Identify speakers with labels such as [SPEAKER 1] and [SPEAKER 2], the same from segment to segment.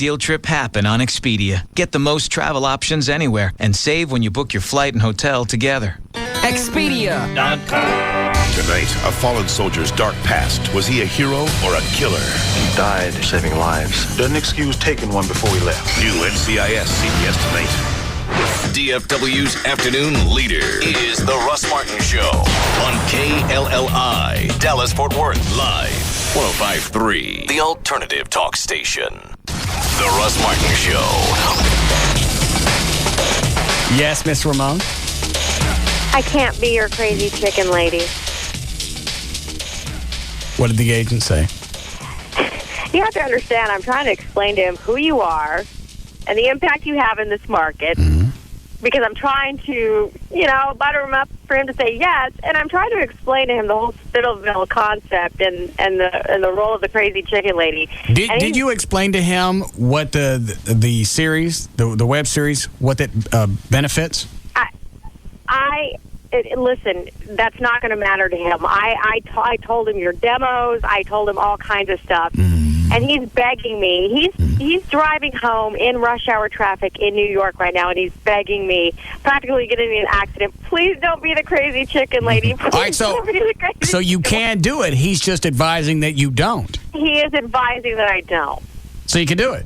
[SPEAKER 1] deal trip happen on Expedia. Get the most travel options anywhere and save when you book your flight and hotel together.
[SPEAKER 2] Expedia.com.
[SPEAKER 3] Tonight, a fallen soldier's dark past. Was he a hero or a killer?
[SPEAKER 4] He died saving lives.
[SPEAKER 5] Doesn't excuse taking one before we left.
[SPEAKER 3] New NCIS CBS tonight.
[SPEAKER 6] DFW's afternoon leader is The Russ Martin Show on KLLI, Dallas-Fort Worth, live, 105.3, the alternative talk station. The Russ Martin Show.
[SPEAKER 2] Yes, Miss Ramon?
[SPEAKER 7] I can't be your crazy chicken lady.
[SPEAKER 2] What did the agent say?
[SPEAKER 7] You have to understand, I'm trying to explain to him who you are and the impact you have in this market. Mm-hmm. Because I'm trying to, butter him up for him to say yes, and I'm trying to explain to him the whole Spittleville concept and the role of the crazy chicken lady.
[SPEAKER 2] Did you explain to him what the series, the web series, what that benefits?
[SPEAKER 7] Listen, that's not going to matter to him. I told him your demos. I told him all kinds of stuff. And he's begging me. He's driving home in rush hour traffic in New York right now, and he's begging me, practically getting in an accident. Please don't be the crazy chicken lady. Please
[SPEAKER 2] all right,
[SPEAKER 7] don't be the crazy
[SPEAKER 2] so you can do it. He's just advising that you don't.
[SPEAKER 7] He is advising that I don't.
[SPEAKER 2] So you can do it.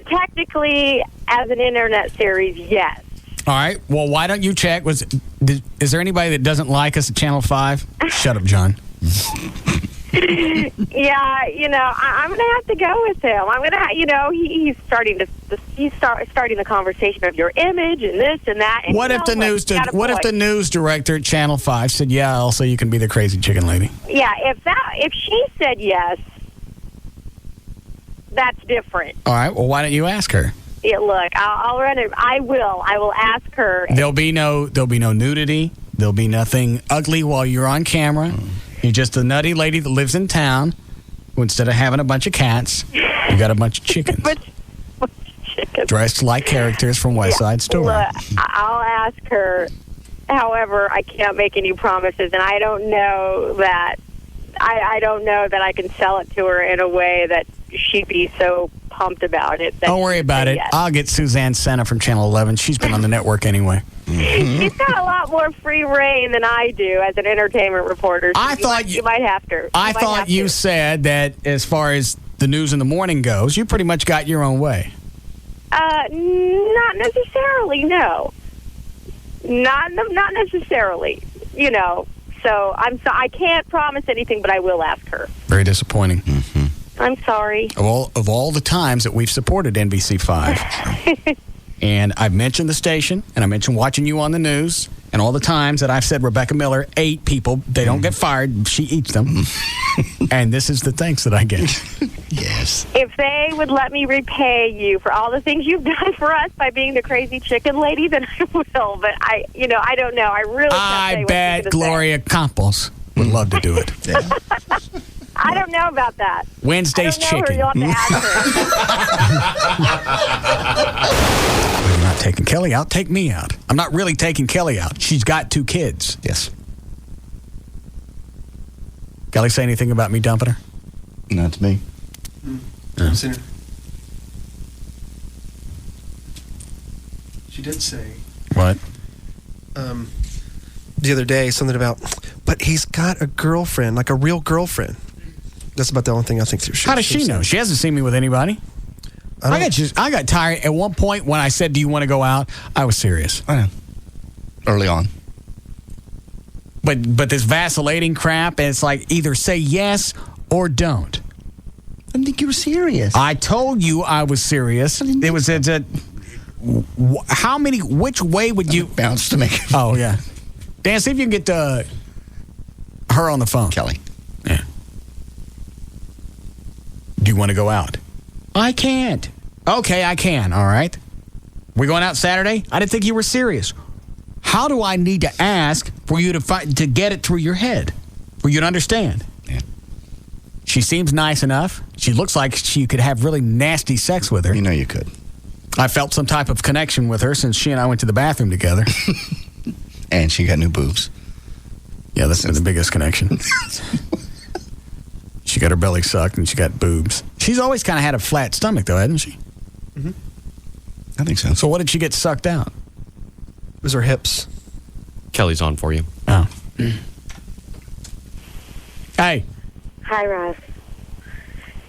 [SPEAKER 7] Technically, as an internet series, yes.
[SPEAKER 2] All right. Well, why don't you check? Is there anybody that doesn't like us at Channel 5? Shut up, John.
[SPEAKER 7] Yeah, I'm going to have to go with him. I'm going to, he's starting the conversation of your image and this and that. And
[SPEAKER 2] what if the news director at Channel 5 said, "Yeah, also you can be the crazy chicken lady"?
[SPEAKER 7] Yeah, if she said yes, that's different.
[SPEAKER 2] All right. Well, why don't you ask her?
[SPEAKER 7] Yeah, look, I'll run it. I will ask her.
[SPEAKER 2] There'll be no nudity. There'll be nothing ugly while you're on camera. You're just a nutty lady that lives in town who, instead of having a bunch of cats, you got a bunch of chickens. Dressed like characters from West Side Story.
[SPEAKER 7] Look, I'll ask her. However, I can't make any promises, and I don't know that I can sell it to her in a way that she'd be so pumped about it.
[SPEAKER 2] Don't worry about it.
[SPEAKER 7] Yes.
[SPEAKER 2] I'll get Suzanne Senna from Channel 11. She's been on the network anyway.
[SPEAKER 7] She's got a lot more free reign than I do as an entertainment reporter. So you might have to.
[SPEAKER 2] I thought you said that as far as the news in the morning goes, you pretty much got your own way.
[SPEAKER 7] Not necessarily, no. Not necessarily, So I can't promise anything, but I will ask her.
[SPEAKER 2] Very disappointing.
[SPEAKER 7] Mm-hmm. I'm sorry.
[SPEAKER 2] Of all the times that we've supported NBC5, and I've mentioned the station, and I mentioned watching you on the news, and all the times that I've said Rebecca Miller ate people, they don't get fired, she eats them. And this is the thanks that I get.
[SPEAKER 4] Yes.
[SPEAKER 7] If they would let me repay you for all the things you've done for us by being the crazy chicken lady, then I will. But I don't know. I really can't say
[SPEAKER 2] I bet Gloria Campos would love to do it.
[SPEAKER 4] Yeah.
[SPEAKER 7] I don't know about that.
[SPEAKER 2] Wednesday's chicken.
[SPEAKER 7] You'll have to ask her.
[SPEAKER 2] You're not taking Kelly out. Take me out. I'm not really taking Kelly out. She's got 2 kids.
[SPEAKER 4] Yes.
[SPEAKER 2] Kelly say anything about me dumping her?
[SPEAKER 4] Not to me.
[SPEAKER 8] I've seen her. She did say.
[SPEAKER 2] What?
[SPEAKER 8] The other day, something about, but he's got a girlfriend, like a real girlfriend. That's about the only thing I think.
[SPEAKER 2] How does she know? She hasn't seen me with anybody. I got tired. At one point when I said, "Do you want to go out?" I was serious.
[SPEAKER 4] I know. Early on.
[SPEAKER 2] But this vacillating crap, and it's like either say yes or don't.
[SPEAKER 4] I didn't think you were serious.
[SPEAKER 2] I told you I was serious. It was which way would you
[SPEAKER 4] bounce to make?
[SPEAKER 2] Oh yeah, Dan, see if you can get her on the phone.
[SPEAKER 4] Kelly.
[SPEAKER 2] Yeah. Do you want to go out? I can't. Okay, I can. All right. We going out Saturday? I didn't think you were serious. How do I need to ask for you to get it through your head, for you to understand?
[SPEAKER 4] Yeah.
[SPEAKER 2] She seems nice enough. She looks like she could have really nasty sex with her.
[SPEAKER 4] You know you could.
[SPEAKER 2] I felt some type of connection with her since she and I went to the bathroom together.
[SPEAKER 4] And she got new boobs.
[SPEAKER 2] Yeah, that's the biggest connection. She got her belly sucked and she got boobs. She's always kind of had a flat stomach, though, hasn't she?
[SPEAKER 4] Mm-hmm. I think so.
[SPEAKER 2] So what did she get sucked out?
[SPEAKER 8] It was her hips.
[SPEAKER 9] Kelly's on for you.
[SPEAKER 2] Oh. Hey.
[SPEAKER 7] Hi, Russ.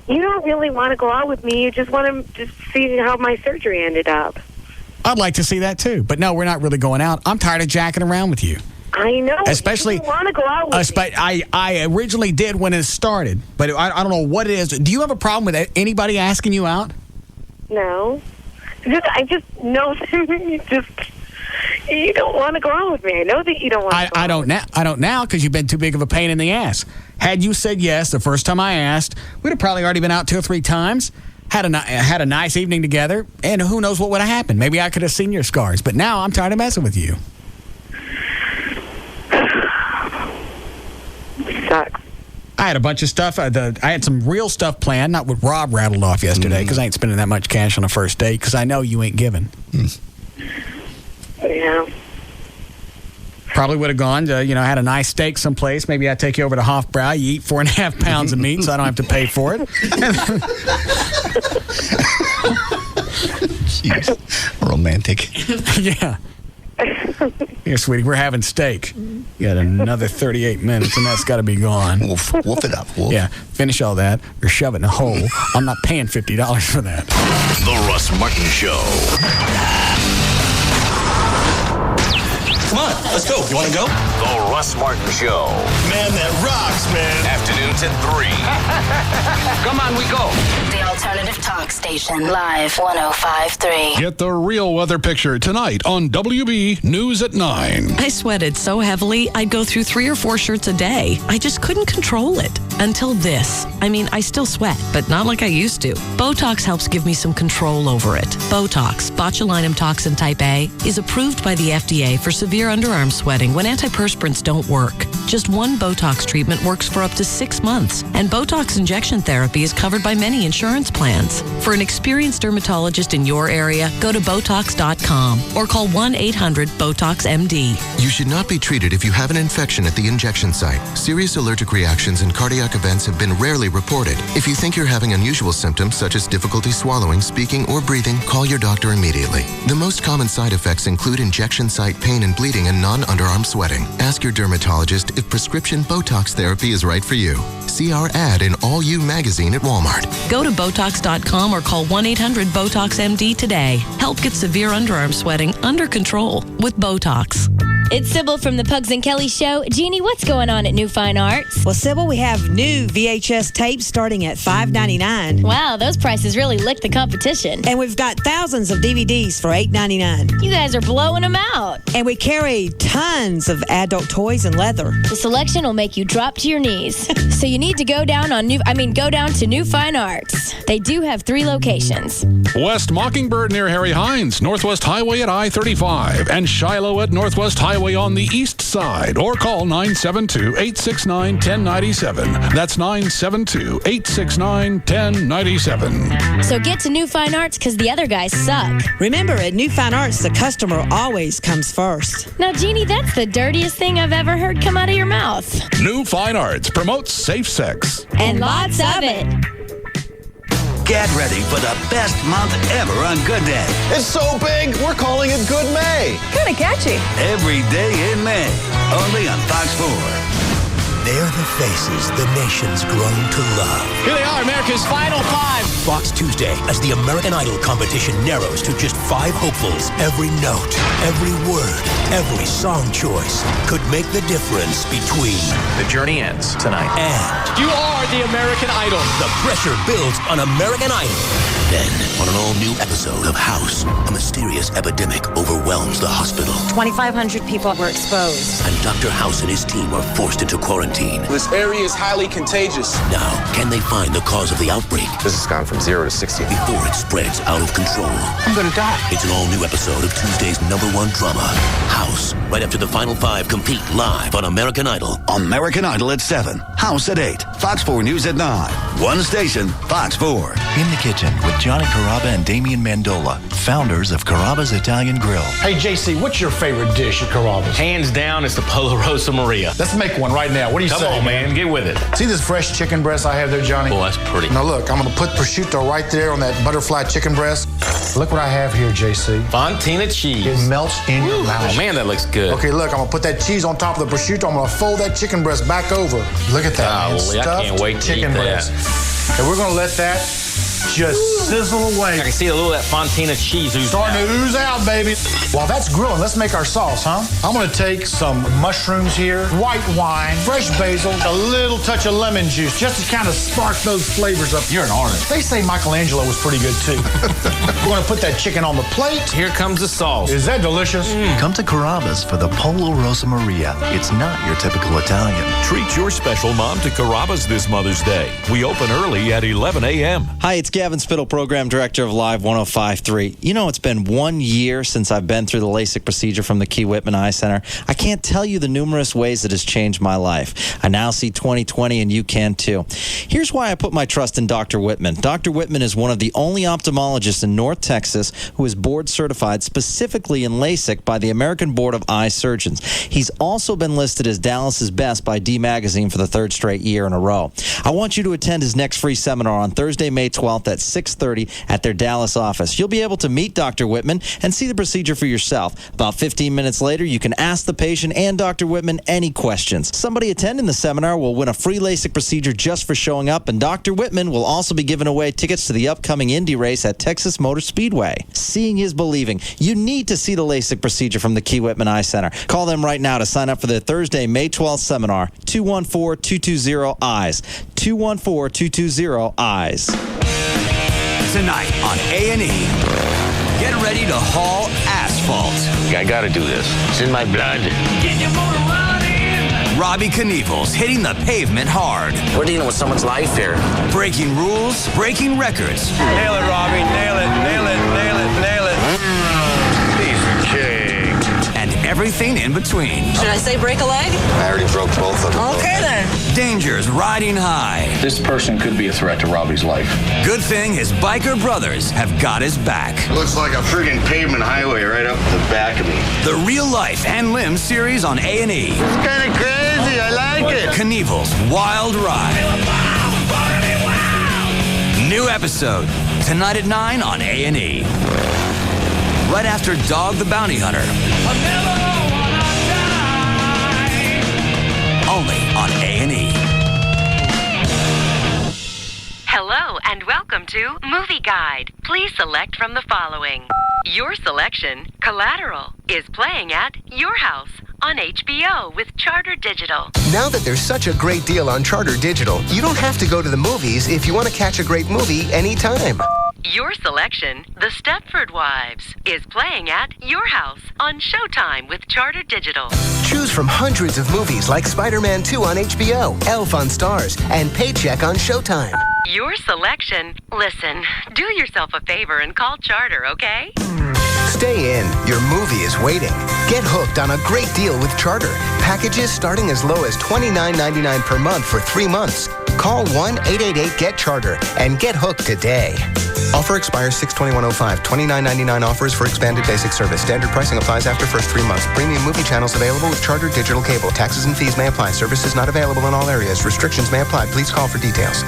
[SPEAKER 7] You don't really want to go out with me. You just want to just see how my surgery ended up.
[SPEAKER 2] I'd like to see that, too. But no, we're not really going out. I'm tired of jacking around with you.
[SPEAKER 7] I know.
[SPEAKER 2] Especially,
[SPEAKER 7] you want to go out with me.
[SPEAKER 2] I originally did when it started, but I don't know what it is. Do you have a problem with anybody asking you out?
[SPEAKER 7] No. I just know you don't want to go out with me. I know that you don't want to go
[SPEAKER 2] I don't now because you've been too big of a pain in the ass. Had you said yes the first time I asked, we'd have probably already been out 2 or 3 times, had a nice evening together, and who knows what would have happened. Maybe I could have seen your scars, but now I'm tired of messing with you.
[SPEAKER 7] Sucks.
[SPEAKER 2] I had a bunch of stuff. I had some real stuff planned, not what Rob rattled off yesterday, because I ain't spending that much cash on a first date, because I know you ain't giving.
[SPEAKER 7] Yeah.
[SPEAKER 2] Probably would have gone to, had a nice steak someplace. Maybe I'd take you over to Hofbrau. You eat 4.5 pounds of meat, so I don't have to pay for it.
[SPEAKER 4] Jeez. Romantic.
[SPEAKER 2] Yeah. Here, sweetie, we're having steak. You got another 38 minutes, and that's got to be gone.
[SPEAKER 4] Wolf it up, Wolf.
[SPEAKER 2] Yeah, finish all that or shove it in a hole. I'm not paying $50 for that.
[SPEAKER 6] The Russ Martin Show.
[SPEAKER 10] Come on, let's go. You want to go?
[SPEAKER 6] The Russ Martin Show.
[SPEAKER 10] Man, that rocks, man.
[SPEAKER 6] Afternoons at 3. Come on, we go.
[SPEAKER 11] The alternative talk station, live 105.3.
[SPEAKER 12] Get the real weather picture tonight on WB News at 9.
[SPEAKER 13] I sweated so heavily, I'd go through 3 or 4 shirts a day. I just couldn't control it. Until this. I mean, I still sweat, but not like I used to. Botox helps give me some control over it. Botox, botulinum toxin type A, is approved by the FDA for severe underarm sweating when antiperspirants don't work. Just one Botox treatment works for up to 6 months, and Botox injection therapy is covered by many insurance plans. For an experienced dermatologist in your area, go to Botox.com or call 1-800-BOTOX-MD.
[SPEAKER 14] You should not be treated if you have an infection at the injection site. Serious allergic reactions and cardiac events have been rarely reported. If you think you're having unusual symptoms such as difficulty swallowing, speaking, or breathing, call your doctor immediately. The most common side effects include injection site pain and bleeding and non-underarm sweating. Ask your dermatologist if prescription Botox therapy is right for you. See our ad in All You magazine at Walmart.
[SPEAKER 13] Go to Botox.com or call 1-800-BOTOX-MD today. Help get severe underarm sweating under control with Botox.
[SPEAKER 15] It's Sybil from the Pugs and Kelly Show. Jeannie, what's going on at New Fine Arts?
[SPEAKER 16] Well, Sybil, we have new VHS tapes starting at $5.99.
[SPEAKER 15] Wow, those prices really lick the competition.
[SPEAKER 16] And we've got thousands of DVDs for $8.99.
[SPEAKER 15] You guys are blowing them out.
[SPEAKER 16] And we carry tons of adult toys and leather.
[SPEAKER 15] The selection will make you drop to your knees. So you need to go down to New Fine Arts. They do have 3 locations.
[SPEAKER 12] West Mockingbird near Harry Hines, Northwest Highway at I-35, and Shiloh at Northwest Highway on the east side, or call 972-869-1097. That's 972-869-1097.
[SPEAKER 15] So get to New Fine Arts because the other guys suck.
[SPEAKER 16] Remember, at New Fine Arts, the customer always comes first.
[SPEAKER 15] Now, Jeannie, that's the dirtiest thing I've ever heard come out of your mouth.
[SPEAKER 12] New Fine Arts promotes safe sex.
[SPEAKER 15] And lots of it.
[SPEAKER 17] Get ready for the best month ever on Good Day.
[SPEAKER 5] It's so big, we're calling it Good May.
[SPEAKER 18] Kind of catchy.
[SPEAKER 17] Every day in May, only on Fox 4.
[SPEAKER 19] They're the faces the nation's grown to love.
[SPEAKER 20] Here they are, America's Final 5.
[SPEAKER 19] Fox Tuesday, as the American Idol competition narrows to just 5 hopefuls. Every note, every word, every song choice could make the difference between
[SPEAKER 9] The journey ends tonight.
[SPEAKER 19] And
[SPEAKER 20] you are the American Idol.
[SPEAKER 19] The pressure builds on American Idol. Then, on an all-new episode of House, a mysterious epidemic overwhelms the hospital.
[SPEAKER 18] 2,500 people were exposed.
[SPEAKER 19] And Dr. House and his team are forced into quarantine.
[SPEAKER 5] This area is highly contagious.
[SPEAKER 19] Now, can they find the cause of the outbreak?
[SPEAKER 9] This has gone from 0 to 60.
[SPEAKER 19] Before it spreads out of control.
[SPEAKER 5] I'm gonna die.
[SPEAKER 19] It's an all-new episode of Tuesday's #1 drama, House. Right after the Final 5 compete live on American Idol.
[SPEAKER 17] American Idol at 7, House at 8, Fox 4 News at 9. One station, Fox 4.
[SPEAKER 21] In the Kitchen with
[SPEAKER 3] Johnny Carrabba and Damian Mandola, founders of Carrabba's Italian Grill.
[SPEAKER 21] Hey, JC, what's your favorite dish at Carrabba's?
[SPEAKER 10] Hands down, it's the Polo Rosa Maria.
[SPEAKER 21] Let's make one right now. What do you say?
[SPEAKER 10] Come on, man. Get with it.
[SPEAKER 21] See this fresh chicken breast I have there, Johnny?
[SPEAKER 10] Oh, that's pretty.
[SPEAKER 21] Now, look, I'm going to put prosciutto right there on that butterfly chicken breast. Look what I have here, JC.
[SPEAKER 10] Fontina cheese.
[SPEAKER 21] It melts in your mouth.
[SPEAKER 10] Oh, man, that looks good.
[SPEAKER 21] Okay, look, I'm going to put that cheese on top of the prosciutto. I'm going to fold that chicken breast back over. Look at that, man.
[SPEAKER 10] Golly, I can't wait to
[SPEAKER 21] chicken
[SPEAKER 10] eat
[SPEAKER 21] breast.
[SPEAKER 10] that.
[SPEAKER 21] And we're going to let that just sizzle away.
[SPEAKER 10] I can see a little of that Fontina cheese oozing
[SPEAKER 21] Starting to ooze out, baby. While that's grilling, let's make our sauce, huh? I'm going to take some mushrooms here, white wine, fresh basil, a little touch of lemon juice, just to kind of spark those flavors up. You're an artist. They say Michelangelo was pretty good, too. We're going to put that chicken on the plate.
[SPEAKER 10] Here comes the sauce.
[SPEAKER 21] Is that delicious?
[SPEAKER 3] Come to Carrabba's for the Polo Rosa Maria. It's not your typical Italian.
[SPEAKER 22] Treat your special mom to Carrabba's this Mother's Day. We open early at 11 a.m.
[SPEAKER 23] Hi, it's Gavin Spittle, Program Director of Live 105.3. You know, it's been 1 year since I've been through the LASIK procedure from the Key Whitman Eye Center. I can't tell you the numerous ways it has changed my life. I now see 20/20, and you can too. Here's why I put my trust in Dr. Whitman. Dr. Whitman is one of the only ophthalmologists in North Texas who is board certified specifically in LASIK by the American Board of Eye Surgeons. He's also been listed as Dallas's best by D Magazine for the third straight year in a row. I want you to attend his next free seminar on Thursday, May 12th at 6:30 at their Dallas office. You'll be able to meet Dr. Whitman and see the procedure for yourself. About 15 minutes later, you can ask the patient and Dr. Whitman any questions. Somebody attending the seminar will win a free LASIK procedure just for showing up, and Dr. Whitman will also be giving away tickets to the upcoming Indy race at Texas Motor Speedway. Seeing is believing. You need to see the LASIK procedure from the Key Whitman Eye Center. Call them right now to sign up for their Thursday, May 12th seminar. 214-220-EYES. 214-220-EYES.
[SPEAKER 17] Tonight on A&E, get ready to haul asphalt.
[SPEAKER 9] I gotta do this. It's in my blood.
[SPEAKER 17] Robbie Knievel's hitting the pavement hard.
[SPEAKER 9] We're dealing with someone's life here.
[SPEAKER 17] Breaking rules, breaking records.
[SPEAKER 5] Nail it, Robbie. Nail it, nail it, nail it, nail it. Piece of cake.
[SPEAKER 17] And everything in between.
[SPEAKER 18] Should I say break a leg?
[SPEAKER 5] I already broke both of them.
[SPEAKER 18] Okay then.
[SPEAKER 17] Dangers riding high.
[SPEAKER 10] This person could be a threat to Robbie's life.
[SPEAKER 17] Good thing his biker brothers have got his back.
[SPEAKER 5] Looks like a friggin' pavement highway right up the back of me.
[SPEAKER 17] The Real Life and Limb series on A&E.
[SPEAKER 5] It's kind of crazy. I like it.
[SPEAKER 17] Knievel's Wild Ride. New episode tonight at 9 on A&E. Right after Dog the Bounty Hunter. Only on A&E.
[SPEAKER 24] Hello and welcome to Movie Guide. Please select from the following. Your selection, Collateral, is playing at your house on HBO with Charter Digital.
[SPEAKER 25] Now that there's such a great deal on Charter Digital, you don't have to go to the movies if you want to catch a great movie anytime.
[SPEAKER 24] Your selection, The Stepford Wives, is playing at your house on Showtime with Charter Digital.
[SPEAKER 25] Choose from hundreds of movies like Spider-Man 2 on HBO, Elf on Stars, and Paycheck on Showtime.
[SPEAKER 24] Your selection, listen, do yourself a favor and call Charter, okay?
[SPEAKER 25] Stay in. Your movie is waiting. Get hooked on a great deal with Charter. Packages starting as low as $29.99 per month for 3 months. Call 1-888-GET-CHARTER and get hooked today. Offer expires 6/21/05. $29.99 offers for expanded basic service. Standard pricing applies after first 3 months. Premium movie channels available with Charter Digital Cable. Taxes and fees may apply. Services not available in all areas. Restrictions may apply. Please call for details.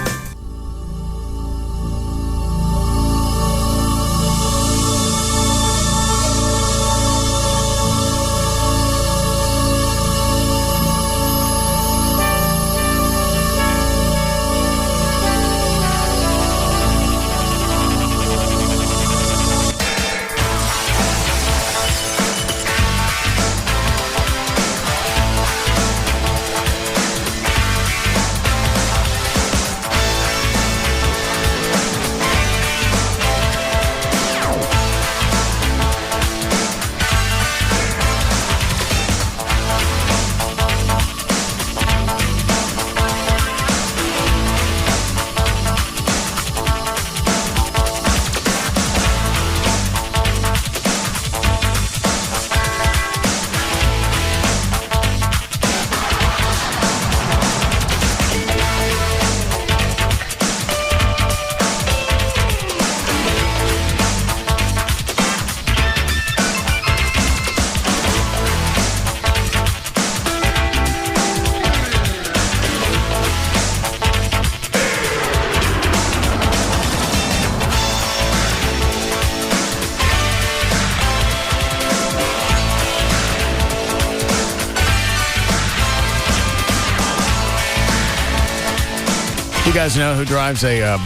[SPEAKER 1] guys know who drives a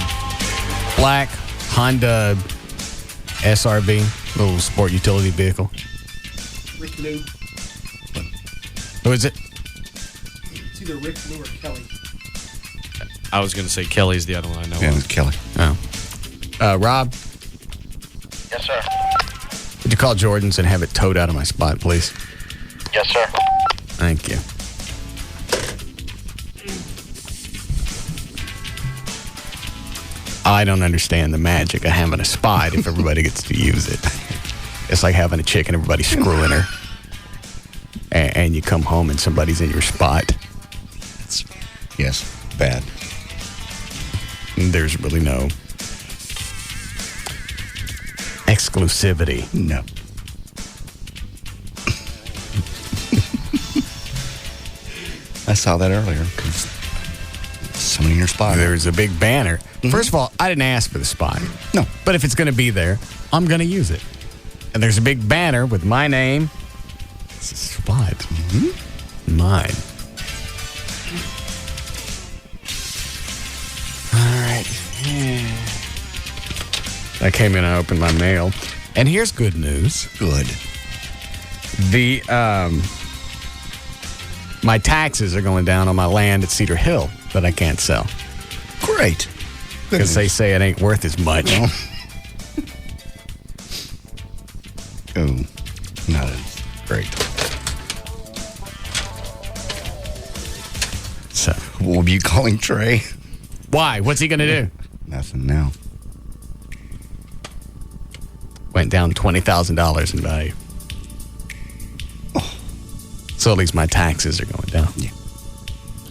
[SPEAKER 1] black Honda SRV, little sport utility vehicle?
[SPEAKER 2] Rick Lou.
[SPEAKER 1] Who is it?
[SPEAKER 2] It's either Rick Lou or Kelly.
[SPEAKER 4] I was going to say Kelly's the other one I know.
[SPEAKER 7] Yeah, it's Kelly.
[SPEAKER 1] Oh. Rob?
[SPEAKER 8] Yes, sir.
[SPEAKER 1] Would you call Jordan's and have it towed out of my spot, please?
[SPEAKER 8] Yes, sir.
[SPEAKER 1] Thank you. I don't understand the magic of having a spot if everybody gets to use it. It's like having a chick and everybody's screwing her. And you come home and somebody's in your spot.
[SPEAKER 7] Yes, bad.
[SPEAKER 1] There's really no exclusivity.
[SPEAKER 7] No. I saw that earlier because somebody in your spot.
[SPEAKER 1] There's a big banner. First of all, I didn't ask for the spot.
[SPEAKER 7] No.
[SPEAKER 1] But if it's going to be there, I'm going to use it. And there's a big banner with my name. It's a spot. Mine. All right. I came in and I opened my mail. And here's good news.
[SPEAKER 7] Good.
[SPEAKER 1] My taxes are going down on my land at Cedar Hill that I can't sell.
[SPEAKER 7] Great.
[SPEAKER 1] Because they say it ain't worth as much.
[SPEAKER 7] Oh, not as great.
[SPEAKER 1] So,
[SPEAKER 7] we'll be calling Trey.
[SPEAKER 1] Why? What's he going to do?
[SPEAKER 7] Nothing now.
[SPEAKER 1] Went down $20,000 in value. So at least my taxes are going down.
[SPEAKER 7] Yeah.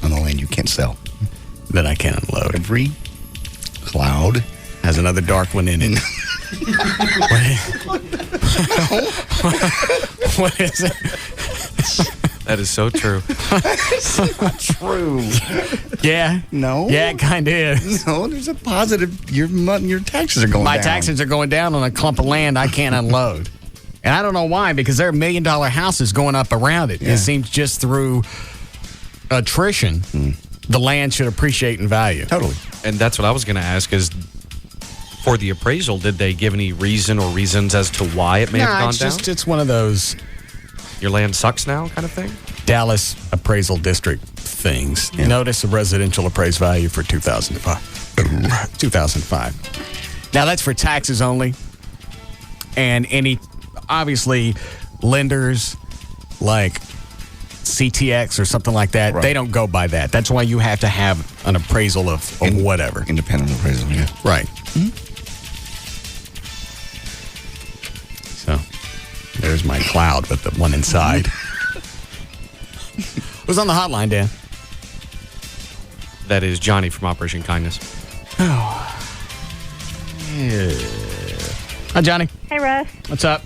[SPEAKER 7] On the land you can't sell.
[SPEAKER 1] That I can't unload.
[SPEAKER 7] Every cloud
[SPEAKER 1] has another dark one in it. What is it?
[SPEAKER 4] That is so true.
[SPEAKER 7] That's not true.
[SPEAKER 1] Yeah.
[SPEAKER 7] No.
[SPEAKER 1] Yeah, it kind of is.
[SPEAKER 7] No, there's a positive. Your taxes are going down.
[SPEAKER 1] My taxes are going down on a clump of land I can't unload. And I don't know why, because there are $1 million houses going up around it. Yeah. It seems just through attrition, the land should appreciate in value.
[SPEAKER 7] Totally.
[SPEAKER 4] And that's what I was going to ask is, for the appraisal, did they give any reason or reasons as to why it may have gone down?
[SPEAKER 1] It's one of those...
[SPEAKER 4] Your land sucks now kind of thing?
[SPEAKER 1] Dallas appraisal district things. Yeah. Notice of residential appraised value for 2005. 2005. Now, that's for taxes only. And obviously, lenders like CTX or something like that, they don't go by that. That's why you have to have an appraisal of whatever.
[SPEAKER 7] Independent appraisal, yeah.
[SPEAKER 1] Right. So, there's my cloud with the one inside. Who's on the hotline, Dan?
[SPEAKER 4] That is Johnny from Operation Kindness.
[SPEAKER 1] Oh. Yeah. Hi, Johnny.
[SPEAKER 26] Hey, Russ.
[SPEAKER 1] What's up?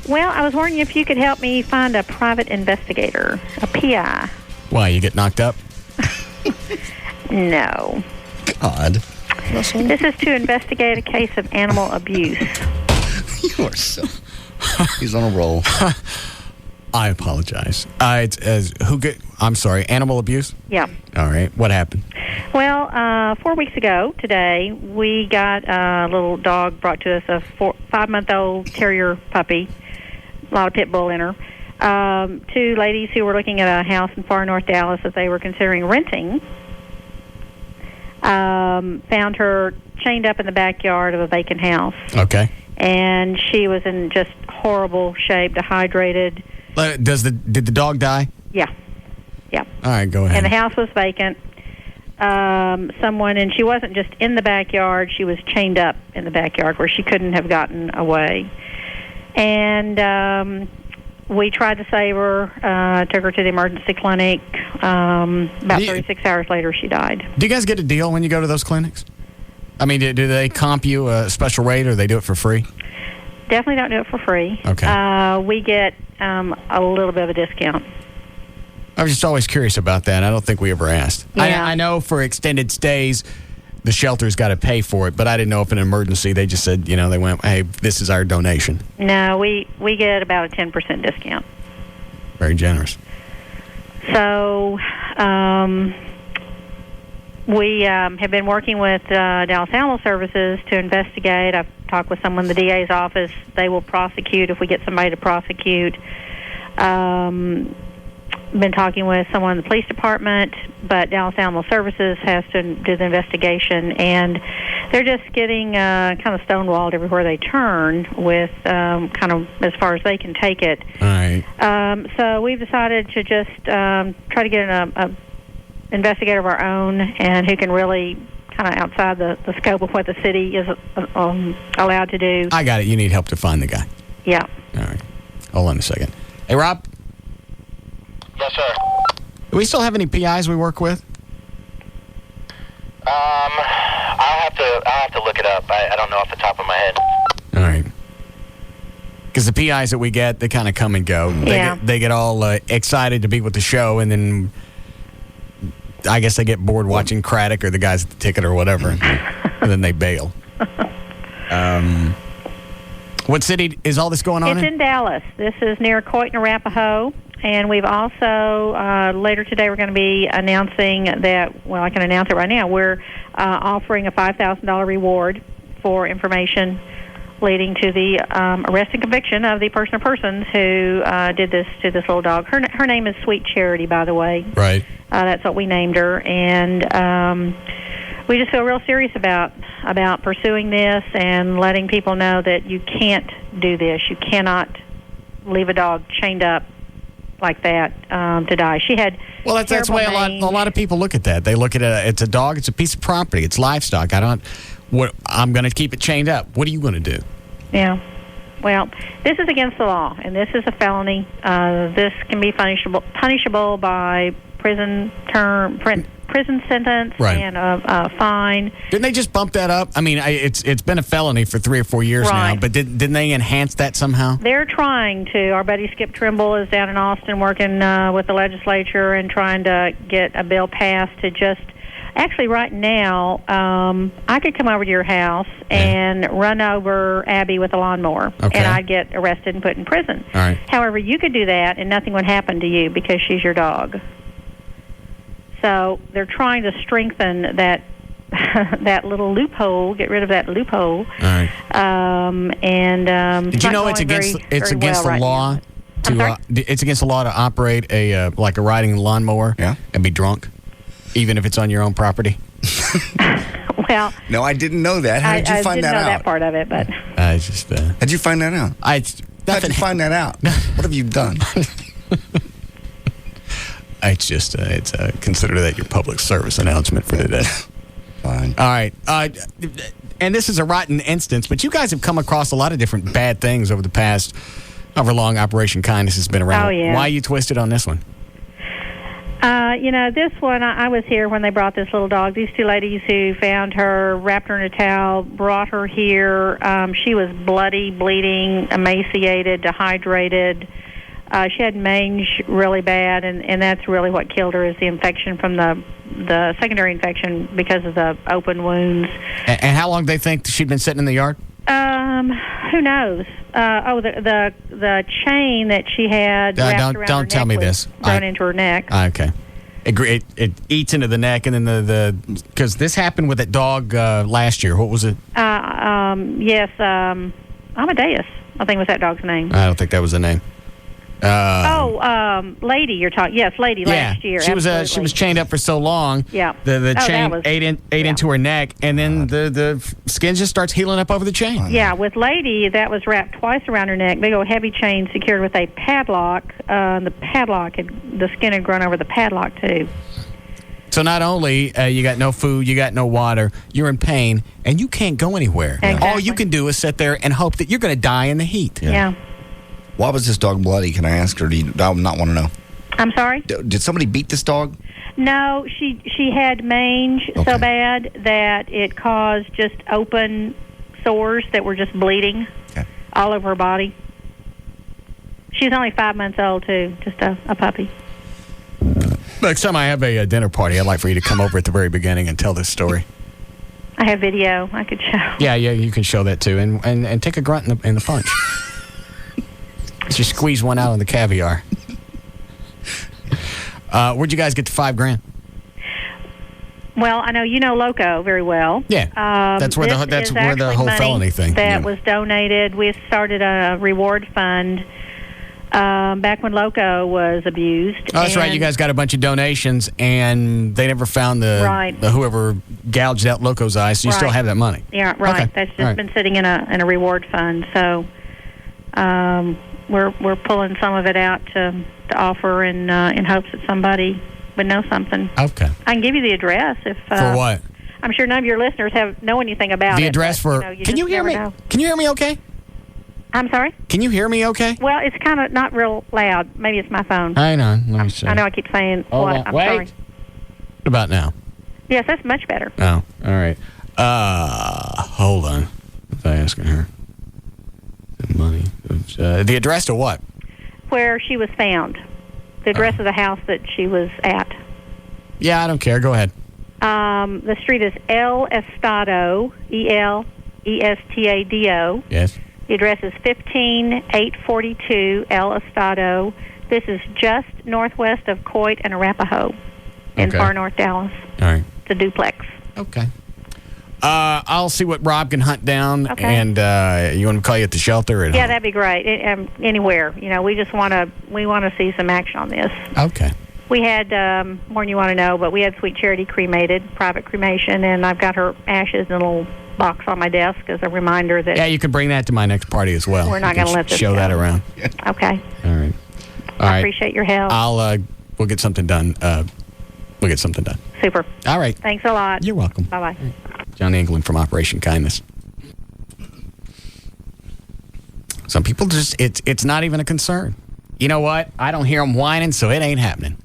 [SPEAKER 26] Well, I was wondering if you could help me find a private investigator, a PI.
[SPEAKER 1] Why, you get knocked up?
[SPEAKER 26] No.
[SPEAKER 7] God.
[SPEAKER 26] Russell? This is to investigate a case of animal abuse.
[SPEAKER 7] You are so... He's on a roll.
[SPEAKER 1] I apologize. I'm sorry, animal abuse?
[SPEAKER 26] Yeah.
[SPEAKER 1] All right. What happened?
[SPEAKER 26] Well, 4 weeks ago today, we got a little dog brought to us, a 5-month-old terrier puppy, a lot of pit bull in her. Two ladies who were looking at a house in far north Dallas that they were considering renting found her chained up in the backyard of a vacant house.
[SPEAKER 1] Okay.
[SPEAKER 26] And she was in just horrible shape, dehydrated.
[SPEAKER 1] Did the dog die?
[SPEAKER 26] Yeah. Yeah.
[SPEAKER 1] All right, go ahead.
[SPEAKER 26] And the house was vacant. And she wasn't just in the backyard, she was chained up in the backyard where she couldn't have gotten away. And we tried to save her, took her to the emergency clinic. About 36 hours later, she died.
[SPEAKER 1] Do you guys get a deal when you go to those clinics? I mean, do they comp you a special rate or they do it for free?
[SPEAKER 26] Definitely don't do it for free.
[SPEAKER 1] Okay.
[SPEAKER 26] We get a little bit of a discount.
[SPEAKER 1] I was just always curious about that. I don't think we ever asked.
[SPEAKER 26] Yeah.
[SPEAKER 1] I know for extended stays, the shelter's got to pay for it, but I didn't know if in an emergency they just said, they went, hey, this is our donation.
[SPEAKER 26] No, we get about a 10% discount.
[SPEAKER 1] Very generous.
[SPEAKER 26] So, We have been working with Dallas Animal Services to investigate. I've talked with someone in the DA's office. They will prosecute if we get somebody to prosecute. Been talking with someone in the police department, but Dallas Animal Services has to do the investigation, and they're just getting kind of stonewalled everywhere they turn with kind of as far as they can take it.
[SPEAKER 1] All right.
[SPEAKER 26] So we've decided to just try to get a investigator of our own, and who can really kind of outside the scope of what the city is allowed to do.
[SPEAKER 1] I got it. You need help to find the guy.
[SPEAKER 26] Yeah.
[SPEAKER 1] All right. Hold on a second. Hey, Rob?
[SPEAKER 8] Yes, sir.
[SPEAKER 1] Do we still have any PIs we work with?
[SPEAKER 8] I'll have to look it up. I don't know off the top of my head.
[SPEAKER 1] All right. Because the PIs that we get, they kind of come and go.
[SPEAKER 26] Yeah.
[SPEAKER 1] They get all excited to be with the show, and then I guess they get bored watching Craddock or the guys at the ticket or whatever, and then they bail. What city is all this going on
[SPEAKER 26] It's in Dallas. This is near Coit and Arapahoe. And we've also, later today, we're going to be announcing that, well, I can announce it right now, we're offering a $5,000 reward for information leading to the arrest and conviction of the person or persons who did this to this little dog. Her name is Sweet Charity, by the way.
[SPEAKER 1] Right.
[SPEAKER 26] That's what we named her. And we just feel real serious about pursuing this and letting people know that you can't do this. You cannot leave a dog chained up like that to die. She had
[SPEAKER 1] that's the way a lot of people look at that. They look at it. It's a dog. It's a piece of property. It's livestock. I'm going to keep it chained up. What are you going to do? Yeah.
[SPEAKER 26] Well, this is against the law, and this is a felony. This can be punishable by prison sentence,
[SPEAKER 1] right,
[SPEAKER 26] and a fine.
[SPEAKER 1] Didn't they just bump that up? I mean, it's been a felony for 3 or 4 years now, but didn't they enhance that somehow?
[SPEAKER 26] They're trying to. Our buddy Skip Trimble is down in Austin working with the legislature and trying to get a bill passed to just... Actually, right now, I could come over to your house and run over Abby with a lawnmower, and I'd get arrested and put in prison.
[SPEAKER 1] All right.
[SPEAKER 26] However, you could do that, and nothing would happen to you because she's your dog. So they're trying to strengthen that that little loophole, get rid of that loophole.
[SPEAKER 1] All right.
[SPEAKER 26] Did
[SPEAKER 1] you know it's against the law? It's against the law to operate a riding lawnmower and be drunk, even if it's on your own property.
[SPEAKER 26] Well,
[SPEAKER 7] no, I didn't know that. How did you find that out?
[SPEAKER 26] I didn't know that part of it, but
[SPEAKER 7] how'd you find that out? How'd you find that out? What have you done?
[SPEAKER 1] It's consider that your public service announcement for today.
[SPEAKER 7] Fine.
[SPEAKER 1] All right. And this is a rotten instance, but you guys have come across a lot of different bad things over the past, however long Operation Kindness has been around.
[SPEAKER 26] Oh, yeah.
[SPEAKER 1] Why are you twisted on this one?
[SPEAKER 26] This one, I was here when they brought this little dog. These two ladies who found her, wrapped her in a towel, brought her here. She was bloody, bleeding, emaciated, dehydrated. She had mange really bad, and that's really what killed her, is the infection from the secondary infection because of the open wounds.
[SPEAKER 1] And how long do they think she'd been sitting in the yard?
[SPEAKER 26] Who knows? The chain that she had wrapped around her neck.
[SPEAKER 1] Don't tell me this.
[SPEAKER 26] Thrown into her neck.
[SPEAKER 1] Okay. It eats into the neck, and then because this happened with that dog last year. What was it?
[SPEAKER 26] Yes, Amadeus, I think was that dog's name.
[SPEAKER 1] I don't think that was the name.
[SPEAKER 26] Lady, you're talking. Yes, Lady, last year.
[SPEAKER 1] She was chained up for so long.
[SPEAKER 26] Yeah.
[SPEAKER 1] The chain ate into her neck, and then the skin just starts healing up over the chain.
[SPEAKER 26] Yeah, with Lady, that was wrapped twice around her neck. Big old heavy chain secured with a padlock. The skin had grown over the padlock too.
[SPEAKER 1] So not only you got no food, you got no water, you're in pain, and you can't go anywhere.
[SPEAKER 26] Exactly.
[SPEAKER 1] All you can do is sit there and hope that you're going to die in the heat.
[SPEAKER 26] Yeah.
[SPEAKER 7] Why was this dog bloody? Can I ask her? Do you not want to know?
[SPEAKER 26] I'm sorry?
[SPEAKER 7] Did somebody beat this dog?
[SPEAKER 26] No, she had mange so bad that it caused just open sores that were just bleeding all over her body. She's only 5 months old, too, just a puppy.
[SPEAKER 1] Next time I have a dinner party, I'd like for you to come over at the very beginning and tell this story.
[SPEAKER 26] I have video I could show.
[SPEAKER 1] Yeah, you can show that, too, and take a grunt in the punch. Just squeeze one out on the caviar. Where'd you guys get the $5,000?
[SPEAKER 26] Well, I know you know Loco very well.
[SPEAKER 1] Yeah, that's where the whole felony thing
[SPEAKER 26] that was donated. We started a reward fund back when Loco was abused.
[SPEAKER 1] Oh, that's right. You guys got a bunch of donations, and they never found the whoever gouged out Loco's eyes. So you still have that money.
[SPEAKER 26] Yeah, right.
[SPEAKER 1] Okay.
[SPEAKER 26] That's just been sitting in a reward fund. So we're pulling some of it out to offer in hopes that somebody would know something.
[SPEAKER 1] Okay.
[SPEAKER 26] I can give you the address if.
[SPEAKER 1] For what?
[SPEAKER 26] I'm sure none of your listeners know anything about it.
[SPEAKER 1] The address for. Can you hear me? Can you hear me? Okay.
[SPEAKER 26] I'm sorry?
[SPEAKER 1] Can you hear me okay?
[SPEAKER 26] Well, it's kind of not real loud. Maybe it's my phone.
[SPEAKER 1] Hang on. Let me see.
[SPEAKER 26] I know I keep saying what. I'm sorry.
[SPEAKER 1] What about now?
[SPEAKER 26] Yes, that's much better.
[SPEAKER 1] Oh, all right. Hold on. What was I asking her? The money. The address to what?
[SPEAKER 26] Where she was found. The address of the house that she was at.
[SPEAKER 1] Yeah, I don't care. Go ahead.
[SPEAKER 26] The street is El Estado, Elestado.
[SPEAKER 1] Yes.
[SPEAKER 26] The address is 15842 El Estado. This is just northwest of Coit and Arapahoe in far north Dallas.
[SPEAKER 1] All right.
[SPEAKER 26] It's a duplex.
[SPEAKER 1] Okay. I'll see what Rob can hunt down, and you want to call you at the shelter? Or
[SPEAKER 26] yeah, that'd be great. Anywhere. We just want to see some action on this.
[SPEAKER 1] Okay.
[SPEAKER 26] We had more than you want to know, but we had Sweet Charity cremated, private cremation, and I've got her ashes in a little box on my desk as a reminder that.
[SPEAKER 1] Yeah, you can bring that to my next party as well.
[SPEAKER 26] We're not going to let this
[SPEAKER 1] show
[SPEAKER 26] go.
[SPEAKER 1] that around.
[SPEAKER 26] Okay.
[SPEAKER 1] All right.
[SPEAKER 26] I appreciate your help.
[SPEAKER 1] We'll get something done. We'll get something done.
[SPEAKER 26] Super.
[SPEAKER 1] All right.
[SPEAKER 26] Thanks a lot.
[SPEAKER 1] You're welcome.
[SPEAKER 26] Bye bye.
[SPEAKER 1] John England from Operation Kindness. Some people it's not even a concern. You know what? I don't hear them whining, so it ain't happening.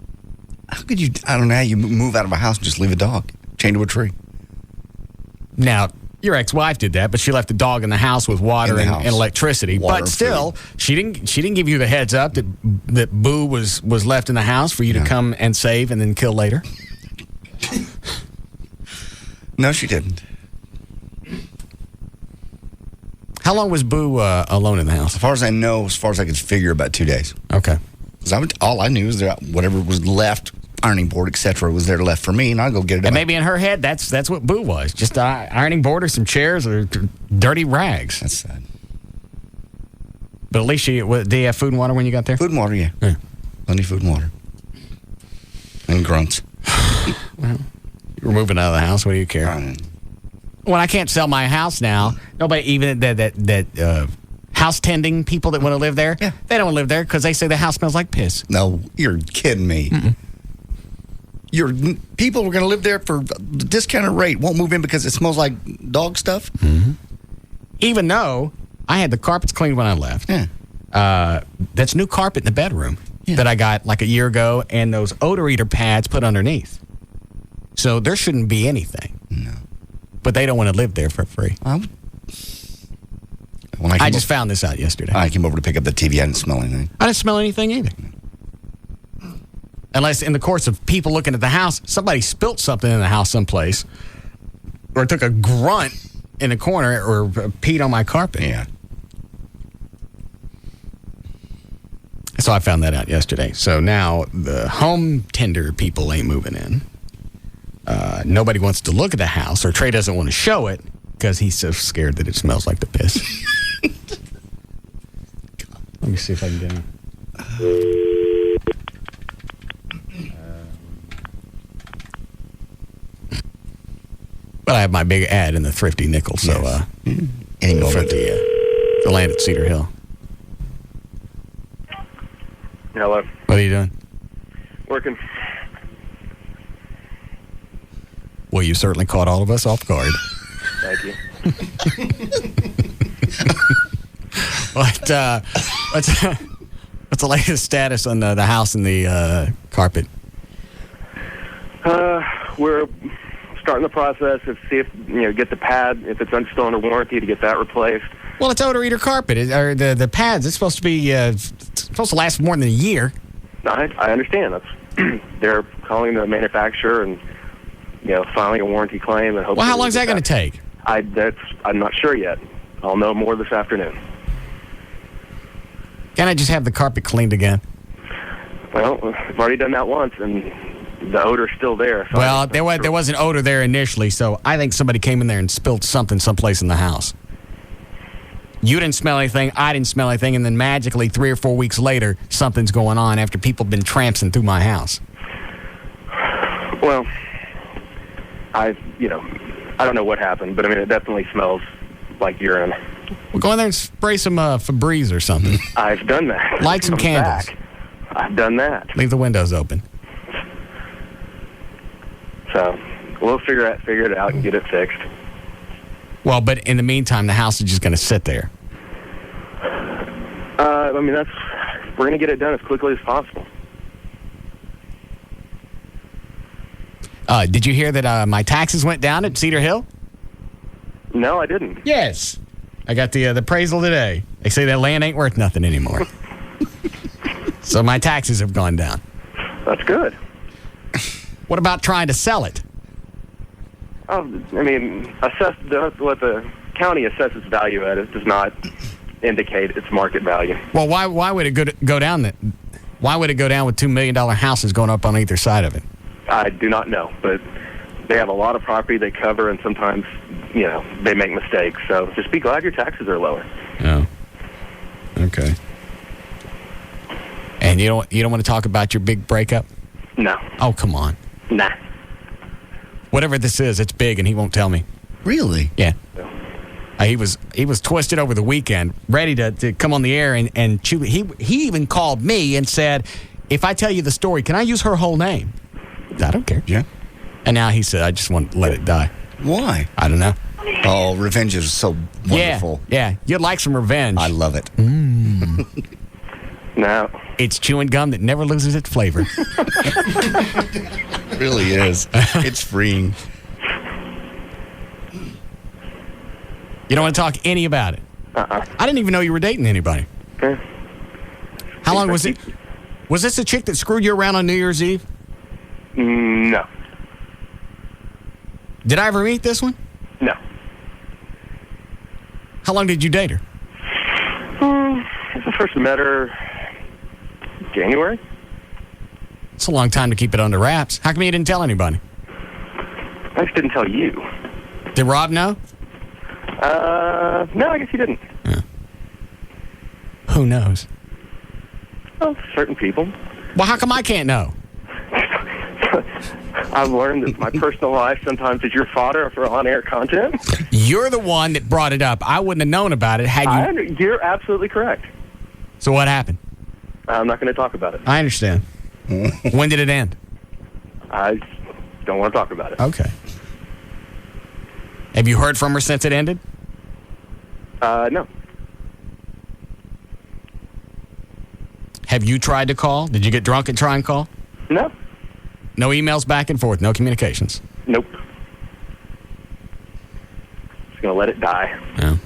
[SPEAKER 7] How could you? I don't know how you move out of a house and just leave a dog chained to a tree.
[SPEAKER 1] Now, your ex-wife did that, but she left the dog in the house with water and electricity.
[SPEAKER 7] Water
[SPEAKER 1] but still, she didn't give you the heads up that Boo was left in the house for you to come and save and then kill later.
[SPEAKER 7] No, she didn't.
[SPEAKER 1] How long was Boo alone in the house?
[SPEAKER 7] As far as I know, as far as I could figure, about 2 days.
[SPEAKER 1] Okay.
[SPEAKER 7] Because all I knew is that whatever was left, ironing board, etc., was there left for me, and I'll go get it.
[SPEAKER 1] And maybe in her head, that's what Boo was. Just ironing board or some chairs or dirty rags.
[SPEAKER 7] That's sad.
[SPEAKER 1] But at least did you have food and water when you got there?
[SPEAKER 7] Food and water, yeah. Plenty of food and water. And grunts.
[SPEAKER 1] Well, you're moving out of the house. What do you care? When I can't sell my house now, nobody, even that house tending people that want to live there, they don't live there because they say the house smells like piss.
[SPEAKER 7] No, you're kidding me. People were going to live there for a discounted rate. Won't move in because it smells like dog stuff.
[SPEAKER 1] Mm-hmm. Even though I had the carpets cleaned when I left.
[SPEAKER 7] Yeah.
[SPEAKER 1] That's new carpet in the bedroom that I got like a year ago, and those odor eater pads put underneath. So there shouldn't be anything.
[SPEAKER 7] No.
[SPEAKER 1] But they don't want to live there for free. I just found this out yesterday.
[SPEAKER 7] I came over to pick up the TV. I didn't smell anything.
[SPEAKER 1] I didn't smell anything either. Unless in the course of people looking at the house, somebody spilt something in the house someplace, or took a grunt in the corner, or peed on my carpet.
[SPEAKER 7] Yeah.
[SPEAKER 1] So I found that out yesterday. So now the home tender people ain't moving in. Nobody wants to look at the house, or Trey doesn't want to show it because he's so scared that it smells like the piss. Let me see if I can get him. But I have my big ad in the Thrifty Nickel, so for the land at Cedar Hill.
[SPEAKER 6] Hello.
[SPEAKER 1] What are you doing?
[SPEAKER 6] Working.
[SPEAKER 1] Well, you certainly caught all of us off guard.
[SPEAKER 6] Thank you.
[SPEAKER 1] What's the latest status on the house and the carpet?
[SPEAKER 6] We're starting the process of see if get the pad if it's still under warranty to get that replaced.
[SPEAKER 1] Well, it's odor eater carpet, or the pads. It's supposed to be supposed to last more than a year.
[SPEAKER 6] No, I understand. That's they're calling the manufacturer and filing a warranty claim and hopefully.
[SPEAKER 1] Well, how long is that going to take?
[SPEAKER 6] I'm not sure yet. I'll know more this afternoon.
[SPEAKER 1] Can I just have the carpet cleaned again?
[SPEAKER 6] Well, I've already done that once, and the odor's still there. So
[SPEAKER 1] Well, there was an odor there initially, so I think somebody came in there and spilled something someplace in the house. You didn't smell anything, I didn't smell anything, and then magically 3 or 4 weeks later, something's going on after people have been trampsing through my house.
[SPEAKER 6] Well, I don't know what happened, but I mean, it definitely smells like urine.
[SPEAKER 1] Well, go in there and spray some Febreze or something.
[SPEAKER 6] I've done that.
[SPEAKER 1] Light some candles.
[SPEAKER 6] I've done that.
[SPEAKER 1] Leave the windows open.
[SPEAKER 6] So we'll figure it out and get it fixed.
[SPEAKER 1] Well, but in the meantime, the house is just going to sit there.
[SPEAKER 6] I mean, we're going to get it done as quickly as possible.
[SPEAKER 1] Did you hear that my taxes went down at Cedar Hill?
[SPEAKER 6] No, I didn't.
[SPEAKER 1] Yes. I got the appraisal today. They say that land ain't worth nothing anymore. So my taxes have gone down.
[SPEAKER 6] That's good.
[SPEAKER 1] What about trying to sell it?
[SPEAKER 6] I mean, what the county assesses value at it does not indicate its market value.
[SPEAKER 1] Well, why would it go down? Why would it go down with $2 million houses going up on either side of it?
[SPEAKER 6] I do not know, but they have a lot of property they cover, and sometimes, they make mistakes. So just be glad your taxes are lower.
[SPEAKER 1] Oh. Okay. And you don't want to talk about your big breakup?
[SPEAKER 6] No.
[SPEAKER 1] Oh, come on.
[SPEAKER 6] Nah.
[SPEAKER 1] Whatever this is, it's big, and he won't tell me.
[SPEAKER 7] Really?
[SPEAKER 1] Yeah. He was twisted over the weekend, ready to come on the air and chew. He even called me and said, if I tell you the story, can I use her whole name? I don't care.
[SPEAKER 7] Yeah.
[SPEAKER 1] And now he said, I just want to let it die.
[SPEAKER 7] Why?
[SPEAKER 1] I don't know.
[SPEAKER 7] Oh, revenge is so wonderful.
[SPEAKER 1] Yeah. You'd like some revenge.
[SPEAKER 7] I love it.
[SPEAKER 6] No.
[SPEAKER 1] It's chewing gum that never loses its flavor.
[SPEAKER 7] It really is. It's freeing.
[SPEAKER 1] You don't want to talk any about it?
[SPEAKER 6] I
[SPEAKER 1] didn't even know you were dating anybody.
[SPEAKER 6] Okay.
[SPEAKER 1] How long was it? Was this a chick that screwed you around on New Year's Eve?
[SPEAKER 6] No.
[SPEAKER 1] Did I ever meet this one?
[SPEAKER 6] No.
[SPEAKER 1] How long did you date her?
[SPEAKER 6] I first met her January.
[SPEAKER 1] It's a long time to keep it under wraps. How come you didn't tell anybody?
[SPEAKER 6] I just didn't tell you.
[SPEAKER 1] Did Rob know?
[SPEAKER 6] No, I guess he didn't.
[SPEAKER 1] Yeah. Who knows?
[SPEAKER 6] Well, certain people.
[SPEAKER 1] Well, how come I can't know?
[SPEAKER 6] I've learned that my personal life sometimes is your fodder for on-air content.
[SPEAKER 1] You're the one that brought it up. I wouldn't have known about it had you...
[SPEAKER 6] You're absolutely correct.
[SPEAKER 1] So what happened?
[SPEAKER 6] I'm not going to talk about it.
[SPEAKER 1] I understand. When did it end?
[SPEAKER 6] I don't want to talk about it.
[SPEAKER 1] Okay. Have you heard from her since it ended?
[SPEAKER 6] No.
[SPEAKER 1] Have you tried to call? Did you get drunk and try and call?
[SPEAKER 6] No.
[SPEAKER 1] No emails back and forth? No communications?
[SPEAKER 6] Nope. Just going to let it die.
[SPEAKER 1] Yeah.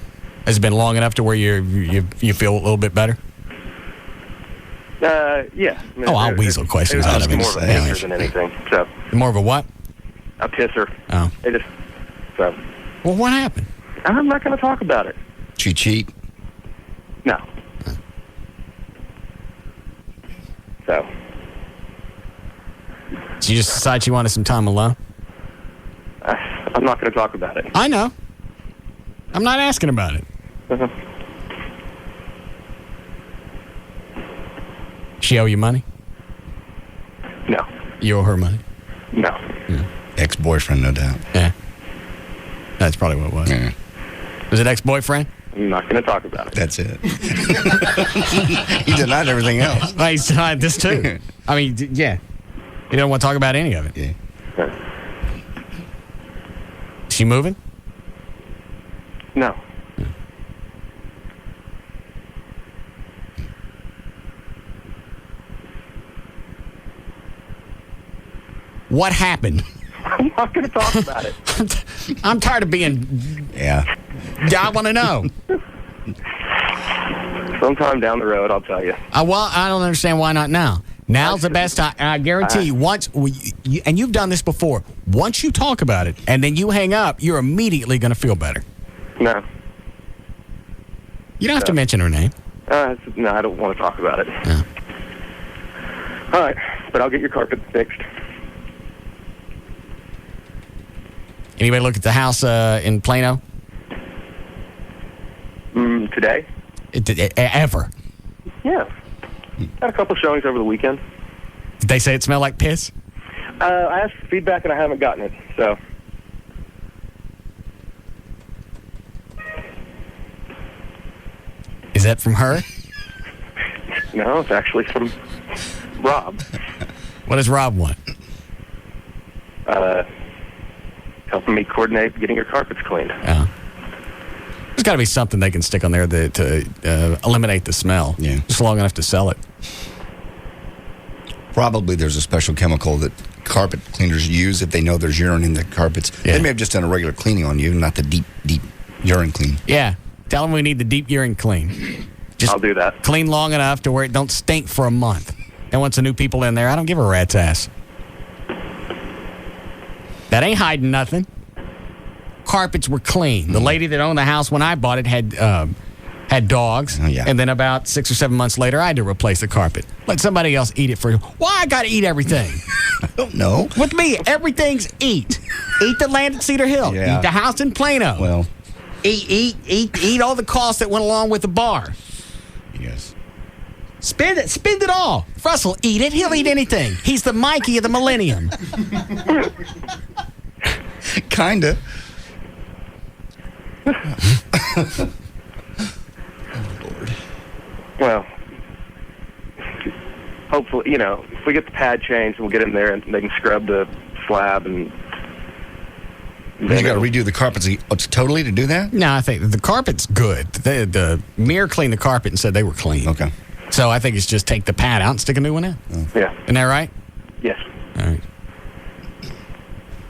[SPEAKER 1] Has it been long enough to where you feel a little bit better?
[SPEAKER 6] Yeah. I mean,
[SPEAKER 1] I'll weasel questions out of it.
[SPEAKER 6] More of a pisser than anything. So.
[SPEAKER 1] More of a what?
[SPEAKER 6] A pisser.
[SPEAKER 1] Oh.
[SPEAKER 6] So.
[SPEAKER 1] Well, what happened?
[SPEAKER 6] I'm not going to talk about it.
[SPEAKER 7] She cheat?
[SPEAKER 6] No. So.
[SPEAKER 1] Did you just decide you wanted some time alone?
[SPEAKER 6] I'm not going to talk about it.
[SPEAKER 1] I know. I'm not asking about it.
[SPEAKER 6] Uh-huh.
[SPEAKER 1] She owe you money?
[SPEAKER 6] No.
[SPEAKER 1] You owe her money?
[SPEAKER 6] No.
[SPEAKER 1] Yeah.
[SPEAKER 7] Ex-boyfriend, no doubt.
[SPEAKER 1] Yeah. That's probably what it was.
[SPEAKER 7] Yeah.
[SPEAKER 1] Was it ex-boyfriend?
[SPEAKER 6] I'm not going to talk about it.
[SPEAKER 7] That's it. He denied everything else.
[SPEAKER 1] Well, he's denied this too. I mean, yeah. He don't want to talk about any of it.
[SPEAKER 7] Yeah.
[SPEAKER 1] Is she moving?
[SPEAKER 6] No.
[SPEAKER 1] What happened?
[SPEAKER 6] I'm not going to talk about it.
[SPEAKER 1] I'm tired of being...
[SPEAKER 7] Yeah.
[SPEAKER 1] I want to know.
[SPEAKER 6] Sometime down the road, I'll tell you.
[SPEAKER 1] Well, I don't understand why not now. Now's the best time. I guarantee you, once, and you've done this before, once you talk about it and then you hang up, you're immediately going to feel better.
[SPEAKER 6] No.
[SPEAKER 1] You don't have to mention her name.
[SPEAKER 6] No, I don't want to talk about it.
[SPEAKER 1] Yeah.
[SPEAKER 6] All right, but I'll get your carpet fixed.
[SPEAKER 1] Anybody look at the house in Plano?
[SPEAKER 6] Today?
[SPEAKER 1] Ever?
[SPEAKER 6] Yeah. Had a couple showings over the weekend.
[SPEAKER 1] Did they say it smelled like piss?
[SPEAKER 6] I asked for feedback and I haven't gotten it, so.
[SPEAKER 1] Is that from her?
[SPEAKER 6] No, it's actually from Rob.
[SPEAKER 1] What does Rob want?
[SPEAKER 6] Helping me coordinate getting your carpets cleaned.
[SPEAKER 1] Oh. There's got to be something they can stick on there to eliminate the smell.
[SPEAKER 7] Yeah.
[SPEAKER 1] Just long enough to sell it.
[SPEAKER 7] Probably there's a special chemical that carpet cleaners use if they know there's urine in the carpets.
[SPEAKER 1] Yeah.
[SPEAKER 7] They may have just done a regular cleaning on you, not the deep urine clean.
[SPEAKER 1] Yeah. Tell them we need the deep urine clean. Just
[SPEAKER 6] I'll do that.
[SPEAKER 1] Clean long enough to where it don't stink for a month. And once the new people in there, I don't give a rat's ass. That ain't hiding nothing. Carpets were clean. The lady that owned the house when I bought it had dogs.
[SPEAKER 7] Oh, yeah.
[SPEAKER 1] And then about 6 or 7 months later, I had to replace the carpet. Let somebody else eat it for you. Why I got to eat everything?
[SPEAKER 7] I don't know.
[SPEAKER 1] With me, everything's eat. Eat the land at Cedar Hill.
[SPEAKER 7] Yeah.
[SPEAKER 1] Eat the house in Plano.
[SPEAKER 7] Well,
[SPEAKER 1] Eat all the costs that went along with the bar.
[SPEAKER 7] yes.
[SPEAKER 1] Spend it all. Russ will eat it. He'll eat anything. He's the Mikey of the millennium.
[SPEAKER 7] Kinda.
[SPEAKER 6] Well, hopefully, if we get the pad changed, we'll get in there and they can scrub the slab and.
[SPEAKER 7] You got to redo the carpets totally to do that?
[SPEAKER 1] No, I think the carpet's good. The mirror cleaned the carpet and said they were clean.
[SPEAKER 7] Okay.
[SPEAKER 1] So I think it's just take the pad out and stick a new one in.
[SPEAKER 7] Oh.
[SPEAKER 6] Yeah.
[SPEAKER 1] Isn't that right?
[SPEAKER 6] Yes.
[SPEAKER 1] All right.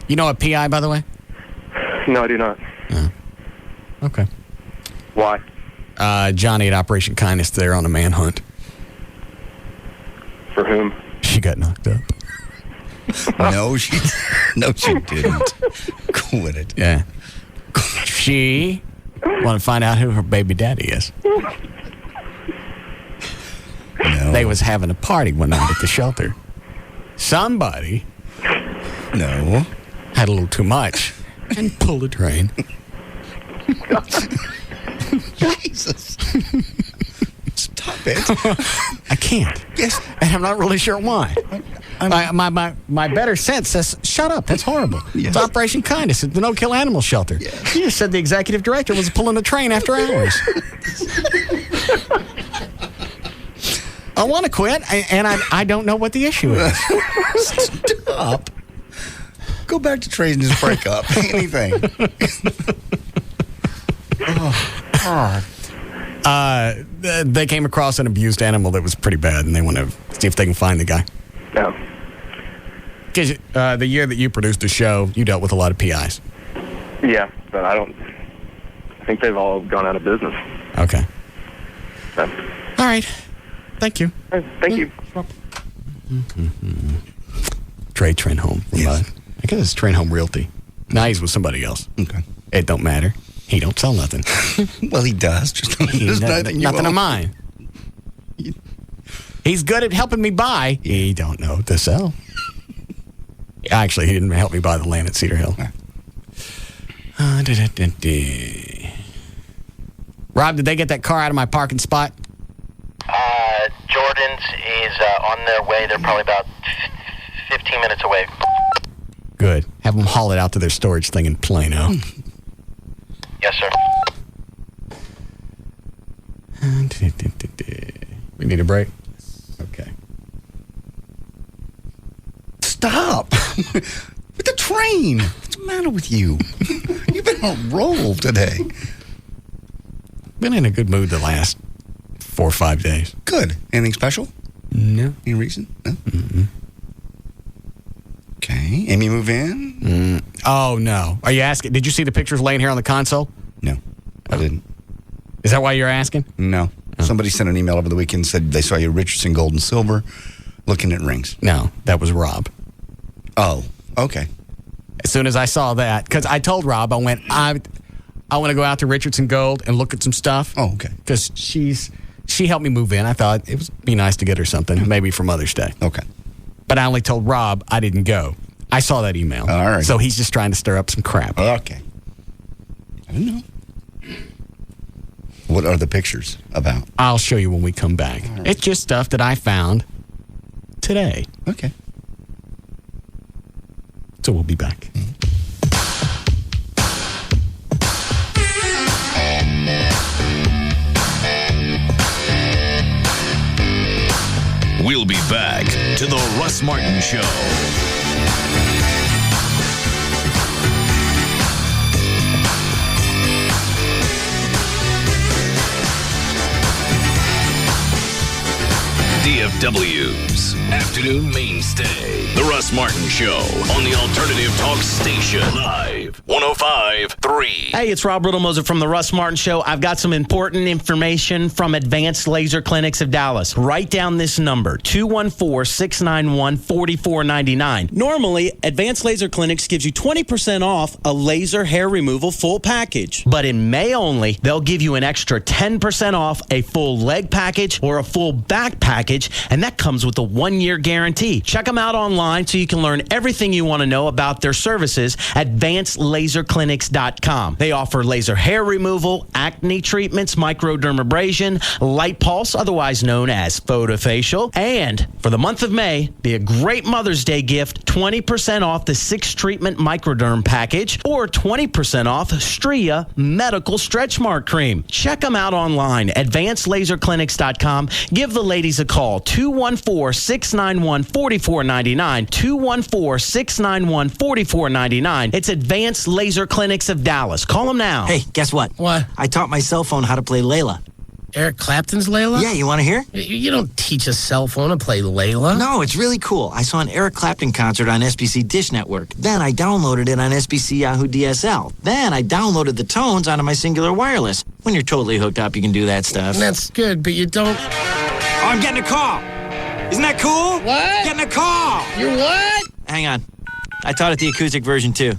[SPEAKER 1] You know a PI, by the way?
[SPEAKER 6] No, I do not.
[SPEAKER 1] Oh. Okay.
[SPEAKER 6] Why?
[SPEAKER 1] Johnny at Operation Kindness there on a manhunt.
[SPEAKER 6] For whom?
[SPEAKER 1] She got knocked up.
[SPEAKER 7] No, she didn't. Quit it.
[SPEAKER 1] Yeah. She want to find out who her baby daddy is.
[SPEAKER 7] No.
[SPEAKER 1] They was having a party one night at the shelter. Somebody
[SPEAKER 7] No.
[SPEAKER 1] had a little too much and pulled a train.
[SPEAKER 7] Jesus. Stop it.
[SPEAKER 1] I can't.
[SPEAKER 7] Yes.
[SPEAKER 1] And I'm not really sure why. My better sense says, shut up, that's horrible.
[SPEAKER 7] Yes.
[SPEAKER 1] It's Operation Kindness, it's the no-kill animal shelter.
[SPEAKER 7] Yes.
[SPEAKER 1] You just said the executive director was pulling a train after hours. I want to quit, and I don't know what the issue is.
[SPEAKER 7] Stop. Go back to trade and just break up. Anything. Oh, God.
[SPEAKER 1] They came across an abused animal that was pretty bad, and they want to see if they can find the guy.
[SPEAKER 6] No.
[SPEAKER 1] Because the year that you produced the show, you dealt with a lot of PIs.
[SPEAKER 6] Yeah, but I think they've all gone out of business.
[SPEAKER 1] Okay.
[SPEAKER 6] So.
[SPEAKER 1] All right. Thank you.
[SPEAKER 6] Thank you.
[SPEAKER 1] Trey Trenholm.
[SPEAKER 7] Yes.
[SPEAKER 1] I guess it's Trenholm Realty. Now he's with somebody else.
[SPEAKER 7] Okay.
[SPEAKER 1] It don't matter. He don't sell nothing.
[SPEAKER 7] Well, he does. Just there's nothing
[SPEAKER 1] of mine. He's good at helping me buy. He don't know to sell. Actually, he didn't help me buy the land at Cedar Hill. Rob, did they get that car out of my parking spot?
[SPEAKER 8] Jordan's is on their way. They're probably about 15 minutes away.
[SPEAKER 1] Good. Have them haul it out to their storage thing in Plano.
[SPEAKER 8] Yes, sir.
[SPEAKER 1] We need a break? Okay.
[SPEAKER 7] Stop. With the train. What's the matter with you? You've been on a roll today.
[SPEAKER 1] Been in a good mood the last 4 or 5 days.
[SPEAKER 7] Good. Anything special?
[SPEAKER 1] No.
[SPEAKER 7] Any reason? No?
[SPEAKER 1] Mm-hmm.
[SPEAKER 7] Okay. Amy move in?
[SPEAKER 1] Oh, no. Are you asking? Did you see the pictures laying here on the console?
[SPEAKER 7] No, I didn't.
[SPEAKER 1] Is that why you're asking?
[SPEAKER 7] No.
[SPEAKER 1] Oh.
[SPEAKER 7] Somebody sent an email over the weekend and said they saw you Richardson Gold and Silver looking at rings.
[SPEAKER 1] No, that was Rob.
[SPEAKER 7] Oh, okay.
[SPEAKER 1] As soon as I saw that, because I told Rob, I want to go out to Richardson Gold and look at some stuff.
[SPEAKER 7] Oh, okay.
[SPEAKER 1] Because she helped me move in. I thought it would be nice to get her something, maybe for Mother's Day.
[SPEAKER 7] Okay.
[SPEAKER 1] But I only told Rob I didn't go. I saw that email.
[SPEAKER 7] All right.
[SPEAKER 1] So he's just trying to stir up some crap.
[SPEAKER 7] Okay. I don't know. What are the pictures about?
[SPEAKER 1] I'll show you when we come back.
[SPEAKER 7] Right.
[SPEAKER 1] It's just stuff that I found today.
[SPEAKER 7] Okay.
[SPEAKER 1] So we'll be back.
[SPEAKER 3] We'll be back to the Russ Martin Show. DFW's afternoon mainstay. The Russ Martin Show on the Alternative Talk Station. Live 105.3.
[SPEAKER 11] Hey, it's Rob Riddlemoser from the Russ Martin Show. I've got some important information from Advanced Laser Clinics of Dallas. Write down this number, 214-691-4499. Normally, Advanced Laser Clinics gives you 20% off a laser hair removal full package. But in May only, they'll give you an extra 10% off a full leg package or a full back package, and that comes with a 1-year guarantee. Check them out online so you can learn everything you want to know about their services at advancedlaserclinics.com. They offer laser hair removal, acne treatments, microdermabrasion, light pulse, otherwise known as photofacial, and for the month of May, be a great Mother's Day gift, 20% off the 6-treatment microderm package or 20% off Stria Medical Stretch Mark Cream. Check them out online, advancedlaserclinics.com. Give the ladies a call, 214-691-4499, 214-691-4499. It's Advanced Laser Clinics of Dallas. Call them now.
[SPEAKER 12] Hey, guess what?
[SPEAKER 2] What?
[SPEAKER 12] I taught my cell phone how to play Layla.
[SPEAKER 2] Eric Clapton's Layla?
[SPEAKER 12] Yeah, you want to hear?
[SPEAKER 2] You don't teach a cell phone to play Layla.
[SPEAKER 12] No, it's really cool. I saw an Eric Clapton concert on SBC Dish Network. Then I downloaded it on SBC Yahoo DSL. Then I downloaded the tones onto my Singular Wireless. When you're totally hooked up, you can do that stuff.
[SPEAKER 2] That's good, but you don't...
[SPEAKER 12] Oh, I'm getting a call. Isn't that cool?
[SPEAKER 2] What?
[SPEAKER 12] Getting a call.
[SPEAKER 2] You're what?
[SPEAKER 12] Hang on. I taught it the acoustic version, too.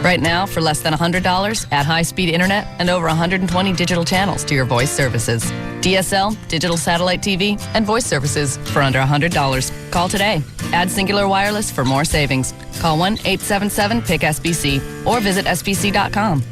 [SPEAKER 13] Right now, for less than $100, add high-speed internet and over 120 digital channels to your voice services. DSL, digital satellite TV, and voice services for under $100. Call today. Add Singular Wireless for more savings. Call 1-877-PIC-SBC or visit sbc.com.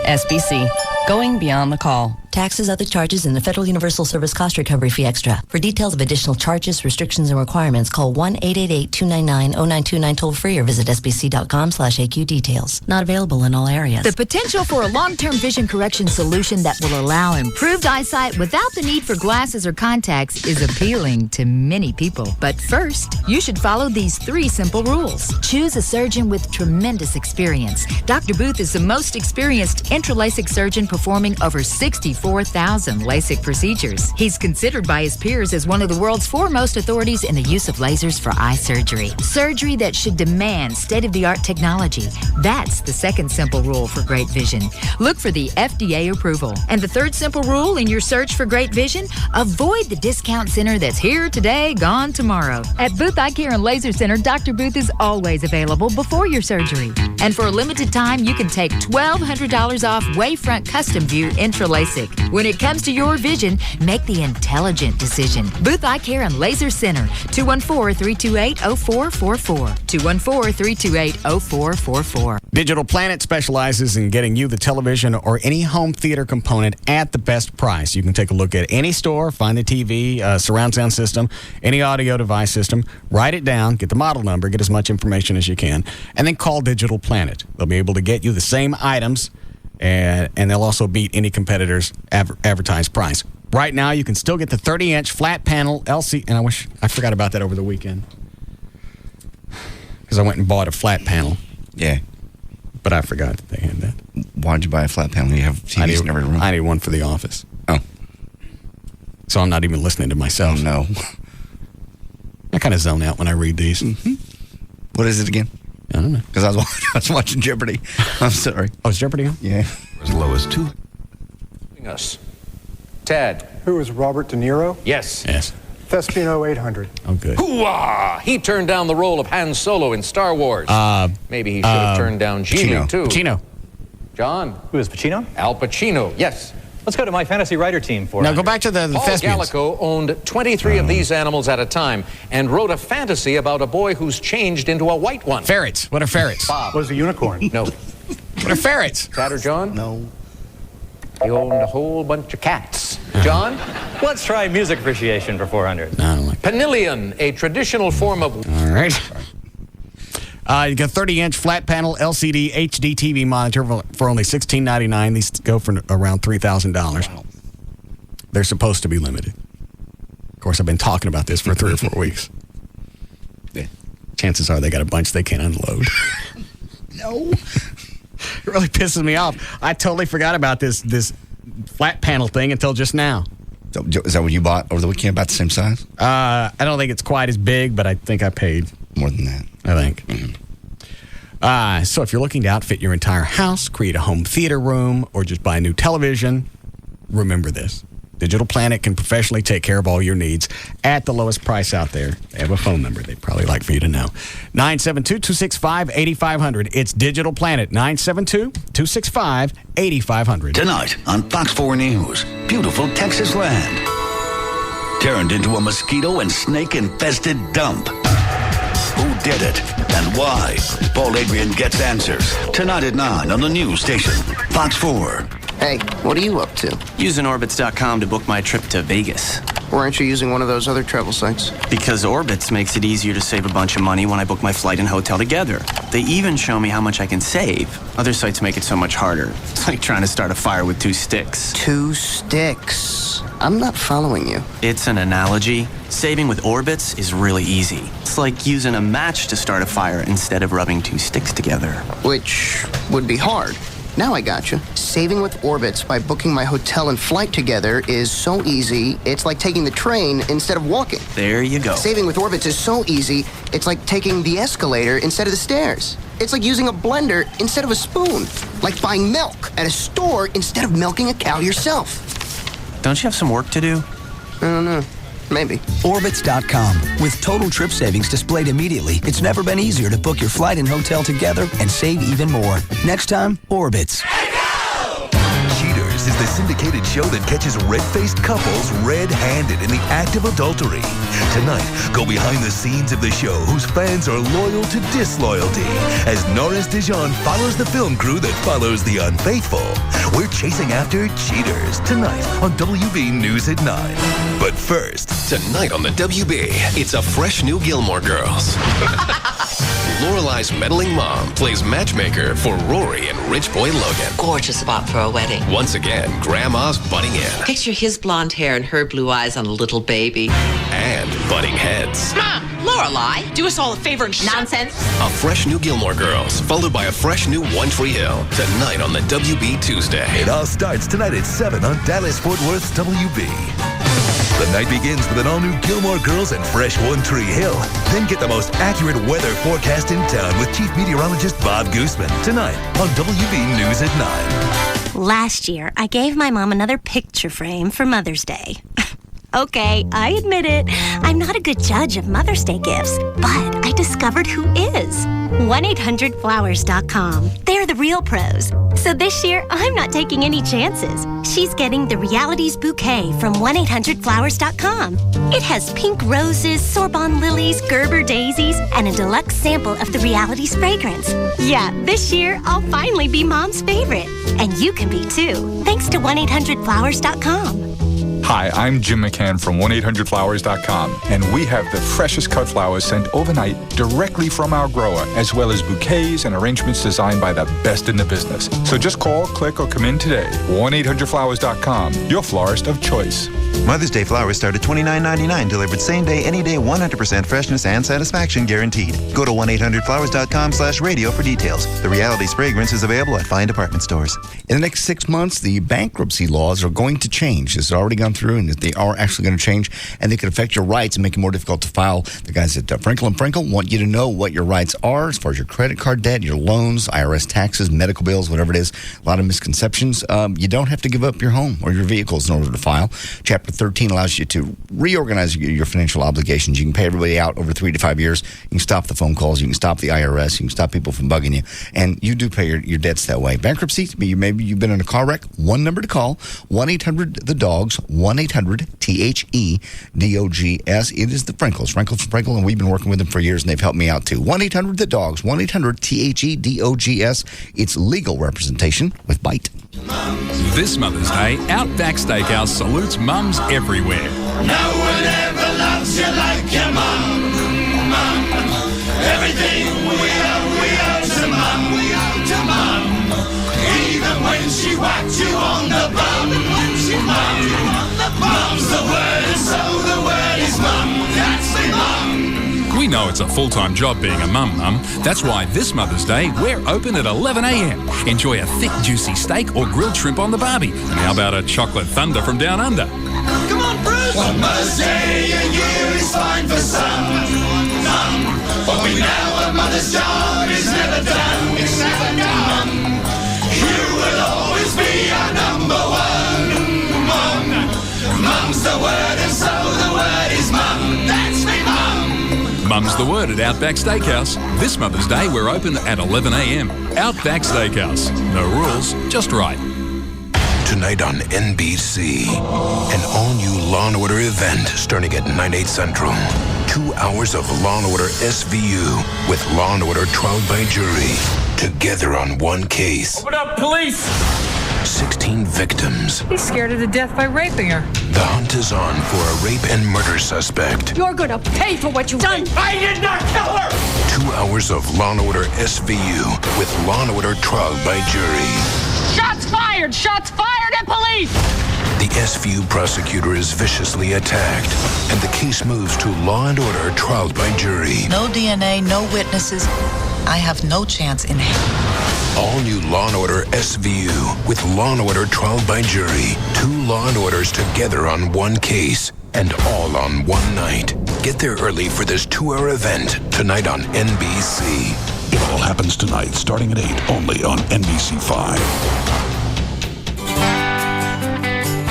[SPEAKER 13] SBC, going beyond the call.
[SPEAKER 14] Taxes, other charges, and the Federal Universal Service Cost Recovery Fee Extra. For details of additional charges, restrictions, and requirements, call 1-888-299-0929 toll-free or visit sbc.com/AQ details. Not available in all areas.
[SPEAKER 15] The potential for a long-term vision correction solution that will allow improved eyesight without the need for glasses or contacts is appealing to many people. But first, you should follow these 3 simple rules. Choose a surgeon with tremendous experience. Dr. Booth is the most experienced intra-LASIK surgeon performing over 64,000 LASIK procedures. He's considered by his peers as one of the world's foremost authorities in the use of lasers for eye surgery. Surgery that should demand state-of-the-art technology. That's the second simple rule for great vision. Look for the FDA approval. And the third simple rule in your search for great vision, avoid the discount center that's here today, gone tomorrow. At Booth Eye Care and Laser Center, Dr. Booth is always available before your surgery. And for a limited time, you can take $1,200 off Wavefront Custom View Intra LASIK. When it comes to your vision, make the intelligent decision. Booth Eye Care and Laser Center, 214-328-0444. 214-328-0444.
[SPEAKER 1] Digital Planet specializes in getting you the television or any home theater component at the best price. You can take a look at any store, find the TV, surround sound system, any audio device system, write it down, get the model number, get as much information as you can, and then call Digital Planet. They'll be able to get you the same items, and they'll also beat any competitor's advertised price. Right now, you can still get the 30-inch flat panel LCD, and I forgot about that over the weekend because I went and bought a flat panel.
[SPEAKER 7] Yeah.
[SPEAKER 1] But I forgot that they had that.
[SPEAKER 7] Why'd you buy a flat panel? You have TVs in every room.
[SPEAKER 1] I need one for the office.
[SPEAKER 7] Oh.
[SPEAKER 1] So I'm not even listening to myself.
[SPEAKER 7] Oh, no.
[SPEAKER 1] I kind of zone out when I read these.
[SPEAKER 7] Mm-hmm. What is it again?
[SPEAKER 1] I don't know.
[SPEAKER 7] Because I was watching Jeopardy. I'm sorry.
[SPEAKER 1] Oh, is Jeopardy on?
[SPEAKER 7] Yeah.
[SPEAKER 3] As low as 2.
[SPEAKER 16] Us. Ted.
[SPEAKER 27] Who is Robert De Niro?
[SPEAKER 16] Yes.
[SPEAKER 1] Yes.
[SPEAKER 27] Thespiano 800.
[SPEAKER 1] Oh, good.
[SPEAKER 16] Hoo-ah! He turned down the role of Han Solo in Star Wars. Maybe he should have turned down Genie, too.
[SPEAKER 1] Pacino.
[SPEAKER 16] John.
[SPEAKER 27] Who is Pacino?
[SPEAKER 16] Al Pacino, yes. Let's go to my fantasy writer team for
[SPEAKER 1] Now go back to the
[SPEAKER 16] Paul
[SPEAKER 1] thespians.
[SPEAKER 16] Gallico owned 23 of these animals at a time and wrote a fantasy about a boy who's changed into a white one.
[SPEAKER 1] Ferrets. What are ferrets?
[SPEAKER 16] Bob.
[SPEAKER 27] Was a unicorn?
[SPEAKER 16] No.
[SPEAKER 1] What are ferrets?
[SPEAKER 16] Chatter John?
[SPEAKER 7] No.
[SPEAKER 16] He owned a whole bunch of cats. John?
[SPEAKER 9] Let's try music appreciation for 400.
[SPEAKER 1] No, I don't like
[SPEAKER 16] Panillion, a traditional form of...
[SPEAKER 1] All right. You got a 30-inch flat panel LCD HD TV monitor for only $16.99. These go for around $3,000. Wow. They're supposed to be limited. Of course, I've been talking about this for 3 or 4 weeks. Yeah. Chances are they got a bunch they can't unload.
[SPEAKER 7] No.
[SPEAKER 1] It really pisses me off. I totally forgot about this flat panel thing until just now.
[SPEAKER 7] So, is that what you bought over the weekend? About the same size?
[SPEAKER 1] I don't think it's quite as big, but I think I paid
[SPEAKER 7] more than that.
[SPEAKER 1] I think. Mm-hmm. So if you're looking to outfit your entire house, create a home theater room, or just buy a new television, remember this. Digital Planet can professionally take care of all your needs at the lowest price out there. They have a phone number they'd probably like for you to know. 972-265-8500. It's Digital Planet. 972-265-8500.
[SPEAKER 18] Tonight on Fox 4 News, beautiful Texas land turned into a mosquito and snake-infested dump. Who did it and why? Paul Adrian gets answers. Tonight at 9 on the news station, Fox 4.
[SPEAKER 19] Hey, what are you up to?
[SPEAKER 20] Using Orbitz.com to book my trip to Vegas.
[SPEAKER 19] Or aren't you using one of those other travel sites?
[SPEAKER 20] Because Orbitz makes it easier to save a bunch of money when I book my flight and hotel together. They even show me how much I can save. Other sites make it so much harder. It's like trying to start a fire with 2 sticks.
[SPEAKER 19] 2 sticks? I'm not following you.
[SPEAKER 20] It's an analogy. Saving with Orbitz is really easy. It's like using a match to start a fire instead of rubbing 2 sticks together.
[SPEAKER 19] Which would be hard. Now I gotcha. Saving with Orbitz by booking my hotel and flight together is so easy, it's like taking the train instead of walking.
[SPEAKER 20] There you go.
[SPEAKER 19] Saving with Orbitz is so easy, it's like taking the escalator instead of the stairs. It's like using a blender instead of a spoon. Like buying milk at a store instead of milking a cow yourself.
[SPEAKER 20] Don't you have some work to do?
[SPEAKER 19] I don't know. Maybe.
[SPEAKER 21] Orbitz.com. With total trip savings displayed immediately, it's never been easier to book your flight and hotel together and save even more. Next time, Orbitz.
[SPEAKER 22] Cheaters is the syndicated show that catches red-faced couples red-handed in the act of adultery. Tonight, go behind the scenes of the show whose fans are loyal to disloyalty as Norris Dijon follows the film crew that follows the unfaithful. We're chasing after cheaters tonight on WB News at 9. But first,
[SPEAKER 3] tonight on the WB, it's a fresh new Gilmore Girls. Lorelai's meddling mom plays matchmaker for Rory and rich boy Logan.
[SPEAKER 23] Gorgeous spot for a wedding.
[SPEAKER 3] Once again, Grandma's butting in.
[SPEAKER 23] Picture his blonde hair and her blue eyes on a little baby.
[SPEAKER 3] And butting heads.
[SPEAKER 23] Mom, Lorelai, do us all a favor and nonsense.
[SPEAKER 3] A fresh new Gilmore Girls, followed by a fresh new One Tree Hill. Tonight on the WB Tuesday.
[SPEAKER 22] It all starts tonight at 7 on Dallas-Fort Worth's WB. The night begins with an all-new Gilmore Girls and fresh One Tree Hill. Then get the most accurate weather forecast in town with Chief Meteorologist Bob Gooseman. Tonight on WB News at 9.
[SPEAKER 28] Last year, I gave my mom another picture frame for Mother's Day. Okay, I admit it. I'm not a good judge of Mother's Day gifts, but I discovered who is. 1-800-Flowers.com. They're the real pros. So this year, I'm not taking any chances. She's getting the Realities Bouquet from 1-800-Flowers.com. It has pink roses, Sorbonne lilies, Gerber daisies, and a deluxe sample of the Realities fragrance. Yeah, this year, I'll finally be Mom's favorite. And you can be too, thanks to 1-800-Flowers.com.
[SPEAKER 29] Hi, I'm Jim McCann from 1-800-Flowers.com, and we have the freshest cut flowers sent overnight directly from our grower, as well as bouquets and arrangements designed by the best in the business. So just call, click, or come in today. 1-800-Flowers.com, your florist of choice.
[SPEAKER 30] Mother's Day flowers start at $29.99, delivered same day, any day, 100% freshness and satisfaction guaranteed. Go to 1-800-Flowers.com/radio for details. The Realities fragrance is available at fine department stores.
[SPEAKER 7] In the next 6 months, the bankruptcy laws are going to change. This has already gone through through, and that they are actually going to change, and they could affect your rights and make it more difficult to file. The guys at Frankel & Frankel want you to know what your rights are as far as your credit card debt, your loans, IRS taxes, medical bills, whatever it is. A lot of misconceptions. You don't have to give up your home or your vehicles in order to file. Chapter 13 allows you to reorganize your financial obligations. You can pay everybody out over 3 to 5 years. You can stop the phone calls. You can stop the IRS. You can stop people from bugging you. And you do pay your debts that way. Bankruptcy, maybe you've been in a car wreck. One number to call, 1-800-THE-DOGS, 1-800-THEDOGS. It is the Frankels, Frankel, and we've been working with them for years, and they've helped me out too. 1-800-THE-DOGS, 1-800-THEDOGS. It's legal representation with Bite.
[SPEAKER 4] This Mother's Day, Outback Steakhouse salutes mums everywhere.
[SPEAKER 5] No one ever loves you like your mum. Everything we owe to mum. We owe to mum. Even when she whacked you on the bum. Mum's the word, and so the word is mum. That's me, mum.
[SPEAKER 4] We know it's a full-time job being a mum. That's why this Mother's Day, we're open at 11 a.m. Enjoy a thick, juicy steak or grilled shrimp on the barbie. And how about a chocolate thunder from down under?
[SPEAKER 5] Come on, Bruce! One Mother's Day a year is fine for some, but we know a mother's job is never done. It's never done. You will always be our number one, Mum. Mum's the word, and so the word is mum. That's me, Mum.
[SPEAKER 4] Mum's the word at Outback Steakhouse. This Mother's Day, we're open at 11 a.m. Outback Steakhouse. No rules, just right.
[SPEAKER 22] Tonight on NBC, an all-new Law & Order event starting at 9/8 Central. 2 hours of Law & Order SVU with Law & Order Trial by Jury. Together on one case.
[SPEAKER 6] Open up, police!
[SPEAKER 22] 16 victims.
[SPEAKER 6] He's scared her to death by raping her.
[SPEAKER 22] The hunt is on for a rape and murder suspect.
[SPEAKER 6] You're gonna pay for what you've done. I did not kill her!
[SPEAKER 22] 2 hours of Law & Order SVU with Law & Order Trial by Jury.
[SPEAKER 6] Shots fired! Shots fired at police!
[SPEAKER 22] The SVU prosecutor is viciously attacked, and the case moves to Law & Order Trial by Jury.
[SPEAKER 8] No DNA, no witnesses. I have no chance in hell.
[SPEAKER 22] All new Law & Order SVU with Law & Order Trial by Jury. 2 Law & Orders together on one case, and all on one night. Get there early for this 2-hour event tonight on NBC.
[SPEAKER 10] It all happens tonight, starting at 8, only on NBC5.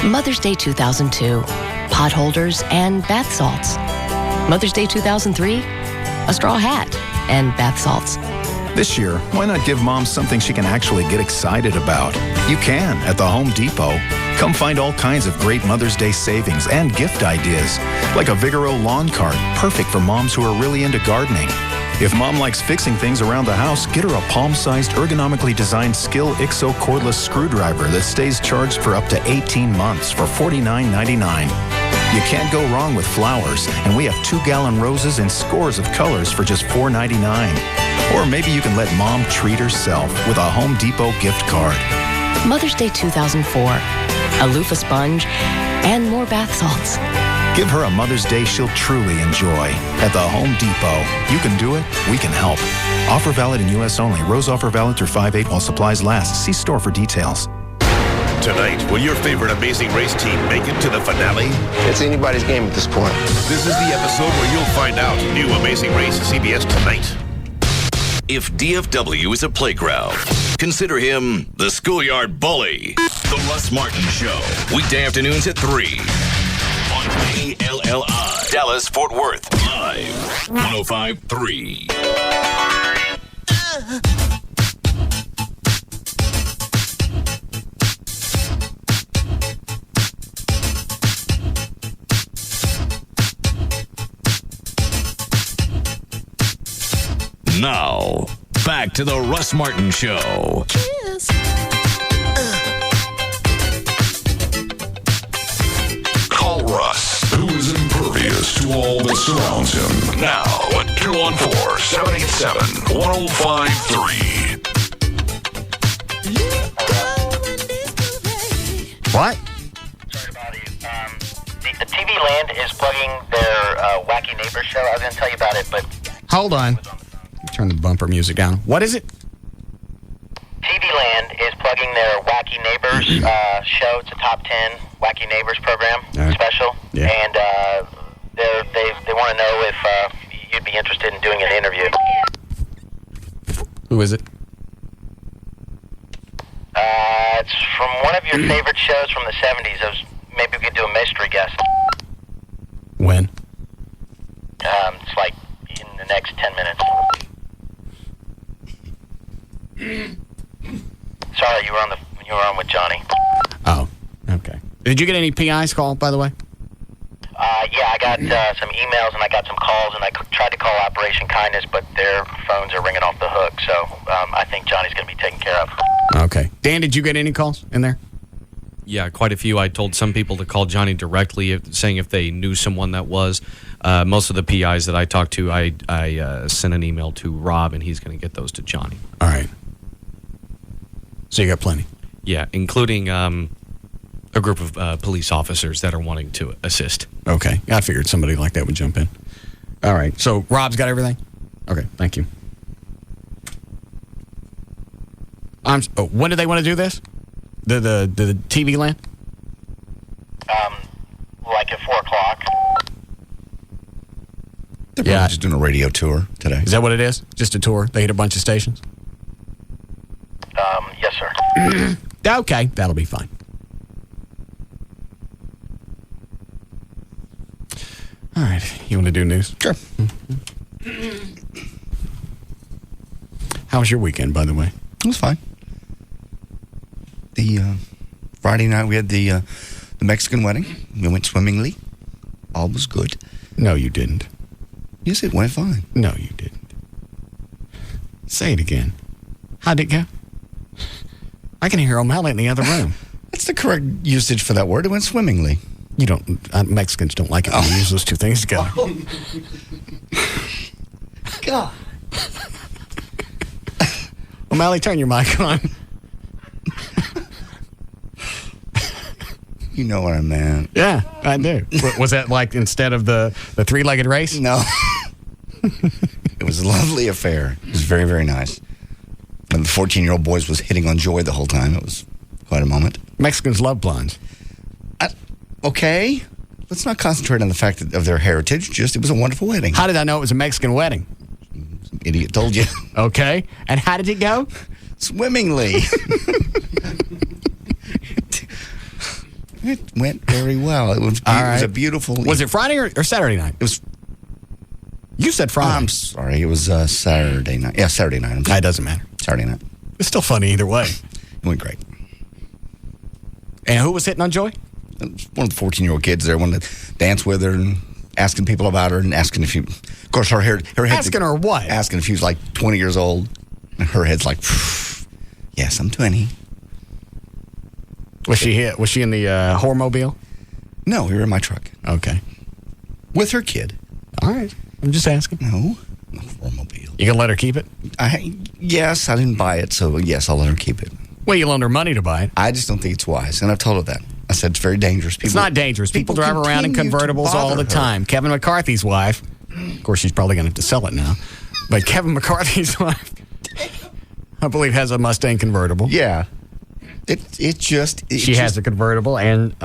[SPEAKER 11] Mother's Day 2002, pot holders and bath salts. Mother's Day 2003, a straw hat and bath salts.
[SPEAKER 17] This year, why not give Mom something she can actually get excited about? You can at the Home Depot. Come find all kinds of great Mother's Day savings and gift ideas, like a Vigoro lawn cart, perfect for moms who are really into gardening. If Mom likes fixing things around the house, get her a palm-sized, ergonomically designed Skill IXO cordless screwdriver that stays charged for up to 18 months for $49.99. You can't go wrong with flowers, and we have 2-gallon roses in scores of colors for just $4.99. Or maybe you can let Mom treat herself with a Home Depot gift card.
[SPEAKER 11] Mother's Day 2004, a loofah sponge, and more bath salts.
[SPEAKER 17] Give her a Mother's Day she'll truly enjoy. At the Home Depot. You can do it, we can help. Offer valid in U.S. only. Rose offer valid through 5/8 while supplies last. See store for details.
[SPEAKER 24] Tonight, will your favorite Amazing Race team make it to the finale?
[SPEAKER 25] It's anybody's game at this point.
[SPEAKER 24] This is the episode where you'll find out. New Amazing Race, CBS tonight.
[SPEAKER 22] If DFW is a playground, consider him the schoolyard bully. The Russ Martin Show. Weekday afternoons at 3. On KLLI. Dallas, Fort Worth. Live. 105.3. Now, back to the Russ Martin Show.
[SPEAKER 26] Cheers.
[SPEAKER 10] Call Russ, who is impervious to all that surrounds him. Now at 214-787-1053.
[SPEAKER 7] What?
[SPEAKER 31] The TV Land is plugging their Wacky Neighbors show. I was going to tell you about it, but...
[SPEAKER 1] Hold on. Turn the bumper music down. What is it?
[SPEAKER 31] TV Land is plugging their Wacky Neighbors show. It's a top 10 Wacky Neighbors program
[SPEAKER 1] right.
[SPEAKER 31] special,
[SPEAKER 1] Yeah.
[SPEAKER 31] and they want to know if you'd be interested in doing an interview.
[SPEAKER 1] Who is it?
[SPEAKER 31] It's from one of your favorite shows from the 70s. Maybe we could do a mystery guest.
[SPEAKER 1] When?
[SPEAKER 31] It's like in the next 10 minutes. Sorry, you were on with Johnny.
[SPEAKER 1] Oh, okay. Did you get any PIs call, by the way?
[SPEAKER 31] Yeah, I got some emails and I got some calls, and I tried to call Operation Kindness, but their phones are ringing off the hook, so I think Johnny's going to be taken care of.
[SPEAKER 1] Okay. Dan, did you get any calls in there?
[SPEAKER 2] Yeah, quite a few. I told some people to call Johnny directly, saying if they knew someone that was. Most of the PIs that I talked to, I sent an email to Rob, and he's going to get those to Johnny.
[SPEAKER 1] All right. So you got plenty?
[SPEAKER 2] Yeah, including a group of police officers that are wanting to assist.
[SPEAKER 1] Okay. I figured somebody like that would jump in. All right. So Rob's got everything? Okay. Thank you. When do they want to do this? The TV land?
[SPEAKER 31] Like at 4 o'clock.
[SPEAKER 7] They're probably just doing a radio tour today.
[SPEAKER 1] Is that what it is? Just a tour? They hit a bunch of stations?
[SPEAKER 31] Yes, sir.
[SPEAKER 1] Okay. That'll be fine. All right. You want to do news?
[SPEAKER 7] Sure.
[SPEAKER 1] How was your weekend, by the way?
[SPEAKER 7] It was fine. The Friday night we had the Mexican wedding. We went swimmingly. All was good.
[SPEAKER 1] No, you didn't.
[SPEAKER 7] Yes, it went fine.
[SPEAKER 1] No, you didn't. Say it again. How'd it go? I can hear O'Malley in the other room.
[SPEAKER 7] That's the correct usage for that word. It went swimmingly.
[SPEAKER 1] You don't. Mexicans don't like it when you use those two things together.
[SPEAKER 7] God.
[SPEAKER 1] O'Malley, turn your mic on.
[SPEAKER 7] You know what I meant.
[SPEAKER 1] Yeah, I do. Was that like instead of the three-legged race?
[SPEAKER 7] No. It was a lovely affair. It was very, very nice. And the 14-year-old boys was hitting on Joy the whole time. It was quite a moment.
[SPEAKER 1] Mexicans love blondes.
[SPEAKER 7] Okay. Let's not concentrate on the fact of their heritage. Just, it was a wonderful wedding.
[SPEAKER 1] How did I know it was a Mexican wedding?
[SPEAKER 7] Some idiot told you.
[SPEAKER 1] Okay. And how did it go?
[SPEAKER 7] Swimmingly. It went very well. It was,
[SPEAKER 1] All right.
[SPEAKER 7] It was a beautiful...
[SPEAKER 1] Was it Friday or Saturday night?
[SPEAKER 7] It was...
[SPEAKER 1] You said Friday.
[SPEAKER 7] I'm sorry. It was Saturday night. Yeah, Saturday night.
[SPEAKER 1] It doesn't matter.
[SPEAKER 7] Saturday night.
[SPEAKER 1] It's still funny either way.
[SPEAKER 7] It went great.
[SPEAKER 1] And who was hitting on Joy?
[SPEAKER 7] It was one of the 14-year-old kids there, wanted to dance with her and asking people about her and asking if you... Of course, her head's...
[SPEAKER 1] Asking her what?
[SPEAKER 7] Asking if she was like 20 years old. And her head's like, yes, I'm 20.
[SPEAKER 1] Was she in the Hormobile?
[SPEAKER 7] No, we were in my truck.
[SPEAKER 1] Okay.
[SPEAKER 7] With her kid.
[SPEAKER 1] All right. I'm just asking.
[SPEAKER 7] No Hormobile.
[SPEAKER 1] You gonna let her keep it?
[SPEAKER 7] Yes, I didn't buy it, so yes, I'll let her keep it.
[SPEAKER 1] Well, you loaned her money to buy it.
[SPEAKER 7] I just don't think it's wise, and I've told her that. I said it's very dangerous.
[SPEAKER 1] It's not dangerous. People drive around in convertibles all the time. Kevin McCarthy's wife, of course, she's probably going to have to sell it now, but Kevin McCarthy's wife, I believe, has a Mustang convertible.
[SPEAKER 7] Yeah.
[SPEAKER 1] She has a convertible, and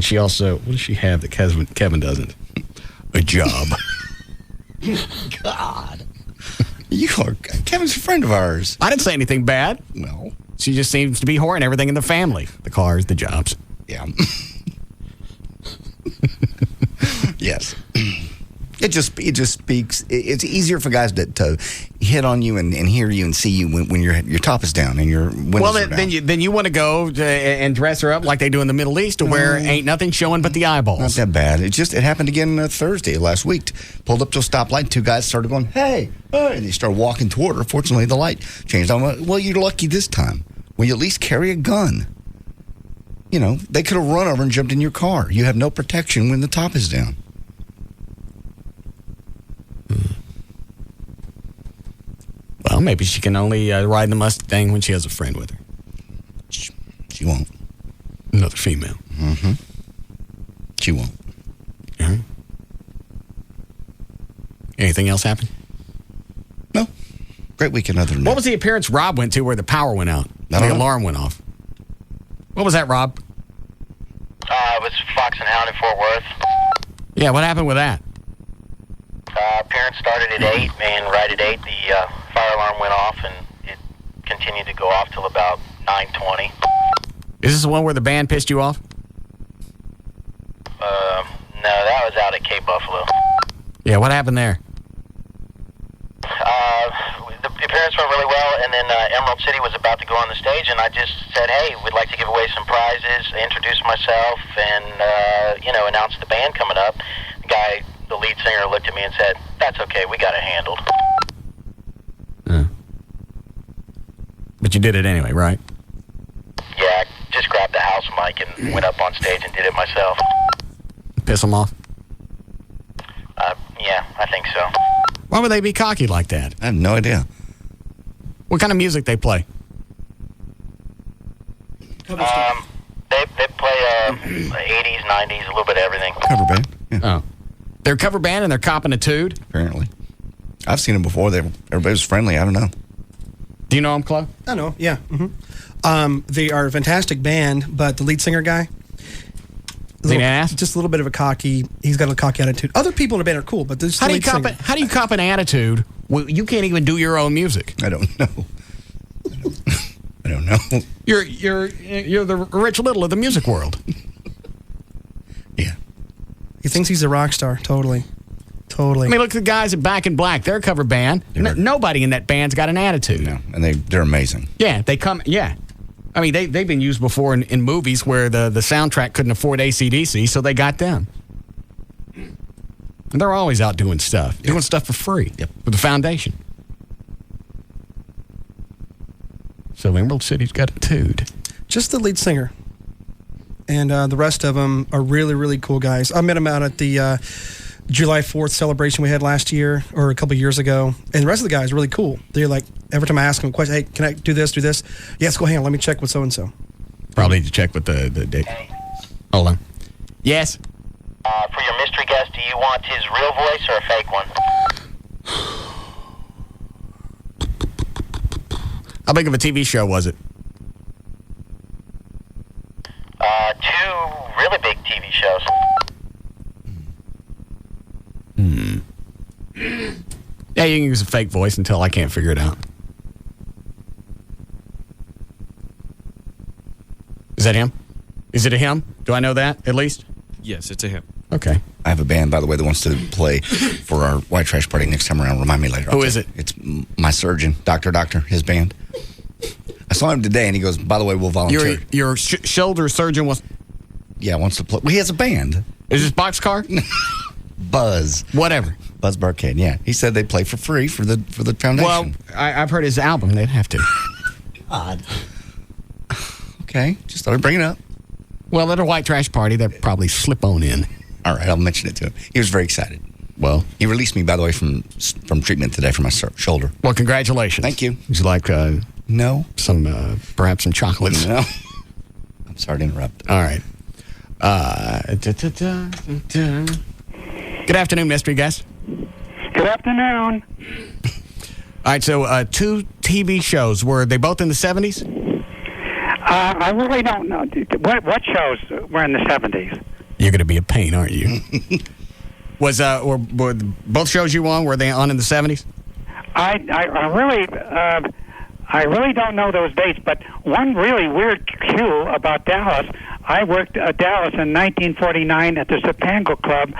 [SPEAKER 1] she also, what does she have that Kevin doesn't? A job.
[SPEAKER 7] God. Kevin's a friend of ours.
[SPEAKER 1] I didn't say anything bad.
[SPEAKER 7] No.
[SPEAKER 1] She just seems to be whoring everything in the family. The cars, the jobs.
[SPEAKER 7] Yeah. Yes. It just speaks. It's easier for guys to hit on you and hear you and see you when your top is down and your windows are down.
[SPEAKER 1] Then you want to go and dress her up like they do in the Middle East, to where ain't nothing showing but the eyeballs.
[SPEAKER 7] Not that bad. It happened again Thursday last week. Pulled up to a stoplight. Two guys started going, "Hey, hey!" And they started walking toward her. Fortunately, the light changed. I went, "Well, you're lucky this time. Will you at least carry a gun? You know, they could have run over and jumped in your car. You have no protection when the top is down."
[SPEAKER 1] Well, maybe she can only ride the Mustang when she has a friend with her.
[SPEAKER 7] She won't.
[SPEAKER 1] Another female.
[SPEAKER 7] Mm-hmm. She won't.
[SPEAKER 1] All right. Anything else happen?
[SPEAKER 7] No. Great weekend other than that.
[SPEAKER 1] What was the appearance Rob went to where the power went out? The alarm went off. What was that, Rob?
[SPEAKER 31] was Fox and Hound in Fort Worth.
[SPEAKER 1] Yeah, what happened with that?
[SPEAKER 31] Parents started at 8, and right at 8, the fire alarm went off, and it continued to go off till about 9:20.
[SPEAKER 1] Is this the one where the band pissed you off?
[SPEAKER 31] No, that was out at Cape Buffalo.
[SPEAKER 1] Yeah, what happened there?
[SPEAKER 31] The parents went really well, and then Emerald City was about to go on the stage, and I just said, hey, we'd like to give away some prizes, introduce myself, and, announce the band coming up. The lead singer, looked at me and said, that's okay, we got it handled.
[SPEAKER 1] But you did it anyway, right?
[SPEAKER 31] Yeah, I just grabbed the house mic and went up on stage and did it myself.
[SPEAKER 1] Piss them off?
[SPEAKER 31] Yeah, I think so.
[SPEAKER 1] Why would they be cocky like that?
[SPEAKER 7] I have no idea.
[SPEAKER 1] What kind of music they play?
[SPEAKER 31] They play 80s, 90s, a little bit of everything.
[SPEAKER 7] Cover band. Yeah.
[SPEAKER 1] Oh. They're a cover band and they're copping a tood?
[SPEAKER 7] Apparently. I've seen them before. Everybody was friendly. I don't know.
[SPEAKER 1] Do you know them, Chloe?
[SPEAKER 9] I know, yeah. Mm-hmm. They are a fantastic band, but the lead singer guy,
[SPEAKER 1] is he an ass?
[SPEAKER 9] Just a little bit of a cocky. He's got a cocky attitude. Other people in the band are cool, but there's
[SPEAKER 1] how do you cop an attitude? Well, you can't even do your own music.
[SPEAKER 7] I don't know. I don't know.
[SPEAKER 1] You're the Rich Little of the music world.
[SPEAKER 7] Yeah.
[SPEAKER 9] He thinks he's a rock star. Totally.
[SPEAKER 1] I mean, look at the guys at Back in Black. They're a cover band. Nobody in that band's got an attitude.
[SPEAKER 7] No, and they're amazing.
[SPEAKER 1] Yeah, they come. Yeah. I mean, they've been used before in movies where the soundtrack couldn't afford AC/DC, so they got them. And they're always out doing stuff. Doing stuff for free.
[SPEAKER 7] Yep.
[SPEAKER 1] With the foundation. So Emerald City's got a tood.
[SPEAKER 9] Just the lead singer. And the rest of them are really, really cool guys. I met them out at the July 4th celebration we had last year, or a couple of years ago. And the rest of the guys are really cool. They're like, every time I ask them a question, hey, can I do this? Yes, go hang on. Let me check with so-and-so.
[SPEAKER 1] Probably need to check with the date. Hold on. Yes?
[SPEAKER 31] For your mystery guest, do you want his real voice or a fake one?
[SPEAKER 1] How big of a TV show was it?
[SPEAKER 31] 2 really big TV shows.
[SPEAKER 1] Yeah, you can use a fake voice until I can't figure it out. Is that him? Is it a him? Do I know that, at least?
[SPEAKER 2] Yes, it's a him.
[SPEAKER 1] Okay.
[SPEAKER 7] I have a band, by the way, that wants to play for our white trash party next time around. Remind me later.
[SPEAKER 1] Who is it?
[SPEAKER 7] It's my surgeon, Doctor, his band. I saw him today, and he goes, by the way, we'll volunteer.
[SPEAKER 1] Your shoulder surgeon wants...
[SPEAKER 7] Yeah, wants to play. Well, he has a band.
[SPEAKER 1] Is this Boxcar?
[SPEAKER 7] Buzz.
[SPEAKER 1] Whatever.
[SPEAKER 7] Buzz Barcade, yeah. He said they play for free for the foundation.
[SPEAKER 1] Well, I've heard his album. They'd have to.
[SPEAKER 7] God. Okay, just thought I'd bring it up.
[SPEAKER 1] Well, at a white trash party, they'll probably slip on in.
[SPEAKER 7] All right, I'll mention it to him. He was very excited.
[SPEAKER 1] Well,
[SPEAKER 7] he released me, by the way, from treatment today for my shoulder.
[SPEAKER 1] Well, congratulations.
[SPEAKER 7] Thank you.
[SPEAKER 1] Would you like
[SPEAKER 7] no
[SPEAKER 1] perhaps some chocolates?
[SPEAKER 7] No. I'm sorry to interrupt.
[SPEAKER 1] All right. Good afternoon, mystery guest.
[SPEAKER 12] Good afternoon.
[SPEAKER 1] All right, so 2 TV shows. Were they both in the 70s?
[SPEAKER 12] I really don't know. What shows were in the 70s?
[SPEAKER 1] You're going to be a pain, aren't you? Were both shows you on, were they on in the 70s?
[SPEAKER 12] I really don't know those dates, but one really weird cue about Dallas, I worked at Dallas in 1949 at the Zipango Club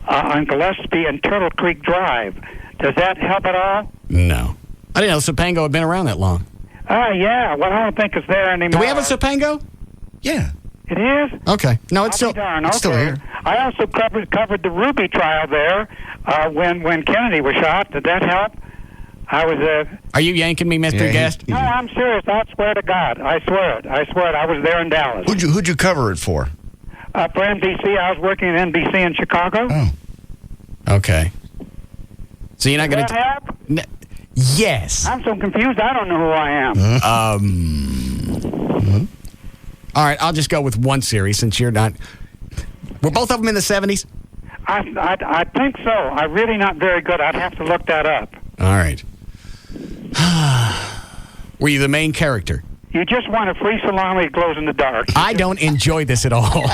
[SPEAKER 12] on Gillespie and Turtle Creek Drive. Does that help at all?
[SPEAKER 1] No. I didn't know Zipango had been around that long.
[SPEAKER 12] Yeah. Well, I don't think it's there anymore.
[SPEAKER 1] Do we have a Zipango?
[SPEAKER 7] Yeah.
[SPEAKER 12] It is?
[SPEAKER 1] Okay. No, it's still
[SPEAKER 12] still
[SPEAKER 1] here.
[SPEAKER 12] I also covered the Ruby trial there when Kennedy was shot. Did that help? I was
[SPEAKER 1] Are you yanking me, Mr. Guest?
[SPEAKER 12] No, I'm serious. I swear to God. I swear it. I was there in Dallas.
[SPEAKER 7] Who'd you cover it for?
[SPEAKER 12] For NBC. I was working at NBC in Chicago.
[SPEAKER 7] Oh.
[SPEAKER 1] Okay. So you're not going to...
[SPEAKER 12] help?
[SPEAKER 1] Yes.
[SPEAKER 12] I'm so confused. I don't know who I am.
[SPEAKER 1] All right, I'll just go with one series since you're not... Were both of them in the 70s?
[SPEAKER 12] I think so. I'm really not very good. I'd have to look that up.
[SPEAKER 1] All right. Were you the main character?
[SPEAKER 12] You just want a free salami that glows in the dark.
[SPEAKER 1] I don't enjoy this at all.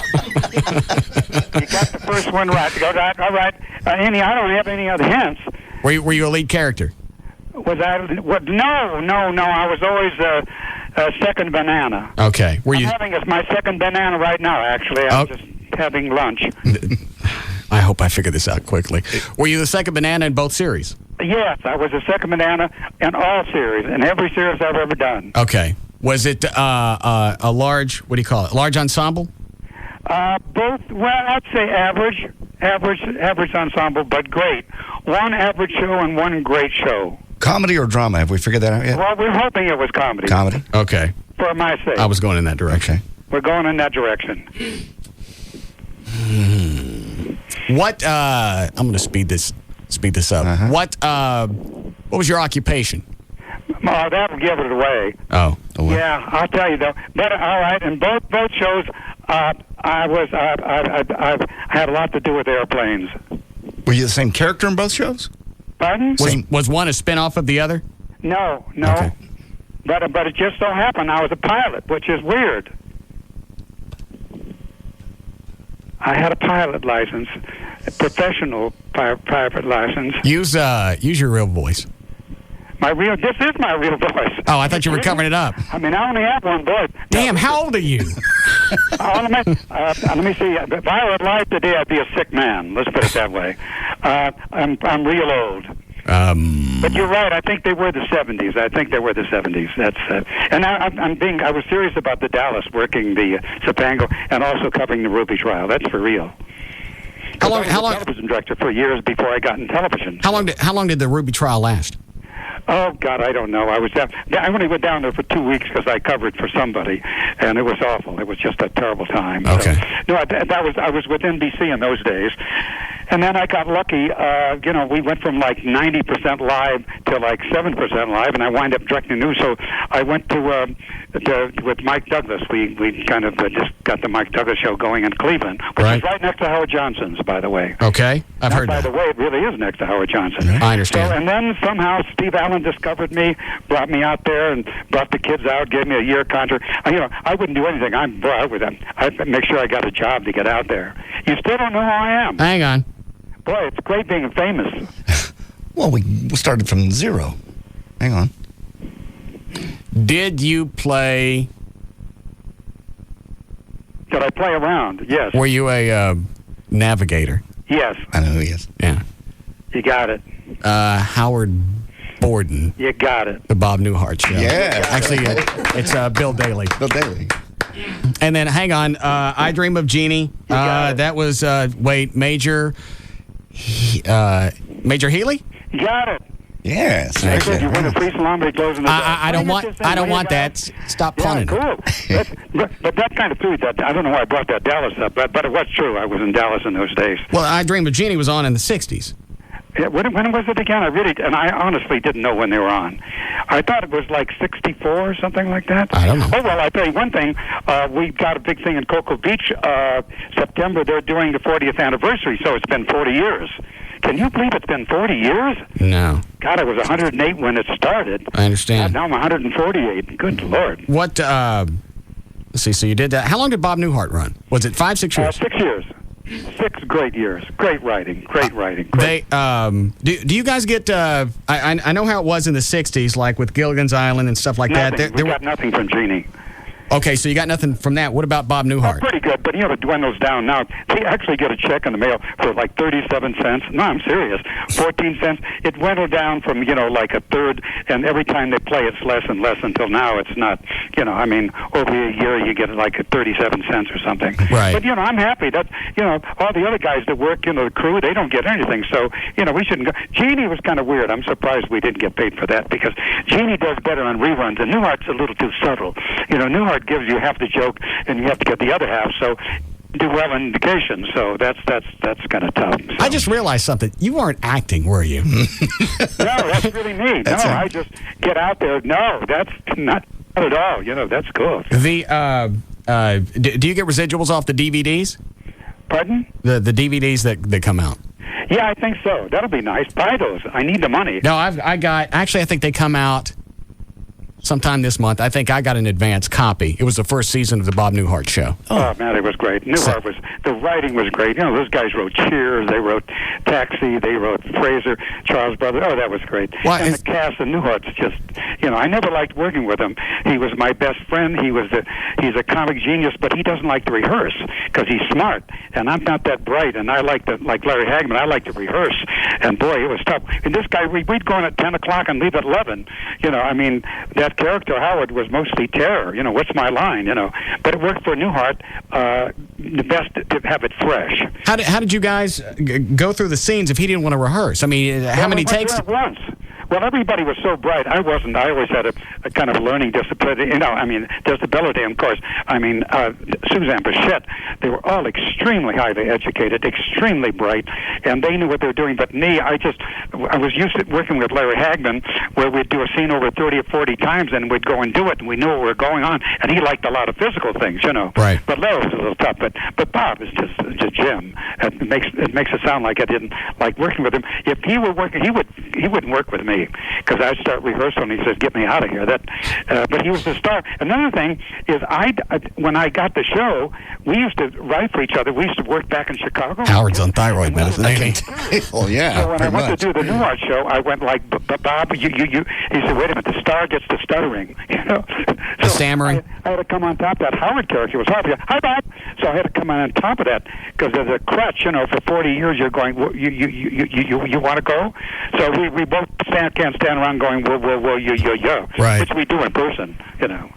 [SPEAKER 12] You got the first one right. All right. I don't have any other hints.
[SPEAKER 1] Were you a lead character?
[SPEAKER 12] Was I? No. I was always second banana.
[SPEAKER 1] Okay.
[SPEAKER 12] I'm having my second banana right now, actually. I'm just having lunch.
[SPEAKER 1] I hope I figure this out quickly. Were you the second banana in both series?
[SPEAKER 12] Yes, I was the second banana in all series, in every series I've ever done.
[SPEAKER 1] Okay. Was it a large, what do you call it, large ensemble?
[SPEAKER 12] Both, well, I'd say average ensemble, but great. One average show and one great show.
[SPEAKER 7] Comedy or drama? Have we figured that out yet?
[SPEAKER 12] Well, we're hoping it was comedy.
[SPEAKER 7] Comedy?
[SPEAKER 1] Okay.
[SPEAKER 12] For my sake.
[SPEAKER 1] I was going in that direction.
[SPEAKER 12] We're going in that direction.
[SPEAKER 1] What, I'm going to speed this up. What was your occupation?
[SPEAKER 12] Oh, that would give it away.
[SPEAKER 1] Oh.
[SPEAKER 12] Yeah, I'll tell you though. But all right, in both shows, I had a lot to do with airplanes.
[SPEAKER 7] Were you the same character in both shows?
[SPEAKER 12] Pardon?
[SPEAKER 1] Was one a spinoff of the other?
[SPEAKER 12] No.
[SPEAKER 1] Okay.
[SPEAKER 12] But it just so happened I was a pilot, which is weird. I had a pilot license, a professional private license.
[SPEAKER 1] Use your real voice.
[SPEAKER 12] This is my real voice.
[SPEAKER 1] Oh, I thought you were covering it up.
[SPEAKER 12] I mean, I only have one voice.
[SPEAKER 1] Damn, how old are you?
[SPEAKER 12] Let me see. If I were alive today, I'd be a sick man. Let's put it that way. I'm real old. But you're right. I think they were the 70s. That's and I was serious about the Dallas, working the Topanga and also covering the Ruby trial. That's for real. How long? Television director for years before I got in television.
[SPEAKER 1] How long did the Ruby trial last?
[SPEAKER 12] Oh God, I don't know. I only went down there for 2 weeks because I covered for somebody, and it was awful. It was just a terrible time.
[SPEAKER 1] Okay.
[SPEAKER 12] So, no, I was with NBC in those days, and then I got lucky. We went from like 90% live to like 7% live, and I wind up directing news. So I went to with Mike Douglas. We kind of just got the Mike Douglas show going in Cleveland, which is right next to Howard Johnson's, by the way.
[SPEAKER 1] Okay, I've heard that.
[SPEAKER 12] By the way, it really is next to Howard Johnson.
[SPEAKER 1] I understand.
[SPEAKER 12] So, and then somehow Steve Allen discovered me, brought me out there, and brought the kids out, gave me a year contract. I wouldn't do anything. I'd make sure I got a job to get out there. You still don't know who I am.
[SPEAKER 1] Hang on.
[SPEAKER 12] Boy, it's great being famous.
[SPEAKER 7] Well, we started from zero. Hang on.
[SPEAKER 1] Did you play?
[SPEAKER 12] Did I play around? Yes.
[SPEAKER 1] Were you a navigator?
[SPEAKER 12] Yes.
[SPEAKER 7] I know who he is.
[SPEAKER 1] Yeah.
[SPEAKER 12] You got it.
[SPEAKER 1] Howard Borden.
[SPEAKER 12] You got it.
[SPEAKER 1] The Bob Newhart Show.
[SPEAKER 7] Yeah.
[SPEAKER 1] Actually, it's Bill Daly.
[SPEAKER 7] Bill Daly.
[SPEAKER 1] And then, hang on, I Dream of Jeannie. That was, Major Healy?
[SPEAKER 12] You got it.
[SPEAKER 7] Yes.
[SPEAKER 12] I said you win a free salami goes in the
[SPEAKER 1] I don't want that. Stop punning.
[SPEAKER 12] Yeah, cool. But that kind of food, I don't know why I brought that Dallas up, but it was true. I was in Dallas in those days.
[SPEAKER 1] Well, I Dream of Jeannie was on in the 60s.
[SPEAKER 12] Yeah, when was it again? I honestly didn't know when they were on. I thought it was like 64 or something like that.
[SPEAKER 1] I don't know.
[SPEAKER 12] Oh, well, I'll tell you one thing. We got a big thing in Cocoa Beach. September, they're doing the 40th anniversary, so it's been 40 years. Can you believe it's been 40 years?
[SPEAKER 1] No.
[SPEAKER 12] God, I was 108 when it started.
[SPEAKER 1] I understand.
[SPEAKER 12] Now I'm 148. Good Lord.
[SPEAKER 1] What, let's see, so you did that. How long did Bob Newhart run? Was it 5, 6 years?
[SPEAKER 12] 6 years. 6 great years. Great writing. Great.
[SPEAKER 1] Do you guys get, I know how it was in the 60s, like with Gilligan's Island and stuff like
[SPEAKER 12] nothing.
[SPEAKER 1] that.
[SPEAKER 12] We got nothing from Jeannie.
[SPEAKER 1] Okay, so you got nothing from that. What about Bob Newhart?
[SPEAKER 12] Pretty good, but it dwindles down now. They actually get a check in the mail for like 37 cents. No, I'm serious. 14 cents. It dwindled down from, like a third, and every time they play it's less and less until now it's not, over a year you get like 37 cents or something.
[SPEAKER 1] Right.
[SPEAKER 12] But, I'm happy that, all the other guys that work, the crew, they don't get anything. So, we shouldn't go. Jeannie was kind of weird. I'm surprised we didn't get paid for that because Jeannie does better on reruns, and Newhart's a little too subtle. Newhart gives you half the joke and you have to get the other half, so do well in vacation, so that's kind of tough. So.
[SPEAKER 1] I just realized something. You weren't acting, were you?
[SPEAKER 12] No, that's really me. I just get out there. No, that's not at all. That's cool.
[SPEAKER 1] Do you get residuals off the DVDs?
[SPEAKER 12] Pardon?
[SPEAKER 1] The DVDs that come out.
[SPEAKER 12] Yeah, I think so. That'll be nice. Buy those. I need the money.
[SPEAKER 1] No, I think they come out sometime this month. I think I got an advance copy. It was the first season of the Bob Newhart Show.
[SPEAKER 12] Oh, man, it was great. The writing was great. You know, those guys wrote Cheers, they wrote Taxi, they wrote Fraser, Charles Brothers. Oh, that was great. And the cast of Newhart's just, you know, I never liked working with him. He was my best friend. He's a comic genius, but he doesn't like to rehearse because he's smart, and I'm not that bright. And I like Larry Hagman. I like to rehearse, and boy, it was tough. And this guy, we'd go in at 10 o'clock and leave at 11. You know, I mean, that character Howard was mostly terror. You know, what's my line? You know, but it worked for Newhart. The best to have it fresh.
[SPEAKER 1] How did you guys go through the scenes if he didn't want to rehearse? I mean, how many takes?
[SPEAKER 12] Once. Well, everybody was so bright. I wasn't. I always had a kind of learning disability. You know, I mean, disability, of course. I mean, Suzanne Bichette, they were all extremely highly educated, extremely bright, and they knew what they were doing. But me, I was used to working with Larry Hagman, where we'd do a scene over 30 or 40 times, and we'd go and do it, and we knew what we were going on. And he liked a lot of physical things, you know.
[SPEAKER 1] Right.
[SPEAKER 12] But Larry was a little tough. But Bob is just Jim. It makes it sound like I didn't like working with him. If he were working, he wouldn't work with me. Because I'd start rehearsal and he says, "Get me out of here." But he was the star. Another thing is, when I got the show, we used to write for each other. We used to work back in Chicago.
[SPEAKER 1] Howard's on thyroid medicine.
[SPEAKER 7] Well, yeah.
[SPEAKER 12] So when I went to do the Newhart show, I went like, "Bob, you." He said, "Wait a minute, the star gets the stuttering." You know,
[SPEAKER 1] the stammering.
[SPEAKER 12] I had to come on top of that. Howard character was hard. Hi, Bob. So I had to come on top of that because as a crutch, you know, for 40 years you're going, you want to go? So we both can't stand around going, whoa, yeah.
[SPEAKER 1] Right.
[SPEAKER 12] Which we do in person, you know.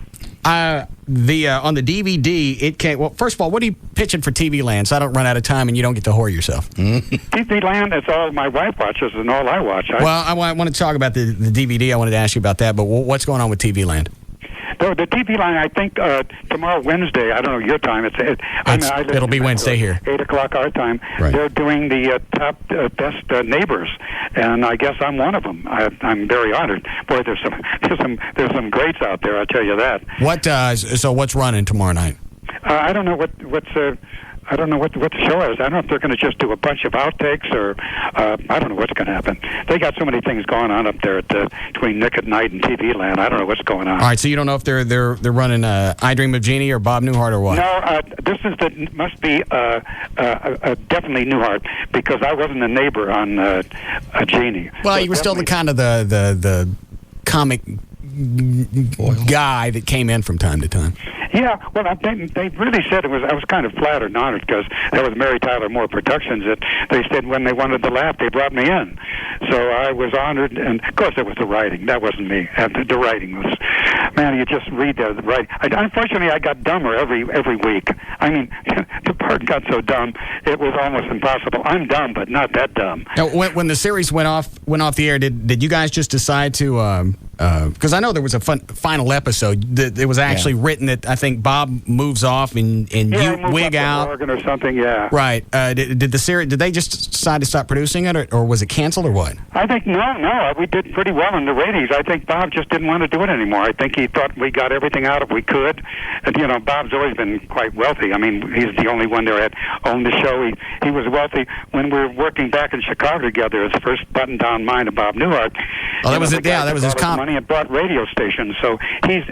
[SPEAKER 1] On the DVD, it came. Well, first of all, what are you pitching for TV Land? So I don't run out of time and you don't get to whore yourself.
[SPEAKER 12] TV Land, it's all my wife watches and all I watch.
[SPEAKER 1] I want to talk about the DVD. I wanted to ask you about that, but what's going on with TV Land?
[SPEAKER 12] The TV Line, I think tomorrow, Wednesday, I don't know your time.
[SPEAKER 1] It'll be Wednesday here.
[SPEAKER 12] 8 o'clock our time.
[SPEAKER 1] Right.
[SPEAKER 12] They're doing the top best neighbors, and I guess I'm one of them. I'm very honored. Boy, there's some greats out there. I'll tell you that.
[SPEAKER 1] So what's running tomorrow night?
[SPEAKER 12] I don't know I don't know what the show is. I don't know if they're going to just do a bunch of outtakes or I don't know what's going to happen. They got so many things going on up there between Nick at Night and TV Land. I don't know what's going on.
[SPEAKER 1] All right, so you don't know if they're running I Dream of Jeannie or Bob Newhart or what?
[SPEAKER 12] No, this must be definitely Newhart because I wasn't a neighbor on Jeannie.
[SPEAKER 1] Well, you were still the kind of the comic guy that came in from time to time.
[SPEAKER 12] Yeah, well, they really said it was. I was kind of flattered and honored because that was Mary Tyler Moore Productions. That they said when they wanted to laugh, they brought me in. So I was honored, and of course it was the writing. That wasn't me. The writing was, man, you just read the writing. Unfortunately, I got dumber every week. I mean, the part got so dumb it was almost impossible. I'm dumb, but not that dumb.
[SPEAKER 1] Now, when the series went off the air, did you guys just decide to? Because I know there was a final episode that it was actually written that I think Bob moves off and you wig out
[SPEAKER 12] or something. Yeah.
[SPEAKER 1] Right. Did the series? Did they just decide to stop producing it, or was it canceled, or what?
[SPEAKER 12] I think no. We did pretty well in the ratings. I think Bob just didn't want to do it anymore. I think he thought we got everything out if we could. And you know, Bob's always been quite wealthy. I mean, he's the only one there that owned the show. He was wealthy when we were working back in Chicago together. His first button-down mind of Bob Newhart.
[SPEAKER 1] Oh, that was it. Yeah, that was his
[SPEAKER 12] money and bought radio stations. So he's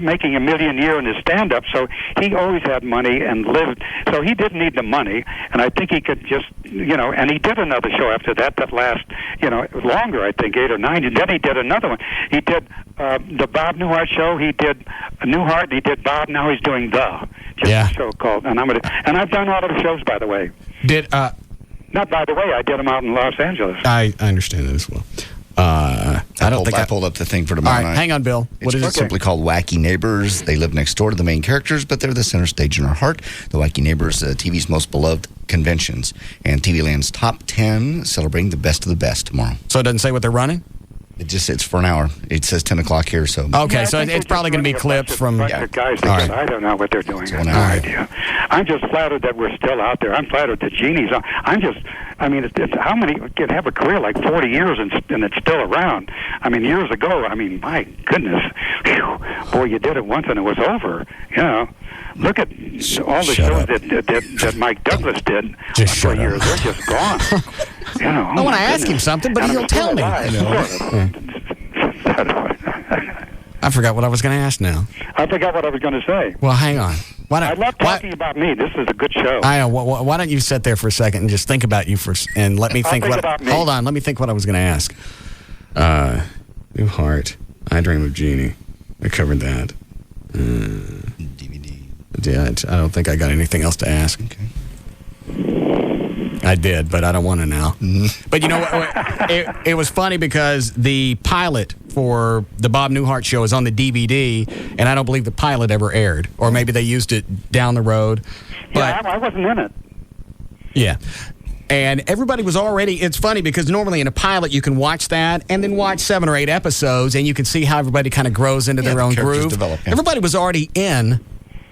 [SPEAKER 12] making $1 million a year in his stand-up. So he always had money and lived. So he didn't need the money. And I think he could just, you know. And he did another show after that last, you know, longer. I think 8 or 9. And then he did another one. He did the Bob Newhart show. He did Newhart. And he did Bob. Now he's doing a show called. And I've done all of the shows, by the way. Not by the way. I did them out in Los Angeles.
[SPEAKER 1] I understand that as well. I
[SPEAKER 7] pulled up the thing for tomorrow night.
[SPEAKER 1] Hang on, Bill. What is it?
[SPEAKER 7] Simply called Wacky Neighbors. They live next door to the main characters, but they're the center stage in our heart. The Wacky Neighbors, TV's most beloved conventions. And TV Land's top 10 celebrating the best of the best tomorrow.
[SPEAKER 1] So it doesn't say what they're running?
[SPEAKER 7] It's for an hour. It says 10 o'clock here, so.
[SPEAKER 1] Okay, so it's probably going to be clips from.
[SPEAKER 12] Guys, because I don't know what they're doing. I have no idea. I'm just flattered that we're still out there. I'm flattered that Jeannie's on. I mean, how many can have a career like 40 years and it's still around? I mean, years ago, my goodness. Whew, boy, you did it once and it was over. You know. Look at all the shows that Mike Douglas did for years. They're just gone. You know,
[SPEAKER 1] I want to ask him something, but he'll tell me. I forgot what I was going to ask now.
[SPEAKER 12] I forgot what I was going to say.
[SPEAKER 1] Well, hang on.
[SPEAKER 12] I love talking about me. This is a good show.
[SPEAKER 1] I know. Why don't you sit there for a second and just think about you and let me think.
[SPEAKER 12] About me.
[SPEAKER 1] Hold on. Let me think what I was going to ask. New Heart. I Dream of Jeannie. I covered that. DVD. Yeah, I don't think I got anything else to ask.
[SPEAKER 7] Okay.
[SPEAKER 1] I did, but I don't want to now. But you know what? It was funny because the pilot for the Bob Newhart show is on the DVD, and I don't believe the pilot ever aired. Or maybe they used it down the road.
[SPEAKER 12] Yeah, I wasn't in it.
[SPEAKER 1] Yeah. And everybody was already, it's funny because normally in a pilot you can watch that and then watch 7 or 8 episodes and you can see how everybody kind of grows into their own groove.
[SPEAKER 7] Develop, yeah.
[SPEAKER 1] Everybody was already in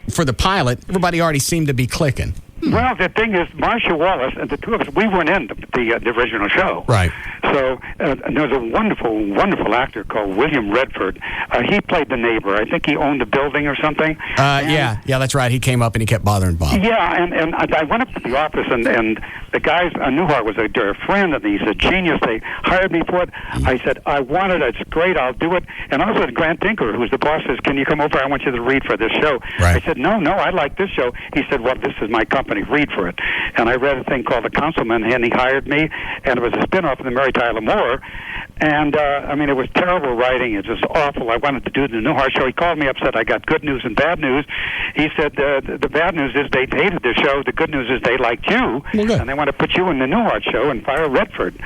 [SPEAKER 1] for the pilot. Everybody already seemed to be clicking.
[SPEAKER 12] Well, the thing is, Marcia Wallace and the two of us, we weren't in the original show.
[SPEAKER 1] Right.
[SPEAKER 12] So there was a wonderful, wonderful actor called William Redford. He played the neighbor. I think he owned a building or something.
[SPEAKER 1] Yeah, that's right. He came up and he kept bothering Bob.
[SPEAKER 12] Yeah, and I went up to the office, and the guys, Newhart was their friend, and he's a genius. They hired me for it. I said, I want it. It's great. I'll do it. And also Grant Tinker, who's the boss, says, can you come over? I want you to read for this show.
[SPEAKER 1] Right.
[SPEAKER 12] I said, no, I like this show. He said, well, this is my company. Read for it. And I read a thing called The Councilman, and he hired me, and it was a spin-off of the Mary Tyler Moore. And, it was terrible writing. It was awful. I wanted to do the Newhart show. He called me up, said, I got good news and bad news. He said, the bad news is they hated the show. The good news is they liked you, and they want to put you in the Newhart show and fire Redford.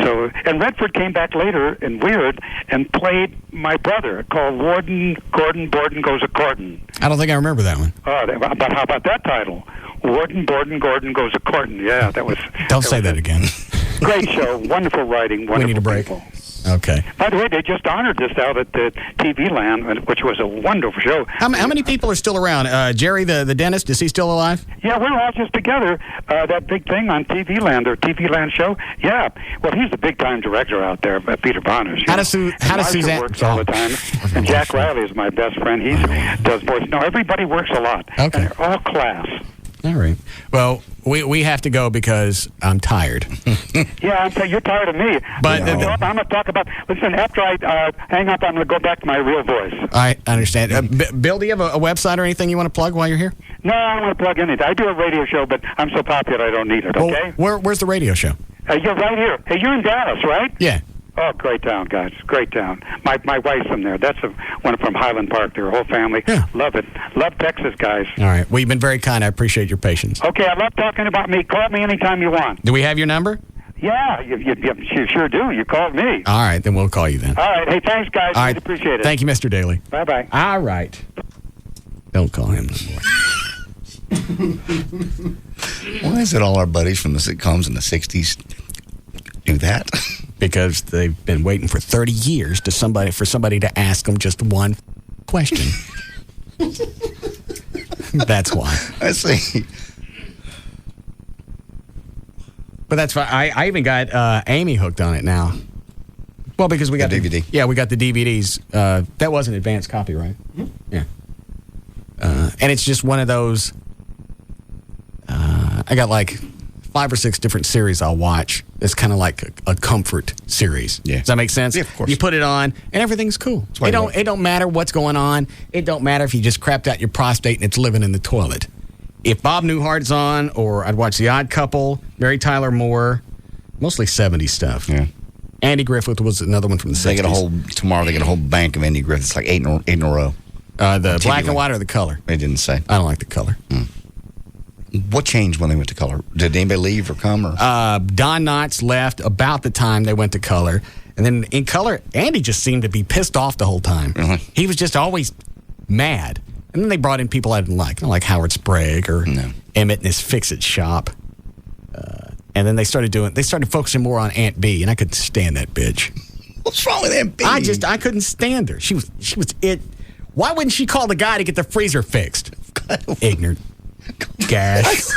[SPEAKER 12] So, and Redford came back later in Weird and played my brother, called Warden Gordon Borden Goes A-Courtin'.
[SPEAKER 1] I don't think I remember that one.
[SPEAKER 12] But how about that title? Warden Borden Gordon Goes A-Courtin'. Yeah, that was...
[SPEAKER 1] Don't say that again.
[SPEAKER 12] Great show. Wonderful writing. Wonderful
[SPEAKER 1] We need a break.
[SPEAKER 12] People.
[SPEAKER 1] Okay.
[SPEAKER 12] By the way, they just honored this out at the TV Land, which was a wonderful show.
[SPEAKER 1] How many people are still around? Jerry, the dentist, is he still alive?
[SPEAKER 12] Yeah, we're all just together. That big thing on TV Land, their TV Land show. Yeah. Well, he's the big-time director out there, Peter Bonners.
[SPEAKER 1] How does Suzanne...
[SPEAKER 12] works all the time. And Jack Riley is my best friend. He does voice. No, everybody works a lot.
[SPEAKER 1] Okay.
[SPEAKER 12] And they're all class.
[SPEAKER 1] All right. Well, we have to go because I'm tired.
[SPEAKER 12] Yeah, you're tired of me.
[SPEAKER 1] But
[SPEAKER 12] I'm going to talk about... Listen, after I hang up, I'm going to go back to my real voice.
[SPEAKER 1] I understand. Bill, do you have a website or anything you want to plug while you're here?
[SPEAKER 12] No, I don't want to plug anything. I do a radio show, but I'm so popular I don't need it, okay?
[SPEAKER 1] Well, where's the radio show?
[SPEAKER 12] You're right here. Hey, you're in Dallas, right?
[SPEAKER 1] Yeah.
[SPEAKER 12] Oh, great town, guys. Great town. My wife's from there. That's one from Highland Park. Their whole family. Yeah. Love it. Love Texas, guys.
[SPEAKER 1] All right. Well, you've been very kind. I appreciate your patience.
[SPEAKER 12] Okay, I love talking about me. Call me anytime you want.
[SPEAKER 1] Do we have your number?
[SPEAKER 12] Yeah, you sure do. You called me.
[SPEAKER 1] All right, then we'll call you then.
[SPEAKER 12] All right. Hey, thanks, guys.
[SPEAKER 1] All right.
[SPEAKER 12] Really appreciate it.
[SPEAKER 1] Thank you, Mr. Daly.
[SPEAKER 12] Bye-bye.
[SPEAKER 1] All right. Don't call him no more.
[SPEAKER 7] Why is it all our buddies from the sitcoms in the 60s do that?
[SPEAKER 1] Because they've been waiting for 30 years for somebody to ask them just one question. That's why.
[SPEAKER 7] I see.
[SPEAKER 1] But that's fine. I even got Amy hooked on it now. Well, because we got
[SPEAKER 7] the DVD.
[SPEAKER 1] Yeah, we got the DVDs. That was an advanced copy, right? Mm-hmm. Yeah. And it's just one of those. I got like 5 or 6 different series I'll watch. It's kind of like a comfort series.
[SPEAKER 7] Yeah.
[SPEAKER 1] Does that make sense?
[SPEAKER 7] Yeah, of course.
[SPEAKER 1] You put it on, and everything's cool. It don't matter what's going on. It don't matter if you just crapped out your prostate and it's living in the toilet. If Bob Newhart's on, or I'd watch The Odd Couple, Mary Tyler Moore, mostly 70s stuff.
[SPEAKER 7] Yeah.
[SPEAKER 1] Andy Griffith was another one from the 60s.
[SPEAKER 7] Tomorrow they get a whole bank of Andy Griffiths, like eight in a row.
[SPEAKER 1] The black and white or the color?
[SPEAKER 7] They didn't say.
[SPEAKER 1] I don't like the color.
[SPEAKER 7] What changed when they went to color? Did anybody leave or come? Or?
[SPEAKER 1] Don Knotts left about the time they went to color. And then in color, Andy just seemed to be pissed off the whole time. He was just always mad. And then they brought in people I didn't like Howard Sprague or Emmett and his Fix-It shop. And then they started focusing more on Aunt B, and I couldn't stand that bitch.
[SPEAKER 7] What's wrong with Aunt B?
[SPEAKER 1] I couldn't stand her. She was it. Why wouldn't she call the guy to get the freezer fixed? Ignorant. Gas.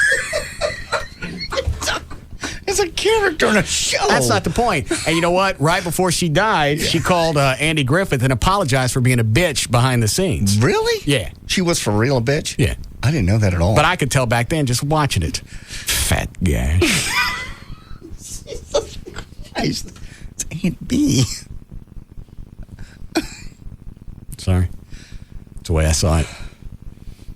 [SPEAKER 7] It's a character in a show.
[SPEAKER 1] That's not the point. And you know what? Right before she died, she called Andy Griffith and apologized for being a bitch behind the scenes.
[SPEAKER 7] Really?
[SPEAKER 1] Yeah.
[SPEAKER 7] She was for real a bitch?
[SPEAKER 1] Yeah.
[SPEAKER 7] I didn't know that at all.
[SPEAKER 1] But I could tell back then just watching it. Fat guy.
[SPEAKER 7] Jesus Christ. It's Aunt B.
[SPEAKER 1] It's sorry. That's the way I saw it.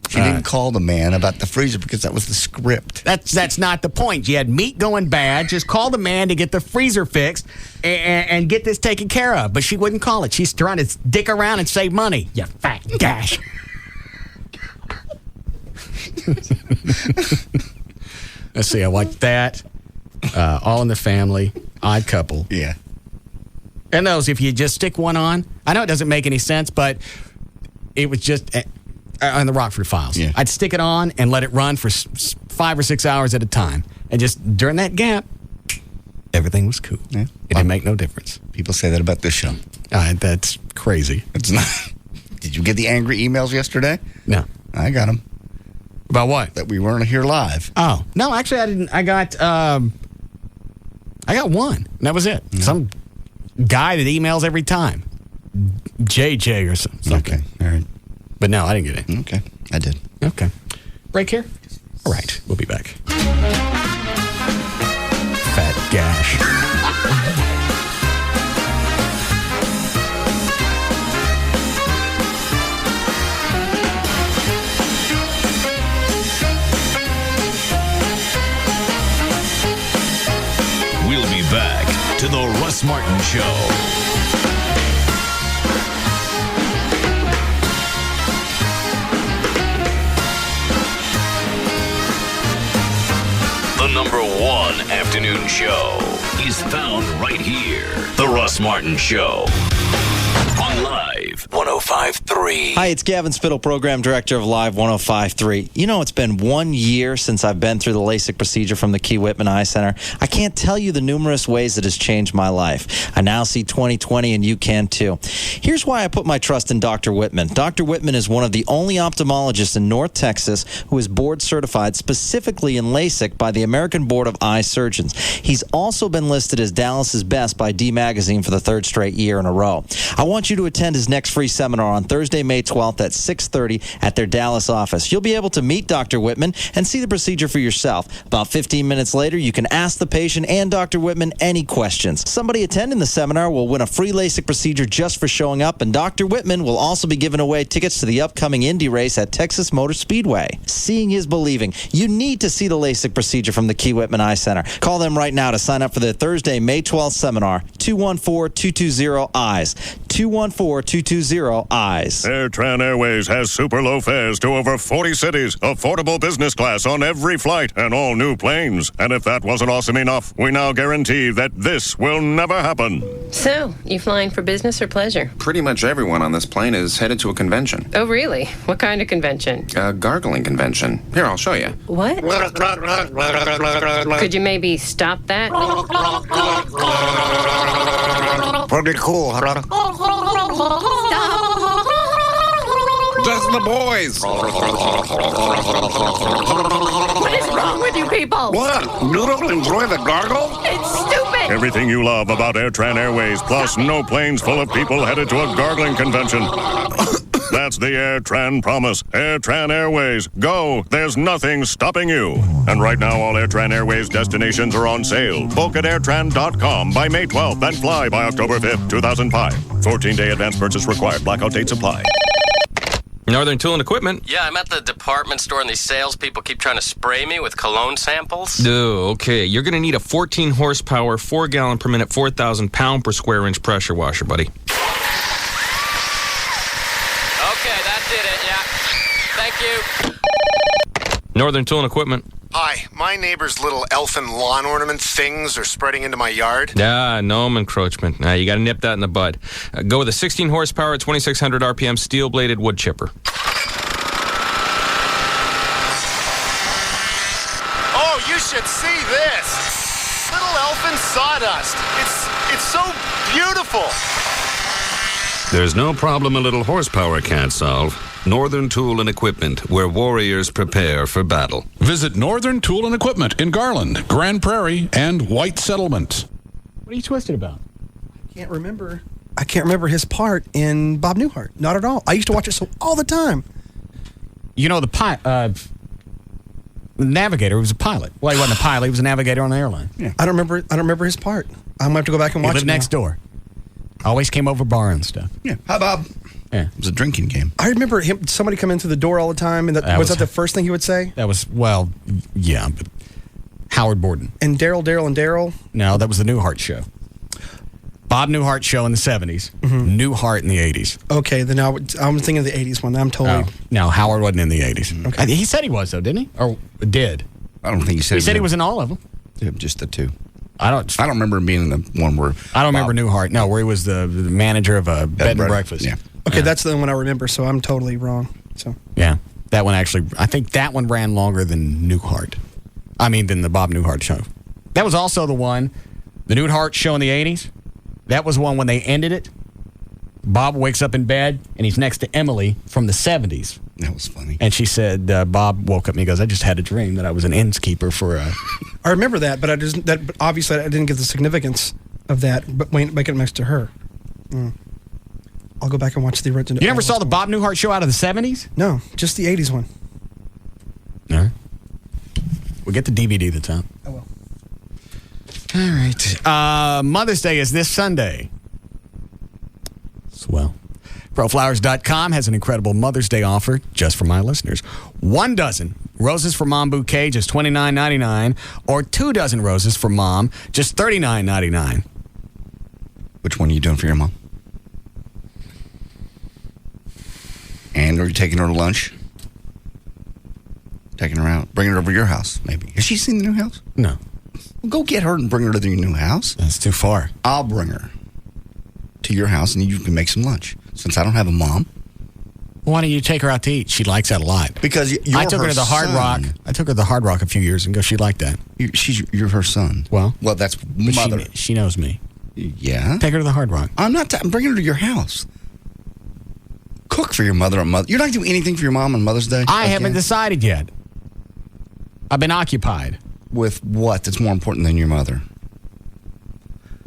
[SPEAKER 7] She didn't call the man about the freezer because that was the script.
[SPEAKER 1] That's not the point. You had meat going bad. Just call the man to get the freezer fixed and get this taken care of. But she wouldn't call it. She's trying to dick around and save money. You fat gash. Let's see. I watched that. All in the Family. Odd Couple.
[SPEAKER 7] Yeah.
[SPEAKER 1] And those, if you just stick one on, I know it doesn't make any sense, but it was just on the Rockford Files.
[SPEAKER 7] Yeah.
[SPEAKER 1] I'd stick it on and let it run for 5 or 6 hours at a time. And just during that gap, everything was cool.
[SPEAKER 7] Yeah.
[SPEAKER 1] It didn't make no difference.
[SPEAKER 7] People say that about this show.
[SPEAKER 1] That's crazy.
[SPEAKER 7] It's not. Did you get the angry emails yesterday?
[SPEAKER 1] No.
[SPEAKER 7] I got them.
[SPEAKER 1] About what?
[SPEAKER 7] That we weren't here live.
[SPEAKER 1] Oh. No, actually, I didn't. I got one. And that was it.
[SPEAKER 7] Yeah.
[SPEAKER 1] Some guy that emails every time. JJ or something.
[SPEAKER 7] Okay. All right.
[SPEAKER 1] But no, I didn't get it.
[SPEAKER 7] Okay. I did.
[SPEAKER 1] Okay. Break here? All right. We'll be back. Fat gash.
[SPEAKER 10] We'll be back to the Russ Martin Show. The number one afternoon show is found right here. The Russ Martin Show. On Live 105.3.
[SPEAKER 13] Hi, it's Gavin Spittle, Program Director of Live 105.3. You know, it's been 1 year since I've been through the LASIK procedure from the Key Whitman Eye Center. I can't tell you the numerous ways it has changed my life. I now see 20/20, and you can too. Here's why I put my trust in Dr. Whitman. Dr. Whitman is one of the only ophthalmologists in North Texas who is board certified specifically in LASIK by the American Board of Eye Surgeons. He's also been listed as Dallas's best by D Magazine for the third straight year in a row. I want you to attend his next free seminar on Thursday, May 12th at 6:30 at their Dallas office. You'll be able to meet Dr. Whitman and see the procedure for yourself. About 15 minutes later, you can ask the patient and Dr. Whitman any questions. Somebody attending the seminar will win a free LASIK procedure just for showing up, and Dr. Whitman will also be giving away tickets to the upcoming Indy race at Texas Motor Speedway. Seeing is believing. You need to see the LASIK procedure from the Key Whitman Eye Center. Call them right now to sign up for their Thursday, May 12th seminar. 214-220-EYES. 214-220-EYES.
[SPEAKER 14] AirTran Airways has super low fares to over 40 cities, affordable business class on every flight, and all new planes. And if that wasn't awesome enough, we now guarantee that this will never happen.
[SPEAKER 15] So, you flying for business or pleasure?
[SPEAKER 16] Pretty much everyone on this plane is headed to a convention.
[SPEAKER 15] Oh, really? What kind of convention?
[SPEAKER 16] A gargling convention. Here, I'll show you.
[SPEAKER 15] What? Could you maybe stop that?
[SPEAKER 16] Pretty cool. Just the boys.
[SPEAKER 15] What is wrong with you people?
[SPEAKER 14] What? You don't enjoy the gargle?
[SPEAKER 15] It's stupid.
[SPEAKER 14] Everything you love about AirTran Airways, plus no planes full of people headed to a gargling convention. That's the AirTran promise. AirTran Airways. Go. There's nothing stopping you. And right now, all AirTran Airways destinations are on sale. Book at airtran.com by May 12th and fly by October 5th, 2005. 14-day advance purchase required. Blackout dates apply.
[SPEAKER 2] Northern Tool and Equipment.
[SPEAKER 18] Yeah, I'm at the department store and these salespeople keep trying to spray me with cologne samples.
[SPEAKER 2] Oh, okay. You're going to need a 14 horsepower, 4 gallon per minute, 4,000 pound per square inch pressure washer, buddy.
[SPEAKER 18] Okay, that did it, yeah. Thank you.
[SPEAKER 2] Northern Tool and Equipment.
[SPEAKER 19] Hi, my neighbor's little elfin lawn ornament things are spreading into my yard.
[SPEAKER 2] No encroachment. You got to nip that in the bud. Go with a 16 horsepower, 2,600 RPM steel-bladed wood chipper.
[SPEAKER 19] Oh, you should see this. Little elfin sawdust. It's so beautiful.
[SPEAKER 20] There's no problem a little horsepower can't solve. Northern Tool and Equipment, where warriors prepare for battle.
[SPEAKER 4] Visit Northern Tool and Equipment in Garland, Grand Prairie, and White Settlement.
[SPEAKER 1] What are you twisted about?
[SPEAKER 9] I can't remember his part in Bob Newhart. Not at all. I used to watch it all the time.
[SPEAKER 1] You know, the navigator was a pilot. Well, he wasn't a pilot. He was a navigator on the airline.
[SPEAKER 9] Yeah. I don't remember his part. I'm going to have to go back and watch it
[SPEAKER 1] next door. Always came over borrowing stuff.
[SPEAKER 7] Yeah. Hi, Bob.
[SPEAKER 1] Yeah.
[SPEAKER 7] It was a drinking game.
[SPEAKER 9] I remember somebody come into the door all the time, and was that the first thing he would say?
[SPEAKER 1] That was, well, yeah, but Howard Borden.
[SPEAKER 9] And Daryl?
[SPEAKER 1] No, that was the Newhart Show. Bob Newhart Show in the 70s.
[SPEAKER 9] Mm-hmm.
[SPEAKER 1] Newhart in the 80s.
[SPEAKER 9] Okay, then I'm thinking of the 80s one. I'm totally...
[SPEAKER 1] No, Howard wasn't in the 80s.
[SPEAKER 9] Okay.
[SPEAKER 1] He said he was, though, didn't he? Or did?
[SPEAKER 7] I don't think he said
[SPEAKER 1] He said he was in all of them.
[SPEAKER 7] Yeah, just the two.
[SPEAKER 1] I don't
[SPEAKER 7] remember him being in the one where...
[SPEAKER 1] I don't remember Newhart. No, where he was the manager of a bed and breakfast.
[SPEAKER 7] Yeah.
[SPEAKER 9] Okay, that's the one I remember, so I'm totally wrong. So
[SPEAKER 1] yeah, that one actually, I think that one ran longer than Newhart. I mean, than the Bob Newhart Show. That was also the one, the Newhart Show in the 80s. That was one when they ended it. Bob wakes up in bed, and he's next to Emily from the 70s.
[SPEAKER 7] That was funny.
[SPEAKER 1] And she said, Bob woke up and he goes, I just had a dream that I was an innkeeper for a...
[SPEAKER 9] I remember that, but but obviously I didn't get the significance of that, but making it next to her. I'll go back and watch the original.
[SPEAKER 1] You never saw the Bob Newhart Show out of the 70s?
[SPEAKER 9] No, just the 80s one.
[SPEAKER 1] All right. We'll get the DVD that's out.
[SPEAKER 9] I will.
[SPEAKER 1] All right. Mother's Day is this Sunday. Swell. ProFlowers.com has an incredible Mother's Day offer just for my listeners. 1 dozen roses for Mom bouquet, just $29.99, or 2 dozen roses for Mom, just $39.99.
[SPEAKER 7] Which one are you doing for your mom? And are you taking her to lunch? Taking her out? Bringing her over to your house, maybe. Has she seen the new house?
[SPEAKER 1] No.
[SPEAKER 7] Well, go get her and bring her to the new house.
[SPEAKER 1] That's too far.
[SPEAKER 7] I'll bring her to your house and you can make some lunch. Since I don't have a mom.
[SPEAKER 1] Why don't you take her out to eat? She likes that a lot.
[SPEAKER 7] Because you're
[SPEAKER 1] I took her to the Hard Rock. I took her to the Hard Rock a few years ago. She liked that.
[SPEAKER 7] You're her son.
[SPEAKER 1] Well,
[SPEAKER 7] that's mother.
[SPEAKER 1] She knows me.
[SPEAKER 7] Yeah.
[SPEAKER 1] Take her to the Hard Rock.
[SPEAKER 7] I'm bringing her to your house. Cook for your mother on Mother. You're not doing anything for your mom on Mother's Day?
[SPEAKER 1] I haven't decided yet. I've been occupied.
[SPEAKER 7] With what that's more important than your mother?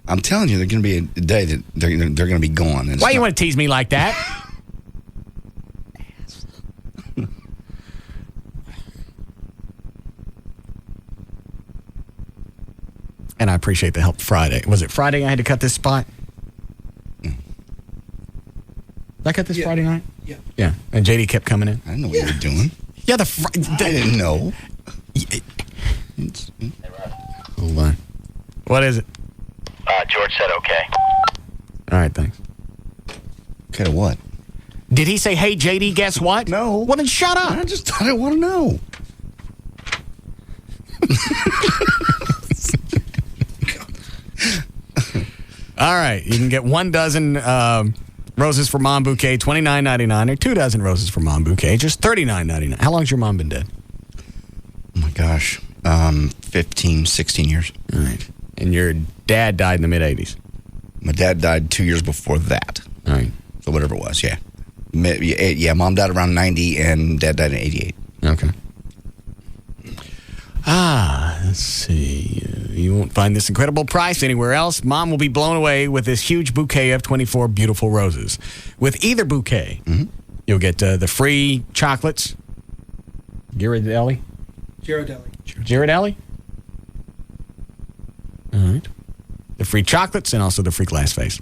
[SPEAKER 7] I'm telling you, there's going to be a day that they're going to be gone.
[SPEAKER 1] Why you want to tease me like that? And I appreciate the help Friday. Was it Friday I had to cut this spot? Did I cut this Friday night?
[SPEAKER 9] Yeah.
[SPEAKER 1] Yeah. And JD kept coming in.
[SPEAKER 7] I didn't know what you were doing.
[SPEAKER 1] Yeah,
[SPEAKER 7] I didn't know.
[SPEAKER 1] Hold on. What is it?
[SPEAKER 31] George said okay.
[SPEAKER 1] All right, thanks.
[SPEAKER 7] Okay, what?
[SPEAKER 1] Did he say, hey, JD, guess what?
[SPEAKER 7] No.
[SPEAKER 1] Well, then shut up.
[SPEAKER 7] I didn't want to know.
[SPEAKER 1] All right. You can get 1 dozen roses for Mom bouquet, $29.99, or 2 dozen roses for Mom bouquet, just $39.99. How long's your mom been dead?
[SPEAKER 7] Oh, my gosh. 15, 16 years.
[SPEAKER 1] All right. And your dad died in the mid-'80s?
[SPEAKER 7] My dad died 2 years before that.
[SPEAKER 1] All right.
[SPEAKER 7] So whatever it was, yeah. Yeah, Mom died around 90 and Dad died in 88.
[SPEAKER 1] Okay. Let's see. You won't find this incredible price anywhere else. Mom will be blown away with this huge bouquet of 24 beautiful roses. With either bouquet, you'll get the free chocolates. Ghirardelli? Ghirardelli? All right. The free chocolates and also the free glass vase.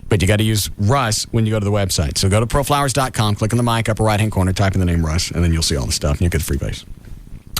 [SPEAKER 1] But you got to use Russ when you go to the website. So go to proflowers.com, click on the mic, upper right-hand corner, type in the name Russ, and then you'll see all the stuff, and you'll get the free vase.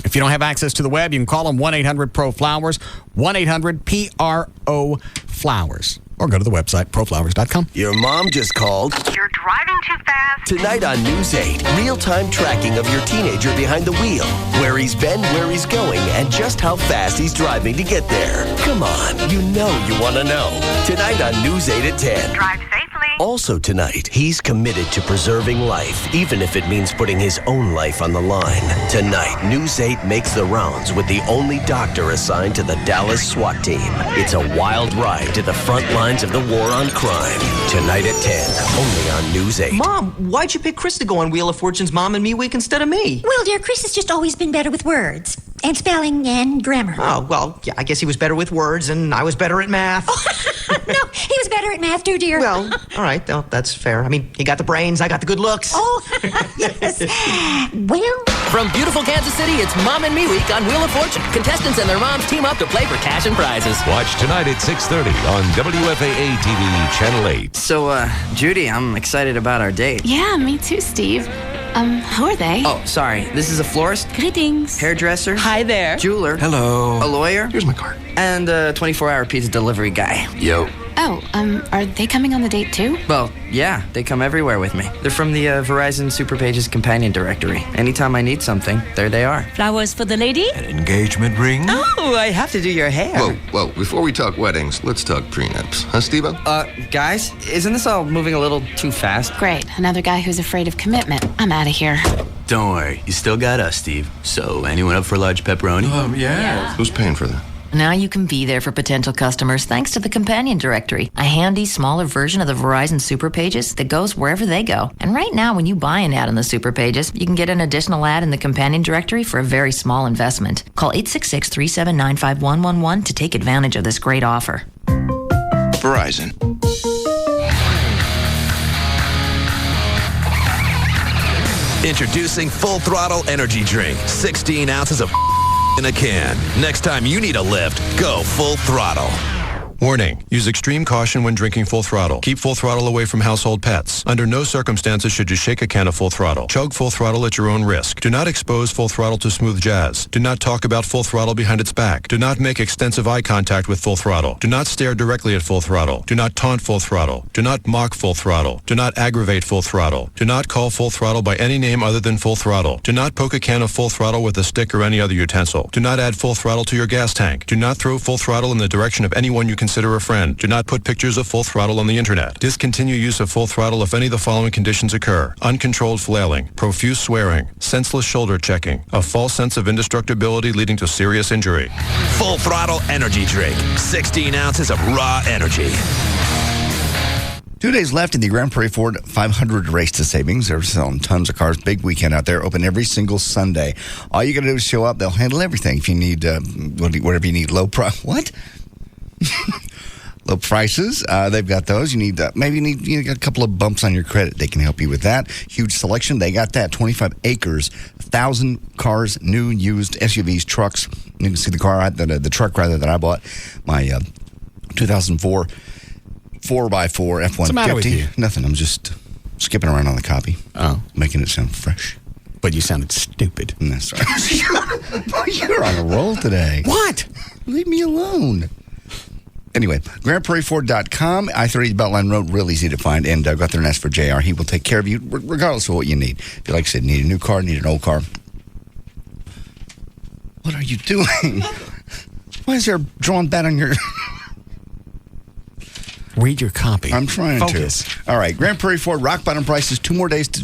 [SPEAKER 1] If you don't have access to the web, you can call them 1-800-PRO-FLOWERS, 1-800-PRO-FLOWERS, or go to the website, proflowers.com.
[SPEAKER 3] Your mom just called.
[SPEAKER 15] You're driving too fast.
[SPEAKER 3] Tonight on News 8, real-time tracking of your teenager behind the wheel. Where he's been, where he's going, and just how fast he's driving to get there. Come on, you know you want to know. Tonight on News 8 at 10.
[SPEAKER 15] Drive safely.
[SPEAKER 3] Also tonight, he's committed to preserving life, even if it means putting his own life on the line. Tonight, News 8 makes the rounds with the only doctor assigned to the Dallas SWAT team. It's a wild ride to the front lines of the war on crime. Tonight at 10, only on News 8.
[SPEAKER 5] Mom, why'd you pick Chris to go on Wheel of Fortune's Mom and Me Week instead of me?
[SPEAKER 6] Well, dear, Chris has just always been better with words.
[SPEAKER 5] And spelling and grammar.
[SPEAKER 6] Oh, well, yeah, I guess he was better with words, and I was better at math.
[SPEAKER 5] No, he was better at math too, dear.
[SPEAKER 6] Well, all right, no, that's fair. I mean, he got the brains, I got the good looks.
[SPEAKER 5] Oh, yes. Well...
[SPEAKER 8] From beautiful Kansas City, it's Mom and Me Week on Wheel of Fortune. Contestants and their moms team up to play for cash and prizes.
[SPEAKER 24] Watch tonight at 6:30 on WFAA TV, Channel 8.
[SPEAKER 11] So, Judy, I'm excited about our date.
[SPEAKER 21] Yeah, me too, Steve. Who are they?
[SPEAKER 11] Oh, sorry. This is a florist.
[SPEAKER 21] Greetings.
[SPEAKER 11] Hairdresser.
[SPEAKER 21] Hi there.
[SPEAKER 11] Jeweler. Hello. A lawyer.
[SPEAKER 24] Here's my card.
[SPEAKER 11] And a 24-hour pizza delivery guy.
[SPEAKER 24] Yo.
[SPEAKER 21] Oh, are they coming on the date too?
[SPEAKER 11] Well, yeah, they come everywhere with me. They're from the Verizon Superpages companion directory. Anytime I need something, there they are.
[SPEAKER 21] Flowers for the lady?
[SPEAKER 24] An engagement ring?
[SPEAKER 11] Oh, I have to do your hair.
[SPEAKER 24] Whoa, before we talk weddings, let's talk prenups. Huh, Steve-O?
[SPEAKER 11] Guys, isn't this all moving a little too fast?
[SPEAKER 21] Great. Another guy who's afraid of commitment. I'm out of here.
[SPEAKER 31] Don't worry, you still got us, Steve. So, anyone up for a large pepperoni?
[SPEAKER 24] Yeah. Who's paying for that?
[SPEAKER 23] Now you can be there for potential customers thanks to the Companion Directory, a handy, smaller version of the Verizon Super Pages that goes wherever they go. And right now, when you buy an ad in the Super Pages, you can get an additional ad in the Companion Directory for a very small investment. Call 866-379-5111 to take advantage of this great offer.
[SPEAKER 24] Verizon.
[SPEAKER 22] Introducing Full Throttle Energy Drink. 16 ounces of in a can. Next time you need a lift, go Full Throttle.
[SPEAKER 26] Warning. Use extreme caution when drinking Full Throttle. Keep Full Throttle away from household pets. Under no circumstances should you shake a can of Full Throttle. Chug Full Throttle at your own risk. Do not expose Full Throttle to smooth jazz. Do not talk about Full Throttle behind its back. Do not make extensive eye contact with Full Throttle. Do not stare directly at Full Throttle. Do not taunt Full Throttle. Do not mock Full Throttle. Do not aggravate Full Throttle. Do not call Full Throttle by any name other than Full Throttle. Do not poke a can of Full Throttle with a stick or any other utensil. Do not add Full Throttle to your gas tank. Do not throw Full Throttle in the direction of anyone you consider a friend. Do not put pictures of Full Throttle on the internet. Discontinue use of Full Throttle if any of the following conditions occur: uncontrolled flailing, profuse swearing, senseless shoulder checking, a false sense of indestructibility leading to serious injury.
[SPEAKER 22] Full Throttle Energy Drink. 16 ounces of raw energy.
[SPEAKER 7] 2 days left in the Grand Prairie Ford 500 Race to Savings. They're selling tons of cars. Big weekend out there. Open every single Sunday. All you got to do is show up. They'll handle everything. If you need whatever you need, low price. What? Low prices, they've got those. You need maybe you need a couple of bumps on your credit. They can help you with that. Huge selection. They got that. 25 acres, 1,000 cars, new, used, SUVs, trucks. You can see the car, the truck rather that I bought. My 2004 4x4 F-150.
[SPEAKER 1] What's the matter with you?
[SPEAKER 7] Nothing. I'm just skipping around on the copy.
[SPEAKER 1] Oh,
[SPEAKER 7] making it sound fresh.
[SPEAKER 1] But you sounded stupid.
[SPEAKER 7] That's right. You're on a roll today.
[SPEAKER 1] What?
[SPEAKER 7] Leave me alone. Anyway, GrandPrairieFord.com, I-30 Beltline Road, real easy to find. And go out there and ask for JR. He will take care of you regardless of what you need. If you, like I said, need a new car, need an old car. What are you doing? Why is there a drawn bat on your...
[SPEAKER 1] Read your copy.
[SPEAKER 7] I'm trying
[SPEAKER 1] Focus.
[SPEAKER 7] to. All right, Grand Prairie Ford, rock bottom prices. 2 more days to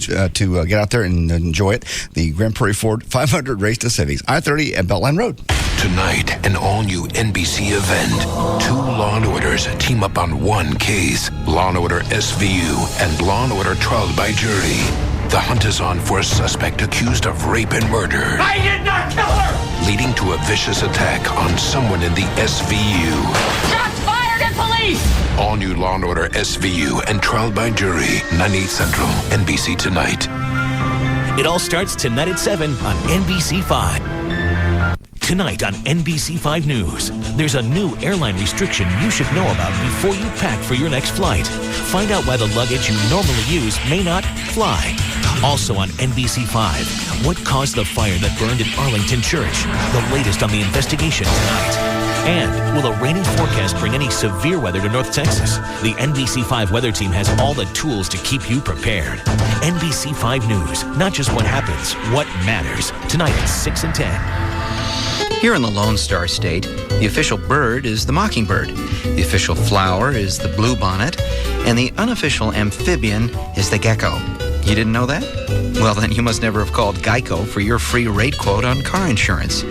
[SPEAKER 7] get out there and enjoy it. The Grand Prairie Ford 500 Race to Savings, I-30 and Beltline Road.
[SPEAKER 22] Tonight, an all-new NBC event. 2 Law & Orders team up on one case. Law & Order SVU and Law & Order Trial by Jury. The hunt is on for a suspect accused of rape and murder.
[SPEAKER 27] I did not kill her!
[SPEAKER 22] Leading to a vicious attack on someone in the SVU.
[SPEAKER 27] Shots fired at police!
[SPEAKER 22] All new Law & Order SVU and Trial by Jury. 9/8 Central. NBC Tonight.
[SPEAKER 28] It all starts tonight at 7 on NBC5. Tonight on NBC5 News, there's a new airline restriction you should know about before you pack for your next flight. Find out why the luggage you normally use may not fly. Also on NBC5, what caused the fire that burned in Arlington Church? The latest on the investigation tonight. And will a rainy forecast bring any severe weather to North Texas? The NBC5 weather team has all the tools to keep you prepared. NBC5 News, not just what happens, what matters. Tonight at 6 and 10.
[SPEAKER 29] Here in the Lone Star State, the official bird is the mockingbird, the official flower is the bluebonnet, and the unofficial amphibian is the gecko. You didn't know that? Well, then you must never have called Geico for your free rate quote on car insurance.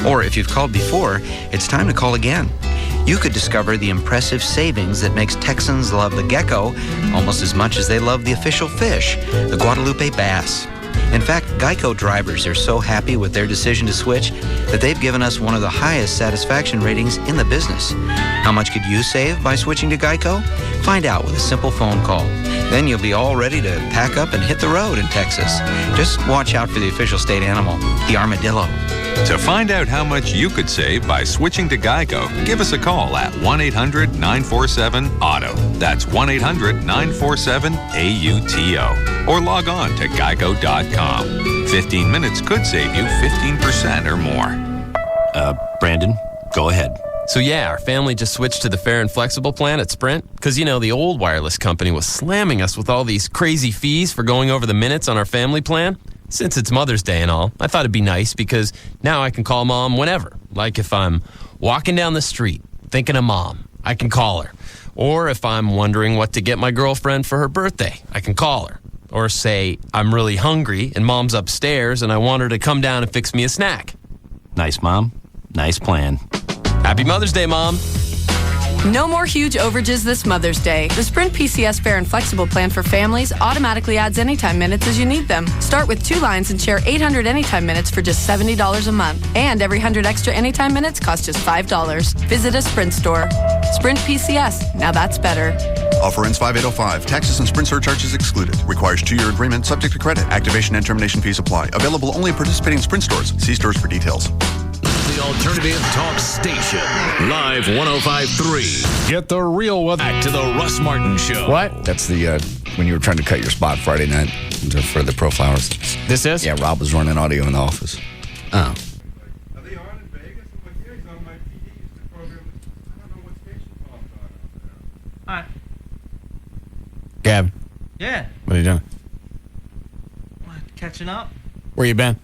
[SPEAKER 29] Or if you've called before, it's time to call again. You could discover the impressive savings that makes Texans love the gecko almost as much as they love the official fish, the Guadalupe bass. In fact, Geico drivers are so happy with their decision to switch that they've given us one of the highest satisfaction ratings in the business. How much could you save by switching to Geico? Find out with a simple phone call. Then you'll be all ready to pack up and hit the road in Texas. Just watch out for the official state animal, the armadillo.
[SPEAKER 2] To find out how much you could save by switching to Geico, give us a call at 1-800-947-AUTO. That's 1-800-947-AUTO. Or log on to geico.com. 15 minutes could save you 15% or more.
[SPEAKER 10] Brandon, go ahead.
[SPEAKER 12] So yeah, our family just switched to the fair and flexible plan at Sprint because, the old wireless company was slamming us with all these crazy fees for going over the minutes on our family plan. Since it's Mother's Day and all, I thought it'd be nice because now I can call Mom whenever. Like if I'm walking down the street thinking of Mom, I can call her. Or if I'm wondering what to get my girlfriend for her birthday, I can call her. Or say I'm really hungry and Mom's upstairs and I want her to come down and fix me a snack.
[SPEAKER 10] Nice, Mom. Nice plan.
[SPEAKER 12] Happy Mother's Day, Mom.
[SPEAKER 13] No more huge overages this Mother's Day. The Sprint PCS Fair and Flexible plan for families automatically adds anytime minutes as you need them. Start with 2 lines and share 800 anytime minutes for just $70 a month. And every 100 extra anytime minutes costs just $5. Visit a Sprint store. Sprint PCS. Now that's better.
[SPEAKER 14] Offer ends 5/8/05. Taxes and Sprint surcharges excluded. Requires 2-year agreement subject to credit. Activation and termination fees apply. Available only at participating Sprint stores. See stores for details.
[SPEAKER 28] The Alternative Talk Station. Live 105.3.
[SPEAKER 16] Get the real weather.
[SPEAKER 28] Back to the Russ Martin Show.
[SPEAKER 1] What?
[SPEAKER 7] That's the when you were trying to cut your spot Friday night for the Pro Flowers.
[SPEAKER 1] This is?
[SPEAKER 7] Yeah, Rob was running audio in the office.
[SPEAKER 1] Oh.
[SPEAKER 17] Hi.
[SPEAKER 1] Gavin.
[SPEAKER 17] Yeah.
[SPEAKER 1] What are you doing?
[SPEAKER 17] Catching up.
[SPEAKER 1] Where you been?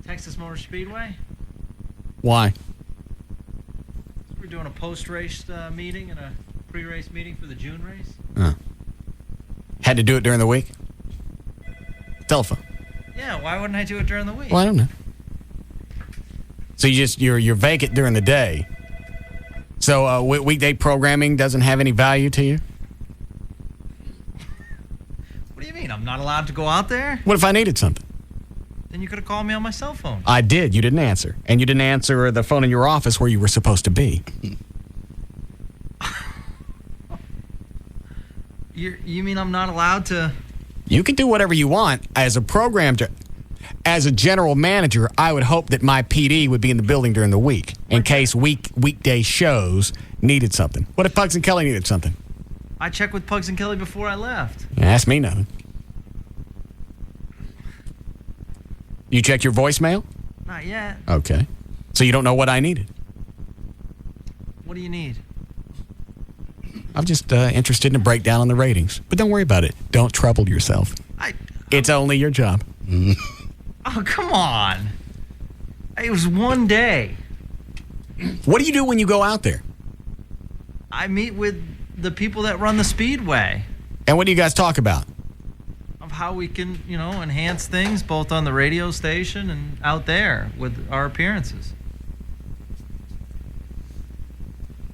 [SPEAKER 17] Texas Motor Speedway.
[SPEAKER 1] Why?
[SPEAKER 17] We're doing a post-race meeting and a pre-race meeting for the June race.
[SPEAKER 1] Oh. Had to do it during the week? Telephone.
[SPEAKER 17] Yeah, why wouldn't I do it during the week?
[SPEAKER 1] Well, I don't know. So you're vacant during the day. So weekday programming doesn't have any value to you?
[SPEAKER 17] What do you mean? I'm not allowed to go out there?
[SPEAKER 1] What if I needed something?
[SPEAKER 17] Then you could have called me on my cell phone.
[SPEAKER 1] I did. You didn't answer. And you didn't answer the phone in your office where you were supposed to be.
[SPEAKER 17] You mean I'm not allowed to?
[SPEAKER 1] You can do whatever you want. As a as a general manager, I would hope that my PD would be in the building during the week in case weekday shows needed something. What if Pugs and Kelly needed something?
[SPEAKER 17] I checked with Pugs and Kelly before I left.
[SPEAKER 1] Yeah, ask me nothing. You checked your voicemail?
[SPEAKER 17] Not yet.
[SPEAKER 1] Okay. So you don't know what I needed?
[SPEAKER 17] What do you need?
[SPEAKER 1] I'm just interested in a breakdown on the ratings. But don't worry about it. Don't trouble yourself. It's only your job.
[SPEAKER 17] Oh, come on. It was one day.
[SPEAKER 1] What do you do when you go out there?
[SPEAKER 17] I meet with the people that run the Speedway.
[SPEAKER 1] And what do you guys talk about?
[SPEAKER 17] Of how we can, enhance things both on the radio station and out there with our appearances.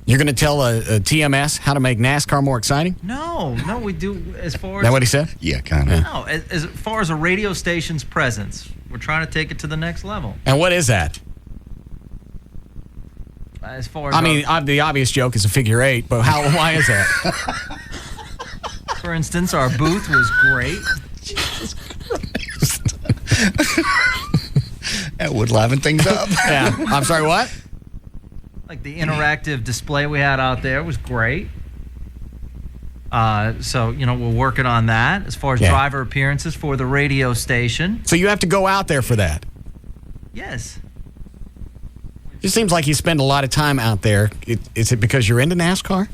[SPEAKER 1] You're going to tell a TMS how to make NASCAR more exciting?
[SPEAKER 17] No, we do as far as...
[SPEAKER 1] Is that what he said?
[SPEAKER 7] Yeah, kind of.
[SPEAKER 17] No, as far as a radio station's presence, we're trying to take it to the next level.
[SPEAKER 1] And what is that?
[SPEAKER 17] As far as...
[SPEAKER 1] the obvious joke is a figure 8, but why is that?
[SPEAKER 17] For instance, our booth was great.
[SPEAKER 7] Jesus Christ. That would liven things up.
[SPEAKER 1] Yeah. I'm sorry, what?
[SPEAKER 17] Like the interactive display we had out there was great. So, we're working on that as far as driver appearances for the radio station.
[SPEAKER 1] So you have to go out there for that?
[SPEAKER 17] Yes.
[SPEAKER 1] It seems like you spend a lot of time out there. Is it because you're into NASCAR?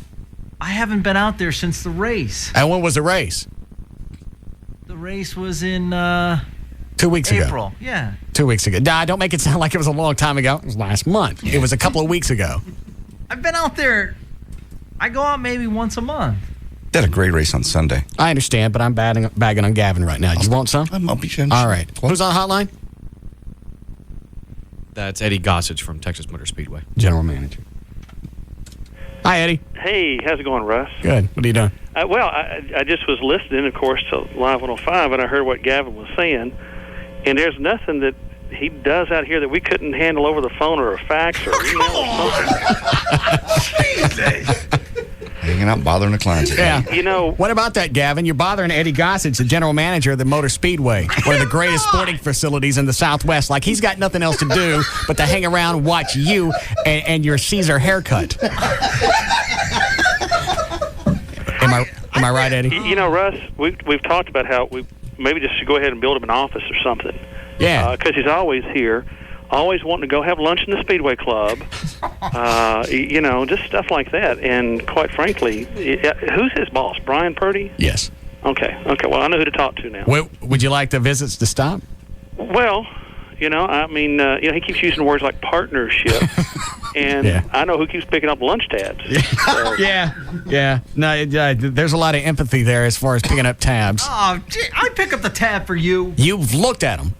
[SPEAKER 17] I haven't been out there since the race.
[SPEAKER 1] And when was the race?
[SPEAKER 17] The race was in
[SPEAKER 1] 2 weeks ago.
[SPEAKER 17] April, yeah.
[SPEAKER 1] 2 weeks ago. Nah, don't make it sound like it was a long time ago. It was last month. It was a couple of weeks ago.
[SPEAKER 17] I've been out there. I go out maybe once a month.
[SPEAKER 7] Did a great race on Sunday.
[SPEAKER 1] I understand, but I'm bagging on Gavin right now. You want some?
[SPEAKER 7] I'll be sure.
[SPEAKER 1] All right. Who's on the hotline?
[SPEAKER 18] That's Eddie Gossage from Texas Motor Speedway.
[SPEAKER 1] General manager. Hi, Eddie.
[SPEAKER 19] Hey, how's it going, Russ?
[SPEAKER 1] Good. What are you doing?
[SPEAKER 3] I just was listening, of course, to Live 105, and I heard what Gavin was saying. And there's nothing that he does out here that we couldn't handle over the phone or a fax or email or something.
[SPEAKER 7] Hanging out, bothering the clients.
[SPEAKER 1] Yeah.
[SPEAKER 3] You know,
[SPEAKER 1] what about that, Gavin? You're bothering Eddie Gossage, the general manager of the Motor Speedway, one of the greatest sporting facilities in the Southwest. Like, he's got nothing else to do but to hang around and watch you and your Caesar haircut. Am I right, Eddie?
[SPEAKER 3] You know, Russ, we've talked about how we maybe just should go ahead and build him an office or something.
[SPEAKER 1] Yeah.
[SPEAKER 3] Because he's always here, always wanting to go have lunch in the Speedway Club. You know, just stuff like that. And quite frankly, who's his boss? Brian Purdy?
[SPEAKER 1] Yes.
[SPEAKER 3] Okay. Well, I know who to talk to now.
[SPEAKER 1] Would you like the visits to stop?
[SPEAKER 3] Well, you know, I mean, you know, he keeps using words like partnership. And I know who keeps picking up lunch tabs. So.
[SPEAKER 1] Yeah. No, there's a lot of empathy there as far as picking up tabs.
[SPEAKER 17] Oh, gee, I pick up the tab for you.
[SPEAKER 1] You've looked at them.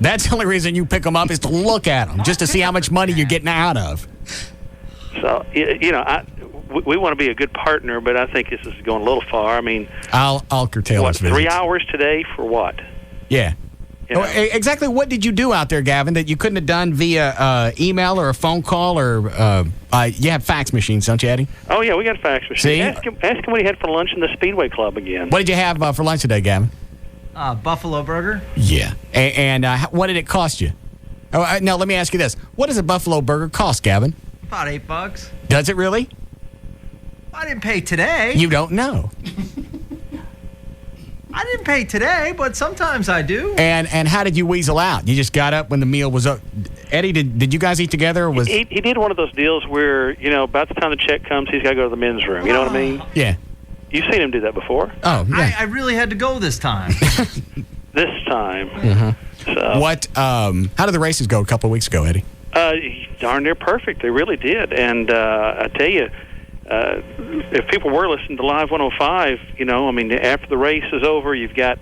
[SPEAKER 1] That's the only reason you pick them up is to look at them, just to see how much money you're getting out of.
[SPEAKER 3] So, you know, we want to be a good partner, but I think this is going a little far. I mean,
[SPEAKER 1] I'll curtail
[SPEAKER 3] what,
[SPEAKER 1] this visit.
[SPEAKER 3] 3 hours today for what?
[SPEAKER 1] Yeah.
[SPEAKER 3] You know?
[SPEAKER 1] Exactly what did you do out there, Gavin, that you couldn't have done via email or a phone call or you have fax machines, don't you, Eddie?
[SPEAKER 3] Oh, yeah, we got a fax machine.
[SPEAKER 1] See?
[SPEAKER 3] Ask him what he had for lunch in the Speedway Club again.
[SPEAKER 1] What did you have for lunch today, Gavin?
[SPEAKER 17] Buffalo burger.
[SPEAKER 1] Yeah. And what did it cost you? Oh, now, let me ask you this. What does a Buffalo burger cost, Gavin?
[SPEAKER 17] About $8.
[SPEAKER 1] Does it really?
[SPEAKER 17] I didn't pay today.
[SPEAKER 1] You don't know.
[SPEAKER 17] I didn't pay today, but sometimes I do.
[SPEAKER 1] And how did you weasel out? You just got up when the meal was up. Eddie, did you guys eat together? Or was
[SPEAKER 3] he did one of those deals where, you know, about the time the check comes, he's got to go to the men's room. You know what I mean?
[SPEAKER 1] Yeah.
[SPEAKER 3] You've seen him do that before.
[SPEAKER 1] Oh, yeah.
[SPEAKER 17] I really had to go this time.
[SPEAKER 3] This time.
[SPEAKER 1] Mm-hmm.
[SPEAKER 3] So.
[SPEAKER 1] What? How did the races go a couple of weeks ago, Eddie?
[SPEAKER 3] Darn near perfect. They really did. And I tell you, if people were listening to Live 105, you know, I mean, after the race is over, you've got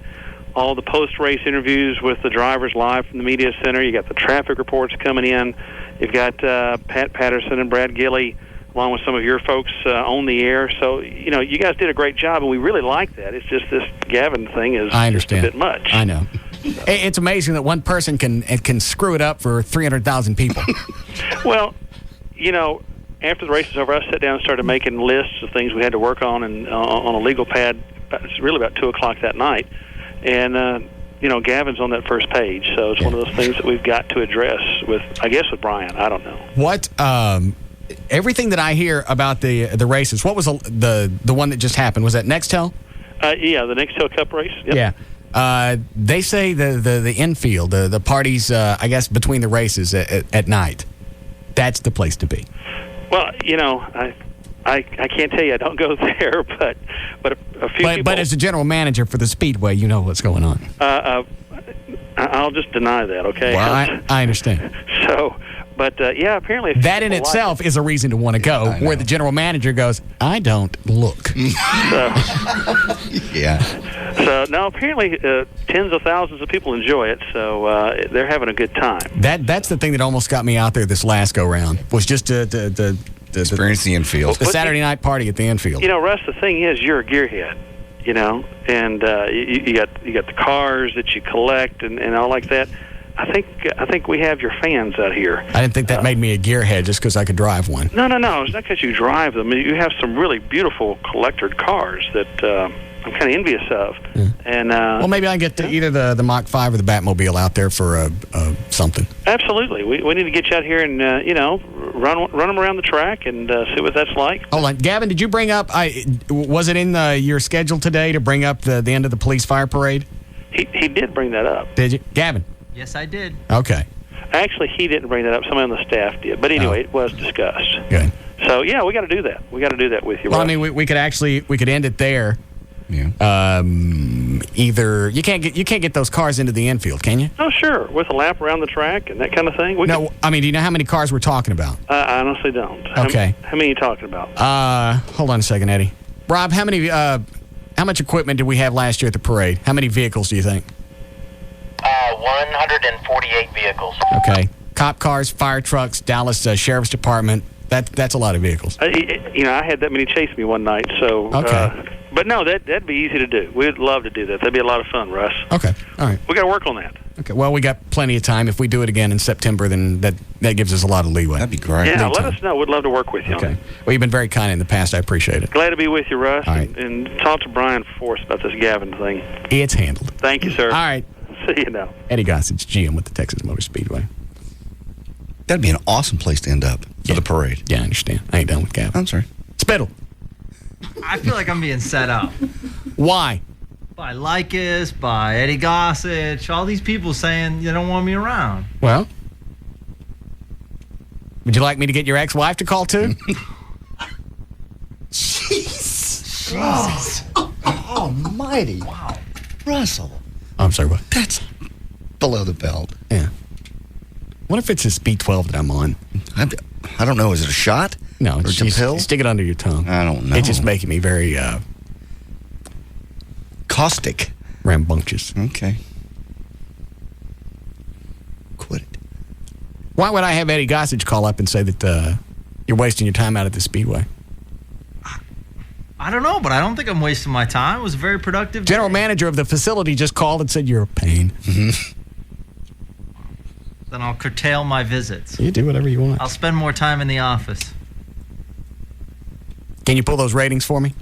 [SPEAKER 3] all the post-race interviews with the drivers live from the media center. You got the traffic reports coming in. You've got Pat Patterson and Brad Gilley, along with some of your folks on the air. So, you know, you guys did a great job, and we really like that. It's just this Gavin thing is
[SPEAKER 1] I understand.
[SPEAKER 3] Just a bit much.
[SPEAKER 1] I know. It's amazing that one person can screw it up for 300,000 people.
[SPEAKER 3] Well, you know, after the race was over, I sat down and started making lists of things we had to work on and on a legal pad. It's really about 2 o'clock that night. And, you know, Gavin's on that first page. So it's one of those things that we've got to address with Brian. I don't know.
[SPEAKER 1] What, everything that I hear about the races, what was the one that just happened? Was that Nextel?
[SPEAKER 3] Yeah, the Nextel Cup race. Yep.
[SPEAKER 1] Yeah. They say the infield, the parties, I guess, between the races at night, that's the place to be.
[SPEAKER 3] Well, you know, I can't tell you I don't go there, but a few people.
[SPEAKER 1] But as a general manager for the Speedway, you know what's going on.
[SPEAKER 3] I'll just deny that, okay?
[SPEAKER 1] Well, I understand.
[SPEAKER 3] So, but yeah, apparently
[SPEAKER 1] that in itself is a reason to want to go. Where the general manager goes, I don't look.
[SPEAKER 7] Yeah.
[SPEAKER 3] So now apparently tens of thousands of people enjoy it, so they're having a good time.
[SPEAKER 1] That's the thing that almost got me out there this last go round was just to
[SPEAKER 7] experience the infield,
[SPEAKER 1] the Saturday night party at the infield.
[SPEAKER 3] You know, Russ, the thing is, you're a gearhead, you know, and you got the cars that you collect and all like that. I think we have your fans out here.
[SPEAKER 1] I didn't think that made me a gearhead just because I could drive one.
[SPEAKER 3] No. It's not because you drive them. You have some really beautiful collectored cars that I'm kind of envious of. Yeah. And
[SPEAKER 1] well, maybe I can get either the Mach 5 or the Batmobile out there for something.
[SPEAKER 3] Absolutely. We need to get you out here and, you know, run them around the track and see what that's like.
[SPEAKER 1] Hold on. Gavin, did you bring up, was it in your schedule today to bring up the end of the police fire parade?
[SPEAKER 3] He did bring that up.
[SPEAKER 1] Did you? Gavin?
[SPEAKER 17] Yes, I did.
[SPEAKER 1] Okay.
[SPEAKER 3] Actually, he didn't bring that up. Somebody on the staff did. But anyway, It was discussed.
[SPEAKER 1] Good.
[SPEAKER 3] So, yeah, we got to do that. We got to do that with you,
[SPEAKER 1] Well,
[SPEAKER 3] Russ.
[SPEAKER 1] I mean, we could end it there.
[SPEAKER 7] Yeah.
[SPEAKER 1] Either you can't get those cars into the infield, can you?
[SPEAKER 3] Oh, sure. With a lap around the track and that kind of thing.
[SPEAKER 1] I mean, do you know how many cars we're talking about?
[SPEAKER 3] I honestly don't.
[SPEAKER 1] Okay.
[SPEAKER 3] How many are you talking about?
[SPEAKER 1] Hold on a second, Eddie. Rob, how much equipment did we have last year at the parade? How many vehicles do you think?
[SPEAKER 31] 148 vehicles.
[SPEAKER 1] Okay. Cop cars, fire trucks, Dallas Sheriff's Department. That's a lot of vehicles.
[SPEAKER 3] You know, I had that many chase me one night, so
[SPEAKER 1] okay.
[SPEAKER 3] But no, that'd be easy to do. We'd love to do that. That'd be a lot of fun, Russ.
[SPEAKER 1] Okay. All right.
[SPEAKER 3] We got to work on that.
[SPEAKER 1] Okay. Well, we got plenty of time. If we do it again in September, then that gives us a lot of leeway.
[SPEAKER 7] That'd be great.
[SPEAKER 3] Yeah, let us know. We'd love to work with you.
[SPEAKER 1] Okay.
[SPEAKER 3] On it.
[SPEAKER 1] Well, you've been very kind in the past. I appreciate it.
[SPEAKER 3] Glad to be with you, Russ.
[SPEAKER 1] All right.
[SPEAKER 3] And talk to Brian for us about this Gavin thing.
[SPEAKER 1] It's handled.
[SPEAKER 3] Thank you, sir.
[SPEAKER 1] All right.
[SPEAKER 3] See you now.
[SPEAKER 1] Eddie Gossage, GM with the Texas Motor Speedway.
[SPEAKER 7] That'd be an awesome place to end up for the parade.
[SPEAKER 1] Yeah, I understand. I ain't done with Gavin.
[SPEAKER 7] I'm sorry.
[SPEAKER 1] Spittle.
[SPEAKER 17] I feel like I'm being set up.
[SPEAKER 1] Why?
[SPEAKER 17] By Lycus, by Eddie Gossage, all these people saying they don't want me around.
[SPEAKER 1] Well, would you like me to get your ex-wife to call too?
[SPEAKER 7] Jesus. Almighty.
[SPEAKER 17] Wow.
[SPEAKER 7] Russell.
[SPEAKER 1] I'm sorry, what?
[SPEAKER 7] That's below the belt.
[SPEAKER 1] Yeah. What if it's this B12 that I'm on?
[SPEAKER 7] I don't know. Is it a shot?
[SPEAKER 1] No,
[SPEAKER 7] or
[SPEAKER 1] it's
[SPEAKER 7] a pill?
[SPEAKER 1] Stick it under your tongue.
[SPEAKER 7] I don't know.
[SPEAKER 1] It's just making me very
[SPEAKER 7] caustic.
[SPEAKER 1] Rambunctious.
[SPEAKER 7] Okay. Quit it.
[SPEAKER 1] Why would I have Eddie Gossage call up and say that you're wasting your time out at the Speedway?
[SPEAKER 17] I don't know, but I don't think I'm wasting my time. It was a very productive day.
[SPEAKER 1] General manager of the facility just called and said you're a pain.
[SPEAKER 17] Then I'll curtail my visits.
[SPEAKER 1] You do whatever you want.
[SPEAKER 17] I'll spend more time in the office.
[SPEAKER 1] Can you pull those ratings for me?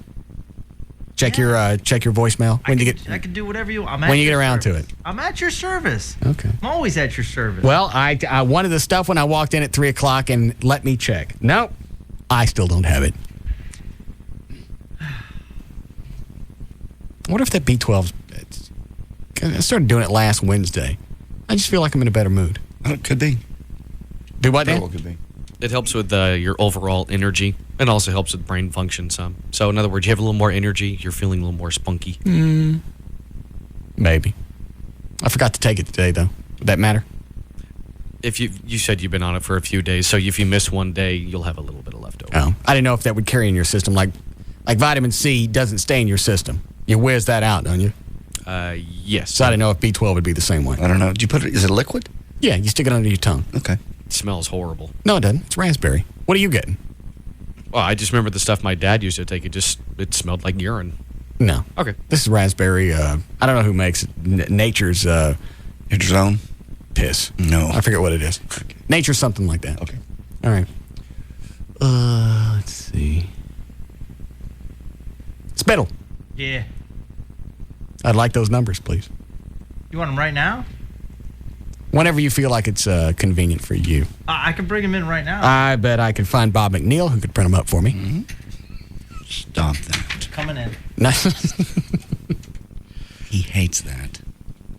[SPEAKER 1] Check your voicemail when you get.
[SPEAKER 17] I can do whatever you want.
[SPEAKER 1] When you get around to it.
[SPEAKER 17] I'm at your service.
[SPEAKER 1] Okay.
[SPEAKER 17] I'm always at your service.
[SPEAKER 1] Well, I wanted the stuff when I walked in at 3 o'clock, and let me check. Nope, I still don't have it. What if that B12's... I started doing it last Wednesday. I just feel like I'm in a better mood.
[SPEAKER 7] It could be.
[SPEAKER 1] Do what, Dan?
[SPEAKER 7] It could be.
[SPEAKER 18] It helps with your overall energy and also helps with brain function some. So, in other words, you have a little more energy. You're feeling a little more spunky.
[SPEAKER 1] Maybe. I forgot to take it today, though. Would that matter?
[SPEAKER 18] If you said you've been on it for a few days, so if you miss one day, you'll have a little bit of leftover.
[SPEAKER 1] Oh, I didn't know if that would carry in your system. Like vitamin C doesn't stay in your system. You whiz that out, don't you?
[SPEAKER 18] Yes.
[SPEAKER 1] So I didn't know if B12 would be the same way.
[SPEAKER 7] I don't know. Do you put it? Is it liquid?
[SPEAKER 1] Yeah, you stick it under your tongue.
[SPEAKER 7] Okay.
[SPEAKER 18] It smells horrible.
[SPEAKER 1] No, it doesn't. It's raspberry. What are you getting?
[SPEAKER 18] Well, I just remember the stuff my dad used to take. It smelled like urine.
[SPEAKER 1] No.
[SPEAKER 18] Okay.
[SPEAKER 1] This is raspberry. I don't know who makes it. Nature's
[SPEAKER 7] Own
[SPEAKER 1] piss.
[SPEAKER 7] No.
[SPEAKER 1] I forget what it is. Nature's something like that.
[SPEAKER 7] Okay.
[SPEAKER 1] All right. Let's see. Spittle.
[SPEAKER 17] Yeah.
[SPEAKER 1] I'd like those numbers, please.
[SPEAKER 17] You want them right now?
[SPEAKER 1] Whenever you feel like it's convenient for you.
[SPEAKER 17] I can bring them in right now.
[SPEAKER 1] I bet I could find Bob McNeil who could print them up for me.
[SPEAKER 7] Mm-hmm. Stop that.
[SPEAKER 17] Coming in.
[SPEAKER 7] He hates that.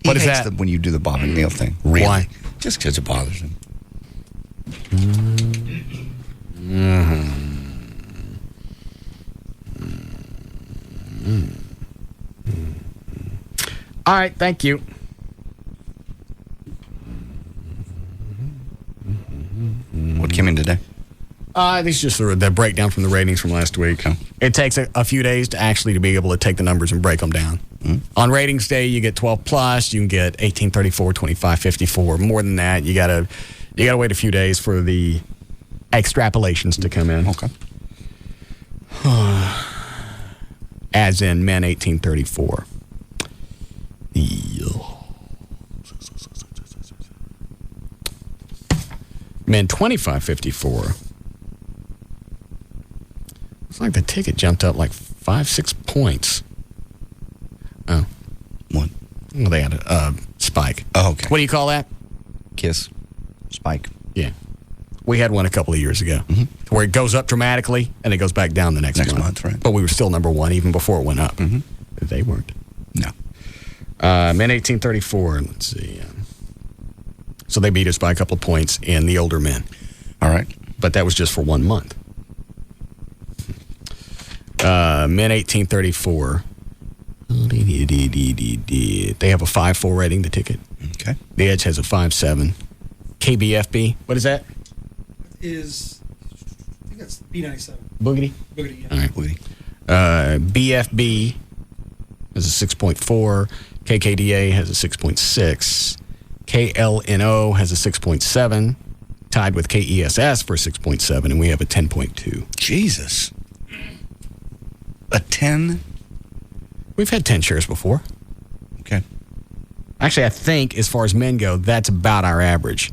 [SPEAKER 1] What is
[SPEAKER 7] hates
[SPEAKER 1] that?
[SPEAKER 7] When you do the Bob McNeil thing. Really?
[SPEAKER 1] Why?
[SPEAKER 7] Just because it bothers him.
[SPEAKER 1] All right, thank you.
[SPEAKER 7] What came in today?
[SPEAKER 1] This is just the breakdown from the ratings from last week.
[SPEAKER 7] Okay.
[SPEAKER 1] It takes a few days to be able to take the numbers and break them down.
[SPEAKER 7] Mm-hmm.
[SPEAKER 1] On ratings day, you get 12 plus. You can get 1834, 2554. More than that, you gotta wait a few days for the extrapolations to come in.
[SPEAKER 7] Okay.
[SPEAKER 1] As in men 1834. Men 2554. It's like the ticket jumped up like 5-6 points. Oh.
[SPEAKER 7] What?
[SPEAKER 1] Well, they had a spike.
[SPEAKER 7] Oh, okay.
[SPEAKER 1] What do you call that?
[SPEAKER 7] Kiss. Spike.
[SPEAKER 1] Yeah. We had one a couple of years ago where it goes up dramatically and it goes back down the next month.
[SPEAKER 7] Right.
[SPEAKER 1] But we were still number one even before it went up.
[SPEAKER 7] Mm-hmm.
[SPEAKER 1] They weren't.
[SPEAKER 7] No.
[SPEAKER 1] Men 1834. Let's see. So they beat us by a couple of points in the older men.
[SPEAKER 7] All right.
[SPEAKER 1] But that was just for 1 month. Men 1834. They have a 5.4 rating, the ticket.
[SPEAKER 7] Okay.
[SPEAKER 1] The Edge has a 5.7. KBFB, what is that?
[SPEAKER 4] I think that's B97.
[SPEAKER 1] Boogity?
[SPEAKER 4] Boogity, yeah.
[SPEAKER 1] All right.
[SPEAKER 7] Boogity.
[SPEAKER 1] BFB has a 6.4. KKDA has a 6.6. KLNO has a 6.7. Tied with KESS for 6.7, and we have a 10.2.
[SPEAKER 7] Jesus. A 10?
[SPEAKER 1] We've had 10 shares before.
[SPEAKER 7] Okay.
[SPEAKER 1] Actually, I think as far as men go, that's about our average.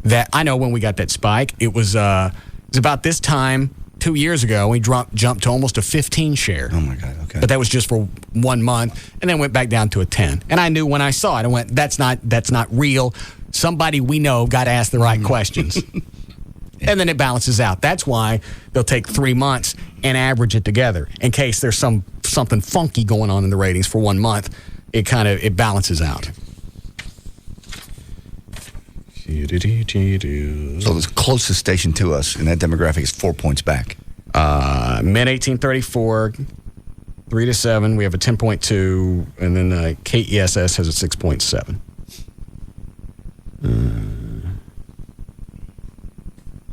[SPEAKER 1] That I know when we got that spike, it was about this time 2 years ago. We jumped to almost a 15 share.
[SPEAKER 7] Oh my God! Okay.
[SPEAKER 1] But that was just for 1 month, and then went back down to a 10. And I knew when I saw it, I went, "That's not real." Somebody we know got to ask the right questions, and then it balances out. That's why they'll take 3 months and average it together in case there's something funky going on in the ratings for 1 month. It balances out.
[SPEAKER 7] So the closest station to us in that demographic is 4 points back.
[SPEAKER 1] Men 1834, 3 to 7. We have a 10.2, and then KESS has a 6.7.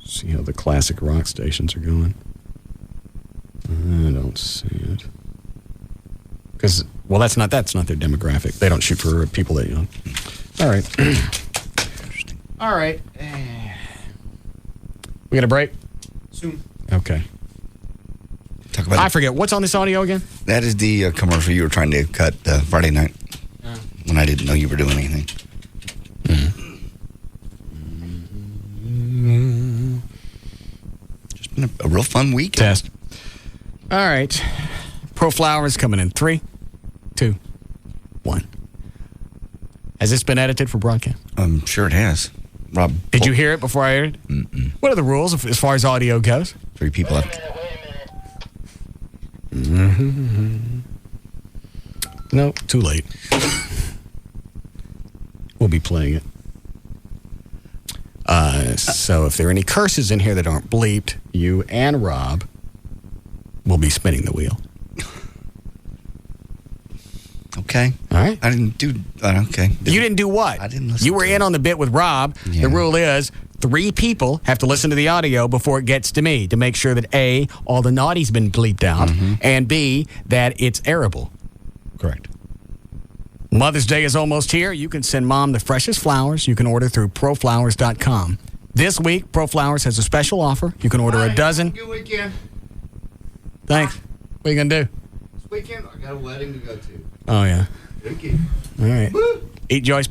[SPEAKER 1] See how the classic rock stations are going. I don't see it. Because, well, that's not their demographic. They don't shoot for people that young. All right. Interesting. All right. We got a break?
[SPEAKER 4] Soon.
[SPEAKER 1] Okay.
[SPEAKER 7] Talk about
[SPEAKER 1] I forget. What's on this audio again?
[SPEAKER 7] That is the commercial you were trying to cut Friday night when I didn't know you were doing anything. Just been a real fun week.
[SPEAKER 1] Test. All right. Pro Flowers coming in 3, 2, 1. Has this been edited for broadcast?
[SPEAKER 7] I'm sure it has. Rob,
[SPEAKER 1] did you hear it before I aired it?
[SPEAKER 7] Mm-mm.
[SPEAKER 1] What are the rules as far as audio goes?
[SPEAKER 7] 3 people left.
[SPEAKER 1] No, too late. We'll be playing it. So if there are any curses in here that aren't bleeped, you and Rob will be spinning the wheel.
[SPEAKER 7] Okay.
[SPEAKER 1] All right.
[SPEAKER 7] I didn't do... okay.
[SPEAKER 1] You didn't do what?
[SPEAKER 7] I didn't listen.
[SPEAKER 1] You were in on the bit with Rob.
[SPEAKER 7] Yeah.
[SPEAKER 1] The rule is 3 people have to listen to the audio before it gets to me to make sure that A, all the naughty's been bleeped out, and B, that it's airable.
[SPEAKER 7] Correct.
[SPEAKER 1] Mother's Day is almost here. You can send Mom the freshest flowers. You can order through proflowers.com. This week, Pro Flowers has a special offer. You can order a dozen.
[SPEAKER 5] Good weekend.
[SPEAKER 1] Thanks. What are you going to do?
[SPEAKER 5] This weekend, I got a wedding to go to.
[SPEAKER 1] Oh, yeah.
[SPEAKER 5] Okay.
[SPEAKER 1] All right.
[SPEAKER 5] Woo.
[SPEAKER 1] Eat Joyce.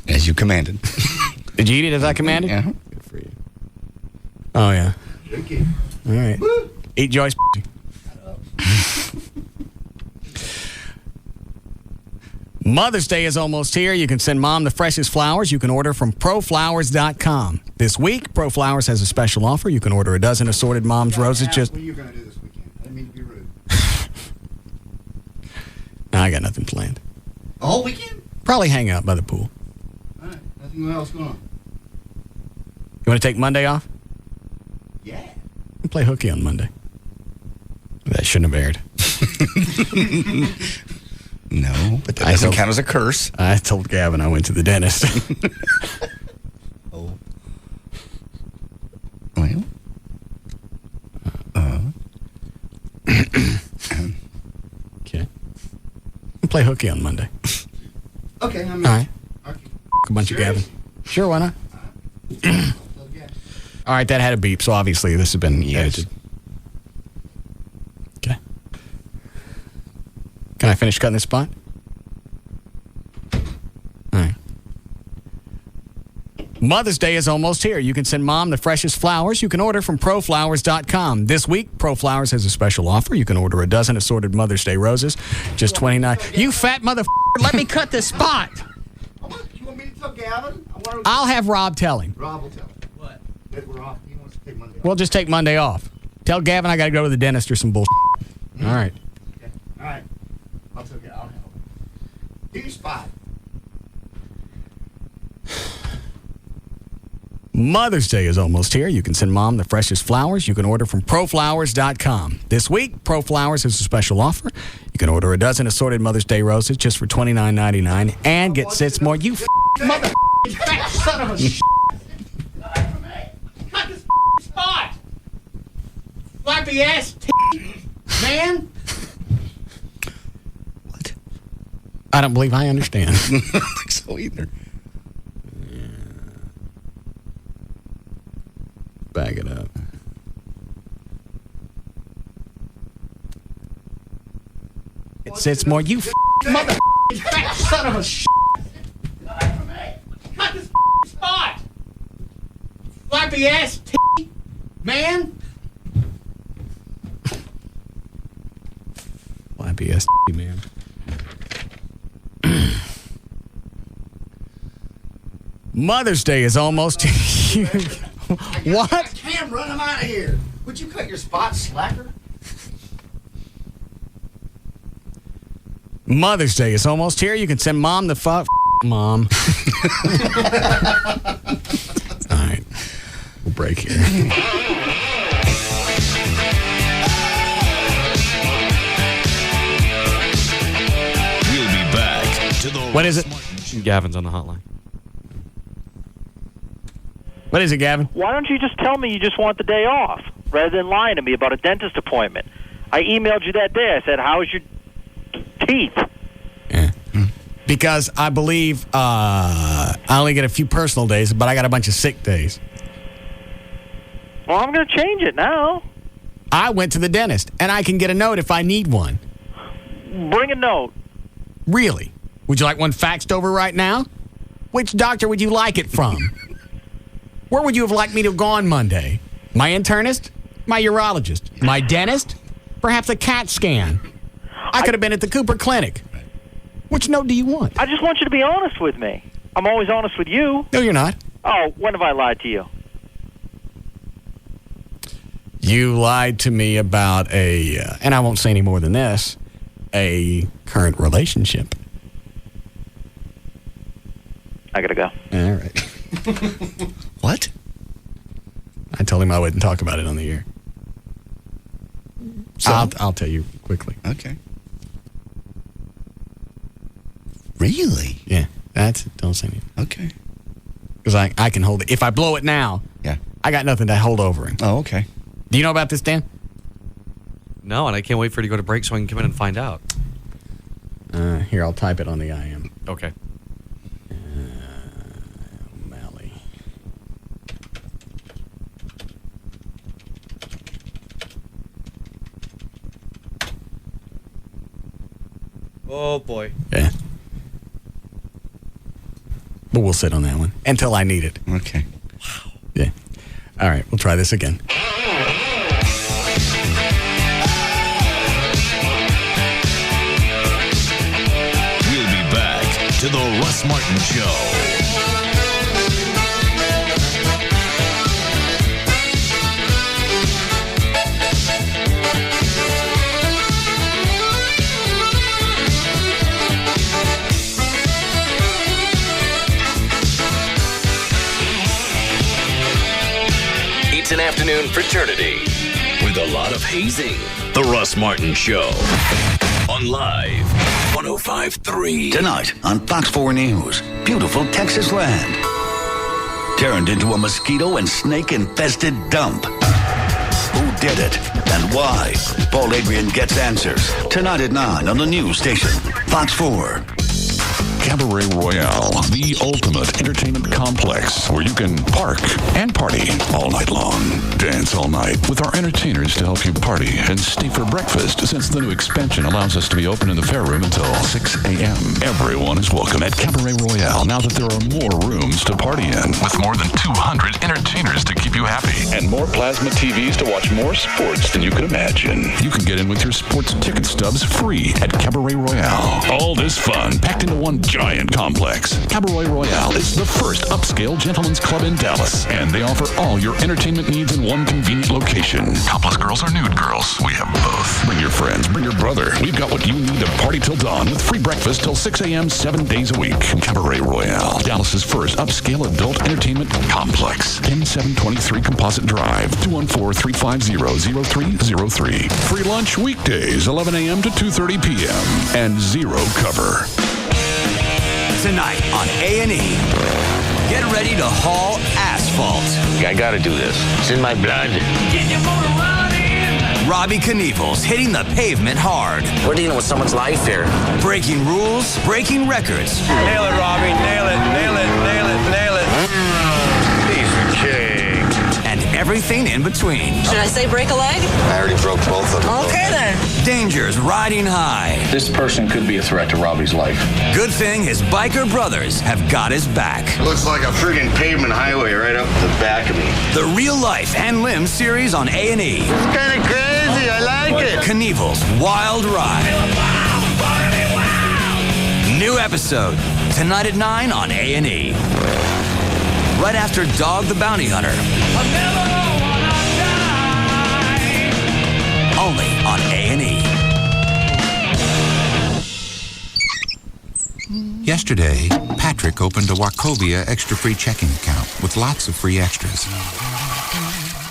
[SPEAKER 7] As you commanded.
[SPEAKER 1] Did you eat it as I commanded?
[SPEAKER 7] Yeah.
[SPEAKER 1] Good for you. Oh, yeah.
[SPEAKER 5] Okay.
[SPEAKER 1] All right.
[SPEAKER 5] Woo.
[SPEAKER 1] Eat Joyce. Mother's Day is almost here. You can send Mom the freshest flowers. You can order from proflowers.com. This week, Pro Flowers has a special offer. You can order a dozen assorted Mom's roses. Just
[SPEAKER 5] What are you going to do this weekend? I didn't mean to be rude.
[SPEAKER 1] I got nothing planned.
[SPEAKER 5] The whole weekend?
[SPEAKER 1] Probably hang out by the pool.
[SPEAKER 5] All right. Nothing else going on.
[SPEAKER 1] You want to take Monday off?
[SPEAKER 5] Yeah.
[SPEAKER 1] We play hooky on Monday. That shouldn't have aired.
[SPEAKER 7] No, but that doesn't count as a curse.
[SPEAKER 1] I told Gavin I went to the dentist.
[SPEAKER 7] Oh. Well.
[SPEAKER 1] Okay. We play hooky on Monday.
[SPEAKER 5] Okay.
[SPEAKER 1] All right.
[SPEAKER 5] Okay.
[SPEAKER 1] A bunch
[SPEAKER 5] Serious?
[SPEAKER 1] of Gavin. Sure, why not? All right, that had a beep, so obviously this has been edited. Okay. Can I finish cutting this spot? All right. Mother's Day is almost here. You can send Mom the freshest flowers. You can order from proflowers.com. This week, Pro Flowers has a special offer. You can order a dozen assorted Mother's Day roses. Just $29. You fat motherfucker, let me cut this spot.
[SPEAKER 5] You want me to tell Gavin?
[SPEAKER 1] I'll have Rob tell him.
[SPEAKER 5] Rob will tell him. What? That we're off. He wants to take Monday off.
[SPEAKER 1] We'll just take Monday off. Tell Gavin I got to go to the dentist or some bullshit. All right.
[SPEAKER 5] Okay. All right. I'll tell Gavin. I'll help. Do your spot.
[SPEAKER 1] Mother's Day is almost here. You can send Mom the freshest flowers. You can order from proflowers.com. This week, Pro Flowers has a special offer. You can order a dozen assorted Mother's Day roses just for $29.99 and get 6 more. You mother fat son of a cut this spot. Floppy ass man.
[SPEAKER 7] What?
[SPEAKER 1] I don't believe I understand.
[SPEAKER 7] I don't think so either.
[SPEAKER 1] Bag it up. Sits more. You mother fat son of a
[SPEAKER 5] Cut this spot! Flappy ass man!
[SPEAKER 1] Flappy ass man. Mother's Day is almost here. What?
[SPEAKER 5] Camera, I'm out of here. Would you cut your spot, slacker?
[SPEAKER 1] Mother's Day is almost here. You can send mom the fuck. Mom. All right. We'll break here.
[SPEAKER 28] We'll be back to the...
[SPEAKER 1] What is it?
[SPEAKER 18] Gavin's on the hotline.
[SPEAKER 1] What is it, Gavin?
[SPEAKER 6] Why don't you just tell me you just want the day off rather than lying to me about a dentist appointment? I emailed you that day. I said, how's your teeth?
[SPEAKER 1] Yeah. Because I believe I only get a few personal days, but I got a bunch of sick days.
[SPEAKER 6] Well, I'm going to change it now.
[SPEAKER 1] I went to the dentist, and I can get a note if I need one.
[SPEAKER 6] Bring a note.
[SPEAKER 1] Really? Would you like one faxed over right now? Which doctor would you like it from? Where would you have liked me to have gone Monday? My internist? My urologist? My dentist? Perhaps a CAT scan? I could have been at the Cooper Clinic. Which note do you want?
[SPEAKER 6] I just want you to be honest with me. I'm always honest with you.
[SPEAKER 1] No, you're not.
[SPEAKER 6] Oh, when have I lied to you?
[SPEAKER 1] You lied to me about and I won't say any more than this, a current relationship.
[SPEAKER 6] I gotta go.
[SPEAKER 1] All right.
[SPEAKER 7] What?
[SPEAKER 1] I told him I wouldn't talk about it on the air. So I'll tell you quickly.
[SPEAKER 7] Okay. Really?
[SPEAKER 1] Yeah. That's it. Don't say anything.
[SPEAKER 7] Okay.
[SPEAKER 1] Because I can hold it. If I blow it now,
[SPEAKER 7] yeah,
[SPEAKER 1] I got nothing to hold over him.
[SPEAKER 7] Oh, okay.
[SPEAKER 1] Do you know about this, Dan?
[SPEAKER 18] No, and I can't wait for you to go to break so I can come in and find out.
[SPEAKER 1] Here, I'll type it on the IM.
[SPEAKER 18] Okay.
[SPEAKER 1] Mally.
[SPEAKER 18] Oh, boy.
[SPEAKER 1] Yeah. But we'll sit on that one until I need it.
[SPEAKER 7] Okay.
[SPEAKER 1] Wow. Yeah. All right, we'll try this again.
[SPEAKER 28] We'll be back to the Russ Martin Show. It's an afternoon fraternity with a lot of hazing. The Russ Martin Show on Live 105.3.
[SPEAKER 24] Tonight on Fox 4 News, beautiful Texas land turned into a mosquito and snake-infested dump. Who did it and why? Paul Adrian gets answers. Tonight at 9 on the news station, Fox 4.
[SPEAKER 8] Cabaret Royale, the ultimate entertainment complex where you can park and party all night long. Dance all night with our entertainers to help you party and stay for breakfast since the new expansion allows us to be open in the fair room until 6 a.m. Everyone is welcome at Cabaret Royale now that there are more rooms to party in with more than 200 entertainers to keep you happy and more plasma TVs to watch more sports than you can imagine. You can get in with your sports ticket stubs free at Cabaret Royale. All this fun packed into one giant complex. Cabaret Royale is the first upscale gentleman's club in Dallas, and they offer all your entertainment needs in one convenient location. Topless girls or nude girls? We have both. Bring your friends, bring your brother. We've got what you need to party till dawn with free breakfast till 6 a.m. 7 days a week. Cabaret Royale, Dallas's first upscale adult entertainment complex. 10723 Composite Drive, 214-350-0303. Free lunch weekdays, 11 a.m. to 2:30 p.m. and zero cover.
[SPEAKER 9] Tonight on A&E. Get ready to haul asphalt.
[SPEAKER 24] I gotta do this. It's in my blood.
[SPEAKER 9] Robbie Knievel's hitting the pavement hard.
[SPEAKER 24] We're dealing with someone's life here.
[SPEAKER 9] Breaking rules, breaking records.
[SPEAKER 24] Nail it, Robbie. Nail it, nail it, nail it, nail it. Piece of cake.
[SPEAKER 9] And every everything in between.
[SPEAKER 11] Should I say break a leg?
[SPEAKER 15] I already broke both of them.
[SPEAKER 11] Okay then.
[SPEAKER 9] Dangers riding high.
[SPEAKER 15] This person could be a threat to Robbie's life.
[SPEAKER 9] Good thing his biker brothers have got his back.
[SPEAKER 24] Looks like a friggin' pavement highway right up the back of me.
[SPEAKER 9] The Real Life and Limb series on A&E.
[SPEAKER 24] It's kind of crazy. I like it.
[SPEAKER 9] Knievel's Wild Ride. New episode tonight at 9 on A&E. Right after Dog the Bounty Hunter. Only on A&E.
[SPEAKER 16] Yesterday, Patrick opened a Wachovia extra free checking account with lots of free extras.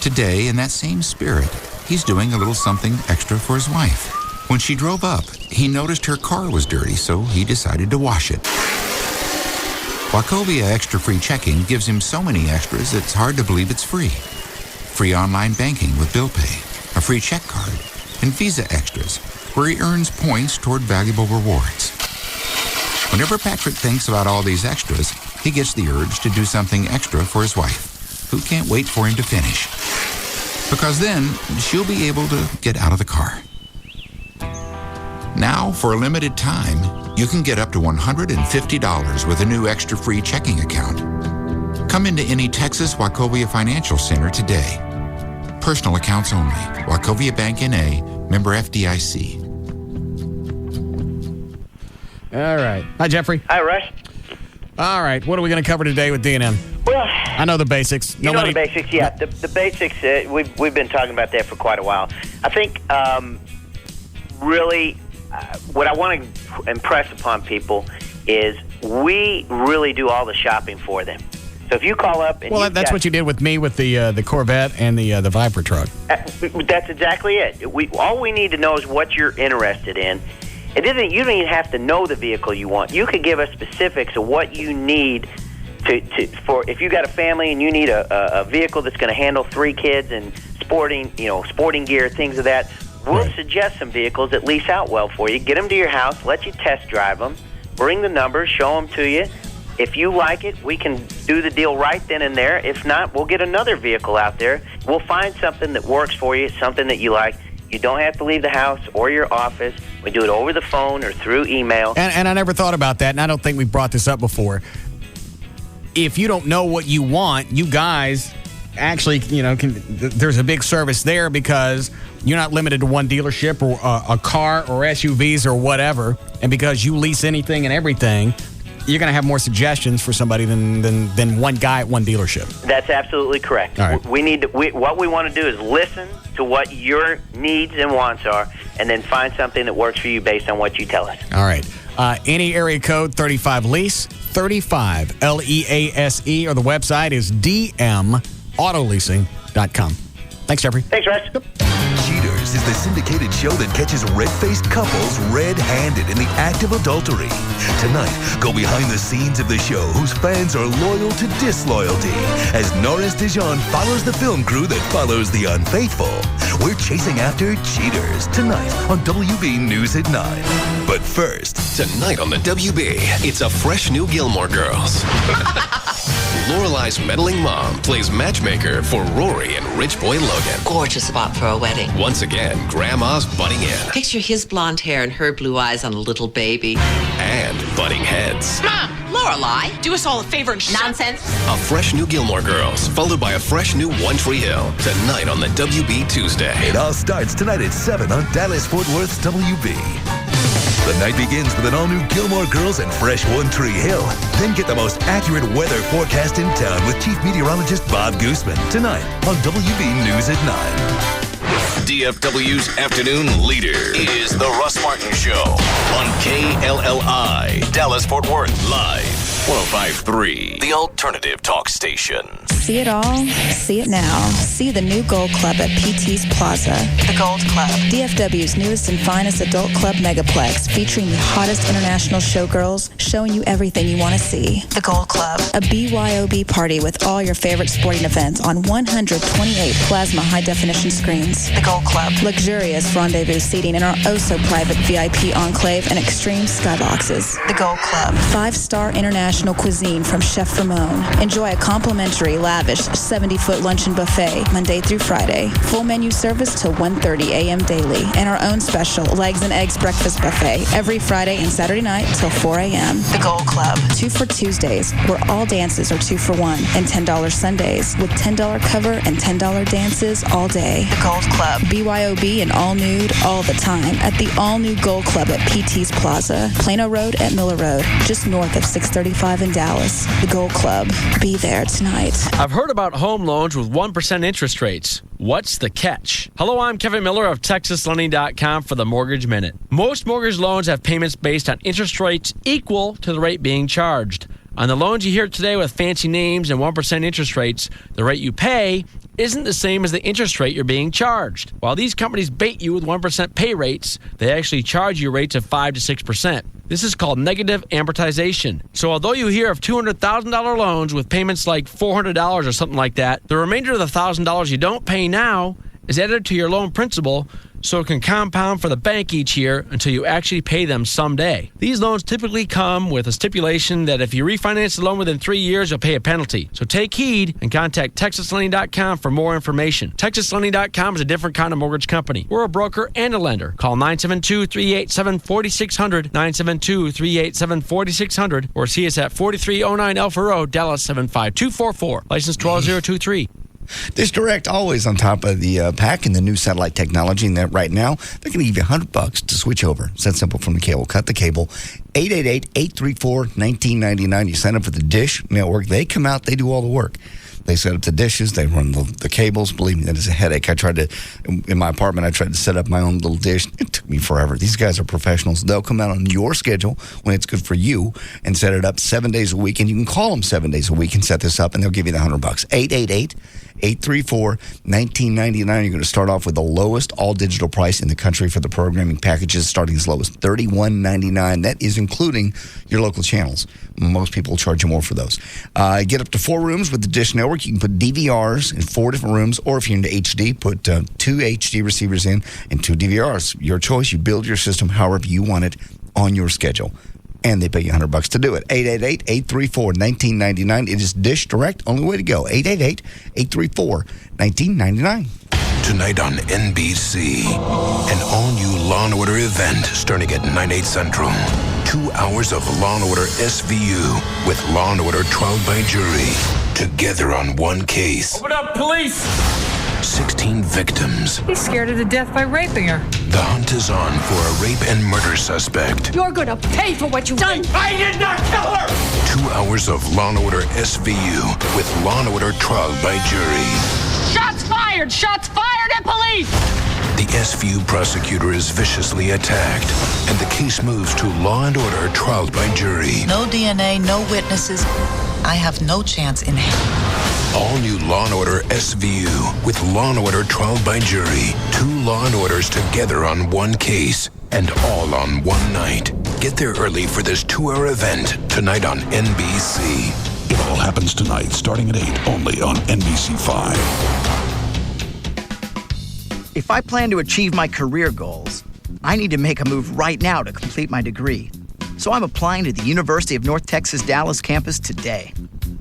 [SPEAKER 16] Today, in that same spirit, he's doing a little something extra for his wife. When she drove up, he noticed her car was dirty, so he decided to wash it. Wachovia extra free checking gives him so many extras it's hard to believe it's free. Free online banking with Bill Pay, a free check card, and Visa extras, where he earns points toward valuable rewards. Whenever Patrick thinks about all these extras, he gets the urge to do something extra for his wife, who can't wait for him to finish. Because then, she'll be able to get out of the car. Now, for a limited time, you can get up to $150 with a new extra free checking account. Come into any Texas Wachovia Financial Center today. Personal accounts only. Wachovia Bank N.A., member FDIC.
[SPEAKER 1] All right. Hi, Jeffrey.
[SPEAKER 19] Hi, Russ.
[SPEAKER 1] All right. What are we going to cover today with D&M?
[SPEAKER 19] Well,
[SPEAKER 1] I know the basics.
[SPEAKER 19] You know the basics, yeah. The basics, we've been talking about that for quite a while. I think really what I want to impress upon people is we really do all the shopping for them. So if you call up and
[SPEAKER 1] that's what you did with me with the Corvette and the Viper truck.
[SPEAKER 19] That's exactly it. All we need to know is what you're interested in. You don't even have to know the vehicle you want. You could give us specifics of what you need for if you got a family and you need a vehicle that's going to handle 3 kids and sporting gear, things of that. We'll suggest some vehicles that lease out well for you. Get them to your house, let you test drive them, bring the numbers, show them to you. If you like it, we can do the deal right then and there. If not, we'll get another vehicle out there. We'll find something that works for you, something that you like. You don't have to leave the house or your office. We do it over the phone or through email.
[SPEAKER 1] And I never thought about that, and I don't think we've brought this up before. If you don't know what you want, you guys actually, there's a big service there because you're not limited to one dealership or a car or SUVs or whatever. And because you lease anything and everything, you're going to have more suggestions for somebody than one guy at one dealership.
[SPEAKER 19] That's absolutely correct.
[SPEAKER 1] All right.
[SPEAKER 19] What we want to do is listen to what your needs and wants are and then find something that works for you based on what you tell us.
[SPEAKER 1] All right. Any area code 35LEASE, 35 LEASE, or the website is dmautoleasing.com. Thanks, Jeffrey.
[SPEAKER 19] Thanks, Russ.
[SPEAKER 22] Cheaters is the syndicated show that catches red-faced couples red-handed in the act of adultery. Tonight, go behind the scenes of the show whose fans are loyal to disloyalty as Norris Dijon follows the film crew that follows the unfaithful. We're chasing after cheaters tonight on WB News at 9. But first,
[SPEAKER 20] tonight on the WB, it's a fresh new Gilmore Girls. Lorelai's meddling mom plays matchmaker for Rory and rich boy Logan.
[SPEAKER 11] Gorgeous spot for a wedding.
[SPEAKER 20] Once again, Grandma's butting in.
[SPEAKER 11] Picture his blonde hair and her blue eyes on a little baby.
[SPEAKER 20] And butting heads.
[SPEAKER 11] Mom, Lorelai, do us all a favor and nonsense.
[SPEAKER 20] A fresh new Gilmore Girls, followed by a fresh new One Tree Hill. Tonight on the WB Tuesday.
[SPEAKER 22] It all starts tonight at 7 on Dallas-Fort Worth's WB. The night begins with an all-new Gilmore Girls and fresh One Tree Hill. Then get the most accurate weather forecast in town with Chief Meteorologist Bob Gooseman. Tonight on WB News at 9.
[SPEAKER 20] DFW's afternoon leader is The Russ Martin Show on KLLI, Dallas-Fort Worth, live, 105.3, the alternative talk station.
[SPEAKER 21] See it all, see it now. See the new Gold Club at PT's Plaza. The Gold Club. DFW's newest and finest adult club megaplex, featuring the hottest international showgirls, showing you everything you want to see. The Gold Club. A BYOB party with all your favorite sporting events on 128 plasma high-definition screens. The Gold Club. Luxurious rendezvous seating in our oh-so-private VIP enclave and extreme skyboxes. The Gold Club. 5-star international cuisine from Chef Ramon. Enjoy a complimentary lavish 70-foot luncheon buffet Monday through Friday. Full menu service till 1:30 a.m. daily. And our own special legs and eggs breakfast buffet every Friday and Saturday night till 4 a.m. The Gold Club. 2 for Tuesdays, where all dances are 2 for $1. And $10 Sundays, with $10 cover and $10 dances all day. The Gold Club. BYOB and all nude all the time at the all-new Gold Club at PT's Plaza, Plano Road at Miller Road, just north of 635 in Dallas. The Gold Club. Be there tonight.
[SPEAKER 2] I've heard about home loans with 1% interest rates. What's the catch? Hello, I'm Kevin Miller of TexasLending.com for the Mortgage Minute. Most mortgage loans have payments based on interest rates equal to the rate being charged. On the loans you hear today with fancy names and 1% interest rates, the rate you pay isn't the same as the interest rate you're being charged. While these companies bait you with 1% pay rates, they actually charge you rates of 5 to 6%. This is called negative amortization. So although you hear of $200,000 loans with payments like $400 or something like that, the remainder of the $1,000 you don't pay now is added to your loan principal, so it can compound for the bank each year until you actually pay them someday. These loans typically come with a stipulation that if you refinance the loan within 3 years, you'll pay a penalty. So take heed and contact TexasLending.com for more information. TexasLending.com is a different kind of mortgage company. We're a broker and a lender. Call 972-387-4600, 972-387-4600, or see us at 4309 Alpha Road, Dallas 75244. License 12023.
[SPEAKER 7] Dish Direct always on top of the pack in the new satellite technology, and that right now they're going to give you $100 to switch over. It's that simple from the cable. Cut the cable. 888-834-1999. You sign up for the Dish Network. They come out. They do all the work. They set up the dishes. They run the cables. Believe me, that is a headache. In my apartment, I tried to set up my own little dish. It took me forever. These guys are professionals. They'll come out on your schedule when it's good for you and set it up 7 days a week. And you can call them 7 days a week and set this up, and they'll give you the $100. 888-834-1999. You're going to start off with the lowest all-digital price in the country for the programming packages, starting as low as $31.99. That is including your local channels. Most people charge you more for those. Get up to 4 rooms with the Dish Network. You can put DVRs in 4 different rooms, or if you're into HD, put 2 HD receivers in and 2 DVRs. Your choice. You build your system however you want it on your schedule. And they pay you $100 to do it. 888-834-1999. It is Dish Direct. Only way to go. 888-834-1999.
[SPEAKER 22] Tonight on NBC, an all-new Law & Order event starting at 9/8 Central. 2 hours of Law & Order SVU with Law & Order trial by jury. Together on one case.
[SPEAKER 10] Open up, police!
[SPEAKER 22] 16 victims.
[SPEAKER 10] He's scared her to death by raping her.
[SPEAKER 22] The hunt is on for a rape and murder suspect.
[SPEAKER 10] You're gonna pay for what you've done. I did not kill her!
[SPEAKER 22] 2 hours of Law & Order SVU with Law & Order trial by jury.
[SPEAKER 10] Shots fired! Shots fired at police!
[SPEAKER 22] The SVU prosecutor is viciously attacked, and the case moves to Law & Order trial by jury.
[SPEAKER 12] No DNA, no witnesses. I have no chance in hell.
[SPEAKER 22] All new Law & Order SVU with Law & Order trial by jury. 2 Law & Orders together on one case, and all on one night. Get there early for this 2-hour event tonight on NBC.
[SPEAKER 8] It all happens tonight, starting at 8, only on NBC5.
[SPEAKER 13] If I plan to achieve my career goals, I need to make a move right now to complete my degree. So I'm applying to the University of North Texas Dallas campus today.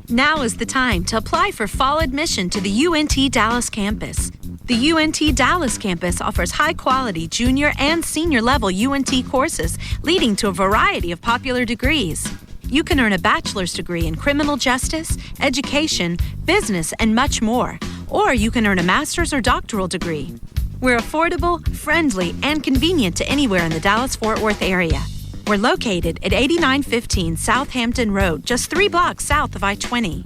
[SPEAKER 14] Now is the time to apply for fall admission to the UNT Dallas campus. The UNT Dallas campus offers high-quality junior and senior level UNT courses leading to a variety of popular degrees. You can earn a bachelor's degree in criminal justice, education, business, and much more. Or you can earn a master's or doctoral degree. We're affordable, friendly, and convenient to anywhere in the Dallas-Fort Worth area. We're located at 8915 Southampton Road, just 3 blocks south of I-20.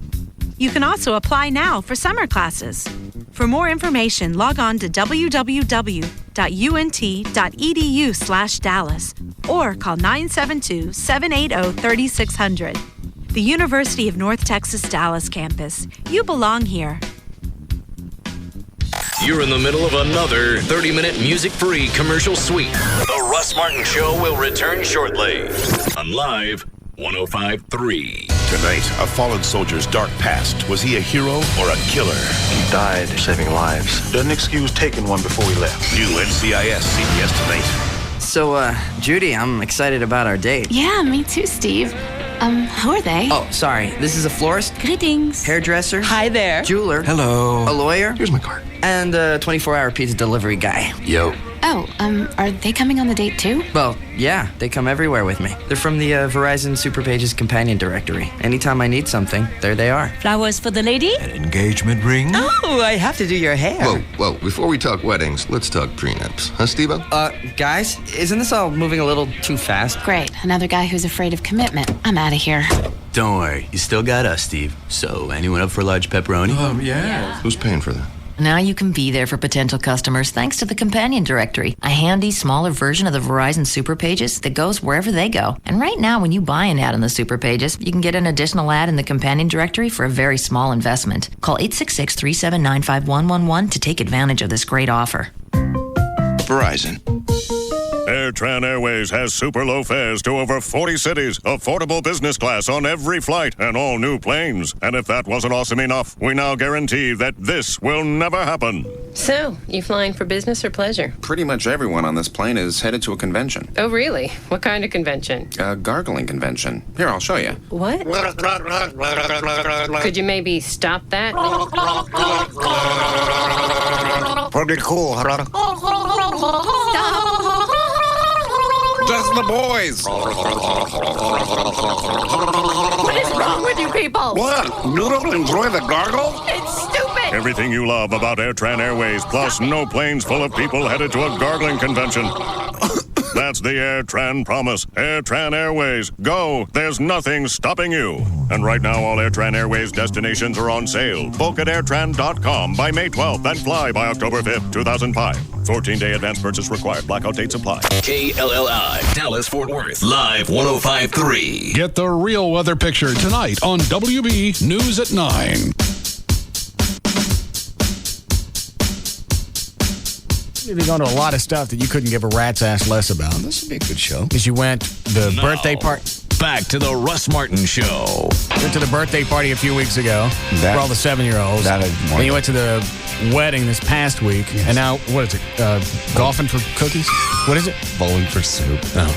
[SPEAKER 14] You can also apply now for summer classes. For more information, log on to www.unt.edu/Dallas or call 972-780-3600. The University of North Texas Dallas campus. You belong here.
[SPEAKER 20] You're in the middle of another 30-minute music-free commercial suite. The Russ Martin Show will return shortly on Live 105.3.
[SPEAKER 22] Tonight, a fallen soldier's dark past. Was he a hero or a killer?
[SPEAKER 15] He died saving lives. Doesn't excuse taking one before we left.
[SPEAKER 22] New NCIS CBS tonight.
[SPEAKER 23] So, Judy, I'm excited about our date.
[SPEAKER 25] Yeah, me too, Steve.
[SPEAKER 3] Who are they?
[SPEAKER 13] Oh, sorry. This is a florist,
[SPEAKER 3] Greetings.
[SPEAKER 13] hairdresser,
[SPEAKER 3] Hi there.
[SPEAKER 13] jeweler,
[SPEAKER 4] Hello.
[SPEAKER 13] a lawyer,
[SPEAKER 4] Here's my card.
[SPEAKER 13] and a 24-hour pizza delivery guy.
[SPEAKER 4] Yo.
[SPEAKER 3] Oh, are they coming on the date too?
[SPEAKER 13] Well, yeah, they come everywhere with me. They're from the Verizon Superpages companion directory. Anytime I need something, there they are.
[SPEAKER 3] Flowers for the lady?
[SPEAKER 4] An engagement ring?
[SPEAKER 13] Oh, I have to do your hair.
[SPEAKER 4] Whoa. Before we talk weddings, let's talk prenups. Huh, Steve-O?
[SPEAKER 13] Guys, isn't this all moving a little too fast?
[SPEAKER 3] Great. Another guy who's afraid of commitment. I'm out of here.
[SPEAKER 5] Don't worry, you still got us, Steve. So, anyone up for a large pepperoni?
[SPEAKER 4] Yeah. Who's paying for that?
[SPEAKER 17] Now you can be there for potential customers thanks to the Companion Directory, a handy, smaller version of the Verizon Super Pages that goes wherever they go. And right now, when you buy an ad in the Super Pages, you can get an additional ad in the Companion Directory for a very small investment. Call 866-379-5111 to take advantage of this great offer.
[SPEAKER 4] Verizon.
[SPEAKER 23] AirTran Airways has super low fares to over 40 cities, affordable business class on every flight, and all new planes. And if that wasn't awesome enough, we now guarantee that this will never happen.
[SPEAKER 25] So, you flying for business or pleasure?
[SPEAKER 26] Pretty much everyone on this plane is headed to a convention.
[SPEAKER 25] Oh, really? What kind of convention?
[SPEAKER 26] A gargling convention. Here, I'll show you.
[SPEAKER 25] What? Could you maybe stop that?
[SPEAKER 26] Pretty cool, huh? Just the boys.
[SPEAKER 25] What is wrong with you people?
[SPEAKER 26] What? You don't enjoy the gargle?
[SPEAKER 25] It's stupid!
[SPEAKER 23] Everything you love about AirTran Airways, plus no planes full of people headed to a gargling convention. That's the AirTran promise. AirTran Airways. Go. There's nothing stopping you. And right now, all AirTran Airways destinations are on sale. Book at airtran.com by May 12th and fly by October 5th, 2005. 14-day advance purchase required. Blackout dates apply.
[SPEAKER 20] KLLI, Dallas, Fort Worth. Live 105.3.
[SPEAKER 8] Get the real weather picture tonight on WB News at 9.
[SPEAKER 1] You've gone to a lot of stuff that you couldn't give a rat's ass less about.
[SPEAKER 7] This would be a good show.
[SPEAKER 1] Because you went the birthday party.
[SPEAKER 20] Back to the Russ Martin Show.
[SPEAKER 1] Went to the birthday party a few weeks ago for all the 7-year-olds. Then you went to the wedding this past week. Yes. And now, what is it? Golfing for cookies? What is it?
[SPEAKER 7] Bowling for soup.
[SPEAKER 1] Oh.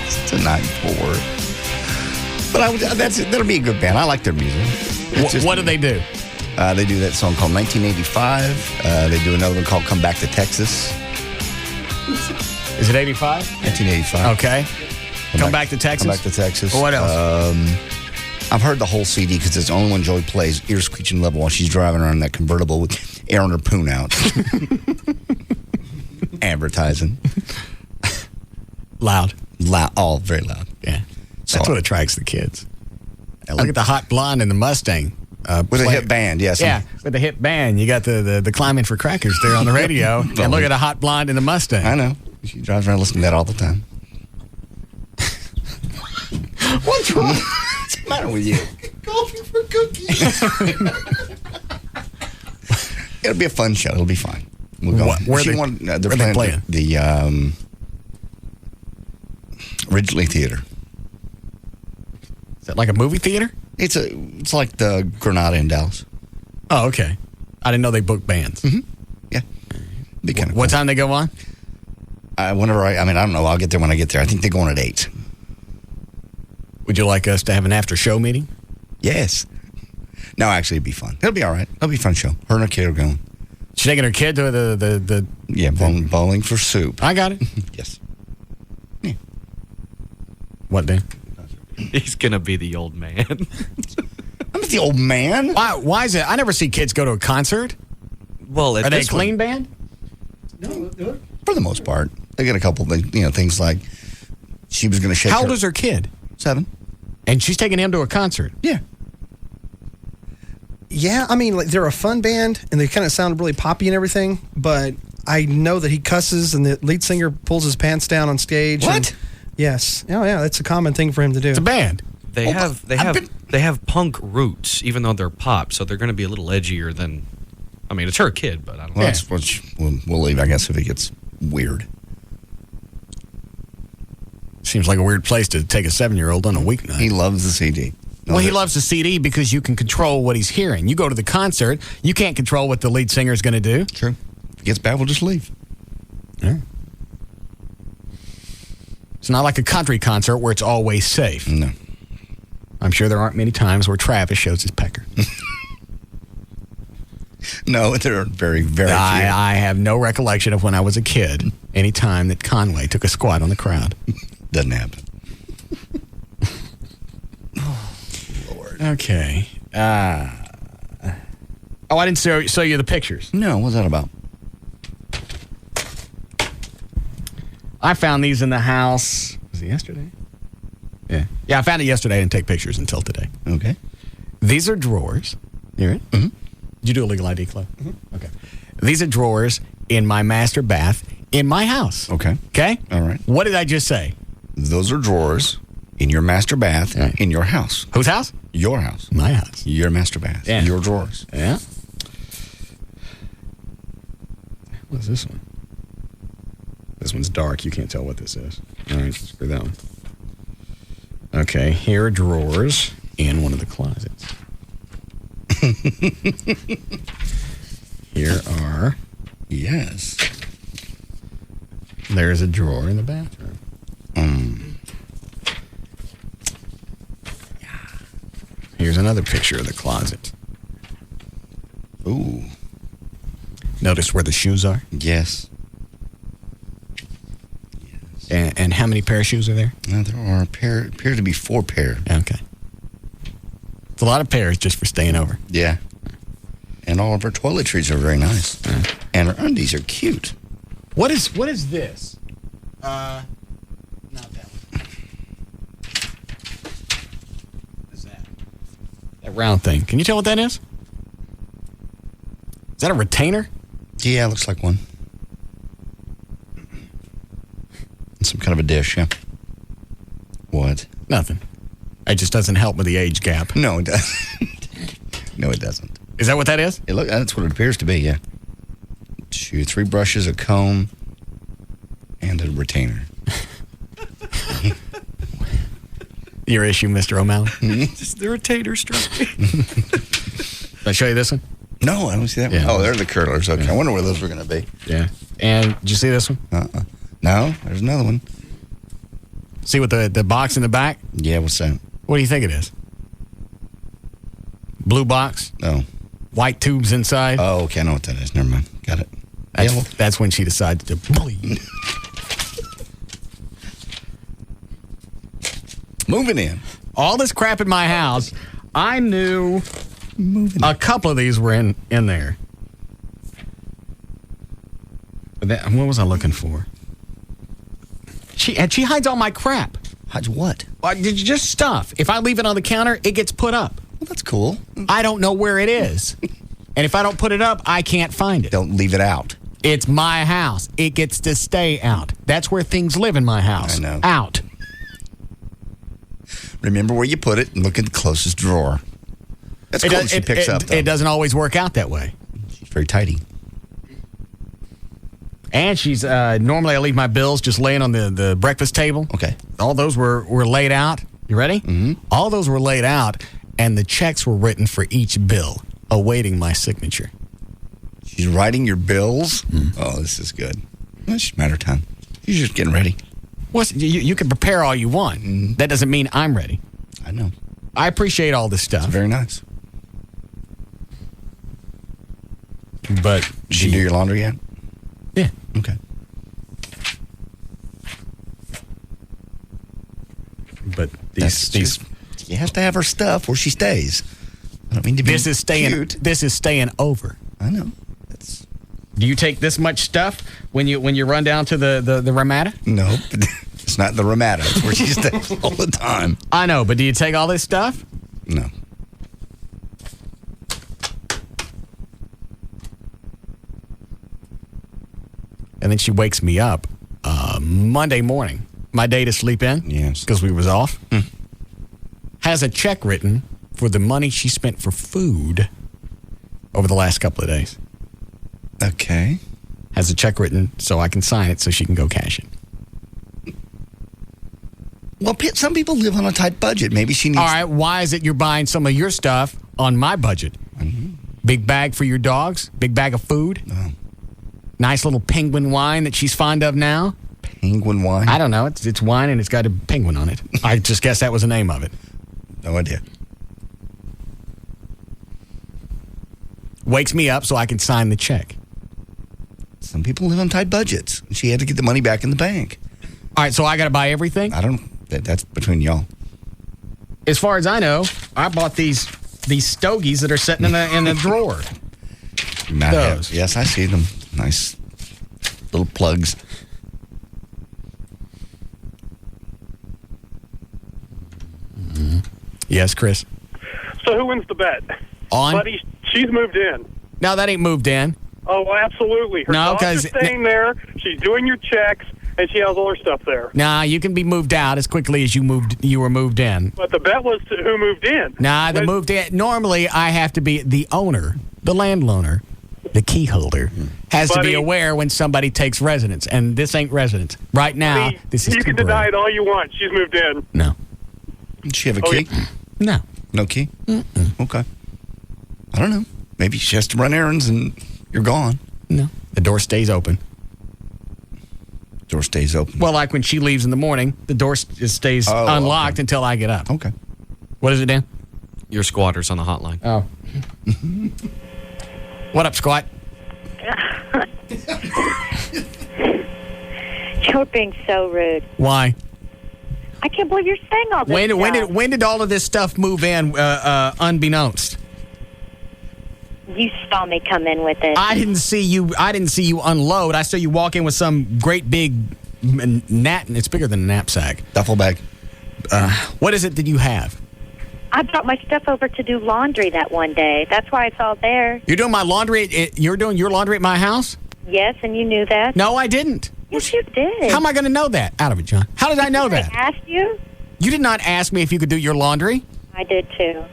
[SPEAKER 7] It's a night for. But that'll be a good band. I like their music.
[SPEAKER 1] What do they do?
[SPEAKER 7] They do that song called 1985. They do another one called Come Back to Texas.
[SPEAKER 1] Is it 85?
[SPEAKER 7] 1985.
[SPEAKER 1] Okay. Come back to Texas?
[SPEAKER 7] Come Back to Texas.
[SPEAKER 1] What else?
[SPEAKER 7] I've heard the whole CD because it's the only one Joey plays, ear screeching level, while she's driving around in that convertible with air on her poon out. Advertising.
[SPEAKER 1] Loud.
[SPEAKER 7] All very loud.
[SPEAKER 1] Yeah. That's what attracts the kids. Look at the hot blonde in the Mustang.
[SPEAKER 7] With a hip band, yes.
[SPEAKER 1] Yeah, with a hip band. You got the climbing for crackers there on the radio. And look at a hot blonde in the Mustang.
[SPEAKER 7] I know. She drives around listening to that all the time. What's wrong? What's the matter with you? Golfing for cookies. It'll be a fun show. It'll be fine. We'll go.
[SPEAKER 1] Where are they playing?
[SPEAKER 7] The Ridgely Theater.
[SPEAKER 1] Is that like a movie theater?
[SPEAKER 7] It's like the Granada in Dallas.
[SPEAKER 1] Oh, okay. I didn't know they booked bands.
[SPEAKER 7] Mm-hmm. Yeah. Be kind of
[SPEAKER 1] What time they go on?
[SPEAKER 7] Whenever I don't know. I'll get there when I get there. I think they go on at 8.
[SPEAKER 1] Would you like us to have an after-show meeting?
[SPEAKER 7] Yes. No, actually, it'd be fun. It'll be all right. It'll be a fun show. Her and her kid are going.
[SPEAKER 1] She's taking her kid to the
[SPEAKER 7] bowling for soup.
[SPEAKER 1] I got it.
[SPEAKER 7] Yes.
[SPEAKER 1] Yeah. What, Dan?
[SPEAKER 18] He's going to be the old man.
[SPEAKER 7] I'm not the old man.
[SPEAKER 1] Why is it? I never see kids go to a concert.
[SPEAKER 18] Well,
[SPEAKER 1] are they a clean band?
[SPEAKER 7] No, for the most part. They get a couple of things like she was going to shake.
[SPEAKER 1] How old is her kid?
[SPEAKER 7] 7.
[SPEAKER 1] And she's taking him to a concert.
[SPEAKER 7] Yeah.
[SPEAKER 27] Yeah, I mean, they're a fun band, and they kind of sound really poppy and everything, but I know that he cusses, and the lead singer pulls his pants down on stage.
[SPEAKER 1] What?
[SPEAKER 27] Yes. Oh, yeah, that's a common thing for him to do.
[SPEAKER 1] It's a band.
[SPEAKER 18] They have punk roots, even though they're pop, so they're going to be a little edgier than... I mean, it's her kid, but I don't know.
[SPEAKER 7] That's what we'll leave, I guess, if it gets weird.
[SPEAKER 1] Seems like a weird place to take a 7-year-old on a weeknight.
[SPEAKER 7] He loves the CD.
[SPEAKER 1] Well, he loves the CD because you can control what he's hearing. You go to the concert, you can't control what the lead singer is going to do.
[SPEAKER 7] True. If it gets bad, we'll just leave.
[SPEAKER 1] Yeah. It's not like a country concert where it's always safe.
[SPEAKER 7] No.
[SPEAKER 1] I'm sure there aren't many times where Travis shows his pecker.
[SPEAKER 7] No, there are very, very few.
[SPEAKER 1] I have no recollection of when I was a kid, any time that Conway took a squat on the crowd.
[SPEAKER 7] Doesn't happen.
[SPEAKER 1] Lord. Okay. I didn't show you the pictures.
[SPEAKER 7] No, what's that about?
[SPEAKER 1] I found these in the house. Was it yesterday? Yeah. Yeah, I found it yesterday. I didn't take pictures until today.
[SPEAKER 7] Okay.
[SPEAKER 1] These are drawers. You ready?
[SPEAKER 7] Mm-hmm.
[SPEAKER 1] Did you do a legal ID, Chloe? Mm-hmm. Okay. These are drawers in my master bath in my house.
[SPEAKER 7] Okay.
[SPEAKER 1] Okay?
[SPEAKER 7] All right.
[SPEAKER 1] What did I just say?
[SPEAKER 7] Those are drawers in your master bath in your house.
[SPEAKER 1] Whose house?
[SPEAKER 7] Your house.
[SPEAKER 1] My house.
[SPEAKER 7] Your master bath.
[SPEAKER 1] Yeah.
[SPEAKER 7] Your drawers.
[SPEAKER 1] Yeah. What's this one? This one's dark. You can't tell what this is. All right, screw that one. Okay, here are drawers in one of the closets. Here are...
[SPEAKER 7] Yes.
[SPEAKER 1] There's a drawer in the bathroom. Here's another picture of the closet.
[SPEAKER 7] Ooh.
[SPEAKER 1] Notice where the shoes are?
[SPEAKER 7] Yes.
[SPEAKER 1] And how many pair of shoes are there?
[SPEAKER 7] There are appear to be 4 pair.
[SPEAKER 1] Okay. It's a lot of pairs just for staying over.
[SPEAKER 7] Yeah. And all of our toiletries are very nice. And our undies are cute.
[SPEAKER 1] What is this? Not that one. What's that? That round thing. Can you tell what that is? Is that a retainer?
[SPEAKER 7] Yeah, it looks like one. Some kind of a dish, yeah. What?
[SPEAKER 1] Nothing. It just doesn't help with the age gap.
[SPEAKER 7] No, it doesn't. No, it doesn't.
[SPEAKER 1] Is that what that is?
[SPEAKER 7] That's what it appears to be, yeah. 3 brushes, a comb, and a retainer.
[SPEAKER 1] Your issue, Mr. O'Malley?
[SPEAKER 18] Just the retainer struck me.
[SPEAKER 1] Did I show you this one?
[SPEAKER 7] No, I don't see that one. Oh, they're the curlers. Okay, I wonder where those were going to be.
[SPEAKER 1] Yeah. And did you see this one?
[SPEAKER 7] No, there's another one.
[SPEAKER 1] See what the box in the back?
[SPEAKER 7] Yeah, what's that?
[SPEAKER 1] What do you think it is? Blue box?
[SPEAKER 7] Oh.
[SPEAKER 1] White tubes inside?
[SPEAKER 7] Oh, okay, I know what that is. Never mind. Got it.
[SPEAKER 1] That's when she decided to bleed.
[SPEAKER 7] Moving in.
[SPEAKER 1] All this crap in my house, I knew a couple of these were in there. What was I looking for? She hides all my crap.
[SPEAKER 7] Hides what?
[SPEAKER 1] Just stuff. If I leave it on the counter, it gets put up.
[SPEAKER 7] Well, that's cool.
[SPEAKER 1] I don't know where it is. And if I don't put it up, I can't find it.
[SPEAKER 7] Don't leave it out.
[SPEAKER 1] It's my house. It gets to stay out. That's where things live in my house.
[SPEAKER 7] I know.
[SPEAKER 1] Out.
[SPEAKER 7] Remember where you put it and look at the closest drawer. That's cool that she picks up, though.
[SPEAKER 1] It doesn't always work out that way.
[SPEAKER 7] She's very tidy.
[SPEAKER 1] And she's normally I leave my bills just laying on the breakfast table.
[SPEAKER 7] Okay.
[SPEAKER 1] All those were laid out. You ready?
[SPEAKER 7] Mm-hmm.
[SPEAKER 1] All those were laid out, and the checks were written for each bill, awaiting my signature.
[SPEAKER 7] She's writing your bills? Oh, this is good. It's just a matter of time. She's just getting ready.
[SPEAKER 1] You can prepare all you want. That doesn't mean I'm ready.
[SPEAKER 7] I know.
[SPEAKER 1] I appreciate all this stuff.
[SPEAKER 7] It's very nice.
[SPEAKER 1] But
[SPEAKER 7] did you do your laundry yet?
[SPEAKER 1] Yeah.
[SPEAKER 7] Okay.
[SPEAKER 1] But these
[SPEAKER 7] you have to have her stuff where she stays. I don't mean to be
[SPEAKER 1] This is staying
[SPEAKER 7] cute.
[SPEAKER 1] This is staying over.
[SPEAKER 7] I know.
[SPEAKER 1] Do you take this much stuff when you run down to the Ramada?
[SPEAKER 7] No, it's not the Ramada. It's where she stays all the time.
[SPEAKER 1] I know, but do you take all this stuff?
[SPEAKER 7] No.
[SPEAKER 1] And then she wakes me up Monday morning, my day to sleep in.
[SPEAKER 7] Yes.
[SPEAKER 1] Because we was off. Has a check written for the money she spent for food over the last couple of days.
[SPEAKER 7] Okay.
[SPEAKER 1] Has a check written so I can sign it so she can go cash it.
[SPEAKER 7] Well, some people live on a tight budget. Maybe she needs...
[SPEAKER 1] All right, why is it you're buying some of your stuff on my budget? Big bag for your dogs? Big bag of food?
[SPEAKER 7] Oh.
[SPEAKER 1] Nice little penguin wine that she's fond of now?
[SPEAKER 7] Penguin wine?
[SPEAKER 1] I don't know. It's wine and it's got a penguin on it. I just guess that was the name of it.
[SPEAKER 7] No idea.
[SPEAKER 1] Wakes me up so I can sign the check.
[SPEAKER 7] Some people live on tight budgets. She had to get the money back in the bank.
[SPEAKER 1] All right, so I got to buy everything?
[SPEAKER 7] I don't. That's between y'all.
[SPEAKER 1] As far as I know, I bought these stogies that are sitting in the drawer. Those.
[SPEAKER 7] Yes, I see them. Nice little plugs.
[SPEAKER 1] Mm-hmm. Yes, Chris.
[SPEAKER 6] So who wins the bet?
[SPEAKER 1] On?
[SPEAKER 6] Buddy, she's moved in.
[SPEAKER 1] No, that ain't moved in.
[SPEAKER 6] Oh, absolutely. Her
[SPEAKER 1] No,
[SPEAKER 6] dogs are staying there. She's doing your checks, and she has all her stuff there.
[SPEAKER 1] Nah, you can be moved out as quickly as you were moved in.
[SPEAKER 6] But the bet was to who moved in.
[SPEAKER 1] Nah, the moved in. Normally, I have to be the owner, the landowner, the key holder, has to be aware when somebody takes residence, and this ain't residence. Right now, this is
[SPEAKER 6] You can deny it all you want. She's moved in.
[SPEAKER 1] No.
[SPEAKER 7] Does she have a key?
[SPEAKER 6] Yeah.
[SPEAKER 1] No.
[SPEAKER 7] No key? Okay. I don't know. Maybe she has to run errands and you're gone.
[SPEAKER 1] No. The door stays open.
[SPEAKER 7] Door stays open.
[SPEAKER 1] Well, like when she leaves in the morning, the door stays unlocked until I get up.
[SPEAKER 7] Okay.
[SPEAKER 1] What is it, Dan?
[SPEAKER 18] Your squatter's on the hotline.
[SPEAKER 1] Oh. What up, squat?
[SPEAKER 9] You're being so rude.
[SPEAKER 1] Why?
[SPEAKER 9] I can't believe you're saying all this stuff.
[SPEAKER 1] When did all of this stuff move in unbeknownst?
[SPEAKER 9] You saw me come in with it.
[SPEAKER 1] I didn't see you unload. I saw you walk in with some great big it's bigger than a knapsack.
[SPEAKER 7] Duffel bag.
[SPEAKER 1] What is it that you have?
[SPEAKER 9] I brought my stuff over to do laundry that one day. That's why it's all there.
[SPEAKER 1] You're doing my laundry you're doing your laundry at my house?
[SPEAKER 9] Yes, and you knew that.
[SPEAKER 1] No, I didn't.
[SPEAKER 9] Yes, you did.
[SPEAKER 1] How am I going to know that? Out of it, John. How did I know that?
[SPEAKER 9] I asked you.
[SPEAKER 1] You did not ask me if you could do your laundry?
[SPEAKER 9] I did too.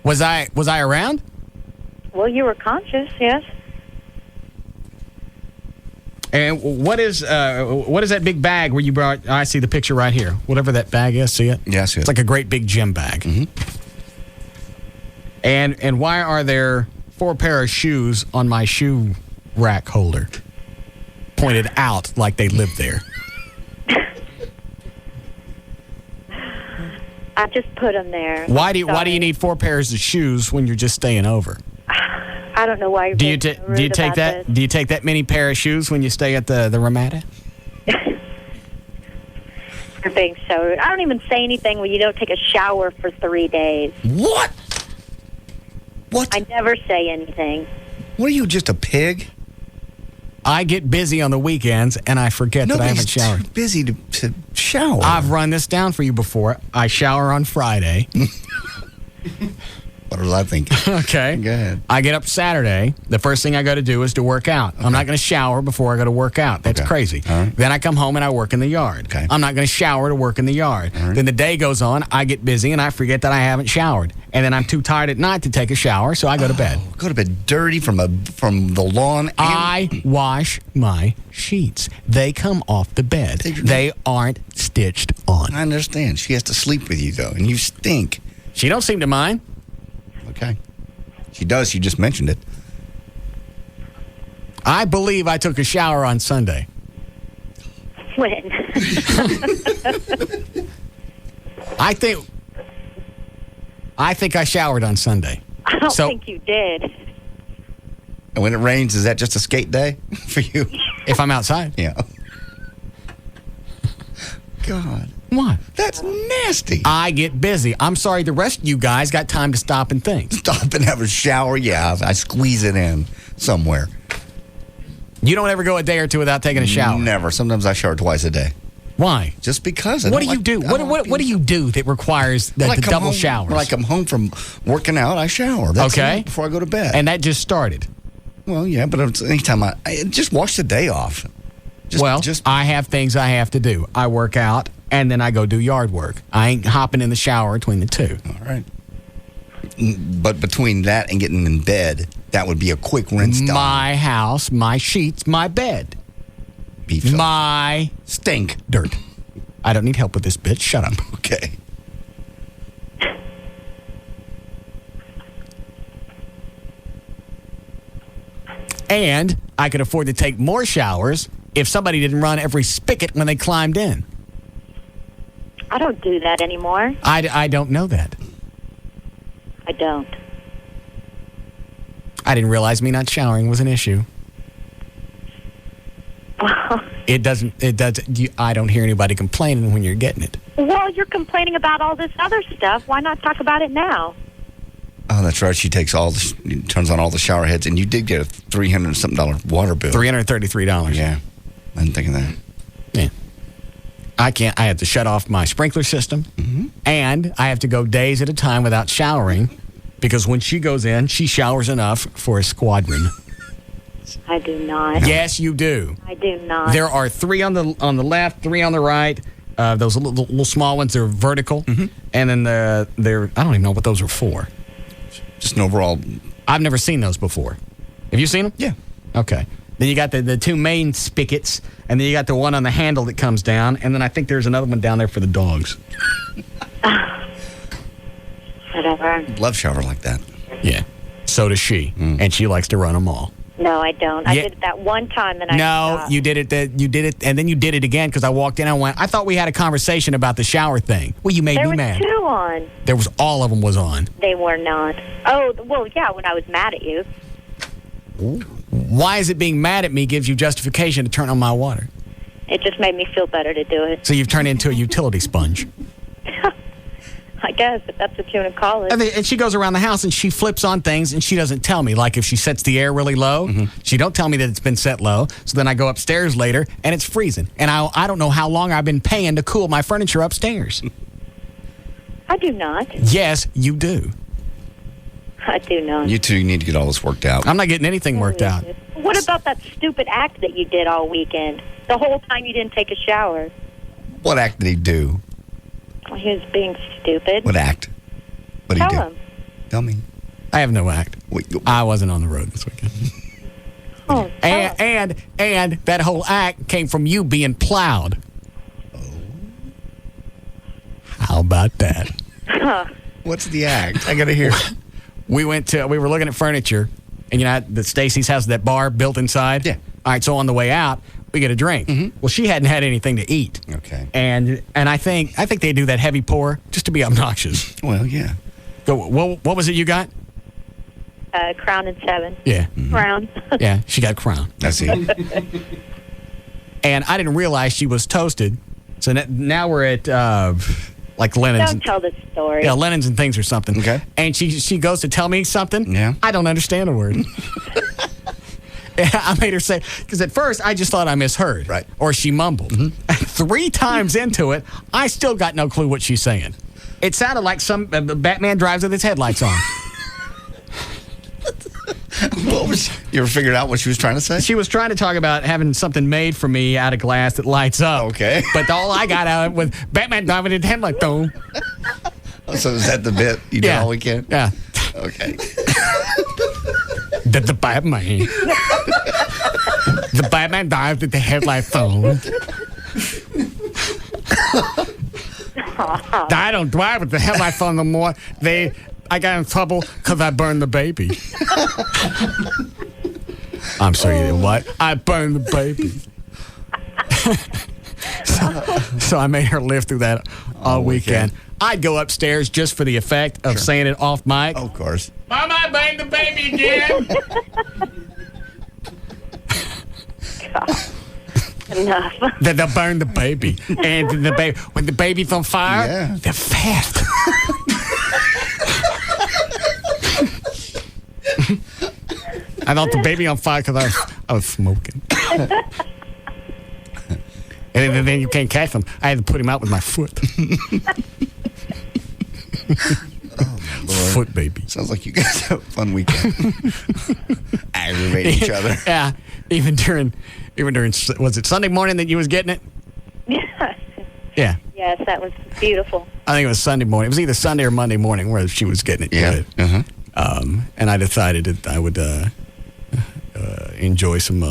[SPEAKER 1] Was I around?
[SPEAKER 9] Well, you were conscious, yes.
[SPEAKER 1] And what is that big bag where you brought? I see the picture right here. Whatever that bag is, see it?
[SPEAKER 7] Yeah, I see it.
[SPEAKER 1] It's like a great big gym bag.
[SPEAKER 7] Mm-hmm.
[SPEAKER 1] And why are there 4 pair of shoes on my shoe rack holder? Pointed out like they lived there.
[SPEAKER 9] I just put them there.
[SPEAKER 1] Why do you need 4 pairs of shoes when you're just staying over?
[SPEAKER 9] I don't know why you're
[SPEAKER 1] Do you
[SPEAKER 9] being so rude
[SPEAKER 1] take
[SPEAKER 9] about
[SPEAKER 1] that?
[SPEAKER 9] this.
[SPEAKER 1] Do you take that many pair of shoes when you stay at the Ramada?
[SPEAKER 9] You're being so rude. I don't even say anything when you don't take a shower for 3 days.
[SPEAKER 7] What? What?
[SPEAKER 9] I never say anything.
[SPEAKER 7] What are you, just a pig?
[SPEAKER 1] I get busy on the weekends and I forget that I haven't showered.
[SPEAKER 7] Too busy to shower.
[SPEAKER 1] I've run this down for you before. I shower on Friday.
[SPEAKER 7] What was I thinking?
[SPEAKER 1] Okay.
[SPEAKER 7] Go ahead.
[SPEAKER 1] I get up Saturday. The first thing I got to do is to work out. Okay. I'm not going to shower before I go to work out. That's crazy.
[SPEAKER 7] All right.
[SPEAKER 1] Then I come home and I work in the yard.
[SPEAKER 7] Okay.
[SPEAKER 1] I'm not going to shower to work in the yard.
[SPEAKER 7] Right.
[SPEAKER 1] Then the day goes on. I get busy and I forget that I haven't showered. And then I'm too tired at night to take a shower, so I go to bed.
[SPEAKER 7] Go to bed dirty from the lawn.
[SPEAKER 1] I wash my sheets. They come off the bed. They aren't stitched on.
[SPEAKER 7] I understand. She has to sleep with you, though, and you stink.
[SPEAKER 1] She don't seem to mind.
[SPEAKER 7] Okay. She does. She just mentioned it.
[SPEAKER 1] I believe I took a shower on Sunday.
[SPEAKER 9] When?
[SPEAKER 1] I think I showered on Sunday.
[SPEAKER 9] I don't think you did.
[SPEAKER 7] And when it rains, is that just a skate day for you?
[SPEAKER 1] If I'm outside.
[SPEAKER 7] Yeah. God.
[SPEAKER 1] What?
[SPEAKER 7] That's nasty.
[SPEAKER 1] I get busy. I'm sorry the rest of you guys got time to stop and think.
[SPEAKER 7] Stop and have a shower? Yeah, I squeeze it in somewhere.
[SPEAKER 1] You don't ever go a day or two without taking a shower?
[SPEAKER 7] Never. Sometimes I shower twice a day.
[SPEAKER 1] Why?
[SPEAKER 7] Just because.
[SPEAKER 1] What do you do? What do you do that requires the double showers?
[SPEAKER 7] When I come home from working out, I shower. That's
[SPEAKER 1] okay.
[SPEAKER 7] enough before I go to bed.
[SPEAKER 1] And that just started.
[SPEAKER 7] Well, yeah, but anytime I just wash the day off.
[SPEAKER 1] I have things I have to do. I work out, and then I go do yard work. I ain't hopping in the shower between the two.
[SPEAKER 7] All right. But between that and getting in bed, that would be a quick rinse down.
[SPEAKER 1] My house, my sheets, my bed. My
[SPEAKER 7] stink.
[SPEAKER 1] Dirt. I don't need help with this, bitch. Shut up.
[SPEAKER 7] Okay.
[SPEAKER 1] And I could afford to take more showers if somebody didn't run every spigot when they climbed in.
[SPEAKER 9] I don't do that anymore.
[SPEAKER 1] I don't know that.
[SPEAKER 9] I don't.
[SPEAKER 1] I didn't realize me not showering was an issue. It doesn't. I don't hear anybody complaining when you're getting it.
[SPEAKER 9] Well, you're complaining about all this other stuff. Why not talk about it now?
[SPEAKER 7] Oh, that's right. She takes turns on all the shower heads, and you did get a $300-something water bill.
[SPEAKER 1] $333.
[SPEAKER 7] Yeah, I didn't think of that.
[SPEAKER 1] Yeah. I had to shut off my sprinkler system, and I have to go days at a time without showering because when she goes in, she showers enough for a squadron.
[SPEAKER 9] I do not.
[SPEAKER 1] Yes, you do.
[SPEAKER 9] I do not.
[SPEAKER 1] There are 3 on the left, 3 on the right. Those little small ones, they're vertical, and then they're I don't even know what those are for.
[SPEAKER 7] Just an overall.
[SPEAKER 1] I've never seen those before. Have you seen them?
[SPEAKER 7] Yeah.
[SPEAKER 1] Okay. Then you got the 2 main spigots, and then you got the one on the handle that comes down, and then I think there's another one down there for the dogs.
[SPEAKER 9] Whatever.
[SPEAKER 7] Love shower like that.
[SPEAKER 1] Yeah. So does she, and she likes to run them all.
[SPEAKER 9] No, I don't. I did it that one time, and I stopped.
[SPEAKER 1] You did it, and then you did it again because I walked in and I went, I thought we had a conversation about the shower thing. Well, you made me mad.
[SPEAKER 9] There were 2 on.
[SPEAKER 1] There was, all of them was on.
[SPEAKER 9] They were not. Oh, well, yeah, when I was mad at you.
[SPEAKER 1] Why is it being mad at me gives you justification to turn on my water?
[SPEAKER 9] It just made me feel better to do it.
[SPEAKER 1] So you've turned into a utility sponge.
[SPEAKER 9] I guess, if that's what you want to call it.
[SPEAKER 1] And she goes around the house and she flips on things and she doesn't tell me. Like if she sets the air really low, she don't tell me that it's been set low. So then I go upstairs later and it's freezing. And I don't know how long I've been paying to cool my furniture upstairs.
[SPEAKER 9] I do not.
[SPEAKER 1] Yes, you do.
[SPEAKER 9] I do not.
[SPEAKER 7] You two need to get all this worked out.
[SPEAKER 1] I'm not getting anything worked out.
[SPEAKER 9] What about that stupid act that you did all weekend? The whole time you didn't take a shower.
[SPEAKER 7] What act did he do?
[SPEAKER 9] He was being stupid.
[SPEAKER 7] What act? What did he do?
[SPEAKER 9] Tell him.
[SPEAKER 7] Tell me.
[SPEAKER 1] I have no act. I wasn't on the road this weekend.
[SPEAKER 9] Oh,
[SPEAKER 1] and that whole act came from you being plowed. Oh. How about that?
[SPEAKER 7] What's the act? I gotta hear.
[SPEAKER 1] We were looking at furniture, and you know that Stacy's has that bar built inside. Yeah. All right. So on the way out, we get a drink. Well, she hadn't had anything to eat.
[SPEAKER 7] Okay.
[SPEAKER 1] And I think they do that heavy pour just to be obnoxious.
[SPEAKER 7] Well, yeah.
[SPEAKER 1] Go. What was it you got?
[SPEAKER 9] Crown and 7.
[SPEAKER 1] Yeah.
[SPEAKER 9] Crown.
[SPEAKER 1] Yeah, she got Crown.
[SPEAKER 7] I see.
[SPEAKER 1] And I didn't realize she was toasted. So now we're at like Lennon's.
[SPEAKER 9] Don't tell the story.
[SPEAKER 1] Yeah, Lennon's and things or something.
[SPEAKER 7] Okay.
[SPEAKER 1] And she goes to tell me something.
[SPEAKER 7] Yeah.
[SPEAKER 1] I don't understand a word. I made her say, because at first I just thought I misheard.
[SPEAKER 7] Right.
[SPEAKER 1] Or she mumbled. 3 times into it, I still got no clue what she's saying. It sounded like some Batman drives with his headlights on.
[SPEAKER 7] You ever figured out what she was trying to say?
[SPEAKER 1] She was trying to talk about having something made for me out of glass that lights up.
[SPEAKER 7] Okay.
[SPEAKER 1] But all I got out of it was Batman driving with his headlights on.
[SPEAKER 7] So is that the bit you did all weekend?
[SPEAKER 1] Yeah.
[SPEAKER 7] Okay.
[SPEAKER 1] The Batman. The Batman dives with the headlights on. I don't drive with the headlights on no more. I got in trouble because I burned the baby. I'm sorry, you did what? I burned the baby. So I made her live through that all weekend. I'd go upstairs just for the effect of saying it off mic.
[SPEAKER 7] Of course.
[SPEAKER 1] Mama, I banged the baby again.
[SPEAKER 9] Enough.
[SPEAKER 1] They'll burn the baby. And when the baby's on fire, they're fast. I thought the baby on fire because I was smoking. And then you can't catch them. I had to put him out with my foot. Foot baby.
[SPEAKER 7] Sounds like you guys have a fun weekend. Aggravating each other.
[SPEAKER 1] Yeah. Even during, was it Sunday morning that you was getting it?
[SPEAKER 9] Yeah.
[SPEAKER 1] Yeah.
[SPEAKER 9] Yes, that was beautiful.
[SPEAKER 1] I think it was Sunday morning. It was either Sunday or Monday morning where she was getting it.
[SPEAKER 7] Yeah.
[SPEAKER 1] Good. And I decided that I would enjoy some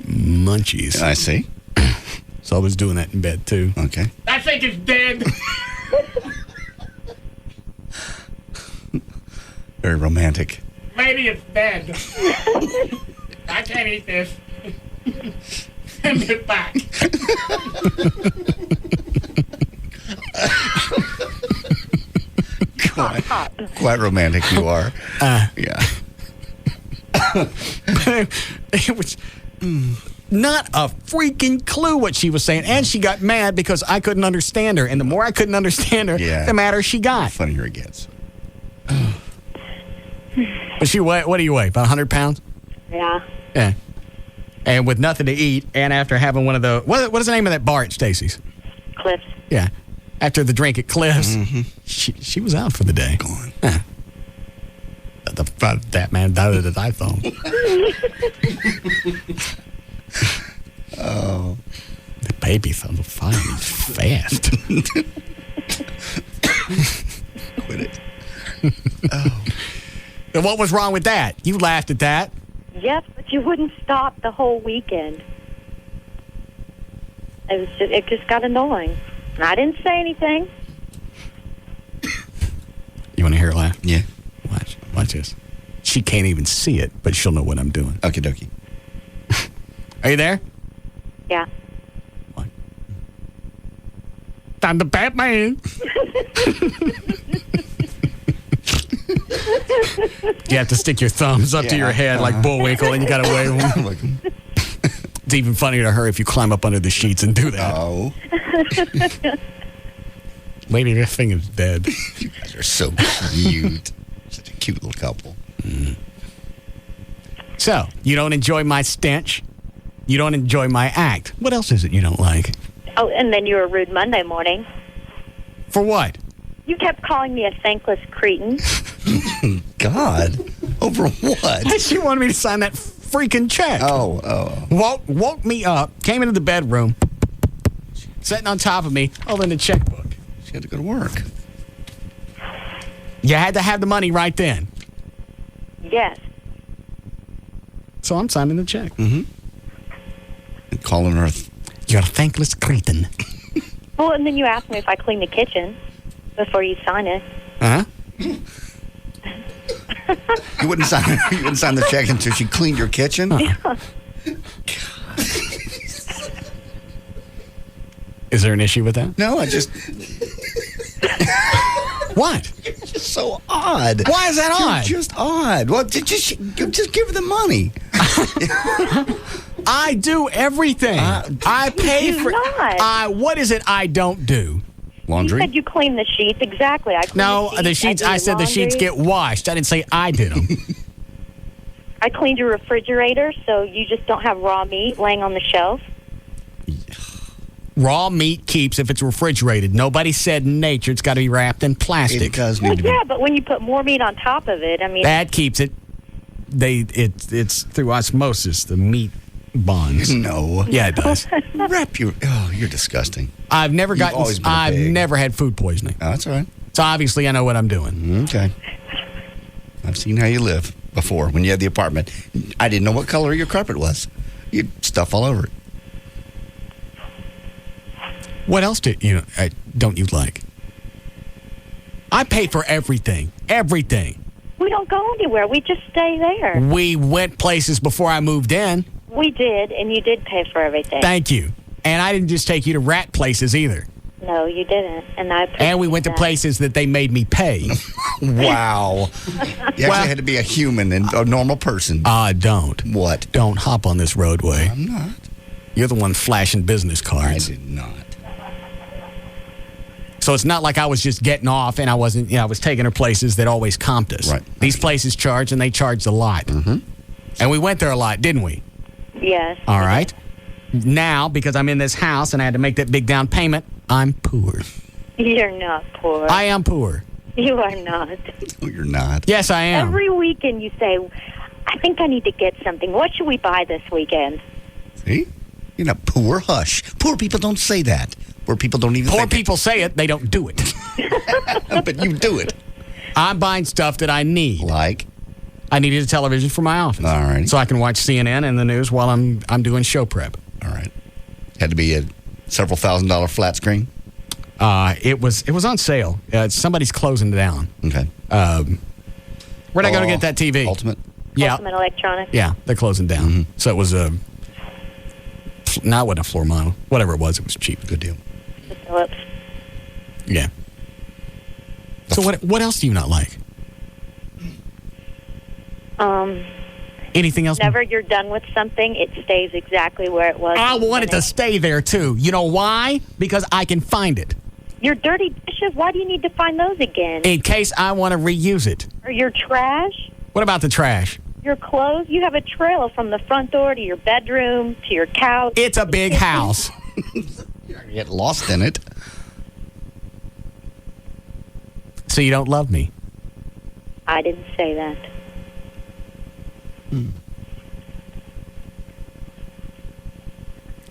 [SPEAKER 1] munchies.
[SPEAKER 7] I see.
[SPEAKER 1] So I was doing that in bed too.
[SPEAKER 7] Okay.
[SPEAKER 1] I think it's dead.
[SPEAKER 7] Very romantic.
[SPEAKER 1] Maybe it's dead. I can't eat this. Send it back.
[SPEAKER 7] Quite romantic you are. Yeah.
[SPEAKER 1] It was not a freaking clue what she was saying. And she got mad because I couldn't understand her. And the more I couldn't understand her, the madder she got.
[SPEAKER 7] The funnier it gets.
[SPEAKER 1] But she weigh, what do you weigh? About 100 pounds?
[SPEAKER 9] Yeah.
[SPEAKER 1] Yeah. And with nothing to eat, and after having one of the... What is the name of that bar at Stacy's?
[SPEAKER 9] Cliffs.
[SPEAKER 1] Yeah. After the drink at Cliffs, she was out for the day.
[SPEAKER 7] Gone.
[SPEAKER 1] Yeah. That man died at the iPhone.
[SPEAKER 7] Oh.
[SPEAKER 1] The baby phone will find me fast.
[SPEAKER 7] Quit it.
[SPEAKER 1] Oh. And what was wrong with that? You laughed at that.
[SPEAKER 9] Yes, but you wouldn't stop the whole weekend. It just got annoying. And I didn't say anything.
[SPEAKER 1] You want to hear her laugh?
[SPEAKER 7] Yeah.
[SPEAKER 1] Watch this. She can't even see it, but she'll know what I'm doing.
[SPEAKER 7] Okie dokie.
[SPEAKER 1] Are you there?
[SPEAKER 9] Yeah.
[SPEAKER 1] What? I'm the Batman. You have to stick your thumbs up to your head like Bullwinkle, and you got to wave them. It's even funnier to her if you climb up under the sheets and do that.
[SPEAKER 7] Oh.
[SPEAKER 1] Lady, this thing is dead.
[SPEAKER 7] You guys are so cute. Such a cute little couple.
[SPEAKER 1] Mm. So, you don't enjoy my stench? You don't enjoy my act? What else is it you don't like?
[SPEAKER 9] Oh, and then you were rude Monday morning.
[SPEAKER 1] For what?
[SPEAKER 9] You kept calling me a thankless cretin.
[SPEAKER 7] God. Over what?
[SPEAKER 1] She wanted me to sign that freaking check.
[SPEAKER 7] Oh.
[SPEAKER 1] Woke me up, came into the bedroom, sitting on top of me, holding the checkbook.
[SPEAKER 7] She had to go to work.
[SPEAKER 1] You had to have the money right then.
[SPEAKER 9] Yes.
[SPEAKER 1] So I'm signing the check.
[SPEAKER 7] Mm-hmm. And calling her...
[SPEAKER 1] You're a thankless cretin.
[SPEAKER 9] Well, and then you asked me if I cleaned the kitchen before you sign it.
[SPEAKER 1] Huh?
[SPEAKER 7] You wouldn't sign the check until she cleaned your kitchen?
[SPEAKER 9] Yeah.
[SPEAKER 1] Is there an issue with that?
[SPEAKER 7] No, I just...
[SPEAKER 1] What?
[SPEAKER 7] You're just so odd.
[SPEAKER 1] Why is that odd?
[SPEAKER 7] You're just odd. Well, just give her the money.
[SPEAKER 1] I do everything. I pay for... what is it I don't do?
[SPEAKER 7] Laundry?
[SPEAKER 9] You said you clean the sheets. Exactly. I clean
[SPEAKER 1] the sheets. I said the sheets get washed. I didn't say I did them.
[SPEAKER 9] I cleaned your refrigerator, so you just don't have raw meat laying on the shelf.
[SPEAKER 1] Raw meat keeps if it's refrigerated. Nobody said in nature it's got to be wrapped in plastic.
[SPEAKER 7] It does
[SPEAKER 9] Well,
[SPEAKER 7] need to be.
[SPEAKER 9] yeah, but when you put more meat on top of it, I mean...
[SPEAKER 1] That keeps it. It's through osmosis, the meat bonds.
[SPEAKER 7] No.
[SPEAKER 1] Yeah, it does.
[SPEAKER 7] You're disgusting.
[SPEAKER 1] I've never never had food poisoning.
[SPEAKER 7] Oh, that's all right.
[SPEAKER 1] So obviously I know what I'm doing.
[SPEAKER 7] Okay. I've seen how you live before when you had the apartment. I didn't know what color your carpet was. You'd stuff all over it.
[SPEAKER 1] What else don't you like? I pay for everything. Everything.
[SPEAKER 9] We don't go anywhere. We just stay there.
[SPEAKER 1] We went places before I moved in.
[SPEAKER 9] We did, and you did pay for everything.
[SPEAKER 1] Thank you. And I didn't just take you to rat places either.
[SPEAKER 9] No, you didn't. And
[SPEAKER 1] we went to places that they made me pay.
[SPEAKER 7] Wow. You actually had to be a human and a normal person.
[SPEAKER 1] Don't.
[SPEAKER 7] What?
[SPEAKER 1] Don't hop on this roadway.
[SPEAKER 7] I'm not.
[SPEAKER 1] You're the one flashing business cards.
[SPEAKER 7] I did not.
[SPEAKER 1] So it's not like I was just getting off and I wasn't, I was taking her places that always comped us.
[SPEAKER 7] Right.
[SPEAKER 1] These places charge, and they charged a lot.
[SPEAKER 7] Mm-hmm.
[SPEAKER 1] And we went there a lot, didn't we?
[SPEAKER 9] Yes.
[SPEAKER 1] All right. Now, because I'm in this house and I had to make that big down payment, I'm poor.
[SPEAKER 9] You're not poor.
[SPEAKER 1] I am poor.
[SPEAKER 9] You are not.
[SPEAKER 7] No, you're not.
[SPEAKER 1] Yes, I am.
[SPEAKER 9] Every weekend you say, I think I need to get something. What should we buy this weekend?
[SPEAKER 7] See? You're not poor. Hush. Poor people don't say that. Poor people don't even
[SPEAKER 1] Poor people say it. They don't do it.
[SPEAKER 7] But you do it.
[SPEAKER 1] I'm buying stuff that I need.
[SPEAKER 7] Like?
[SPEAKER 1] I needed a television for my office.
[SPEAKER 7] All right.
[SPEAKER 1] So I can watch CNN and the news while I'm doing show prep.
[SPEAKER 7] All right. Had to be a several $1,000 flat screen?
[SPEAKER 1] It was on sale. Somebody's closing it down.
[SPEAKER 7] Okay.
[SPEAKER 1] Where'd I go to get that TV?
[SPEAKER 7] Ultimate?
[SPEAKER 1] Yeah.
[SPEAKER 9] Ultimate Electronics?
[SPEAKER 1] Yeah, they're closing down.
[SPEAKER 7] Mm-hmm.
[SPEAKER 1] So it was Not what a floor model. Whatever it was cheap.
[SPEAKER 7] Good deal.
[SPEAKER 9] Phillips.
[SPEAKER 1] Yeah. So what else do you not like? Anything else?
[SPEAKER 9] Whenever you're done with something, it stays exactly where it was.
[SPEAKER 1] I want it to stay there, too. You know why? Because I can find it.
[SPEAKER 9] Your dirty dishes, why do you need to find those again?
[SPEAKER 1] In case I want to reuse it.
[SPEAKER 9] Or your trash?
[SPEAKER 1] What about the trash?
[SPEAKER 9] Your clothes? You have a trail from the front door to your bedroom to your couch.
[SPEAKER 1] It's a big house.
[SPEAKER 7] You get lost in it.
[SPEAKER 1] So you don't love me?
[SPEAKER 9] I didn't say that.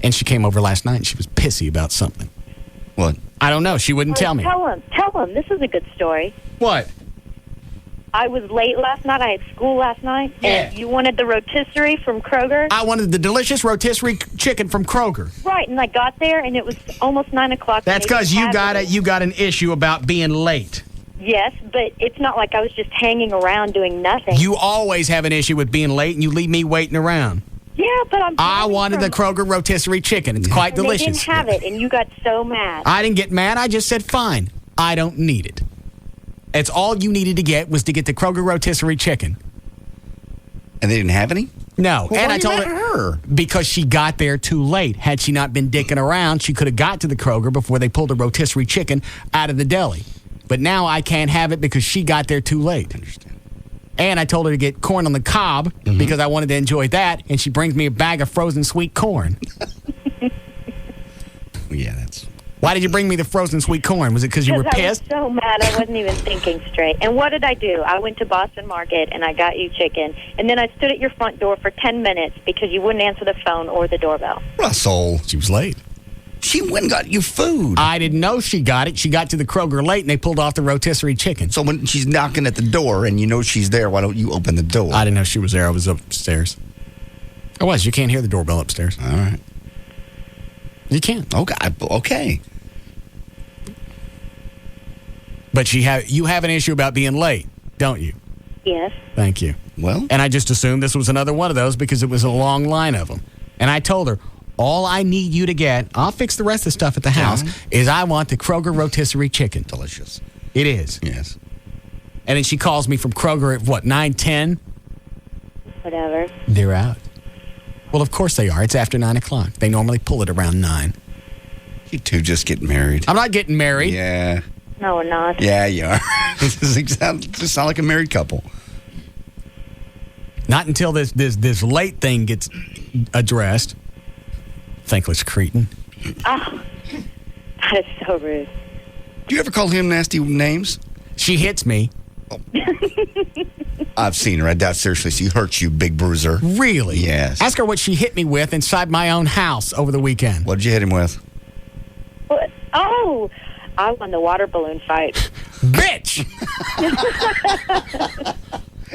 [SPEAKER 1] And she came over last night and she was pissy about something.
[SPEAKER 7] What?
[SPEAKER 1] I don't know. She wouldn't tell me.
[SPEAKER 9] Tell him. This is a good story.
[SPEAKER 1] What?
[SPEAKER 9] I was late last night. I had school last night.
[SPEAKER 1] Yeah.
[SPEAKER 9] And you wanted the rotisserie from Kroger?
[SPEAKER 1] I wanted the delicious rotisserie chicken from Kroger.
[SPEAKER 9] Right, and I got there, and it was almost 9 o'clock.
[SPEAKER 1] That's because you got an issue about being late.
[SPEAKER 9] Yes, but it's not like I was just hanging around doing nothing.
[SPEAKER 1] You always have an issue with being late, and you leave me waiting around.
[SPEAKER 9] Yeah, but
[SPEAKER 1] I wanted the Kroger rotisserie chicken. It's quite delicious.
[SPEAKER 9] They didn't have it, and you got so mad.
[SPEAKER 1] I didn't get mad. I just said, fine. I don't need it. It's all you needed to get was to get the Kroger rotisserie chicken.
[SPEAKER 7] And they didn't have any?
[SPEAKER 1] No.
[SPEAKER 7] Well,
[SPEAKER 1] and
[SPEAKER 7] why
[SPEAKER 1] I told
[SPEAKER 7] her
[SPEAKER 1] because she got there too late. Had she not been dicking around, she could have got to the Kroger before they pulled the rotisserie chicken out of the deli. But now I can't have it because she got there too late.
[SPEAKER 7] I understand.
[SPEAKER 1] And I told her to get corn on the cob because I wanted to enjoy that, and she brings me a bag of frozen sweet corn.
[SPEAKER 7] Yeah, that's...
[SPEAKER 1] Why did you bring me the frozen sweet corn? Was it because you were pissed?
[SPEAKER 9] I was so mad I wasn't even thinking straight. And what did I do? I went to Boston Market, and I got you chicken. And then I stood at your front door for 10 minutes because you wouldn't answer the phone or the doorbell.
[SPEAKER 7] Russell.
[SPEAKER 1] She was late.
[SPEAKER 7] She went and got you food.
[SPEAKER 1] I didn't know she got it. She got to the Kroger late, and they pulled off the rotisserie chicken.
[SPEAKER 7] So when she's knocking at the door and you know she's there, why don't you open the door?
[SPEAKER 1] I didn't know she was there. I was upstairs. I was. You can't hear the doorbell upstairs.
[SPEAKER 7] All right.
[SPEAKER 1] You can't.
[SPEAKER 7] Okay.
[SPEAKER 1] But you have an issue about being late, don't you?
[SPEAKER 9] Yes.
[SPEAKER 1] Thank you.
[SPEAKER 7] Well?
[SPEAKER 1] And I just assumed this was another one of those because it was a long line of them. And I told her, all I need you to get, I'll fix the rest of the stuff at the house, is I want the Kroger rotisserie chicken.
[SPEAKER 7] Delicious.
[SPEAKER 1] It is.
[SPEAKER 7] Yes.
[SPEAKER 1] And then she calls me from Kroger at, 9:10?
[SPEAKER 9] Whatever.
[SPEAKER 1] They're out. Well, of course they are. It's after 9 o'clock. They normally pull it around 9.
[SPEAKER 7] You two just get married.
[SPEAKER 1] I'm not getting married.
[SPEAKER 7] Yeah.
[SPEAKER 9] No, we're not.
[SPEAKER 7] Yeah, you are. Just sound like a married couple.
[SPEAKER 1] Not until this late thing gets addressed. Thankless cretin.
[SPEAKER 9] Oh, that is so rude.
[SPEAKER 7] Do you ever call him nasty names?
[SPEAKER 1] She hits me.
[SPEAKER 7] Oh. I've seen her. I doubt seriously she hurts you, big bruiser.
[SPEAKER 1] Really?
[SPEAKER 7] Yes.
[SPEAKER 1] Ask her what she hit me with inside my own house over the weekend.
[SPEAKER 7] What did you hit him with?
[SPEAKER 9] What? Oh, I won the water balloon fight.
[SPEAKER 1] Bitch!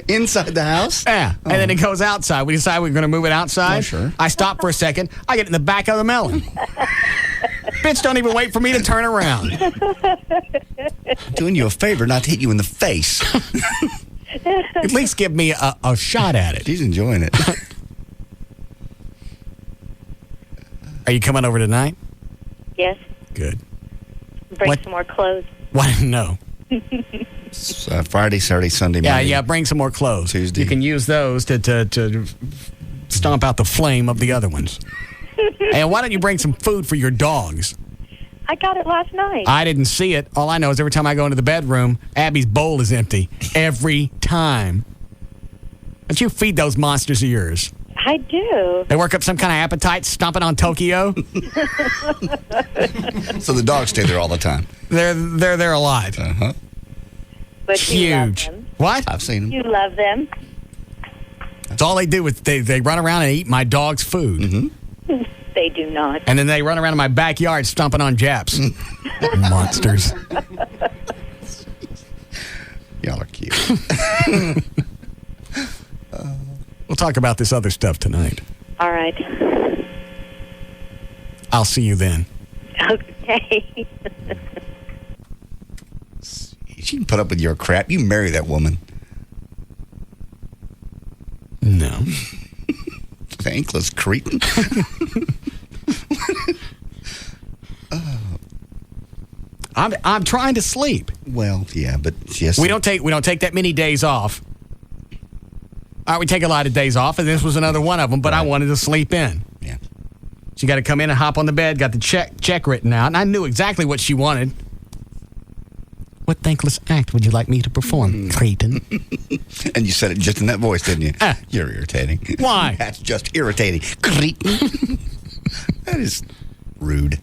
[SPEAKER 7] Inside the house?
[SPEAKER 1] Yeah. And then it goes outside. We decide we're going to move it outside.
[SPEAKER 7] Oh, sure.
[SPEAKER 1] I stop for a second. I get in the back of the melon. Bitch, don't even wait for me to turn around.
[SPEAKER 7] Doing you a favor not to hit you in the face.
[SPEAKER 1] At least give me a shot at it.
[SPEAKER 7] She's enjoying it.
[SPEAKER 1] Are you coming over tonight?
[SPEAKER 9] Yes.
[SPEAKER 1] Good.
[SPEAKER 9] Bring some more clothes.
[SPEAKER 1] Why? No.
[SPEAKER 7] Friday, Saturday, Sunday, Monday.
[SPEAKER 1] Yeah, bring some more clothes.
[SPEAKER 7] Tuesday.
[SPEAKER 1] You can use those to stomp out the flame of the other ones. And why don't you bring some food for your dogs?
[SPEAKER 9] I got it last night.
[SPEAKER 1] I didn't see it. All I know is every time I go into the bedroom, Abby's bowl is empty. Every time. Don't you feed those monsters of yours?
[SPEAKER 9] I do.
[SPEAKER 1] They work up some kind of appetite stomping on Tokyo?
[SPEAKER 7] So the dogs stay there all the time.
[SPEAKER 1] They're there a lot.
[SPEAKER 7] Uh-huh.
[SPEAKER 9] But you love
[SPEAKER 1] Huge.
[SPEAKER 9] them.
[SPEAKER 1] What?
[SPEAKER 7] I've seen them.
[SPEAKER 9] You love them.
[SPEAKER 1] That's all they do. They run around and eat my dog's food.
[SPEAKER 7] Mm-hmm.
[SPEAKER 9] They do not.
[SPEAKER 1] And then they run around in my backyard stomping on Japs. Monsters.
[SPEAKER 7] Y'all are cute.
[SPEAKER 1] We'll talk about this other stuff tonight.
[SPEAKER 9] All right.
[SPEAKER 1] I'll see you then.
[SPEAKER 9] Okay.
[SPEAKER 7] She can put up with your crap. You marry that woman.
[SPEAKER 1] No.
[SPEAKER 7] Thankless cretin.
[SPEAKER 1] I'm trying to sleep.
[SPEAKER 7] Well, yeah, but yes.
[SPEAKER 1] We don't take that many days off. All right, we take a lot of days off, and this was another one of them, but I wanted to sleep in.
[SPEAKER 7] Yeah.
[SPEAKER 1] She got to come in and hop on the bed, got the check written out, and I knew exactly what she wanted. What thankless act would you like me to perform, Creighton?
[SPEAKER 7] And you said it just in that voice, didn't you? You're irritating.
[SPEAKER 1] Why?
[SPEAKER 7] That's just irritating. Creighton. That is rude.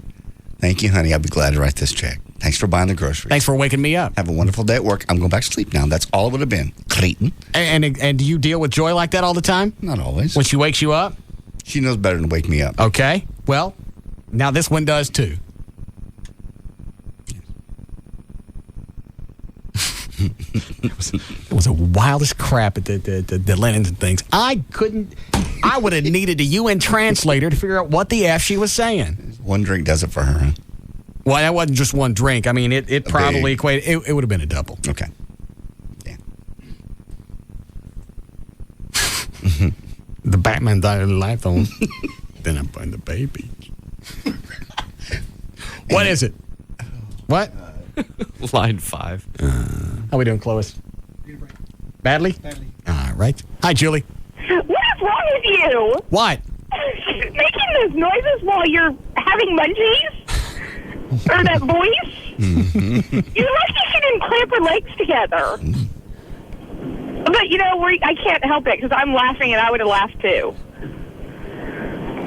[SPEAKER 7] Thank you, honey. I'll be glad to write this check. Thanks for buying the groceries.
[SPEAKER 1] Thanks for waking me up.
[SPEAKER 7] Have a wonderful day at work. I'm going back to sleep now. That's all it would have been. Creighton.
[SPEAKER 1] And do you deal with Joy like that all the time?
[SPEAKER 7] Not always.
[SPEAKER 1] When she wakes you up?
[SPEAKER 7] She knows better than to wake me up.
[SPEAKER 1] Okay. Well, now this one does too. It was the wildest crap at the Lennons and things. I would have needed a UN translator to figure out what the F she was saying.
[SPEAKER 7] One drink does it for her, huh?
[SPEAKER 1] Well, that wasn't just one drink. I mean, it probably equated. It would have been a double.
[SPEAKER 7] Okay. Yeah.
[SPEAKER 1] The Batman died in the light on. Then I burned the baby. What is it? What?
[SPEAKER 18] Line 5.
[SPEAKER 1] How we doing, Chloe? Badly?
[SPEAKER 27] Badly.
[SPEAKER 1] All right. Hi, Julie.
[SPEAKER 2] What is wrong with you?
[SPEAKER 1] What?
[SPEAKER 2] Making those noises while you're having munchies? Or that voice?
[SPEAKER 7] Mm-hmm.
[SPEAKER 2] You're lucky she didn't clamp her legs together. But, I can't help it because I'm laughing and I would have laughed too.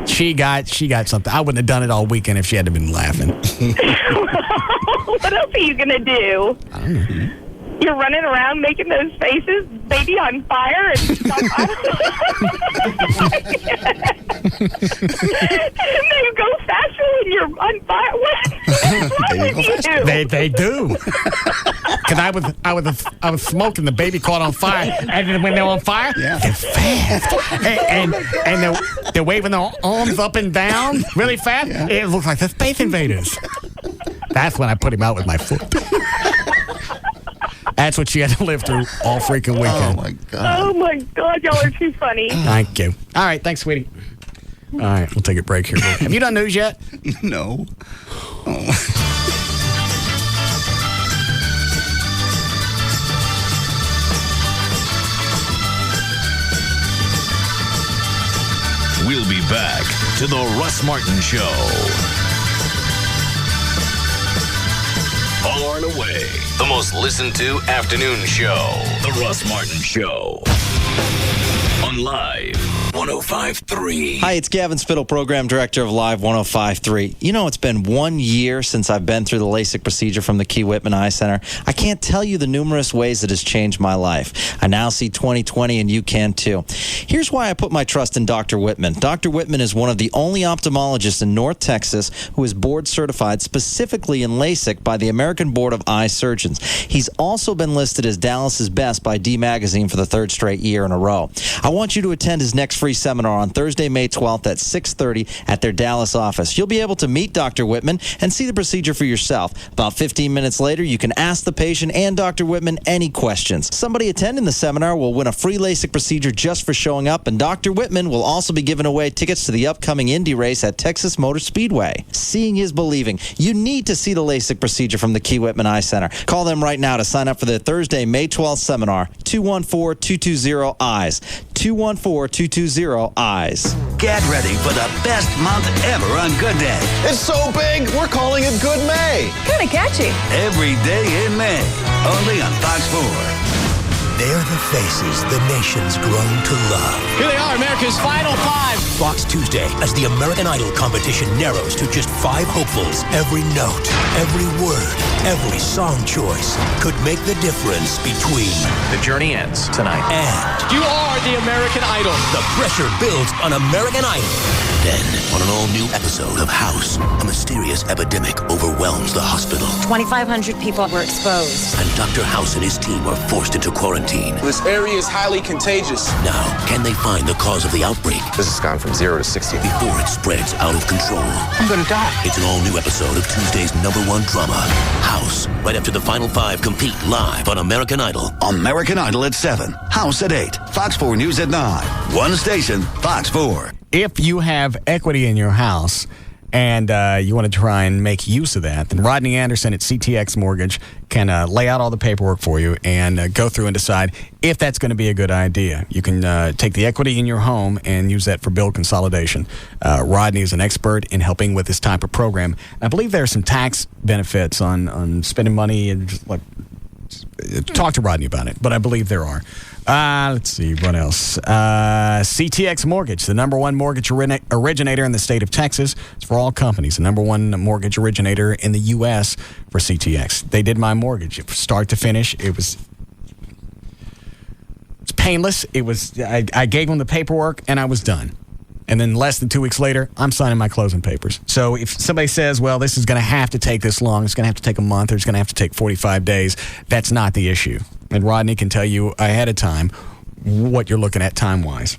[SPEAKER 1] She got something. I wouldn't have done it all weekend if she hadn't been laughing.
[SPEAKER 2] What else are you going to do?
[SPEAKER 1] I don't know.
[SPEAKER 2] You're running around making those faces, baby on fire, and stuff. And they go faster when you're on fire. What is wrong with you?
[SPEAKER 1] They do. Because I was smoking, the baby caught on fire, and then when they're on fire, they're fast, and they're waving their arms up and down really fast. Yeah. It looks like the Space Invaders. That's when I put him out with my foot. That's what she had to live through all freaking weekend.
[SPEAKER 7] Oh, my God.
[SPEAKER 2] Oh, my God. Y'all are too funny.
[SPEAKER 1] Thank you. All right. Thanks, sweetie. All right. We'll take a break here. Have you done news yet?
[SPEAKER 7] No. Oh.
[SPEAKER 20] We'll be back to the Russ Martin Show. Far and away, the most listened to afternoon show. The Russ Martin Show. On Live 105.3.
[SPEAKER 10] Hi, it's Gavin Spittle, Program Director of Live 105.3. It's been 1 year since I've been through the LASIK procedure from the Key Whitman Eye Center. I can't tell you the numerous ways it has changed my life. I now see 20/20, and you can too. Here's why I put my trust in Dr. Whitman. Dr. Whitman is one of the only ophthalmologists in North Texas who is board certified specifically in LASIK by the American Board of Eye Surgeons. He's also been listed as Dallas's best by D Magazine for the third straight year in a row. I want you to attend his next free seminar on Thursday, May 12th at 6:30 at their Dallas office. You'll be able to meet Dr. Whitman and see the procedure for yourself. About 15 minutes later, you can ask the patient and Dr. Whitman any questions. Somebody attending the seminar will win a free LASIK procedure just for showing up, and Dr. Whitman will also be giving away tickets to the upcoming Indy race at Texas Motor Speedway. Seeing is believing. You need to see the LASIK procedure from the Key Whitman Eye Center. Call them right now to sign up for their Thursday, May 12th seminar. 214-220-EYES. 214-220-EYES.
[SPEAKER 11] Get ready for the best month ever on Good Day.
[SPEAKER 16] It's so big, we're calling it Good May.
[SPEAKER 25] Kind of catchy.
[SPEAKER 11] Every day in May, only on Fox 4.
[SPEAKER 19] They're the faces the nation's grown to love.
[SPEAKER 1] Here they are, America's Final Five.
[SPEAKER 19] Fox Tuesday, as the American Idol competition narrows to just 5 hopefuls. Every note, every word, every song choice could make the difference between
[SPEAKER 16] The journey ends tonight.
[SPEAKER 19] And
[SPEAKER 1] you are the American Idol.
[SPEAKER 19] The pressure builds on American Idol. Then, on an all-new episode of House, a mysterious epidemic overwhelms the hospital.
[SPEAKER 25] 2,500 people were exposed.
[SPEAKER 19] And Dr. House and his team are forced into quarantine.
[SPEAKER 16] This area is highly contagious.
[SPEAKER 19] Now, can they find the cause of the outbreak?
[SPEAKER 16] This has gone from 0 to 60.
[SPEAKER 19] Before it spreads out of control.
[SPEAKER 16] I'm gonna die.
[SPEAKER 19] It's an all-new episode of Tuesday's #1 drama, House. Right after the final 5 compete live on American Idol.
[SPEAKER 11] American Idol at 7, House at 8, Fox 4 News at 9. One station, Fox 4.
[SPEAKER 1] If you have equity in your house and you want to try and make use of that, then Rodney Anderson at CTX Mortgage can lay out all the paperwork for you and go through and decide if that's going to be a good idea. You can take the equity in your home and use that for bill consolidation. Rodney is an expert in helping with this type of program. I believe there are some tax benefits on spending money and just talk to Rodney about it, but I believe there are. Let's see, what else? CTX Mortgage, the number one mortgage originator in the state of Texas. It's for all companies, the number one mortgage originator in the U.S. for CTX. They did my mortgage from start to finish. It's painless. I gave them the paperwork, and I was done. And then less than 2 weeks later, I'm signing my closing papers. So if somebody says, well, this is going to have to take this long, it's going to have to take a month, or it's going to have to take 45 days, that's not the issue. And Rodney can tell you ahead of time what you're looking at time-wise.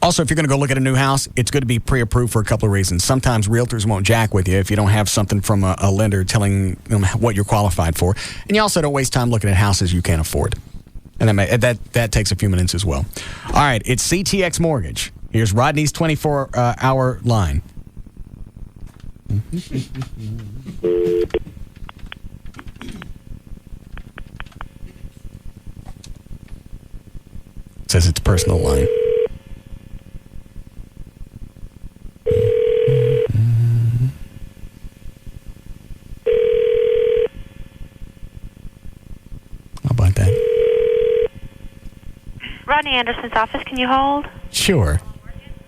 [SPEAKER 1] Also, if you're going to go look at a new house, it's good to be pre-approved for a couple of reasons. Sometimes realtors won't jack with you if you don't have something from a lender telling them what you're qualified for. And you also don't waste time looking at houses you can't afford. And that takes a few minutes as well. All right, it's CTX Mortgage. Here's Rodney's 24-hour line. It says it's a personal line. How about that?
[SPEAKER 12] Rodney Anderson's office, can you hold?
[SPEAKER 1] Sure.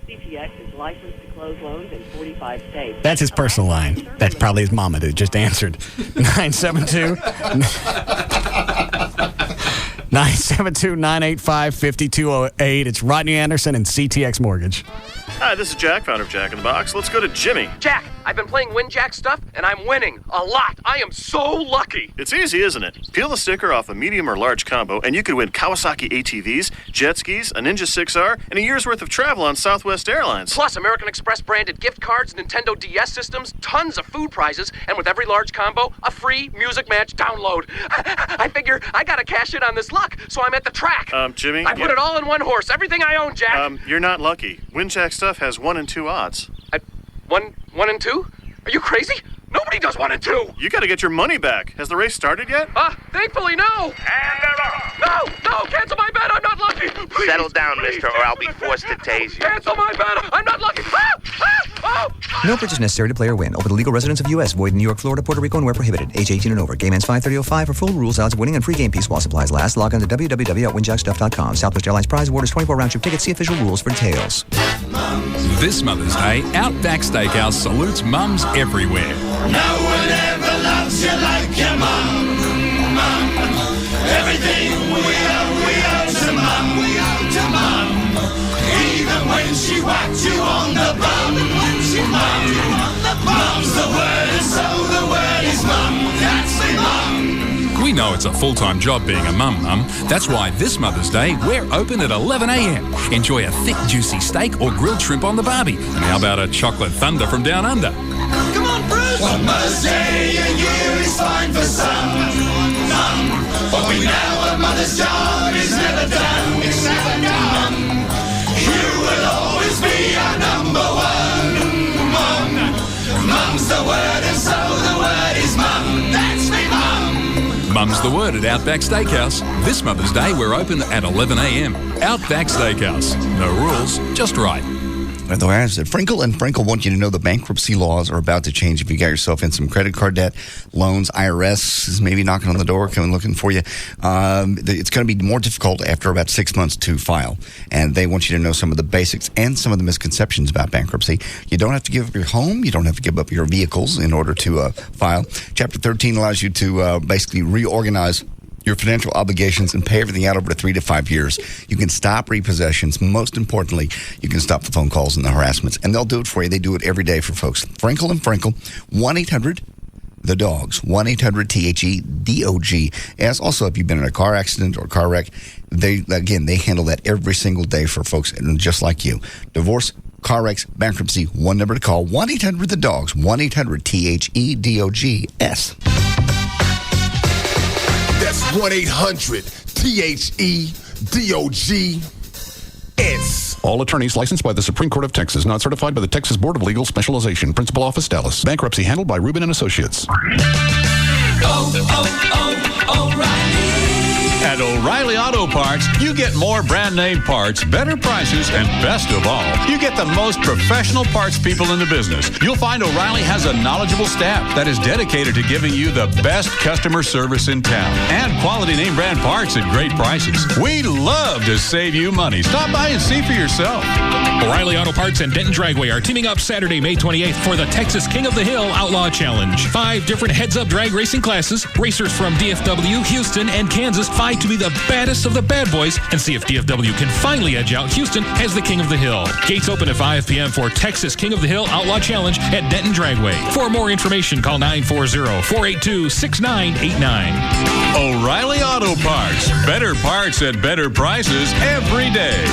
[SPEAKER 13] CTX is licensed to close loans in 45 states.
[SPEAKER 1] That's his personal line. That's probably his mama that just answered. 972-985-5208. It's Rodney Anderson and CTX Mortgage.
[SPEAKER 14] Hi, this is Jack, founder of Jack in the Box. Let's go to Jimmy.
[SPEAKER 15] Jack, I've been playing Win Jack stuff, and I'm winning a lot. I am so lucky.
[SPEAKER 14] It's easy, isn't it? Peel the sticker off a medium or large combo, and you could win Kawasaki ATVs, jet skis, a Ninja 6R, and a year's worth of travel on Southwest Airlines.
[SPEAKER 15] Plus American Express branded gift cards, Nintendo DS systems, tons of food prizes, and with every large combo, a free Music Match download. I figure I gotta cash in on this luck, so I'm at the track.
[SPEAKER 14] Jimmy?
[SPEAKER 15] I put it all in one horse, everything I own, Jack.
[SPEAKER 14] You're not lucky. Win Jack stuff has 1 and 2 odds.
[SPEAKER 15] One and 2? Are you crazy? Nobody does 1 and 2.
[SPEAKER 14] You gotta get your money back. Has the race started yet?
[SPEAKER 15] Thankfully, no. And no, cancel my bet. I'm not lucky. Please,
[SPEAKER 21] settle down, mister, or I'll be forced to tase you.
[SPEAKER 15] Cancel my bet. I'm not lucky.
[SPEAKER 22] No purchase necessary to play or win. Over the legal residents of U.S. Void in New York, Florida, Puerto Rico, and where prohibited. Age 18 and over. Game ends 5/30/05 for full rules, odds of winning, and free game piece while supplies last. Log on to www.winjackstuff.com. Southwest Airlines prize award is 24 round-trip tickets. See official rules for details.
[SPEAKER 24] This Mother's Day, Outback Steakhouse salutes mums everywhere.
[SPEAKER 28] No one ever loves you like your mum. Everything we owe to mum. We owe to mum. Even when she whacked you on the bum. Mum's the word, and so the word is mum. That's the mum.
[SPEAKER 24] We know it's a full-time job being a mum. That's why this Mother's Day, we're open at 11 a.m. Enjoy a thick, juicy steak or grilled shrimp on the barbie. And how about a chocolate thunder from down under?
[SPEAKER 28] Come on, Bruce! One Mother's Day a year is fine for some, Mum. But we know a mother's job is never done. It's never done. You will always be our number one, Mum. Mum's the word, and so the word is mum. That's me, mum.
[SPEAKER 24] Mum's the word at Outback Steakhouse. This Mother's Day, we're open at 11 a.m. Outback Steakhouse. No rules, just right.
[SPEAKER 7] The way I said, Frankel and Frankel want you to know the bankruptcy laws are about to change. If you got yourself in some credit card debt, loans, IRS is maybe knocking on the door, coming looking for you. It's going to be more difficult after about 6 months to file. And they want you to know some of the basics and some of the misconceptions about bankruptcy. You don't have to give up your home. You don't have to give up your vehicles in order to file. Chapter 13 allows you to basically reorganize your financial obligations and pay everything out over 3 to 5 years. You can stop repossessions. Most importantly, you can stop the phone calls and the harassments. And they'll do it for you. They do it every day for folks. Frankel and Frankel, 1-800-THE-DOGS, 1-800-THEDOGS. Also, if you've been in a car accident or car wreck, they handle that every single day for folks just like you. Divorce, car wrecks, bankruptcy, one number to call, 1-800-THE-DOGS, 1-800-THEDOGS.
[SPEAKER 29] That's 1-800-THEDOGS.
[SPEAKER 28] Parts.
[SPEAKER 24] All attorneys licensed by the Supreme Court of Texas, not certified by the Texas Board of Legal Specialization. Principal Office, Dallas. Bankruptcy handled by Rubin & Associates.
[SPEAKER 28] O'Reilly.
[SPEAKER 24] At O'Reilly Auto Parts, you get more brand name parts, better prices, and best of all, you get the most professional parts people in the business. You'll find O'Reilly has a knowledgeable staff that is dedicated to giving you the best customer service in town and quality name brand parts at great prices. We love to save you money. Stop by and see for yourself.
[SPEAKER 3] O'Reilly Auto Parts and Denton Dragway are teaming up Saturday, May 28th for the Texas King of the Hill Outlaw Challenge. 5 different heads-up drag racing classes. Racers from DFW, Houston, and Kansas fight to be the baddest of the bad boys and see if DFW can finally edge out Houston as the King of the Hill. Gates open at 5 p.m. for Texas King of the Hill Outlaw Challenge at Denton Dragway. For more information, call 940-482-6989.
[SPEAKER 24] O'Reilly Auto Parts. Better parts at better prices every day.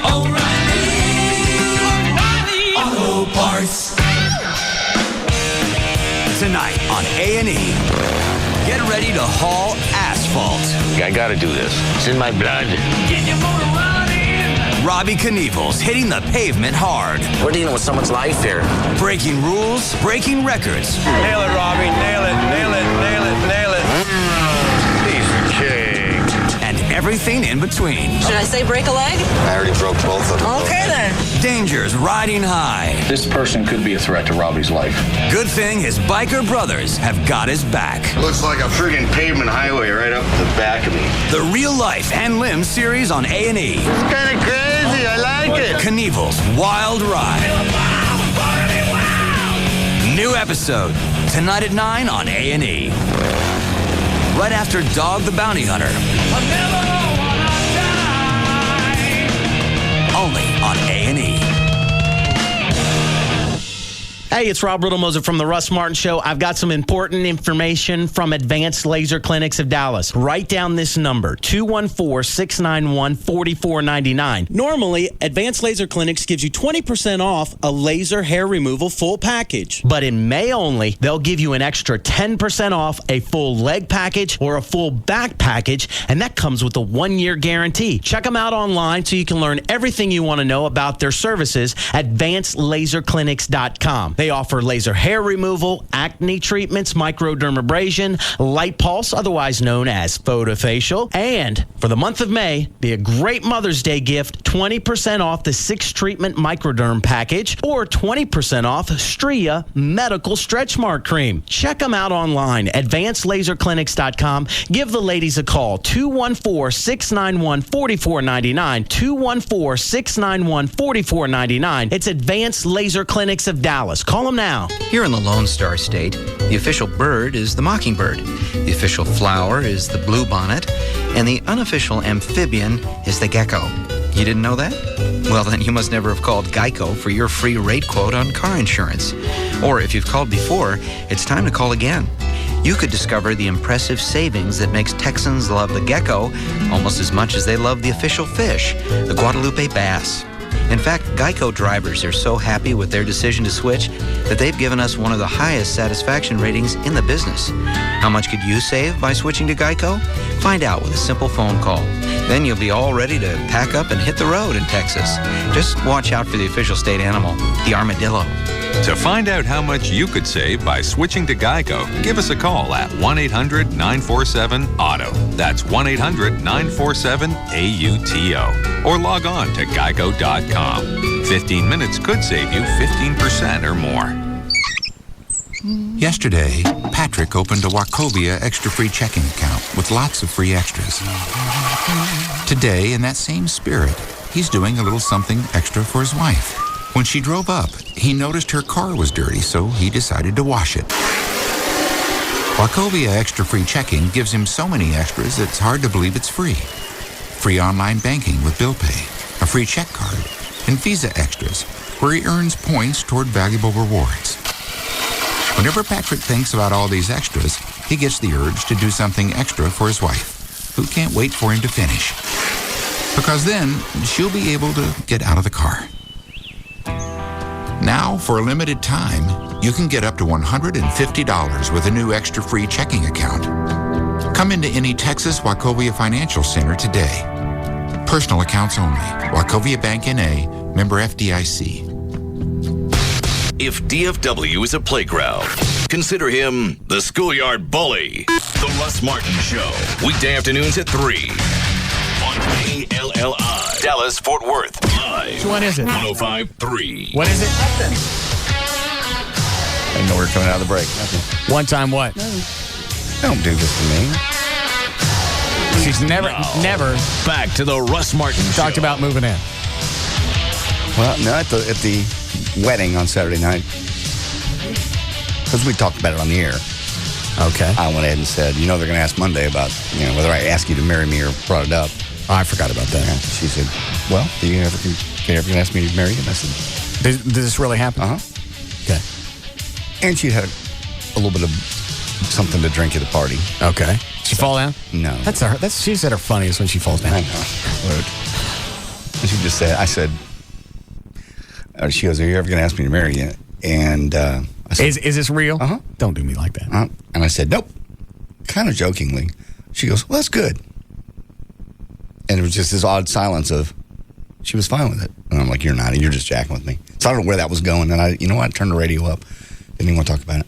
[SPEAKER 28] O'Reilly Auto Parts.
[SPEAKER 11] Tonight on A&E, get ready to haul asphalt. I gotta do this. It's in my blood. Robbie Knievel's hitting the pavement hard. We're dealing with someone's life here. Breaking rules, breaking records.
[SPEAKER 4] Nail it, Robbie. Nail it, nail it, nail it, nail it. Piece of cake.
[SPEAKER 11] And everything in between.
[SPEAKER 25] Should I say break a leg?
[SPEAKER 11] I already broke both of them.
[SPEAKER 25] Okay, then.
[SPEAKER 11] Dangers riding high.
[SPEAKER 16] This person could be a threat to Robbie's life.
[SPEAKER 11] Good thing his biker brothers have got his back.
[SPEAKER 21] Looks like a friggin' pavement highway right up the back of me.
[SPEAKER 11] The Real Life and Limb series on A&E.
[SPEAKER 21] It's kind of crazy. I like it.
[SPEAKER 11] Knievel's Wild Ride. New episode tonight at 9 on A&E. Right after Dog the Bounty Hunter. Only on A&E.
[SPEAKER 5] Hey, it's Rob Riddlemoser from the Russ Martin Show. I've got some important information from Advanced Laser Clinics of Dallas. Write down this number, 214-691-4499. Normally, Advanced Laser Clinics gives you 20% off a laser hair removal full package. But in May only, they'll give you an extra 10% off a full leg package or a full back package, and that comes with a 1-year guarantee. Check them out online so you can learn everything you want to know about their services at advancedlaserclinics.com. They offer laser hair removal, acne treatments, microdermabrasion, light pulse, otherwise known as photofacial. And for the month of May, be a great Mother's Day gift, 20% off the 6-treatment microderm package or 20% off Stria medical stretch mark cream. Check them out online, advancedlaserclinics.com. Give the ladies a call, 214-691-4499, 214-691-4499. It's Advanced Laser Clinics of Dallas. Call them now.
[SPEAKER 22] Here in the Lone Star State, the official bird is the mockingbird, the official flower is the bluebonnet, and the unofficial amphibian is the gecko. You didn't know that? Well, then you must never have called Geico for your free rate quote on car insurance. Or if you've called before, it's time to call again. You could discover the impressive savings that makes Texans love the gecko almost as much as they love the official fish, the Guadalupe bass. In fact, Geico drivers are so happy with their decision to switch that they've given us one of the highest satisfaction ratings in the business. How much could you save by switching to Geico? Find out with a simple phone call. Then you'll be all ready to pack up and hit the road in Texas. Just watch out for the official state animal, the armadillo.
[SPEAKER 6] To find out how much you could save by switching to Geico, give us a call at 1-800-947-AUTO. That's 1-800-947-AUTO. Or log on to geico.com. 15 minutes could save you 15% or more.
[SPEAKER 8] Yesterday, Patrick opened a Wachovia extra free checking account with lots of free extras. Today, in that same spirit, he's doing a little something extra for his wife. When she drove up, he noticed her car was dirty, so he decided to wash it. Wachovia extra free checking gives him so many extras it's hard to believe it's free. Free online banking with Bill Pay, a free check card, and Visa extras, where he earns points toward valuable rewards. Whenever Patrick thinks about all these extras, he gets the urge to do something extra for his wife, who can't wait for him to finish. Because then, she'll be able to get out of the car. Now, for a limited time, you can get up to $150 with a new extra free checking account. Come into any Texas Wachovia Financial Center today. Personal accounts only. Wachovia Bank N.A., member FDIC.
[SPEAKER 2] If DFW is a playground, consider him the schoolyard bully. The Russ Martin Show. Weekday afternoons at 3 on KLLI. Dallas, Fort Worth. Live.
[SPEAKER 1] So what is it?
[SPEAKER 2] 105.3.
[SPEAKER 1] What is it?
[SPEAKER 7] I know we're coming out of the break.
[SPEAKER 1] One time what?
[SPEAKER 7] Don't do this to me.
[SPEAKER 1] She's never
[SPEAKER 2] back to the Russ Martin
[SPEAKER 1] talked
[SPEAKER 2] Show.
[SPEAKER 1] about moving in.
[SPEAKER 7] Well, no, at the wedding on Saturday night, because we talked about it on the air.
[SPEAKER 1] Okay.
[SPEAKER 7] I went ahead and said, they're going to ask Monday about, whether I ask you to marry me or brought it up.
[SPEAKER 1] Oh, I forgot about that.
[SPEAKER 7] Yeah. She said, well, can you ever ask me to marry you? And I said,
[SPEAKER 1] did this really happen?
[SPEAKER 7] Uh-huh.
[SPEAKER 1] Okay.
[SPEAKER 7] And she had a little bit of something to drink at the party.
[SPEAKER 1] Okay. Did she fall down?
[SPEAKER 7] No.
[SPEAKER 1] She's at her funniest when she falls down.
[SPEAKER 7] I know. And she just said, she goes, are you ever going to ask me to marry you? And I said,
[SPEAKER 1] is this real?
[SPEAKER 7] Uh-huh.
[SPEAKER 1] Don't do me like that.
[SPEAKER 7] And I said, nope. Kind of jokingly. She goes, well, that's good. And it was just this odd silence of, she was fine with it. And I'm like, you're not. You're just jacking with me. So I don't know where that was going. And I turned the radio up. Didn't even want to talk about it.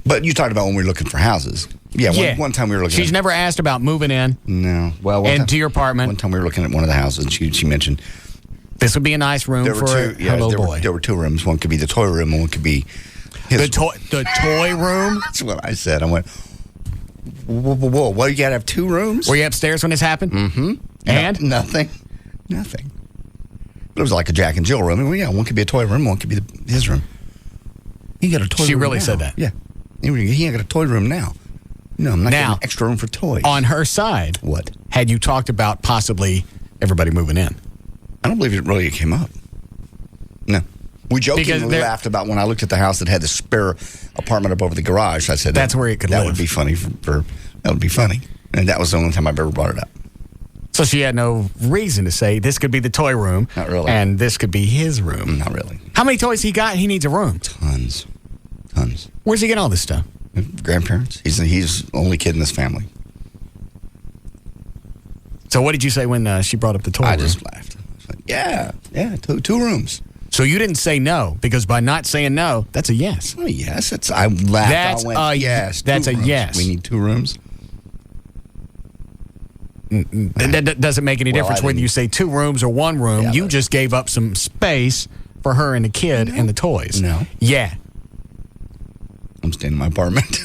[SPEAKER 7] But you talked about when we were looking for houses. Yeah, one time we were looking.
[SPEAKER 1] She's never asked about moving in.
[SPEAKER 7] No. Well,
[SPEAKER 1] to your apartment.
[SPEAKER 7] One time we were looking at one of the houses, and she mentioned
[SPEAKER 1] this would be a nice room for a little boy.
[SPEAKER 7] There were two rooms. One could be the toy room, and one could be his
[SPEAKER 1] the toy room.
[SPEAKER 7] That's what I said. I went, whoa! Well, you got to have two rooms.
[SPEAKER 1] Were you upstairs when this happened?
[SPEAKER 7] Mm-hmm.
[SPEAKER 1] And
[SPEAKER 7] nothing. But it was like a Jack and Jill room. One could be a toy room, one could be his room. He got a toy room.
[SPEAKER 1] She really
[SPEAKER 7] now.
[SPEAKER 1] said that.
[SPEAKER 7] Yeah. He ain't got a toy room now. No, I'm not getting
[SPEAKER 1] now,
[SPEAKER 7] an extra room for toys.
[SPEAKER 1] On her side,
[SPEAKER 7] what?
[SPEAKER 1] Had you talked about possibly everybody moving in?
[SPEAKER 7] I don't believe it really came up. No. We jokingly laughed about when I looked at the house that had the spare apartment up over the garage. I said,
[SPEAKER 1] that's where it could live.
[SPEAKER 7] That would be funny. That would be funny. And that was the only time I've ever brought it up.
[SPEAKER 1] So she had no reason to say this could be the toy room.
[SPEAKER 7] Not really.
[SPEAKER 1] And this could be his room.
[SPEAKER 7] Not really.
[SPEAKER 1] How many toys he got? He needs a room.
[SPEAKER 7] Tons.
[SPEAKER 1] Where's he get all this stuff?
[SPEAKER 7] Grandparents. He's the only kid in this family.
[SPEAKER 1] So what did you say when she brought up the toy room?
[SPEAKER 7] I just laughed. I was like, yeah, two rooms.
[SPEAKER 1] So you didn't say no, because by not saying no, that's a yes.
[SPEAKER 7] Oh, yes. I laughed. Yes.
[SPEAKER 1] That's a yes.
[SPEAKER 7] We need two rooms.
[SPEAKER 1] That doesn't make any difference whether you say two rooms or one room.
[SPEAKER 7] Yeah,
[SPEAKER 1] you just gave up some space for her and the kid and the toys.
[SPEAKER 7] No.
[SPEAKER 1] Yeah.
[SPEAKER 7] I'm staying in my apartment.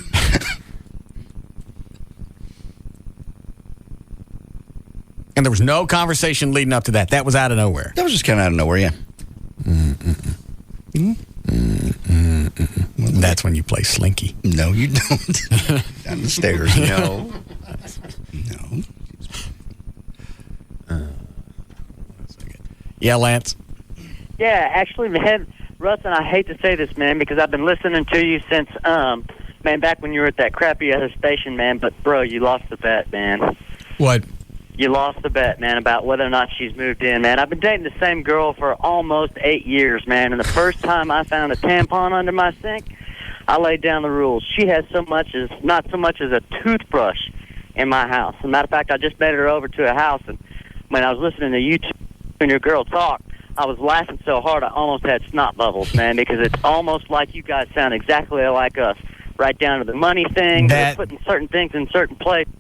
[SPEAKER 1] And there was no conversation leading up to that. That was out of nowhere.
[SPEAKER 7] That was just kind of out of nowhere, yeah.
[SPEAKER 1] That's when you play Slinky.
[SPEAKER 7] No, you don't. Down the stairs. No.
[SPEAKER 1] Yeah, Lance?
[SPEAKER 9] Yeah, actually, man, Russ, and I hate to say this, man, because I've been listening to you since, man, back when you were at that crappy other station, man, but, bro, you lost the bet, man.
[SPEAKER 1] What?
[SPEAKER 9] You lost the bet, man, about whether or not she's moved in, man. I've been dating the same girl for almost 8 years, man, and the first time I found a tampon under my sink, I laid down the rules. She has not so much as a toothbrush in my house. As a matter of fact, I just made her over to a house, and when I was listening to you and your girl talk, I was laughing so hard I almost had snot bubbles, man, because it's almost like you guys sound exactly like us. Right down to the money thing, putting certain things in certain places.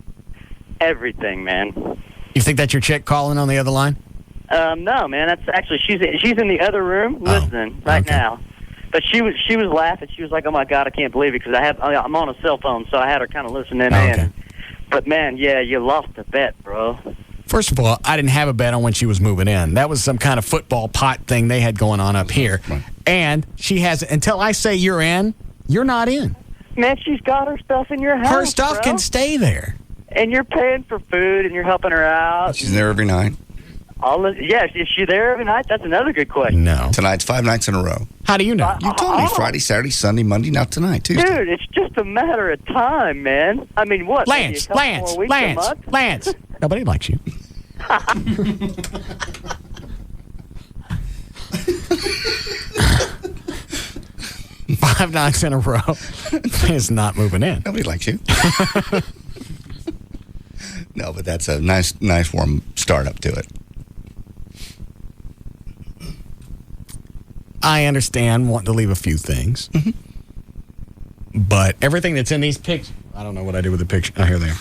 [SPEAKER 9] Everything, man.
[SPEAKER 1] You think that's your chick calling on the other line?
[SPEAKER 9] No, man. That's actually she's in the other room listening now. But she was laughing. She was like, "Oh my God, I can't believe it," because I'm on a cell phone, so I had her kind of listening in. But man, yeah, you lost the bet, bro.
[SPEAKER 1] First of all, I didn't have a bet on when she was moving in. That was some kind of football pot thing they had going on up here. Right. And she has until I say you're in, you're not in.
[SPEAKER 9] Man, she's got her stuff in your house.
[SPEAKER 1] Her stuff can stay there.
[SPEAKER 9] And you're paying for food, and you're helping her out.
[SPEAKER 7] She's there every night.
[SPEAKER 9] Is she there every night? That's another good question.
[SPEAKER 1] No.
[SPEAKER 7] Tonight's 5 nights in a row.
[SPEAKER 1] How do you know?
[SPEAKER 7] You told me Friday, Saturday, Sunday, Monday, now tonight, Tuesday.
[SPEAKER 9] Dude, it's just a matter of time, man. I mean, what?
[SPEAKER 1] Lance. Nobody likes you. 5 nights in a row is not moving in.
[SPEAKER 7] Nobody likes you. No, but that's a nice warm start up to it.
[SPEAKER 1] I understand wanting to leave a few things. But everything that's in these pictures, I don't know what I do with the picture. Oh, here they are.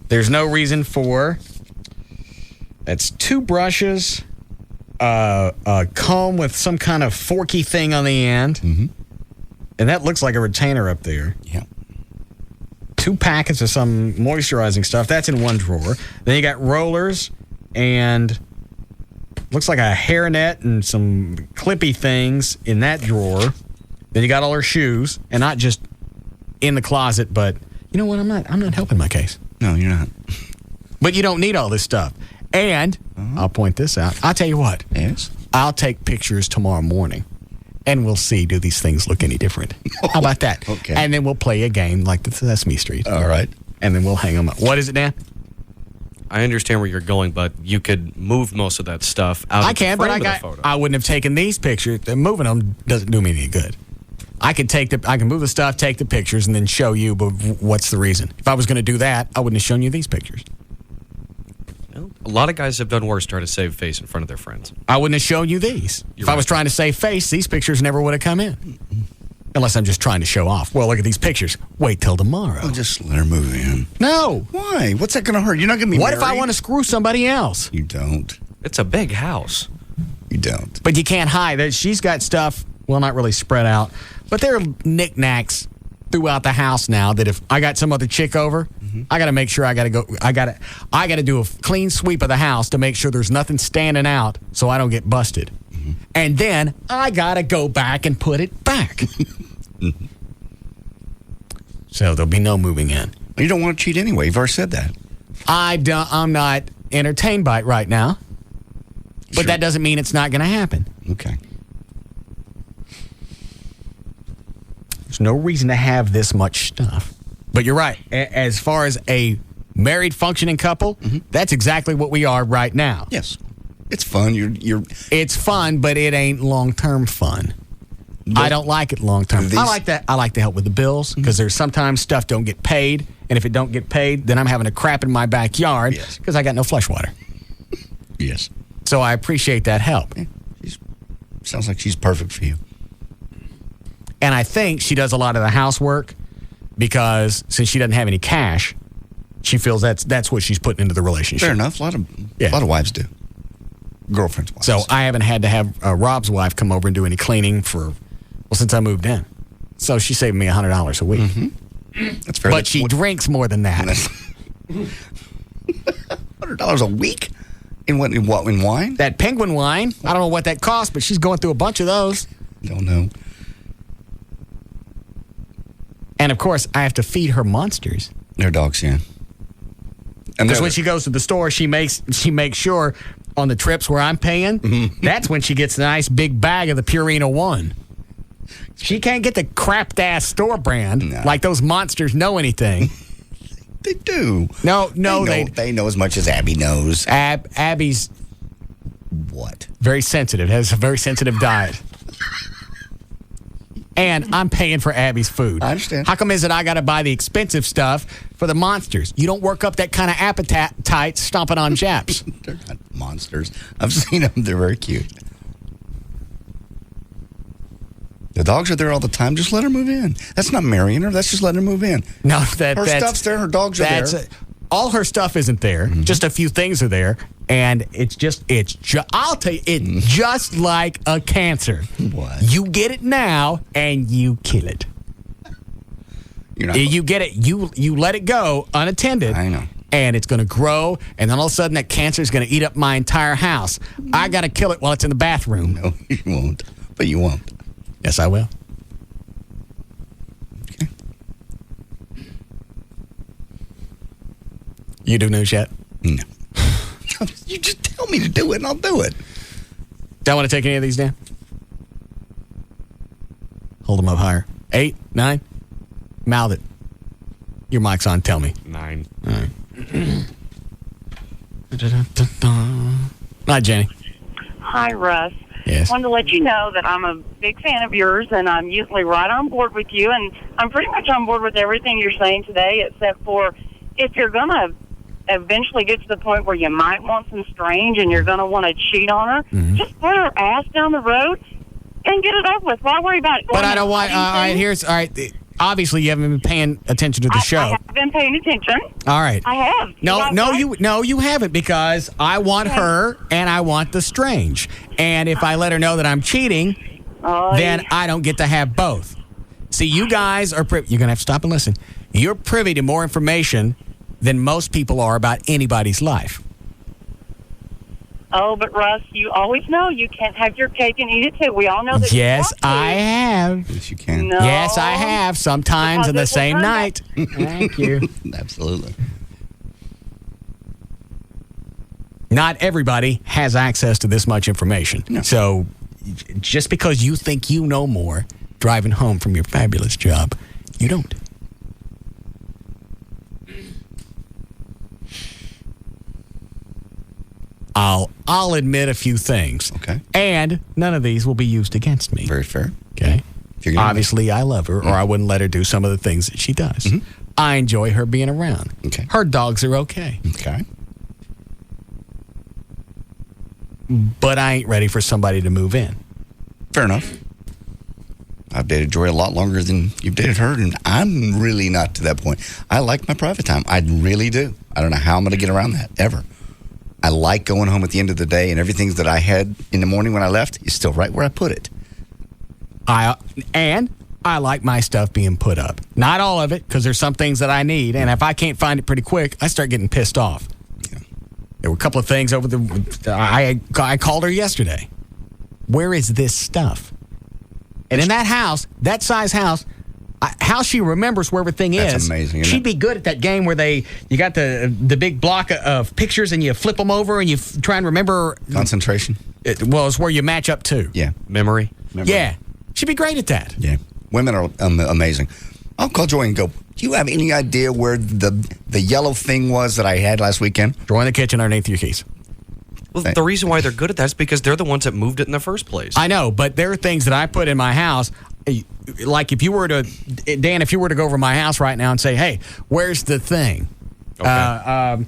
[SPEAKER 1] There's no reason for, that's 2 brushes, a comb with some kind of forky thing on the end. And that looks like a retainer up there.
[SPEAKER 7] Yeah.
[SPEAKER 1] 2 packets of some moisturizing stuff. That's in one drawer. Then you got rollers and looks like a hairnet and some clippy things in that drawer. Then you got all her shoes, and not just in the closet, but you know what? I'm not helping my case.
[SPEAKER 7] No, you're not.
[SPEAKER 1] But you don't need all this stuff. And I'll point this out. I'll tell you what.
[SPEAKER 7] Yes.
[SPEAKER 1] I'll take pictures tomorrow morning, and we'll see, do these things look any different? How about that?
[SPEAKER 7] Okay.
[SPEAKER 1] And then we'll play a game like the Sesame Street.
[SPEAKER 7] All right.
[SPEAKER 1] And then we'll hang them up. What is it, Dan?
[SPEAKER 10] I understand where you're going, but you could move most of that stuff out of the frame of the photo.
[SPEAKER 1] I wouldn't have taken these pictures. Moving them doesn't do me any good. I can move the stuff, take the pictures, and then show you, but what's the reason? If I was going to do that, I wouldn't have shown you these pictures.
[SPEAKER 10] Well, a lot of guys have done worse trying to save face in front of their friends.
[SPEAKER 1] I wouldn't have shown you these. If I was trying to save face, these pictures never would have come in. Unless I'm just trying to show off. Well, look at these pictures. Wait till tomorrow.
[SPEAKER 7] Well, just let her move in.
[SPEAKER 1] No.
[SPEAKER 7] Why? What's that going to hurt? You're not going to be
[SPEAKER 1] What
[SPEAKER 7] married?
[SPEAKER 1] if I want to screw somebody else?
[SPEAKER 7] You don't.
[SPEAKER 10] It's a big house.
[SPEAKER 7] You don't.
[SPEAKER 1] But you can't hide. She's got stuff, well, not really spread out, but there are knickknacks throughout the house now that if I got some other chick over, I got to make sure I got to do a clean sweep of the house to make sure there's nothing standing out so I don't get busted. And then I got to go back and put it back. So there'll be no moving in.
[SPEAKER 7] You don't want to cheat anyway. You've already said that.
[SPEAKER 1] I'm not entertained by it right now. But that doesn't mean it's not going to happen.
[SPEAKER 7] Okay.
[SPEAKER 1] There's no reason to have this much stuff. But you're right. As far as a married functioning couple, that's exactly what we are right now.
[SPEAKER 7] Yes. It's fun.
[SPEAKER 1] It's fun, but it ain't long-term fun. I don't like it long-term. I like that. I like to help with the bills because there's sometimes stuff don't get paid, and if it don't get paid, then I'm having to crap in my backyard because I got no flush water.
[SPEAKER 7] Yes.
[SPEAKER 1] So I appreciate that help.
[SPEAKER 7] Yeah. Sounds like she's perfect for you.
[SPEAKER 1] And I think she does a lot of the housework because since she doesn't have any cash, she feels that's what she's putting into the relationship.
[SPEAKER 7] Fair enough. A lot of wives do. Girlfriends' wives.
[SPEAKER 1] So I haven't had to have Rob's wife come over and do any cleaning since I moved in. So she saved me $100 a week.
[SPEAKER 7] That's fair.
[SPEAKER 1] But she drinks more than that.
[SPEAKER 7] $100 a week? In what? In wine?
[SPEAKER 1] That penguin wine. I don't know what that costs, but she's going through a bunch of those.
[SPEAKER 7] Don't know.
[SPEAKER 1] And of course, I have to feed her monsters.
[SPEAKER 7] They're dogs, yeah. And
[SPEAKER 1] because when she goes to the store, she makes sure on the trips where I'm paying, that's when she gets a nice big bag of the Purina One. She can't get the crapped ass store brand like those monsters know anything.
[SPEAKER 7] They do.
[SPEAKER 1] No,
[SPEAKER 7] they know as much as Abby knows.
[SPEAKER 1] Abby's
[SPEAKER 7] what?
[SPEAKER 1] Very sensitive. Has a very sensitive diet. And I'm paying for Abby's food.
[SPEAKER 7] I understand.
[SPEAKER 1] How come is it I got to buy the expensive stuff for the monsters? You don't work up that kind of appetite stomping on Japs.
[SPEAKER 7] They're not monsters. I've seen them. They're very cute. The dogs are there all the time. Just let her move in. That's not marrying her. That's just letting her move in.
[SPEAKER 1] No,
[SPEAKER 7] her stuff's there. Her dogs are there.
[SPEAKER 1] All her stuff isn't there. Just a few things are there. And I'll tell you, it's just like a cancer.
[SPEAKER 7] What?
[SPEAKER 1] You get it now and you kill it. You get it, you let it go unattended.
[SPEAKER 7] I know.
[SPEAKER 1] And it's going to grow, and then all of a sudden that cancer is going to eat up my entire house. I got to kill it while it's in the bathroom.
[SPEAKER 7] No, you won't. But you won't.
[SPEAKER 1] Yes, I will.
[SPEAKER 7] Okay.
[SPEAKER 1] You do news yet?
[SPEAKER 7] No. You just tell me to do it, and I'll do it.
[SPEAKER 1] Don't want to take any of these down? Hold them up higher. 8, 9. Mouth it. Your mic's on. Tell me.
[SPEAKER 10] 9.
[SPEAKER 1] All right. Hi, Jenny.
[SPEAKER 13] Hi, Russ.
[SPEAKER 1] Yes.
[SPEAKER 13] Wanted to let you know that I'm a big fan of yours, and I'm usually right on board with you, and I'm pretty much on board with everything you're saying today, except for if you're going to eventually get to the point where you might want some strange and you're going to want to cheat on her, just put her ass down the road and get it over with. Why worry about it?
[SPEAKER 1] But I don't want. All right. Obviously, you haven't been paying attention to the show.
[SPEAKER 13] I have been paying attention.
[SPEAKER 1] All right.
[SPEAKER 13] I have.
[SPEAKER 1] You haven't, because I want her and I want the strange. And if I let her know that I'm cheating, then I don't get to have both. See, you guys are you're going to have to stop and listen. You're privy to more information than most people are about anybody's life.
[SPEAKER 13] Oh, but Russ, you always know you can't have your cake and eat it too. We all know that.
[SPEAKER 1] Yes, I have.
[SPEAKER 7] Yes, you can.
[SPEAKER 13] No.
[SPEAKER 1] Yes, I have. Sometimes in the same night. Thank you.
[SPEAKER 7] Absolutely.
[SPEAKER 1] Not everybody has access to this much information. No. So just because you think you know more driving home from your fabulous job, you don't. I'll admit a few things.
[SPEAKER 7] Okay.
[SPEAKER 1] And none of these will be used against me.
[SPEAKER 7] Very fair.
[SPEAKER 1] Okay. Obviously, I love her, or I wouldn't let her do some of the things that she does. I enjoy her being around.
[SPEAKER 7] Okay.
[SPEAKER 1] Her dogs are okay.
[SPEAKER 7] Okay.
[SPEAKER 1] But I ain't ready for somebody to move in.
[SPEAKER 7] Fair enough. I've dated Joy a lot longer than you've dated her, and I'm really not to that point. I like my private time. I really do. I don't know how I'm going to get around that, ever. I like going home at the end of the day, and everything that I had in the morning when I left is still right where I put it.
[SPEAKER 1] And I like my stuff being put up. Not all of it, because there's some things that I need, and if I can't find it pretty quick, I start getting pissed off. Yeah. There were a couple of things over I called her yesterday. Where is this stuff? And in that house, that size house, how she remembers where everything is.
[SPEAKER 7] That's amazing.
[SPEAKER 1] She'd be good at that game where you got the big block of pictures and you flip them over and you try and remember.
[SPEAKER 7] Concentration?
[SPEAKER 1] It's where you match up to.
[SPEAKER 7] Yeah.
[SPEAKER 10] Memory?
[SPEAKER 1] Yeah. She'd be great at that.
[SPEAKER 7] Yeah. Women are amazing. I'll call Joy and go, do you have any idea where the yellow thing was that I had last weekend?
[SPEAKER 1] Drawer in the kitchen underneath your keys.
[SPEAKER 10] Well, the reason why they're good at that is because they're the ones that moved it in the first place.
[SPEAKER 1] I know, but there are things that I put in my house. Like if you were to, Dan, if you were to go over my house right now and say, hey, where's the thing? Okay.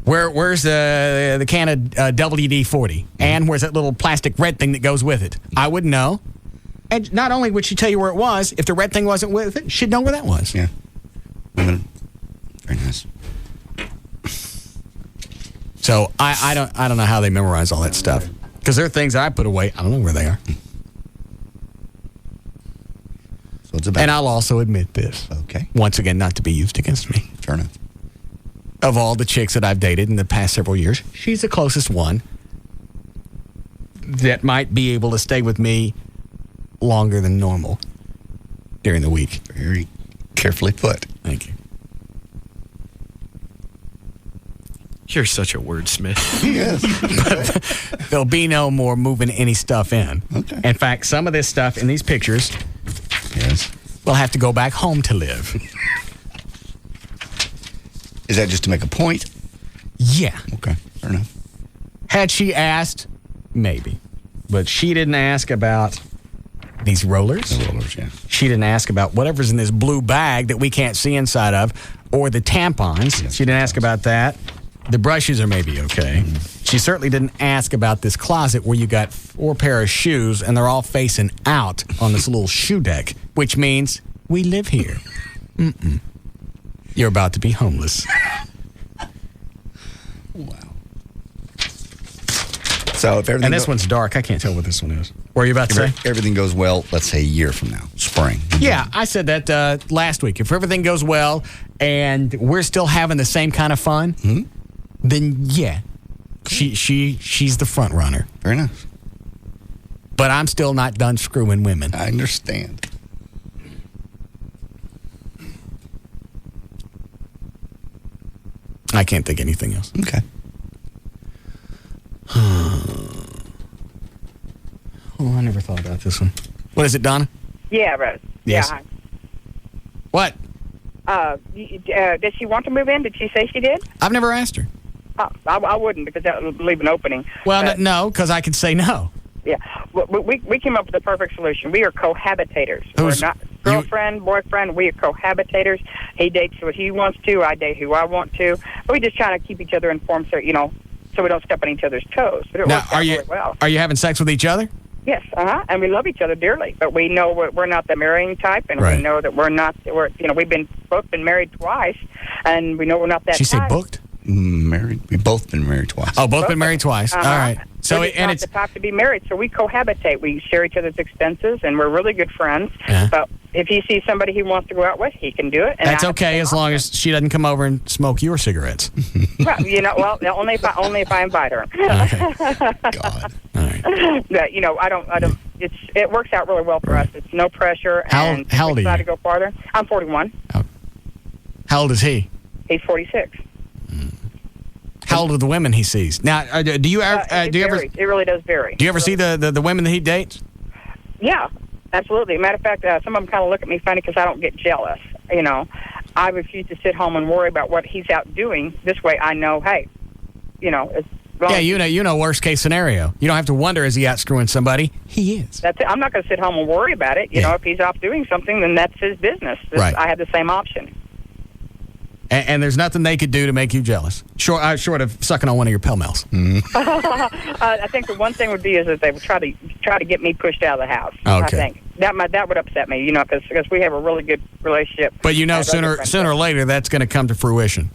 [SPEAKER 1] Where's the can of WD-40? And where's that little plastic red thing that goes with it? I would know. And not only would she tell you where it was, if the red thing wasn't with it, she'd know where that was.
[SPEAKER 7] Yeah. Very nice.
[SPEAKER 1] So I don't know how they memorize all that stuff. Because there are things that I put away, I don't know where they are.
[SPEAKER 7] So it's about.
[SPEAKER 1] And I'll also admit this.
[SPEAKER 7] Okay.
[SPEAKER 1] Once again, not to be used against me.
[SPEAKER 7] Fair enough.
[SPEAKER 1] Of all the chicks that I've dated in the past several years, she's the closest one that might be able to stay with me longer than normal during the week.
[SPEAKER 7] Very carefully put.
[SPEAKER 1] Thank you.
[SPEAKER 10] You're such a wordsmith.
[SPEAKER 7] Yes.
[SPEAKER 1] But there'll be no more moving any stuff in.
[SPEAKER 7] Okay.
[SPEAKER 1] In fact, some of this stuff in these pictures,
[SPEAKER 7] yes,
[SPEAKER 1] will have to go back home to live.
[SPEAKER 7] Is that just to make a point?
[SPEAKER 1] Yeah.
[SPEAKER 7] Okay. Fair enough.
[SPEAKER 1] Had she asked, maybe. But she didn't ask about these rollers.
[SPEAKER 7] The rollers, yeah.
[SPEAKER 1] She didn't ask about whatever's in this blue bag that we can't see inside of, or the tampons.
[SPEAKER 7] Yes,
[SPEAKER 1] she didn't ask about that. The brushes are maybe okay. She certainly didn't ask about this closet where you got 4 pair of shoes and they're all facing out on this little shoe deck, which means we live here. Mm-mm. You're about to be homeless.
[SPEAKER 7] Wow. So if everything
[SPEAKER 1] and this one's dark. I can't tell what this one is. What are you about to say?
[SPEAKER 7] Everything goes well, let's say a year from now, spring.
[SPEAKER 1] Yeah, I said that last week. If everything goes well and we're still having the same kind of fun, then yeah, she's the front runner.
[SPEAKER 7] Fair enough.
[SPEAKER 1] But I'm still not done screwing women.
[SPEAKER 7] I understand.
[SPEAKER 1] I can't think anything else.
[SPEAKER 7] Okay.
[SPEAKER 1] Oh, I never thought about this one. What is it, Donna?
[SPEAKER 13] Yeah, Rose.
[SPEAKER 1] Yes.
[SPEAKER 13] Yeah.
[SPEAKER 1] What?
[SPEAKER 13] Did she want to move in? Did she say she did?
[SPEAKER 1] I've never asked her.
[SPEAKER 13] I wouldn't, because that would leave an opening.
[SPEAKER 1] Well, no, because I could say no.
[SPEAKER 13] Yeah. We came up with the perfect solution. We are cohabitators.
[SPEAKER 1] Who's,
[SPEAKER 13] We're not.
[SPEAKER 12] Girlfriend, boyfriend, we are cohabitators. He dates who he wants to. I date who I want to. We just try to keep each other informed, so so we don't step on each other's toes. But it works out really well.
[SPEAKER 1] Are you having sex with each other?
[SPEAKER 12] Yes, and we love each other dearly. But we know we're not the marrying type, and we know that we're not. We've both been married twice, and we know we're not that.
[SPEAKER 1] She said booked?
[SPEAKER 7] Married. We've both been married twice.
[SPEAKER 1] Oh, both been married twice. All right. So
[SPEAKER 12] it's the type to be married. So we cohabitate. We share each other's expenses, and we're really good friends. But if he sees somebody he wants to go out with, he can do it. And
[SPEAKER 1] that's okay as long as she doesn't come over and smoke your cigarettes.
[SPEAKER 12] Well, only if I invite her.
[SPEAKER 1] Okay. God. All right.
[SPEAKER 12] But, I don't. It works out really well for us. It's no pressure.
[SPEAKER 1] How old are you?
[SPEAKER 12] Decide to go farther. I'm 41.
[SPEAKER 1] How old is he?
[SPEAKER 12] He's 46.
[SPEAKER 1] How old are the women he sees? Now, do you ever?
[SPEAKER 12] It really does vary.
[SPEAKER 1] Do you ever see the women that he dates?
[SPEAKER 12] Yeah, absolutely. Matter of fact, some of them kind of look at me funny because I don't get jealous. I refuse to sit home and worry about what he's out doing. This way, I know, hey, it's.
[SPEAKER 1] Yeah, you know, worst case scenario. You don't have to wonder, is he out screwing somebody? He is.
[SPEAKER 12] That's it. I'm not going to sit home and worry about it. You know, if he's off doing something, then that's his business.
[SPEAKER 1] Right.
[SPEAKER 12] I have the same option.
[SPEAKER 1] And there's nothing they could do to make you jealous, short of sucking on one of your Pell Mells.
[SPEAKER 12] I think the one thing would be is that they would try to get me pushed out of the house.
[SPEAKER 1] Okay.
[SPEAKER 12] I think that would upset me, because we have a really good relationship.
[SPEAKER 1] But sooner or later that's going to come to fruition.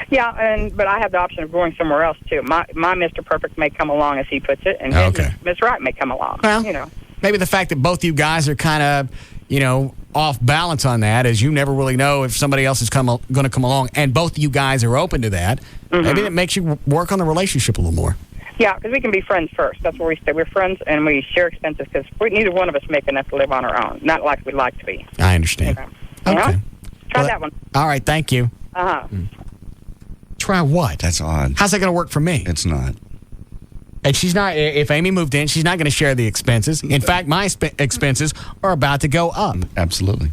[SPEAKER 12] Yeah, but I have the option of going somewhere else too. My Mr. Perfect may come along, as he puts it, and his Miss Right may come along.
[SPEAKER 1] Well, maybe the fact that both you guys are kind of, off balance on that, as you never really know if somebody else is going to come along, and both you guys are open to that. Maybe it makes you work on the relationship a little more.
[SPEAKER 12] Yeah, because we can be friends first. That's where we stay. We're friends, and we share expenses because neither one of us make enough to live on our own. Not like we'd like to be.
[SPEAKER 1] I understand. Okay.
[SPEAKER 12] Try that one.
[SPEAKER 1] All right, thank you. Try what?
[SPEAKER 7] That's odd.
[SPEAKER 1] How's that going to work for me?
[SPEAKER 7] It's not.
[SPEAKER 1] And she's not. If Amy moved in, she's not going to share the expenses. In fact, my expenses are about to go up.
[SPEAKER 7] Absolutely.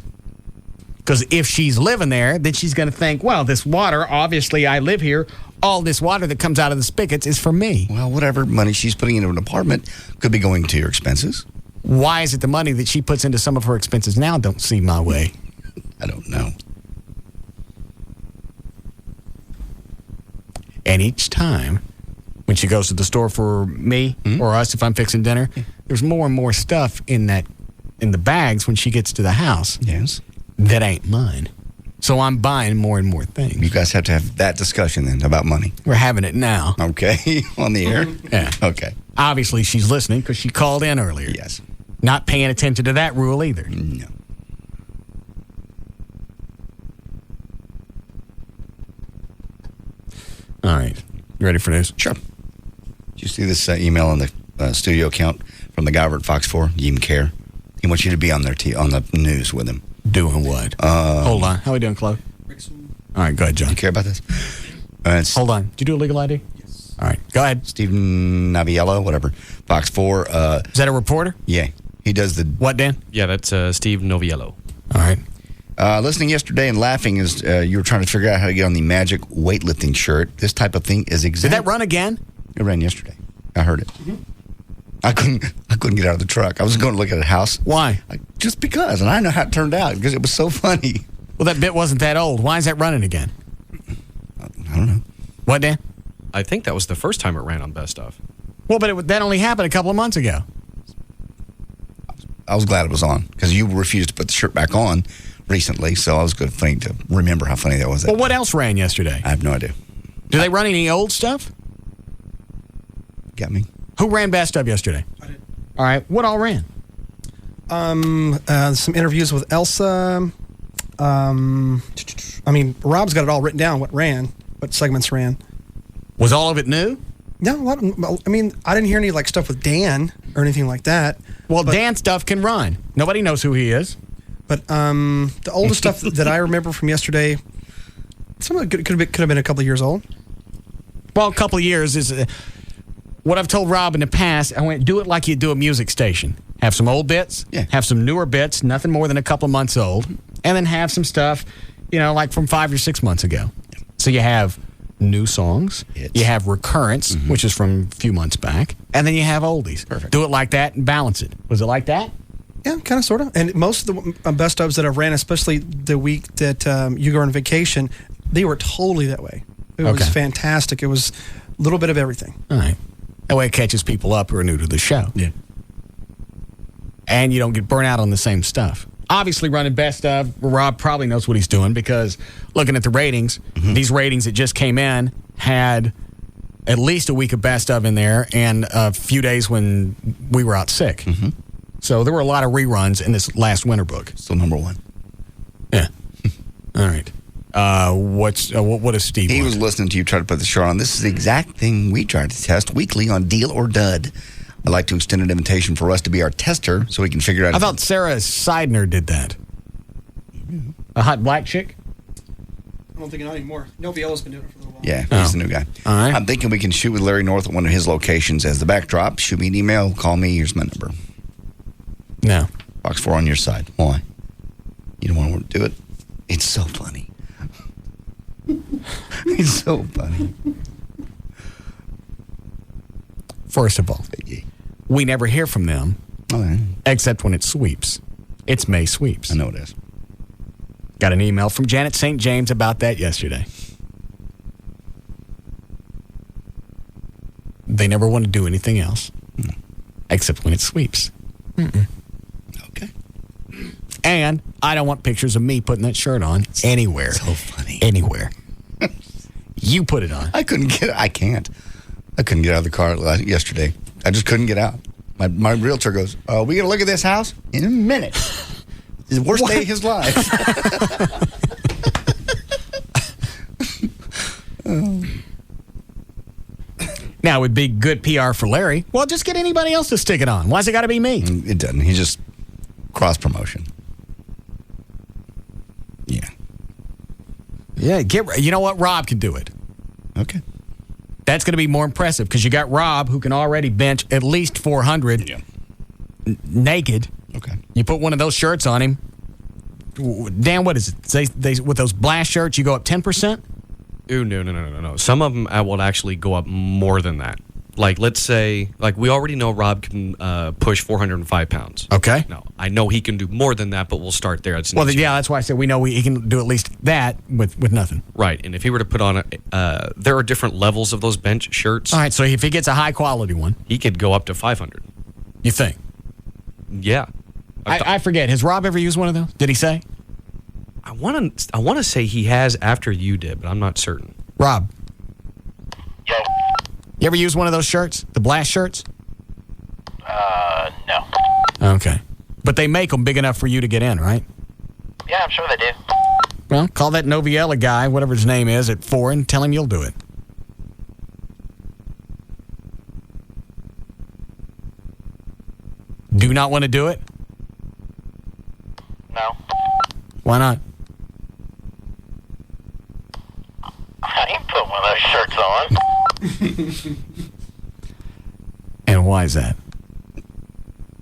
[SPEAKER 1] Because if she's living there, then she's going to think, well, this water, obviously I live here. All this water that comes out of the spigots is for me.
[SPEAKER 7] Well, whatever money she's putting into an apartment could be going to your expenses.
[SPEAKER 1] Why is it the money that she puts into some of her expenses now don't seem my way?
[SPEAKER 7] I don't know.
[SPEAKER 1] And each time when she goes to the store for me or us, if I'm fixing dinner, there's more and more stuff in the bags when she gets to the house.
[SPEAKER 7] Yes.
[SPEAKER 1] That ain't mine. So I'm buying more and more things.
[SPEAKER 7] You guys have to have that discussion then about money.
[SPEAKER 1] We're having it now.
[SPEAKER 7] Okay. On the air?
[SPEAKER 1] Yeah.
[SPEAKER 7] Okay.
[SPEAKER 1] Obviously, she's listening because she called in earlier.
[SPEAKER 7] Yes.
[SPEAKER 1] Not paying attention to that rule either.
[SPEAKER 7] No.
[SPEAKER 1] All right. You ready for this?
[SPEAKER 7] Sure. Did you see this email on the studio account from the guy over at Fox 4? Do you even care? He wants you to be on their on the news with him.
[SPEAKER 1] Doing what? Hold on. How are we doing, Chloe? All right, go ahead, John.
[SPEAKER 7] Do you care about this?
[SPEAKER 1] Hold on. Did you do a legal ID? Yes. All right, go ahead.
[SPEAKER 7] Stephen Naviello, whatever. Fox 4.
[SPEAKER 1] Is that a reporter?
[SPEAKER 7] Yeah. He does the...
[SPEAKER 1] What, Dan?
[SPEAKER 10] Yeah, that's Steve Noviello.
[SPEAKER 1] All right.
[SPEAKER 7] Listening yesterday and laughing as you were trying to figure out how to get on the magic weightlifting shirt. This type of thing is exactly...
[SPEAKER 1] Did that run again?
[SPEAKER 7] It ran yesterday. I heard it. Mm-hmm. I couldn't get out of the truck. I was going to look at a house.
[SPEAKER 1] Why?
[SPEAKER 7] Just because. And I know how it turned out because it was so funny.
[SPEAKER 1] Well, that bit wasn't that old. Why is that running again?
[SPEAKER 7] I don't know.
[SPEAKER 1] What, Dan?
[SPEAKER 10] I think that was the first time it ran on Best Of.
[SPEAKER 1] Well, but that only happened a couple of months ago.
[SPEAKER 7] I was glad it was on because you refused to put the shirt back on recently, so I was funny to remember how funny that was.
[SPEAKER 1] Well, what else ran yesterday?
[SPEAKER 7] I have no idea.
[SPEAKER 1] Do they run any old stuff?
[SPEAKER 7] Got me.
[SPEAKER 1] Who ran Best Of yesterday?
[SPEAKER 17] I did.
[SPEAKER 1] All right. What all ran?
[SPEAKER 17] Some interviews with Elsa. Rob's got it all written down, what segments ran.
[SPEAKER 1] Was all of it new?
[SPEAKER 17] No, I didn't hear any stuff with Dan or anything like that.
[SPEAKER 1] Well, Dan stuff can run. Nobody knows who he is.
[SPEAKER 17] But the oldest stuff that I remember from yesterday, some of it could have been a couple of years old.
[SPEAKER 1] Well, a couple of years is what I've told Rob in the past. I went, do it like you do a music station. Have some old bits, have some newer bits, nothing more than a couple of months old, and then have some stuff, like from 5 or 6 months ago. So you have new songs, you have recurrence, which is from a few months back, and then you have oldies.
[SPEAKER 7] Perfect.
[SPEAKER 1] Do it like that and balance it. Was it like that?
[SPEAKER 17] Yeah, kind of, sort of. And most of the best ofs that I've ran, especially the week that you go on vacation, they were totally that way. It was fantastic. It was a little bit of everything.
[SPEAKER 1] All right. That way it catches people up who are new to the show.
[SPEAKER 7] Yeah.
[SPEAKER 1] And you don't get burnt out on the same stuff. Obviously, running best of, Rob probably knows what he's doing because looking at the ratings, these ratings that just came in had at least a week of best of in there and a few days when we were out sick. So there were a lot of reruns in this last winter book.
[SPEAKER 7] Still number one.
[SPEAKER 1] Yeah. All right. What is Steve?
[SPEAKER 7] He was listening to you try to put the show on. This is the exact thing we try to test weekly on Deal or Dud. I'd like to extend an invitation for us to be our tester so we can figure out.
[SPEAKER 1] I thought Sarah Seidner did that. A hot black chick?
[SPEAKER 17] I don't think not anymore. Noviella's been doing it for a little while.
[SPEAKER 7] Yeah, he's the new guy.
[SPEAKER 1] All right.
[SPEAKER 7] I'm thinking we can shoot with Larry North at one of his locations as the backdrop. Shoot me an email. Call me. Here's my number.
[SPEAKER 1] No.
[SPEAKER 7] Box 4 on your side. Why? You don't want to do it? It's so funny. It's so funny.
[SPEAKER 1] First of all, we never hear from them except when it sweeps. It's May sweeps.
[SPEAKER 7] I know it is.
[SPEAKER 1] Got an email from Janet St. James about that yesterday. They never want to do anything else except when it sweeps.
[SPEAKER 7] Okay.
[SPEAKER 1] And I don't want pictures of me putting that shirt on anywhere.
[SPEAKER 7] So funny.
[SPEAKER 1] Anywhere. You put it on.
[SPEAKER 7] I couldn't get out of the car yesterday. I just couldn't get out. My realtor goes, we going to look at this house in a minute. It's the worst day of his life.
[SPEAKER 1] Now, it would be good PR for Larry. Well, just get anybody else to stick it on. Why's it got to be me?
[SPEAKER 7] It doesn't. He's just cross-promotion. Yeah.
[SPEAKER 1] Yeah, you know what? Rob can do it.
[SPEAKER 7] Okay.
[SPEAKER 1] That's going to be more impressive because you got Rob who can already bench at least 400 naked.
[SPEAKER 7] Okay.
[SPEAKER 1] You put one of those shirts on him. Dan, what is it? They with those blast shirts, you go up 10%?
[SPEAKER 10] Ooh, no. Some of them will actually go up more than that. Like, let's say, we already know Rob can push 405 pounds.
[SPEAKER 1] Okay.
[SPEAKER 10] No, I know he can do more than that, but we'll start there.
[SPEAKER 1] That's why I said we know he can do at least that with nothing.
[SPEAKER 10] Right, and if he were to put on there are different levels of those bench shirts.
[SPEAKER 1] All right, so if he gets a high-quality one.
[SPEAKER 10] He could go up to 500.
[SPEAKER 1] You think?
[SPEAKER 10] Yeah.
[SPEAKER 1] I forget. Has Rob ever used one of those? Did he say?
[SPEAKER 10] I want to say he has after you did, but I'm not certain.
[SPEAKER 1] Rob. You ever use one of those shirts? The blast shirts?
[SPEAKER 14] No.
[SPEAKER 1] Okay. But they make them big enough for you to get in, right?
[SPEAKER 14] Yeah, I'm sure they do.
[SPEAKER 1] Well, call that Noviella guy, whatever his name is, at 4 and tell him you'll do it. Do not want to do it?
[SPEAKER 14] No.
[SPEAKER 1] Why not?
[SPEAKER 14] I ain't put one of those shirts on.
[SPEAKER 1] And why is that?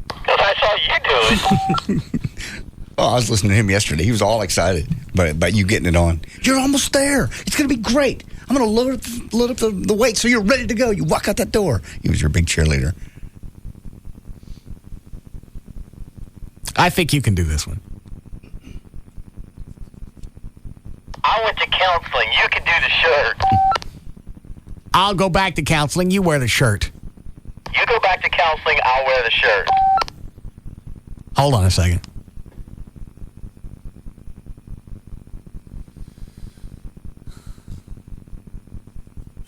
[SPEAKER 14] Because I saw you do it.
[SPEAKER 7] Oh, I was listening to him yesterday. He was all excited about you getting it on. You're almost there. It's going to be great. I'm going to load up the weight so you're ready to go. You walk out that door. He was your big cheerleader.
[SPEAKER 1] I think you can do this one.
[SPEAKER 14] I went to counseling. You can do the shirt.
[SPEAKER 1] I'll go back to counseling. You wear the shirt.
[SPEAKER 14] You go back to counseling. I'll wear the shirt.
[SPEAKER 1] Hold on a second.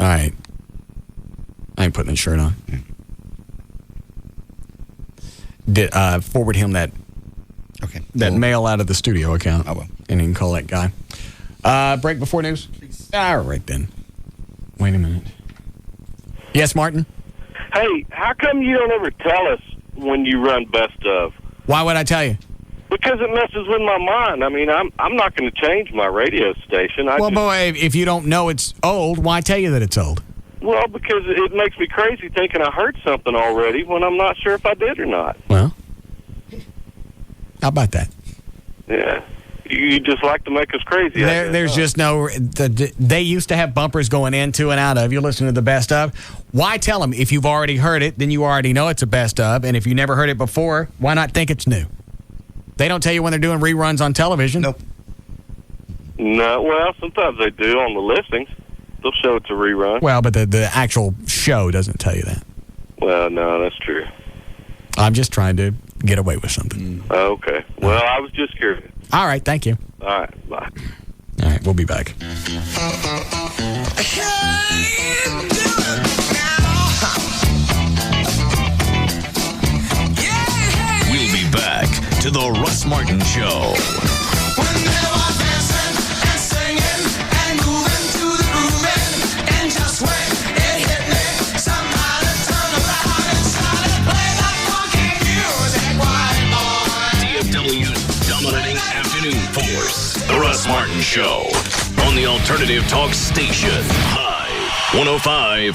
[SPEAKER 1] All right. I ain't putting the shirt on. Forward him that mail out of the studio account.
[SPEAKER 7] I will.
[SPEAKER 1] And he can call that guy. Break before news? All right, then. Wait a minute. Yes, Martin?
[SPEAKER 15] Hey, how come you don't ever tell us when you run best of?
[SPEAKER 1] Why would I tell you?
[SPEAKER 15] Because it messes with my mind. I mean, I'm not going to change my radio station.
[SPEAKER 1] Boy, if you don't know it's old, why tell you that it's old?
[SPEAKER 15] Well, because it makes me crazy thinking I heard something already when I'm not sure if I did or not.
[SPEAKER 1] Well, how about that?
[SPEAKER 15] Yeah. You just like to make us crazy.
[SPEAKER 1] There's just no... They used to have bumpers going into and out of. You're listening to the best of. Why tell them? If you've already heard it, then you already know it's a best of. And if you never heard it before, why not think it's new? They don't tell you when they're doing reruns on television.
[SPEAKER 7] Nope.
[SPEAKER 15] No, well, sometimes they do on the listings. They'll show it's a rerun.
[SPEAKER 1] Well, but the actual show doesn't tell you that.
[SPEAKER 15] Well, no, that's true.
[SPEAKER 1] I'm just trying to get away with something.
[SPEAKER 15] Okay. Well, I was just curious.
[SPEAKER 1] All right, thank you.
[SPEAKER 15] All right, bye.
[SPEAKER 1] All right, we'll be back.
[SPEAKER 2] We'll be back to the Russ Martin Show. DFW's dominating afternoon force. The Russ Martin Show on the Alternative Talk Station. High 105.3.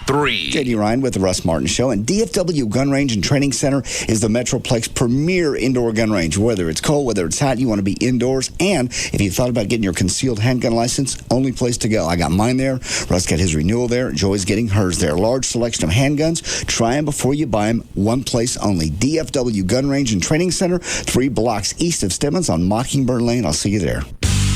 [SPEAKER 7] JD Ryan with the Russ Martin Show, and DFW Gun Range and Training Center is the Metroplex premier indoor gun range. Whether it's cold, whether it's hot, you want to be indoors. And if you thought about getting your concealed handgun license, only place to go. I got mine there. Russ got his renewal there. Joy's getting hers there. Large selection of handguns. Try them before you buy them. One place only. DFW Gun Range and Training Center, 3 blocks east of Stevens on Mockingbird Lane. I'll see you there.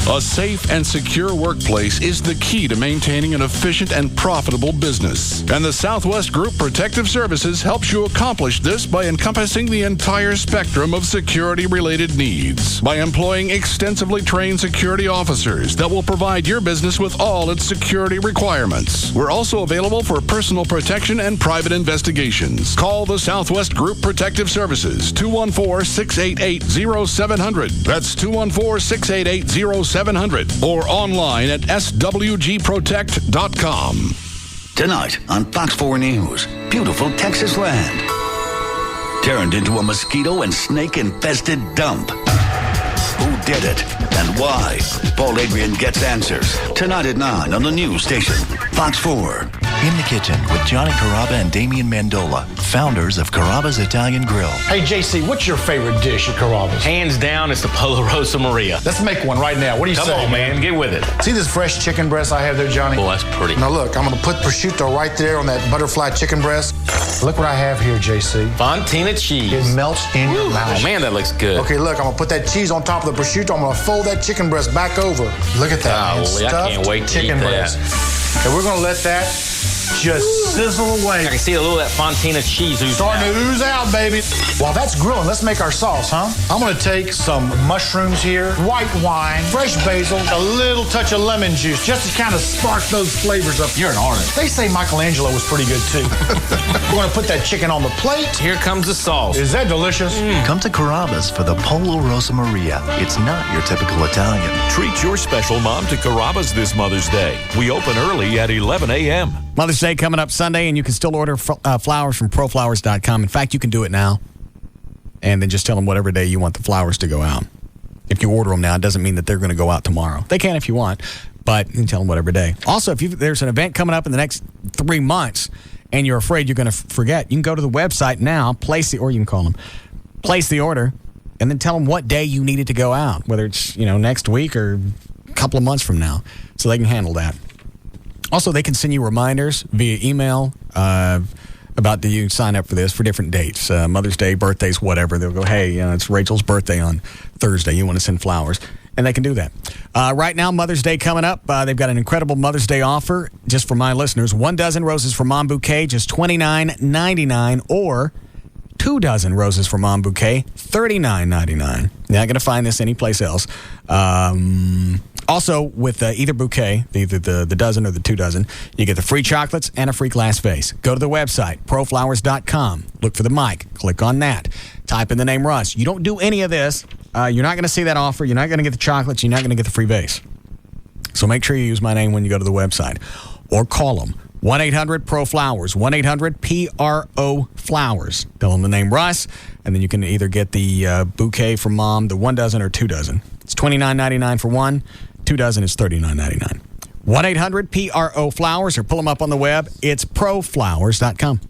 [SPEAKER 3] A safe and secure workplace is the key to maintaining an efficient and profitable business. And the Southwest Group Protective Services helps you accomplish this by encompassing the entire spectrum of security-related needs. By employing extensively trained security officers that will provide your business with all its security requirements. We're also available for personal protection and private investigations. Call the Southwest Group Protective Services, 214-688-0700. That's 214-688-0700. Or online at swgprotect.com.
[SPEAKER 11] Tonight on Fox 4 News, beautiful Texas land turned into a mosquito and snake-infested dump. Who did it and why? Paul Adrian gets answers. Tonight at 9 on the news station, Fox 4.
[SPEAKER 18] In the kitchen with Johnny Carrabba and Damian Mandola, founders of Carrabba's Italian Grill.
[SPEAKER 19] Hey, JC, what's your favorite dish at Carrabba's?
[SPEAKER 20] Hands down, it's the Polo Rosa Maria.
[SPEAKER 19] Let's make one right now. What do you say?
[SPEAKER 20] Come on, man. Get with it.
[SPEAKER 19] See this fresh chicken breast I have there, Johnny?
[SPEAKER 20] Oh, that's pretty.
[SPEAKER 19] Now, look, I'm going to put prosciutto right there on that butterfly chicken breast. Look what I have here, JC.
[SPEAKER 20] Fontina cheese.
[SPEAKER 19] It melts in your mouth.
[SPEAKER 20] Oh, man, that looks good.
[SPEAKER 19] Okay, look, I'm going to put that cheese on top of the prosciutto. I'm going to fold that chicken breast back over. Look at that, man.
[SPEAKER 20] Golly, I can't wait to
[SPEAKER 19] chicken
[SPEAKER 20] eat
[SPEAKER 19] breast.
[SPEAKER 20] that.
[SPEAKER 19] And we're going to let that just sizzle away.
[SPEAKER 20] I can see a little of that Fontina cheese oozing
[SPEAKER 19] Starting to ooze out, baby. While that's grilling, let's make our sauce, huh? I'm going to take some mushrooms here, white wine, fresh basil, a little touch of lemon juice, just to kind of spark those flavors up.
[SPEAKER 20] You're an artist.
[SPEAKER 19] They say Michelangelo was pretty good, too. We're going to put that chicken on the plate.
[SPEAKER 20] Here comes the sauce.
[SPEAKER 19] Is that delicious?
[SPEAKER 18] Come to Carrabba's for the Polo Rosa Maria. It's not your typical Italian.
[SPEAKER 23] Treat your special mom to Carrabba's this Mother's Day. We open early at 11 a.m.
[SPEAKER 1] Mother's Day coming up Sunday, and you can still order flowers from proflowers.com. In fact, you can do it now, and then just tell them whatever day you want the flowers to go out. If you order them now, it doesn't mean that they're going to go out tomorrow. They can if you want, but you can tell them whatever day. Also, if there's an event coming up in the next 3 months, and you're afraid you're going to forget, you can go to the website now, or you can call them, place the order, and then tell them what day you need it to go out, whether it's next week or a couple of months from now, so they can handle that. Also, they can send you reminders via email about you sign up for this for different dates, Mother's Day, birthdays, whatever. They'll go, hey, it's Rachel's birthday on Thursday. You want to send flowers. And they can do that. Right now, Mother's Day coming up. They've got an incredible Mother's Day offer just for my listeners. 1 dozen roses for Mom Bouquet, just $29.99, or 2 dozen roses for Mom Bouquet, $39.99. You're not going to find this anyplace else. Also, with either bouquet, either the dozen or the 2 dozen, you get the free chocolates and a free glass vase. Go to the website, proflowers.com. Look for the mic. Click on that. Type in the name Russ. You don't do any of this. You're not going to see that offer. You're not going to get the chocolates. You're not going to get the free vase. So make sure you use my name when you go to the website. Or call them. 1-800-PRO-FLOWERS. 1-800-PRO-FLOWERS. Tell them the name Russ, and then you can either get the bouquet from Mom, the 1 dozen or 2 dozen. It's $29.99 for 1. 2 dozen is $39.99. 1-800-PRO-FLOWERS, or pull them up on the web. It's proflowers.com.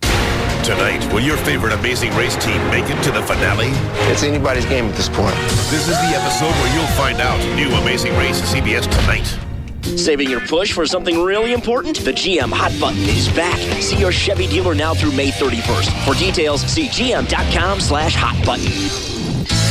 [SPEAKER 24] Tonight, will your favorite Amazing Race team make it to the finale?
[SPEAKER 26] It's anybody's game at this point.
[SPEAKER 24] This is the episode where you'll find out. New Amazing Race, CBS tonight.
[SPEAKER 27] Saving your push for something really important? The GM Hot Button is back. See your Chevy dealer now through May 31st. For details, see gm.com/hotbutton.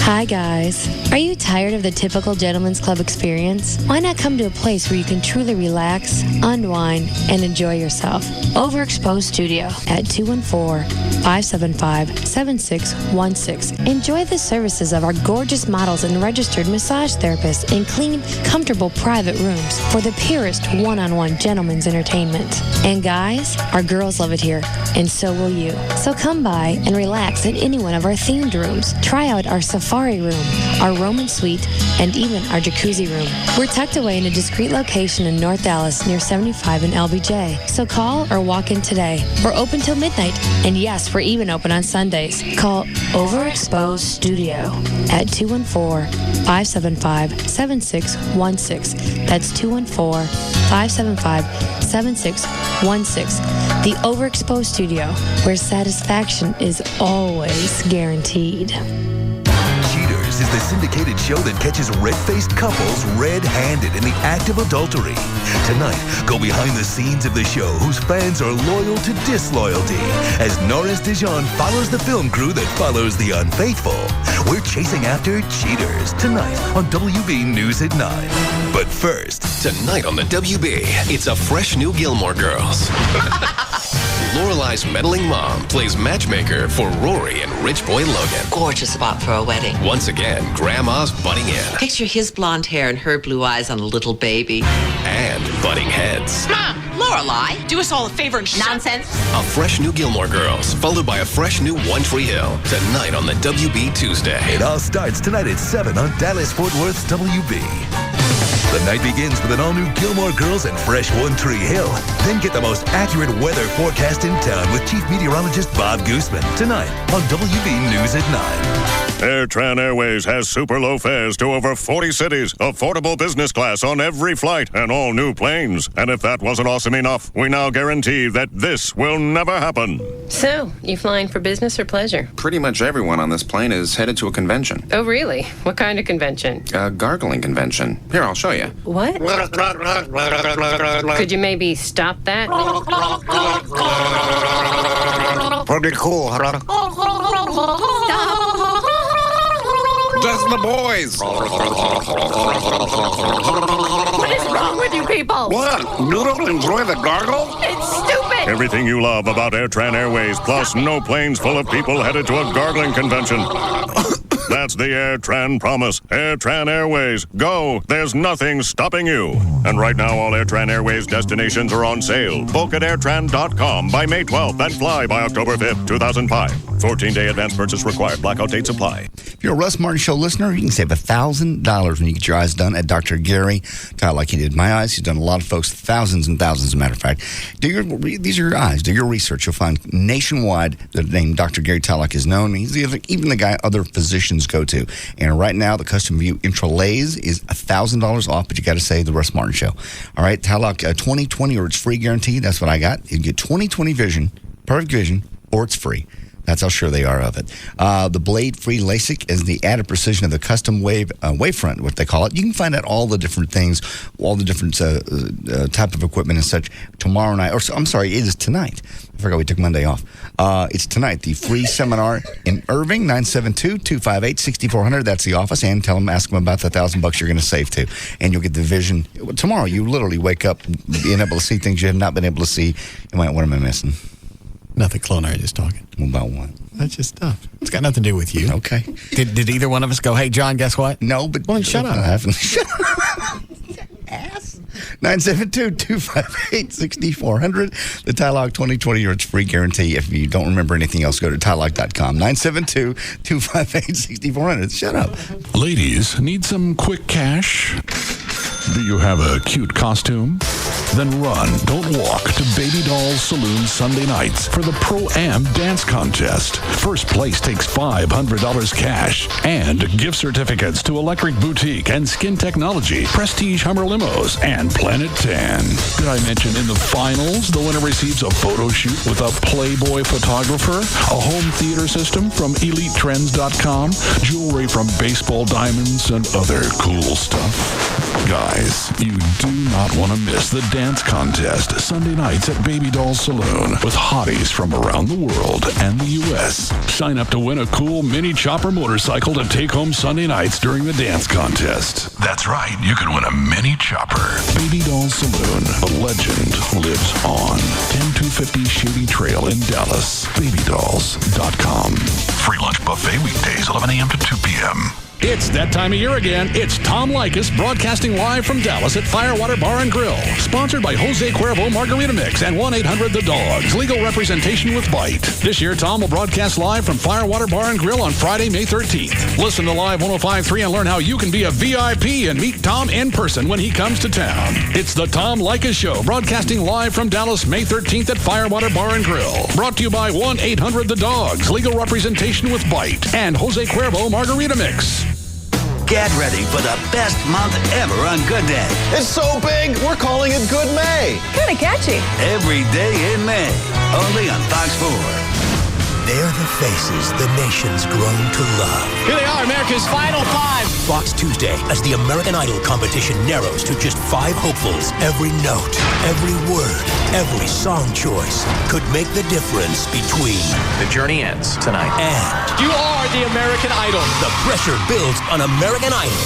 [SPEAKER 4] Hi guys. Are you tired of the typical gentleman's club experience? Why not come to a place where you can truly relax, unwind, and enjoy yourself? Overexposed Studio at 214-575-7616. Enjoy the services of our gorgeous models and registered massage therapists in clean, comfortable private rooms for the purest one-on-one gentleman's entertainment. And guys, our girls love it here, and so will you. So come by and relax at any one of our themed rooms. Try out our safari room, our Roman suite, and even our jacuzzi room. We're tucked away in a discreet location in North Dallas near 75 and LBJ. So call or walk in today. We're open till midnight, and yes, we're even open on Sundays. Call Overexposed Studio at 214-575-7616. That's 214-575-7616. The Overexposed Studio, where satisfaction is always guaranteed.
[SPEAKER 5] Cheaters is the syndicated show that catches red-faced couples red-handed in the act of adultery. Tonight, go behind the scenes of the show whose fans are loyal to disloyalty as Norris Dijon follows the film crew that follows the unfaithful. We're chasing after cheaters tonight on WB News at 9. But first,
[SPEAKER 6] tonight on the WB, it's a fresh new Gilmore Girls. Lorelai's meddling mom plays matchmaker for Rory and rich boy Logan.
[SPEAKER 16] Gorgeous spot for a wedding.
[SPEAKER 6] Once again, Grandma's butting in.
[SPEAKER 16] Picture his blonde hair and her blue eyes on a little baby.
[SPEAKER 6] And butting heads.
[SPEAKER 16] Mom, Lorelai, do us all a favor and nonsense.
[SPEAKER 6] A fresh new Gilmore Girls, followed by a fresh new One Tree Hill. Tonight on the WB Tuesday.
[SPEAKER 5] It all starts tonight at 7 on Dallas-Fort Worth's WB. The night begins with an all-new Gilmore Girls and fresh One Tree Hill. Then get the most accurate weather forecast in town with Chief Meteorologist Bob Gooseman. Tonight on WB News at 9.
[SPEAKER 21] AirTran Airways has super low fares to over 40 cities, affordable business class on every flight, and all new planes. And if that wasn't awesome enough, we now guarantee that this will never happen.
[SPEAKER 22] So, you flying for business or pleasure?
[SPEAKER 25] Pretty much everyone on this plane is headed to a convention.
[SPEAKER 22] Oh, really? What kind of convention?
[SPEAKER 25] A gargling convention. Here, I'll show you.
[SPEAKER 22] What? Could you maybe stop that?
[SPEAKER 25] Pretty cool, huh? Just the boys.
[SPEAKER 22] What is wrong with you people?
[SPEAKER 25] What? You don't enjoy the gargle?
[SPEAKER 22] It's stupid.
[SPEAKER 21] Everything you love about AirTran Airways, plus no planes full of people headed to a gargling convention. That's the AirTran promise. AirTran Airways. Go. There's nothing stopping you. And right now, all AirTran Airways destinations are on sale. Book at airtran.com by May 12th and fly by October 5th, 2005. 14-day advance purchase required. Blackout dates apply.
[SPEAKER 7] If you're a Russ Martin Show listener, you can save $1,000 when you get your eyes done at Dr. Gary Tile, like he did my eyes. He's done a lot of folks, thousands and thousands, as a matter of fact. These are your eyes. Do your research. You'll find nationwide the name Dr. Gary Tile is known. He's even the guy other physicians go to. And right now, the Custom View Intralaze is $1,000 off, but you got to say the Russ Martin Show. All right, Tile 20/20 or it's free guarantee. That's what I got. You get 20/20 vision, perfect vision, or it's free. That's how sure they are of it. The blade-free LASIK is the added precision of the custom wavefront, what they call it. You can find out all the different things, all the different type of equipment and such tomorrow night. Or I'm sorry, it is tonight. I forgot we took Monday off. It's tonight, the free seminar in Irving, 972-258-6400. That's the office. And ask them about the $1,000 you're going to save too. And you'll get the vision. Tomorrow, you literally wake up being able to see things you have not been able to see. You might, what am I missing?
[SPEAKER 1] Nothing, culinary, just talking.
[SPEAKER 7] About what?
[SPEAKER 1] That's just stuff. It's got nothing to do with you.
[SPEAKER 7] Okay.
[SPEAKER 1] Did either one of us go, hey, John, guess what?
[SPEAKER 7] No, but...
[SPEAKER 1] Well, shut up.
[SPEAKER 7] I haven't. Shut up. Ass. 972-258-6400. The Tilog 20/20 year, it's free guarantee. If you don't remember anything else, go to Tilog.com. 972-258-6400. Shut up.
[SPEAKER 3] Ladies, need some quick cash? Do you have a cute costume? Then run, don't walk, to Baby Doll's Saloon Sunday nights for the Pro-Am Dance Contest. First place takes $500 cash and gift certificates to Electric Boutique and Skin Technology, Prestige Hummer Limos, and Planet 10. Did I mention in the finals, the winner receives a photo shoot with a Playboy photographer, a home theater system from EliteTrends.com, jewelry from Baseball Diamonds, and other cool stuff. Guys, you do not want to miss the Dance Contest Sunday nights at Baby Doll Saloon with hotties from around the world and the U.S. Sign up to win a cool mini chopper motorcycle to take home Sunday nights during the dance contest. That's right, you can win a mini chopper. Baby Doll Saloon, a legend lives on. 10250 Shady Trail in Dallas. BabyDolls.com. Free lunch buffet weekdays 11 a.m. to 2 p.m. It's that time of year again. It's Tom Likas broadcasting live from Dallas at Firewater Bar and Grill. Sponsored by Jose Cuervo Margarita Mix and 1-800-THE-DOGS. Legal representation with Bite. This year, Tom will broadcast live from Firewater Bar and Grill on Friday, May 13th. Listen to Live 105.3 and learn how you can be a VIP and meet Tom in person when he comes to town. It's the Tom Likas Show, broadcasting live from Dallas, May 13th at Firewater Bar and Grill. Brought to you by 1-800-THE-DOGS. Legal representation with Bite and Jose Cuervo Margarita Mix.
[SPEAKER 11] Get ready for the best month ever on Good Day.
[SPEAKER 8] It's so big, we're calling it Good May.
[SPEAKER 22] Kind of catchy.
[SPEAKER 11] Every day in May, only on Fox 4.
[SPEAKER 9] They're the faces the nation's grown to love.
[SPEAKER 10] Here they are, America's Final Five.
[SPEAKER 9] Fox Tuesday, as the American Idol competition narrows to just 5 hopefuls. Every note, every word, every song choice could make the difference between
[SPEAKER 20] The journey ends tonight.
[SPEAKER 9] and
[SPEAKER 10] You are the American Idol.
[SPEAKER 9] the pressure builds on American Idol.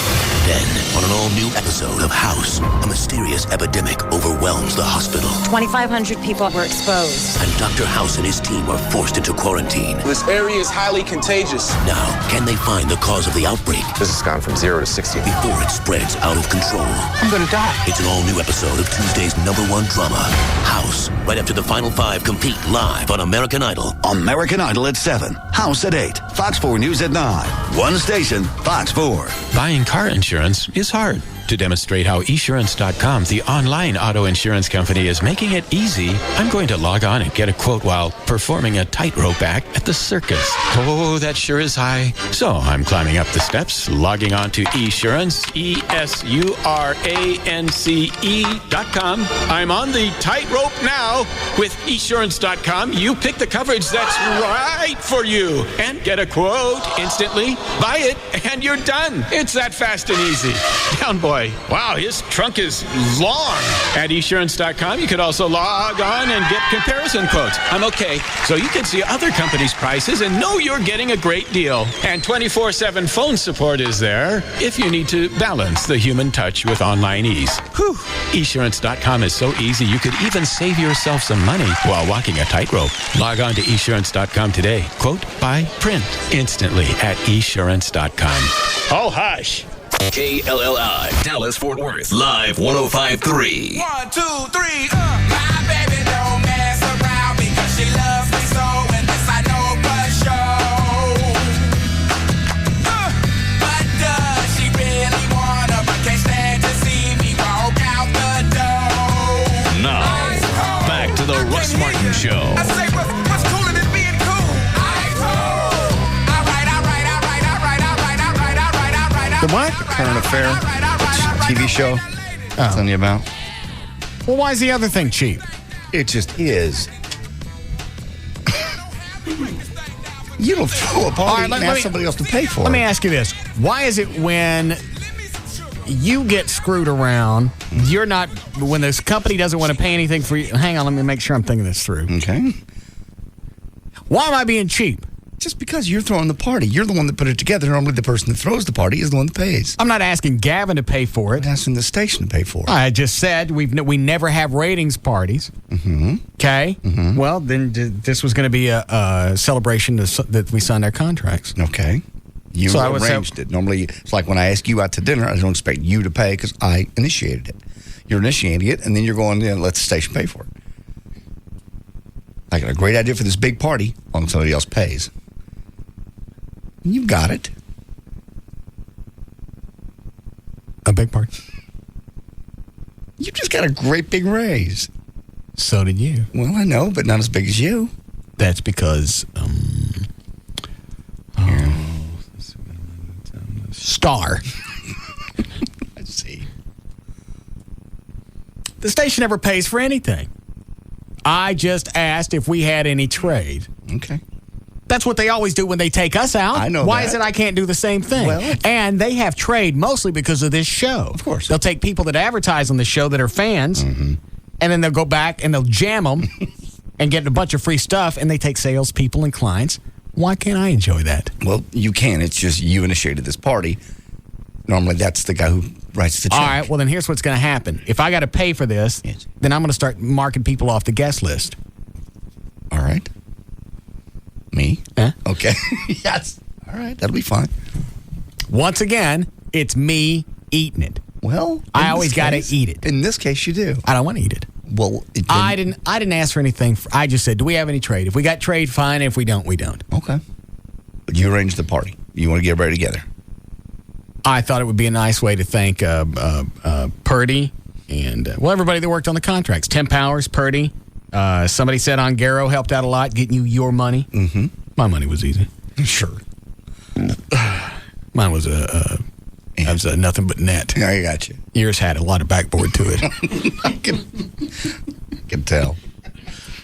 [SPEAKER 9] Then, on an all-new episode of House, a mysterious epidemic overwhelms the hospital.
[SPEAKER 12] 2,500 people were exposed.
[SPEAKER 9] And Dr. House and his team are forced into quarantine.
[SPEAKER 8] This area is highly contagious.
[SPEAKER 9] Now, can they find the cause of the outbreak
[SPEAKER 8] This has gone from 0 to 60.
[SPEAKER 9] before it spreads out of control?
[SPEAKER 8] I'm gonna die.
[SPEAKER 9] It's an all-new episode of Tuesday's #1 drama, House, right after the Final 5 compete live on American Idol.
[SPEAKER 11] American Idol at 7, House at 8, Fox 4 News at 9. One station, Fox 4.
[SPEAKER 13] Buying car insurance is hard. To demonstrate how esurance.com, the online auto insurance company, is making it easy, I'm going to log on and get a quote while performing a tightrope act at the circus. Oh, that sure is high. So I'm climbing up the steps, logging on to esurance, esurance.com. I'm on the tightrope now. With esurance.com, you pick the coverage that's right for you and get a quote instantly, buy it, and you're done. It's that fast and easy. Down boy. Wow, his trunk is long. At esurance.com, you could also log on and get comparison quotes. I'm okay. So you can see other companies' prices and know you're getting a great deal. And 24/7 phone support is there if you need to balance the human touch with online ease. Whew. Esurance.com is so easy, you could even save yourself some money while walking a tightrope. Log on to esurance.com today. Quote, buy, print instantly at esurance.com. Oh, hush.
[SPEAKER 2] KLLI, Dallas, Fort Worth, live 105.3.
[SPEAKER 14] 1, 2, 3, My baby don't mess around because she loves me so, and this I know for sure. But does she really wanna, but can't stand to see me walk out the door?
[SPEAKER 23] Now, back to the Russ Martin Show.
[SPEAKER 14] I say, what's cooler than being cool?
[SPEAKER 7] The what? Current Affair. TV show. Telling you about.
[SPEAKER 1] Well, why is the other thing cheap?
[SPEAKER 7] It just is. You don't throw a party and ask somebody else to pay for it.
[SPEAKER 1] Let me ask you this. Why is it when you get screwed around, you're not, when this company doesn't want to pay anything for you? Hang on, let me make sure I'm thinking this through.
[SPEAKER 7] Okay.
[SPEAKER 1] Why am I being cheap?
[SPEAKER 7] Just because you're throwing the party. You're the one that put it together. Normally the person that throws the party is the one that pays.
[SPEAKER 1] I'm not asking Gavin to pay for it.
[SPEAKER 7] I'm asking the station to pay for it.
[SPEAKER 1] I just said we never have ratings parties.
[SPEAKER 7] Mm-hmm.
[SPEAKER 1] Okay? Mm-hmm. Well, then this was going to be a celebration that we signed our contracts.
[SPEAKER 7] Okay. You arranged it. Normally, it's like when I ask you out to dinner, I don't expect you to pay because I initiated it. You're initiating it, and then you're going, let the station pay for it. I got a great idea for this big party, as long as somebody else pays. You got it.
[SPEAKER 1] A big party?
[SPEAKER 7] You just got a great big raise.
[SPEAKER 1] So did you.
[SPEAKER 7] Well, I know, but not as big as you.
[SPEAKER 1] That's because, Star.
[SPEAKER 7] I see.
[SPEAKER 1] The station never pays for anything. I just asked if we had any trade.
[SPEAKER 7] Okay.
[SPEAKER 1] That's what they always do when they take us out.
[SPEAKER 7] I know.
[SPEAKER 1] Why is it I can't do the same thing?
[SPEAKER 7] Well,
[SPEAKER 1] and they have trade mostly because of this show.
[SPEAKER 7] Of course.
[SPEAKER 1] They'll take people that advertise on the show that are fans, and then they'll go back and they'll jam them and get a bunch of free stuff, and they take salespeople and clients. Why can't I enjoy that?
[SPEAKER 7] Well, you can. It's just you initiated this party. Normally, that's the guy who writes the check.
[SPEAKER 1] All right, well, then here's what's going to happen. If I got to pay for this, then I'm going to start marking people off the guest list.
[SPEAKER 7] All right. Me?
[SPEAKER 1] Huh?
[SPEAKER 7] Okay. Yes. All right, that'll be fine.
[SPEAKER 1] Once again, it's me eating it.
[SPEAKER 7] Well,
[SPEAKER 1] I always got to eat it.
[SPEAKER 7] In this case, you do.
[SPEAKER 1] I don't want to eat it.
[SPEAKER 7] Well,
[SPEAKER 1] I didn't ask for anything. I just said, do we have any trade? If we got trade, fine. If we don't, we don't.
[SPEAKER 7] Okay. But you arranged the party. You want to get everybody together.
[SPEAKER 1] I thought it would be a nice way to thank Purdy and, everybody that worked on the contracts. Tim Powers, Purdy. Somebody said Ongaro helped out a lot getting you your money.
[SPEAKER 7] Mm-hmm.
[SPEAKER 1] My money was easy.
[SPEAKER 7] Sure.
[SPEAKER 1] Mine was nothing but net.
[SPEAKER 7] I got you.
[SPEAKER 1] Yours had a lot of backboard to it.
[SPEAKER 7] I can tell.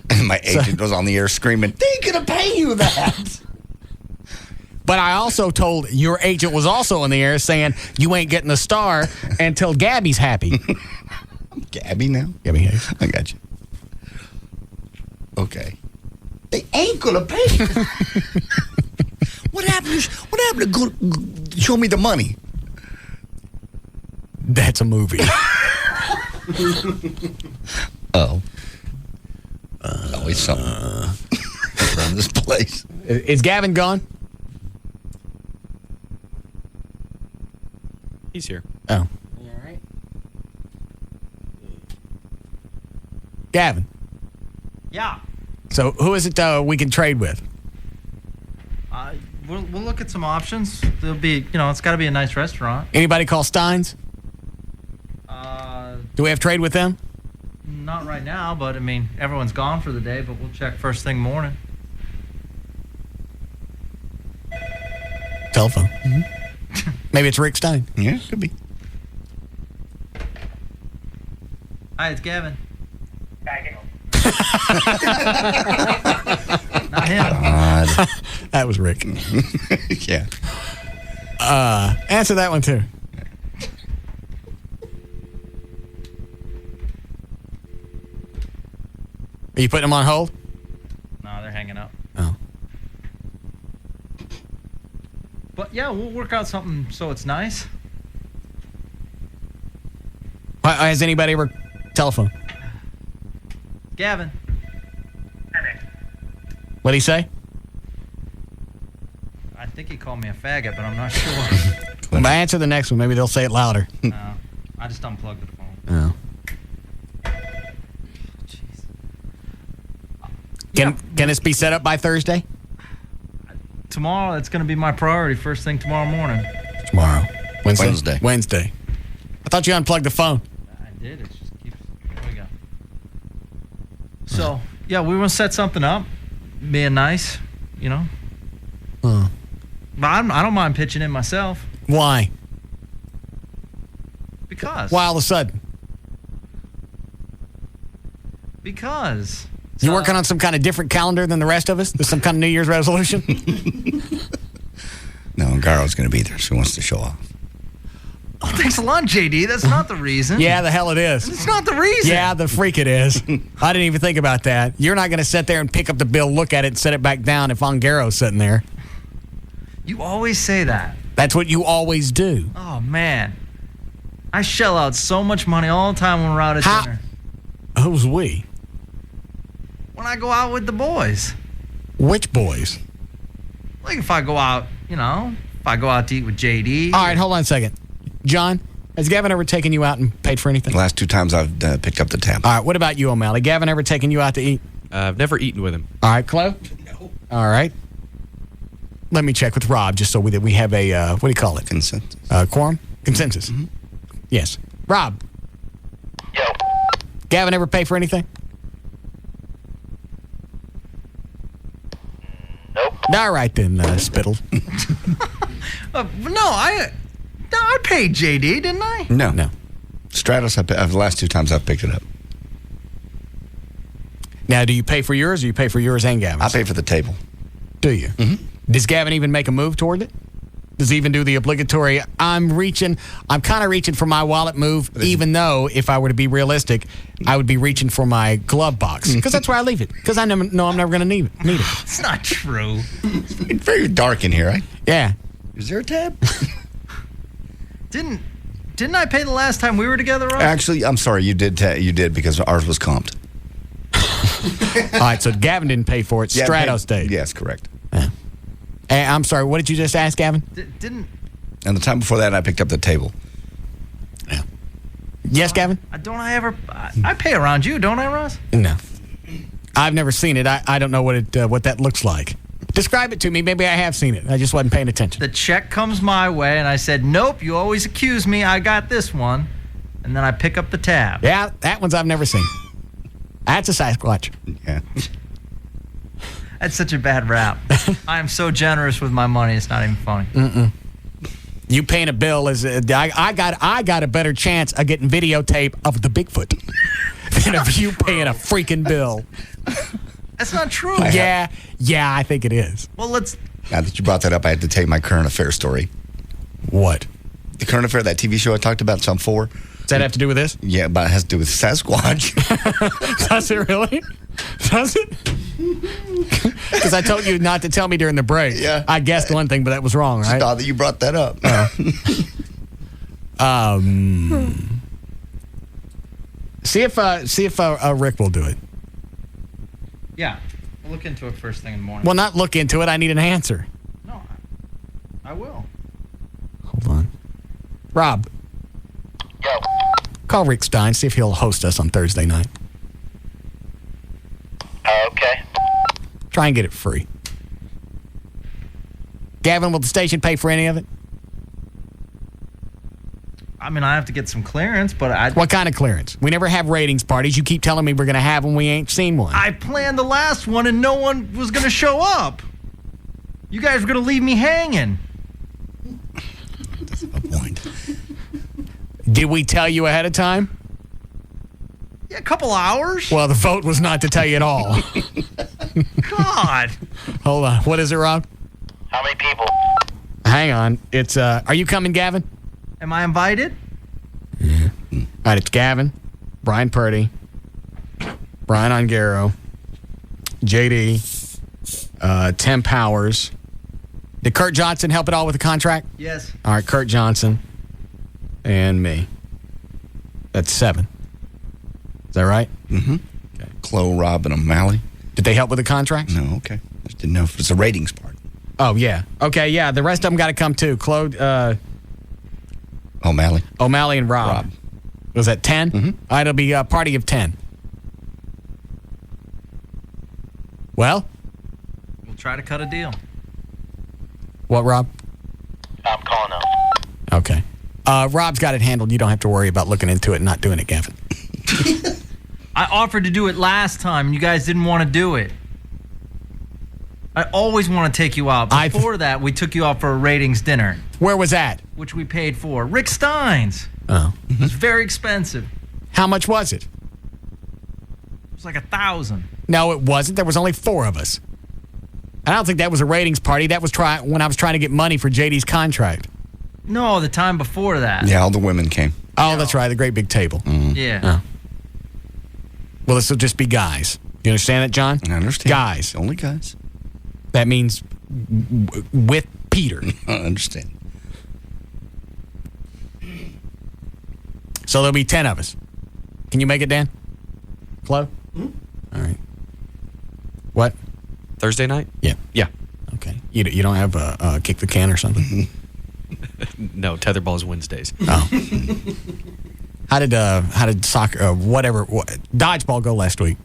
[SPEAKER 7] And my agent was on the air screaming, "They're going to pay you that."
[SPEAKER 1] But I also told your agent was also in the air saying, you ain't getting a star until Gabby's happy.
[SPEAKER 7] Gabby now?
[SPEAKER 1] Gabby Hayes.
[SPEAKER 7] I got you. Okay. They ain't going to pay you. What happened to go show me the money?
[SPEAKER 1] That's a movie.
[SPEAKER 7] Oh. Always something around this place.
[SPEAKER 1] Is Gavin gone?
[SPEAKER 20] He's here.
[SPEAKER 1] Oh. All right. Gavin.
[SPEAKER 15] Yeah.
[SPEAKER 1] So who is it we can trade with?
[SPEAKER 15] We'll look at some options. There'll be, it's got to be a nice restaurant.
[SPEAKER 1] Anybody call Stein's? Do we have trade with them?
[SPEAKER 15] Not right now, but everyone's gone for the day, but we'll check first thing morning.
[SPEAKER 1] Telephone. Mm-hmm. Maybe it's Rick Stein.
[SPEAKER 7] Yeah, could be.
[SPEAKER 15] Hi, it's Gavin. Not him.
[SPEAKER 7] God.
[SPEAKER 1] That was Rick.
[SPEAKER 7] Yeah.
[SPEAKER 1] Answer that one, too. Are you putting them on hold?
[SPEAKER 15] No, they're hanging up.
[SPEAKER 1] Oh.
[SPEAKER 15] But yeah, we'll work out something so it's nice.
[SPEAKER 1] Has anybody ever telephoned?
[SPEAKER 15] Gavin.
[SPEAKER 1] What'd he say?
[SPEAKER 15] I think he called me a faggot, but I'm not sure.
[SPEAKER 1] Well, answer the next one. Maybe they'll say it louder.
[SPEAKER 15] No, I just unplugged the phone.
[SPEAKER 1] Oh. Can this be set up by Thursday?
[SPEAKER 15] Tomorrow, it's going to be my priority first thing tomorrow morning.
[SPEAKER 1] Tomorrow.
[SPEAKER 7] Wednesday.
[SPEAKER 1] Wednesday. I thought you unplugged the phone.
[SPEAKER 15] I did. It just keeps... There we go. So, yeah, we want to set something up. Being nice, But I don't mind pitching in myself.
[SPEAKER 1] Why?
[SPEAKER 15] Because.
[SPEAKER 1] Why all of a sudden?
[SPEAKER 15] Because.
[SPEAKER 1] You working on some kind of different calendar than the rest of us? There's some kind of New Year's resolution?
[SPEAKER 7] No, Garo's going to be there. She wants to show off.
[SPEAKER 15] Oh, thanks a lot, JD. That's not the reason.
[SPEAKER 1] Yeah, the hell it is.
[SPEAKER 15] It's not the reason.
[SPEAKER 1] Yeah, the freak it is. I didn't even think about that. You're not going to sit there and pick up the bill, look at it, and set it back down if Ongaro's sitting there.
[SPEAKER 15] You always say that.
[SPEAKER 1] That's what you always do.
[SPEAKER 15] Oh, man. I shell out so much money all the time when we're out at dinner.
[SPEAKER 1] Who's we?
[SPEAKER 15] When I go out with the boys.
[SPEAKER 1] Which boys?
[SPEAKER 15] Like if I go out, if I go out to eat with JD.
[SPEAKER 1] All right, hold on a second. John, has Gavin ever taken you out and paid for anything?
[SPEAKER 7] The last 2 times I've picked up the tab.
[SPEAKER 1] All right, what about you, O'Malley? Gavin ever taken you out to eat?
[SPEAKER 20] I've never eaten with him.
[SPEAKER 1] All right, Chloe? No. All right. Let me check with Rob just so we have a, what do you call it?
[SPEAKER 7] Consensus.
[SPEAKER 1] Quorum? Consensus. Mm-hmm. Yes. Rob.
[SPEAKER 17] Yo.
[SPEAKER 1] Gavin ever pay for anything?
[SPEAKER 17] Nope.
[SPEAKER 1] All right then, Spittle.
[SPEAKER 15] I paid JD, didn't I?
[SPEAKER 7] No. Stratus, the last 2 times I've picked it up.
[SPEAKER 1] Now, do you pay for yours or you pay for yours and Gavin's?
[SPEAKER 7] I pay for the table.
[SPEAKER 1] Do you?
[SPEAKER 7] Mm-hmm.
[SPEAKER 1] Does Gavin even make a move toward it? Does he even do the obligatory, I'm kind of reaching for my wallet move, even though if I were to be realistic, I would be reaching for my glove box. Because that's where I leave it. Because I know I'm never going to need it.
[SPEAKER 15] It's not true.
[SPEAKER 7] It's very dark in here, right?
[SPEAKER 1] Yeah.
[SPEAKER 7] Is there a tab?
[SPEAKER 15] Didn't I pay the last time we were together, Russ?
[SPEAKER 7] Actually, I'm sorry, you did because ours was comped.
[SPEAKER 1] All right, so Gavin didn't pay for it. Stratos did.
[SPEAKER 7] Yes, correct.
[SPEAKER 1] Yeah. Hey, I'm sorry, what did you just ask, Gavin?
[SPEAKER 15] Didn't.
[SPEAKER 7] And the time before that, I picked up the table.
[SPEAKER 1] Yeah. Yes, Gavin?
[SPEAKER 15] I pay around you, don't I, Russ?
[SPEAKER 1] No. I've never seen it. I don't know what that looks like. Describe it to me. Maybe I have seen it. I just wasn't paying attention.
[SPEAKER 15] The check comes my way, and I said, nope, you always accuse me. I got this one. And then I pick up the tab.
[SPEAKER 1] Yeah, that one's I've never seen. That's a Sasquatch.
[SPEAKER 7] Yeah.
[SPEAKER 15] That's such a bad rap. I am so generous with my money, it's not even funny.
[SPEAKER 1] Mm-mm. You paying a bill is I got a better chance of getting videotape of the Bigfoot than of you paying a freaking bill.
[SPEAKER 15] That's not true.
[SPEAKER 1] Yeah, I think it is.
[SPEAKER 15] Well, let's.
[SPEAKER 7] Now that you brought that up, I had to tell you my current affair story.
[SPEAKER 1] What?
[SPEAKER 7] The current affair, that TV show I talked about, some 4.
[SPEAKER 1] Does that have to do with this?
[SPEAKER 7] Yeah, but it has to do with Sasquatch.
[SPEAKER 1] Does it really? Does it? Because I told you not to tell me during the break.
[SPEAKER 7] Yeah.
[SPEAKER 1] I guessed one thing, but that was wrong, right?
[SPEAKER 7] Thought that you brought that up.
[SPEAKER 1] See if Rick will do it.
[SPEAKER 15] Yeah, we'll look into it first thing in the morning.
[SPEAKER 1] Well, not look into it. I need an answer.
[SPEAKER 15] No, I will.
[SPEAKER 1] Hold on. Rob. Call Rick Stein, see if he'll host us on Thursday night.
[SPEAKER 4] Okay.
[SPEAKER 1] Try and get it free. Gavin, will the station pay for any of it?
[SPEAKER 15] I mean, I have to get some clearance, but
[SPEAKER 1] What kind of clearance? We never have ratings parties. You keep telling me we're going to have them. We ain't seen one.
[SPEAKER 15] I planned the last one and no one was going to show up. You guys were going to leave me hanging.
[SPEAKER 7] That's a point.
[SPEAKER 1] Did we tell you ahead of time?
[SPEAKER 15] Yeah, a couple hours.
[SPEAKER 1] Well, the vote was not to tell you at all.
[SPEAKER 15] God.
[SPEAKER 1] Hold on. What is it, Rob?
[SPEAKER 4] How many people?
[SPEAKER 1] Hang on. It's, are you coming, Gavin?
[SPEAKER 15] Am I invited?
[SPEAKER 1] Yeah. All right, it's Gavin, Brian Purdy, Brian Ongaro, JD, Tim Powers. Did Kurt Johnson help at all with the contract?
[SPEAKER 15] Yes.
[SPEAKER 1] All right, Kurt Johnson and me. That's 7. Is that right?
[SPEAKER 7] Mm-hmm. Okay. Chloe, Rob, and O'Malley.
[SPEAKER 1] Did they help with the contract?
[SPEAKER 7] No, okay. I just didn't know if it's a ratings part.
[SPEAKER 1] Oh, yeah. Okay, yeah. The rest of them got to come, too. Chloe, O'Malley and Rob. Was that 10?
[SPEAKER 7] Mm-hmm.
[SPEAKER 1] All right, it'll be a party of 10. Well?
[SPEAKER 15] We'll try to cut a deal.
[SPEAKER 1] What, Rob?
[SPEAKER 4] I'm calling out.
[SPEAKER 1] Okay. Rob's got it handled. You don't have to worry about looking into it and not doing it, Gavin.
[SPEAKER 15] I offered to do it last time, and you guys didn't want to do it. I always want to take you out. Before that, we took you out for a ratings dinner.
[SPEAKER 1] Where was that?
[SPEAKER 15] Which we paid for. Rick Stein's.
[SPEAKER 1] Oh.
[SPEAKER 15] It was very expensive.
[SPEAKER 1] How much was it?
[SPEAKER 15] It was like $1,000.
[SPEAKER 1] No, it wasn't. There was only 4 of us. I don't think that was a ratings party. That was when I was trying to get money for JD's contract.
[SPEAKER 15] No, the time before that.
[SPEAKER 7] Yeah, all the women came.
[SPEAKER 1] Oh, that's right. The great big table.
[SPEAKER 7] Mm-hmm.
[SPEAKER 15] Yeah.
[SPEAKER 1] Oh. Well, this will just be guys. You understand that, John?
[SPEAKER 7] I understand.
[SPEAKER 1] Guys.
[SPEAKER 7] Only guys.
[SPEAKER 1] That means with Peter.
[SPEAKER 7] I understand.
[SPEAKER 1] So there'll be 10 of us. Can you make it, Dan? Chloe?
[SPEAKER 7] Mm-hmm.
[SPEAKER 1] All right. What?
[SPEAKER 17] Thursday night?
[SPEAKER 1] Yeah.
[SPEAKER 17] Yeah.
[SPEAKER 1] Okay. You don't have a kick the can or something?
[SPEAKER 17] No, tetherball is Wednesdays.
[SPEAKER 1] Oh. How did soccer, dodgeball go last week?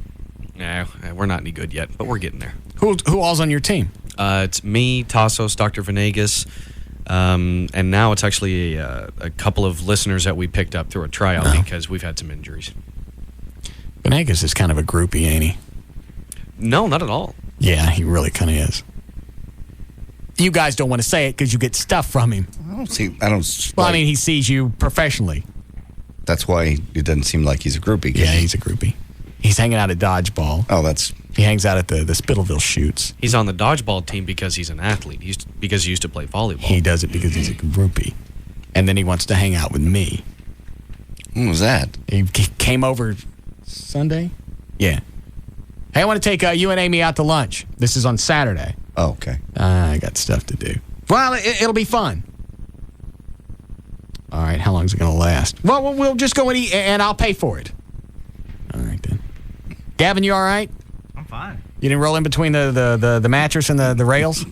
[SPEAKER 17] Yeah, we're not any good yet, but we're getting there.
[SPEAKER 1] Who all's on your team?
[SPEAKER 17] It's me, Tassos, Dr. Venegas, and now it's actually a couple of listeners that we picked up through a tryout because we've had some injuries.
[SPEAKER 1] Venegas is kind of a groupie, ain't he?
[SPEAKER 17] No, not at all.
[SPEAKER 1] Yeah, he really kind of is. You guys don't want to say it because you get stuff from him. Well, I mean, he sees you professionally.
[SPEAKER 7] That's why it doesn't seem like he's a groupie.
[SPEAKER 1] Yeah, he's a groupie. He's hanging out at dodgeball.
[SPEAKER 7] Oh, that's
[SPEAKER 1] He hangs out at the Spittleville Shoots.
[SPEAKER 17] He's on the dodgeball team because he's an athlete. Because he used to play volleyball.
[SPEAKER 1] He does it because he's a groupie. And then he wants to hang out with me.
[SPEAKER 7] When was that?
[SPEAKER 1] He came over Sunday? Yeah. Hey, I want to take you and Amy out to lunch. This is on Saturday.
[SPEAKER 7] Oh, okay.
[SPEAKER 1] I got stuff to do. Well, it'll be fun. All right, how long is it going to last? Well, we'll just go and eat, and I'll pay for it. All right, then. Gavin, you all right?
[SPEAKER 15] I'm fine.
[SPEAKER 1] You didn't roll in between the mattress and the rails?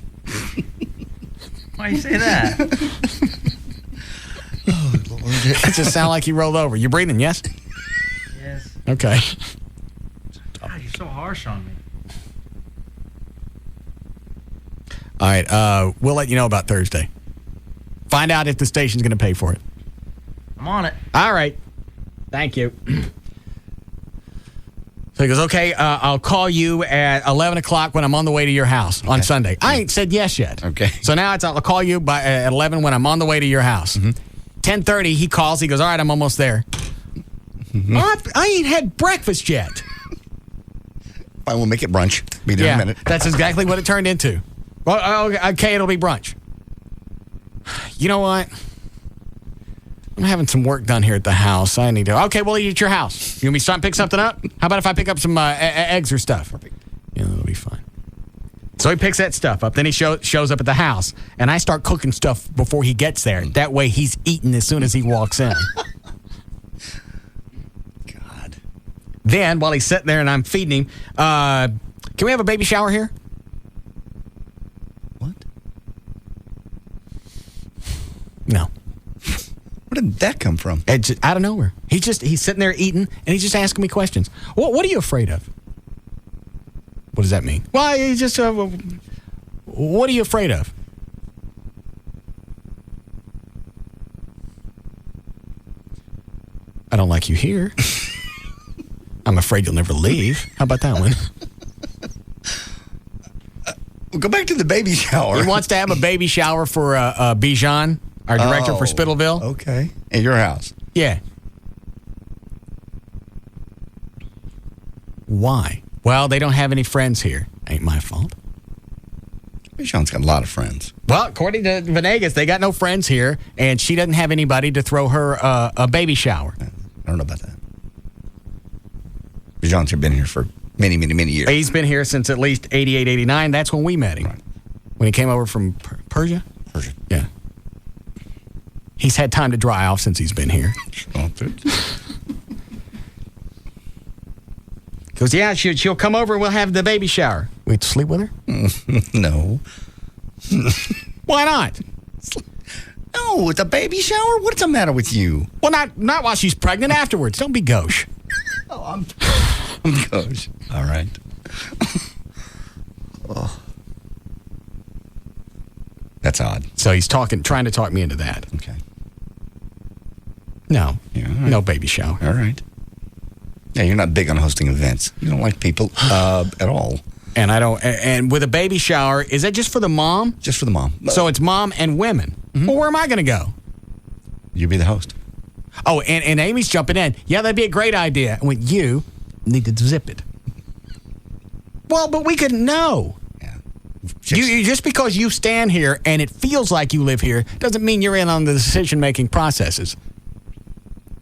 [SPEAKER 15] Why you say that?
[SPEAKER 1] Oh, Lord. It just sounded like you rolled over. You breathing, yes?
[SPEAKER 15] Yes.
[SPEAKER 1] Okay.
[SPEAKER 15] God, you're so harsh on me.
[SPEAKER 1] All right, we'll let you know about Thursday. Find out if the station's going to pay for it.
[SPEAKER 15] I'm on it.
[SPEAKER 1] All right. Thank you. So he goes, okay, I'll call you at 11 o'clock when I'm on the way to your house on Sunday. I ain't said yes yet.
[SPEAKER 7] Okay.
[SPEAKER 1] So now I'll call you at 11 when I'm on the way to your house. 10:30, he calls. He goes, all right, I'm almost there. I ain't had breakfast yet.
[SPEAKER 7] Fine, we'll make it brunch. Be there in a minute.
[SPEAKER 1] That's exactly what it turned into. Well, okay, it'll be brunch. You know what? I'm having some work done here at the house. I need to. Okay, we'll eat at your house. You want me to pick something up? How about if I pick up some eggs or stuff? Yeah, that'll be fine. So he picks that stuff up. Then he shows up at the house, and I start cooking stuff before he gets there. That way, he's eating as soon as he walks in.
[SPEAKER 7] God.
[SPEAKER 1] Then, while he's sitting there and I'm feeding him, can we have a baby shower here?
[SPEAKER 7] What?
[SPEAKER 1] No.
[SPEAKER 7] Where did that come from?
[SPEAKER 1] Just, out of nowhere. He's sitting there eating, and he's just asking me questions. What are you afraid of? What does that mean? Well, he's just, what are you afraid of? I don't like you here. I'm afraid you'll never leave. How about that one?
[SPEAKER 7] We'll go back to the baby shower.
[SPEAKER 1] He wants to have a baby shower for Bijan, our director for Spittleville.
[SPEAKER 7] Okay. At your house.
[SPEAKER 1] Yeah. Why? Well, they don't have any friends here. Ain't my fault.
[SPEAKER 7] Bijan's got a lot of friends.
[SPEAKER 1] Well, according to Venegas, they got no friends here, and she doesn't have anybody to throw her a baby shower.
[SPEAKER 7] I don't know about that. Bijan's been here for many, many, many years.
[SPEAKER 1] He's been here since at least 88, 89. That's when we met him.
[SPEAKER 7] Right.
[SPEAKER 1] When he came over from Persia?
[SPEAKER 7] Persia.
[SPEAKER 1] Yeah. He's had time to dry off since he's been here. Goes, yeah, she'll come over and we'll have the baby shower. We'd sleep with her?
[SPEAKER 7] No.
[SPEAKER 1] Why not?
[SPEAKER 7] No, it's a baby shower? What's the matter with you?
[SPEAKER 1] Well, not while she's pregnant, afterwards. Don't be gauche.
[SPEAKER 7] Oh, I'm gauche. All right. Oh. That's odd.
[SPEAKER 1] So he's trying to talk me into that.
[SPEAKER 7] Okay.
[SPEAKER 1] No.
[SPEAKER 7] Yeah, all right.
[SPEAKER 1] No baby shower.
[SPEAKER 7] All right. Yeah, you're not big on hosting events. You don't like people at all.
[SPEAKER 1] And I don't. And with a baby shower, is that just for the mom?
[SPEAKER 7] Just for the mom.
[SPEAKER 1] So it's mom and women. Mm-hmm. Well, where am I going to go?
[SPEAKER 7] You be the host.
[SPEAKER 1] Oh, and Amy's jumping in. Yeah, that'd be a great idea. And when you need to zip it. Well, but we could know.
[SPEAKER 7] Yeah.
[SPEAKER 1] You just because you stand here and it feels like you live here doesn't mean you're in on the decision-making processes.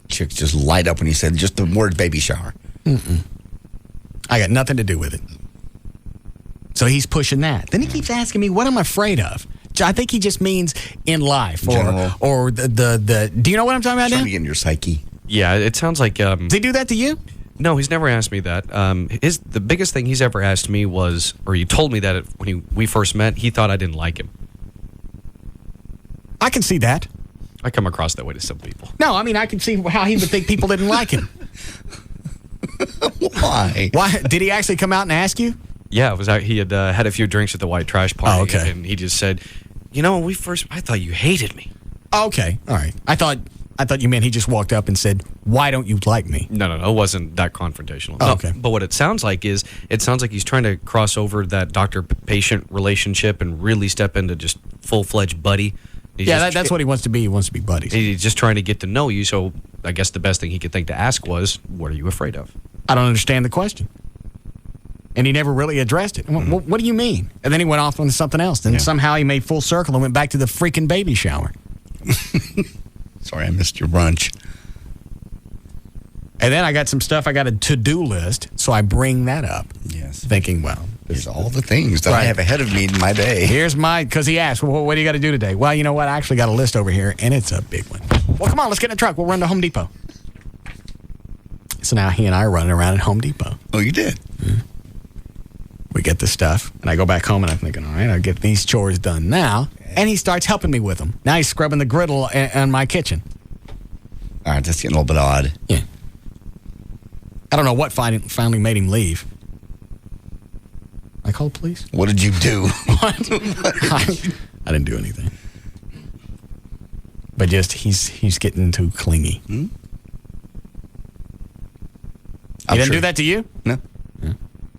[SPEAKER 7] Chicks just light up when you said just the word baby shower.
[SPEAKER 1] Mm-mm. I got nothing to do with it. So he's pushing that. Then he keeps asking me what I'm afraid of. I think he just means in life or the do you know what I'm talking about now?
[SPEAKER 7] Trying to get in your psyche.
[SPEAKER 17] Yeah, it sounds like
[SPEAKER 1] Does he do that to you?
[SPEAKER 17] No, he's never asked me that. The biggest thing he's ever asked me was, or he told me that when we first met, he thought I didn't like him.
[SPEAKER 1] I can see that.
[SPEAKER 17] I come across that way to some people.
[SPEAKER 1] No, I mean, I can see how he would think people didn't like him.
[SPEAKER 7] Why?
[SPEAKER 1] Why? Did he actually come out and ask you?
[SPEAKER 17] Yeah, it was out. He had had a few drinks at the white trash party.
[SPEAKER 1] Oh, okay.
[SPEAKER 17] And he just said, you know, when I thought you hated me.
[SPEAKER 1] Okay, all right. I thought you meant he just walked up and said, why don't you like me?
[SPEAKER 17] No, it wasn't that confrontational.
[SPEAKER 1] Oh,
[SPEAKER 17] No,
[SPEAKER 1] okay.
[SPEAKER 17] But what it sounds like is, he's trying to cross over that doctor-patient relationship and really step into just full-fledged buddy.
[SPEAKER 1] That's what he wants to be. He wants to be buddies.
[SPEAKER 17] He's just trying to get to know you, so I guess the best thing he could think to ask was, what are you afraid of?
[SPEAKER 1] I don't understand the question. And he never really addressed it. What do you mean? And then he went off on something else. Then somehow he made full circle and went back to the freaking baby shower.
[SPEAKER 7] Sorry, I missed your brunch.
[SPEAKER 1] And then I got some stuff. I got a to-do list, so I bring that up.
[SPEAKER 7] Yes.
[SPEAKER 1] Thinking, well,
[SPEAKER 7] there's all the things that I have ahead of me in my day.
[SPEAKER 1] Here's because he asked, well, what do you got to do today? Well, you know what? I actually got a list over here, and it's a big one. Well, come on, let's get in the truck. We'll run to Home Depot. So now he and I are running around at Home Depot.
[SPEAKER 7] Oh, you did?
[SPEAKER 1] Mm-hmm. We get the stuff, and I go back home, and I'm thinking, all right, I'll get these chores done now. And he starts helping me with them. Now he's scrubbing the griddle in my kitchen.
[SPEAKER 7] All right, that's getting a little bit odd.
[SPEAKER 1] Yeah. I don't know what finally made him leave. I called the police?
[SPEAKER 7] What did you do?
[SPEAKER 1] What? I didn't do anything. But just, he's getting too clingy.
[SPEAKER 7] Hmm?
[SPEAKER 1] He didn't do that to you?
[SPEAKER 7] No.
[SPEAKER 1] Yeah.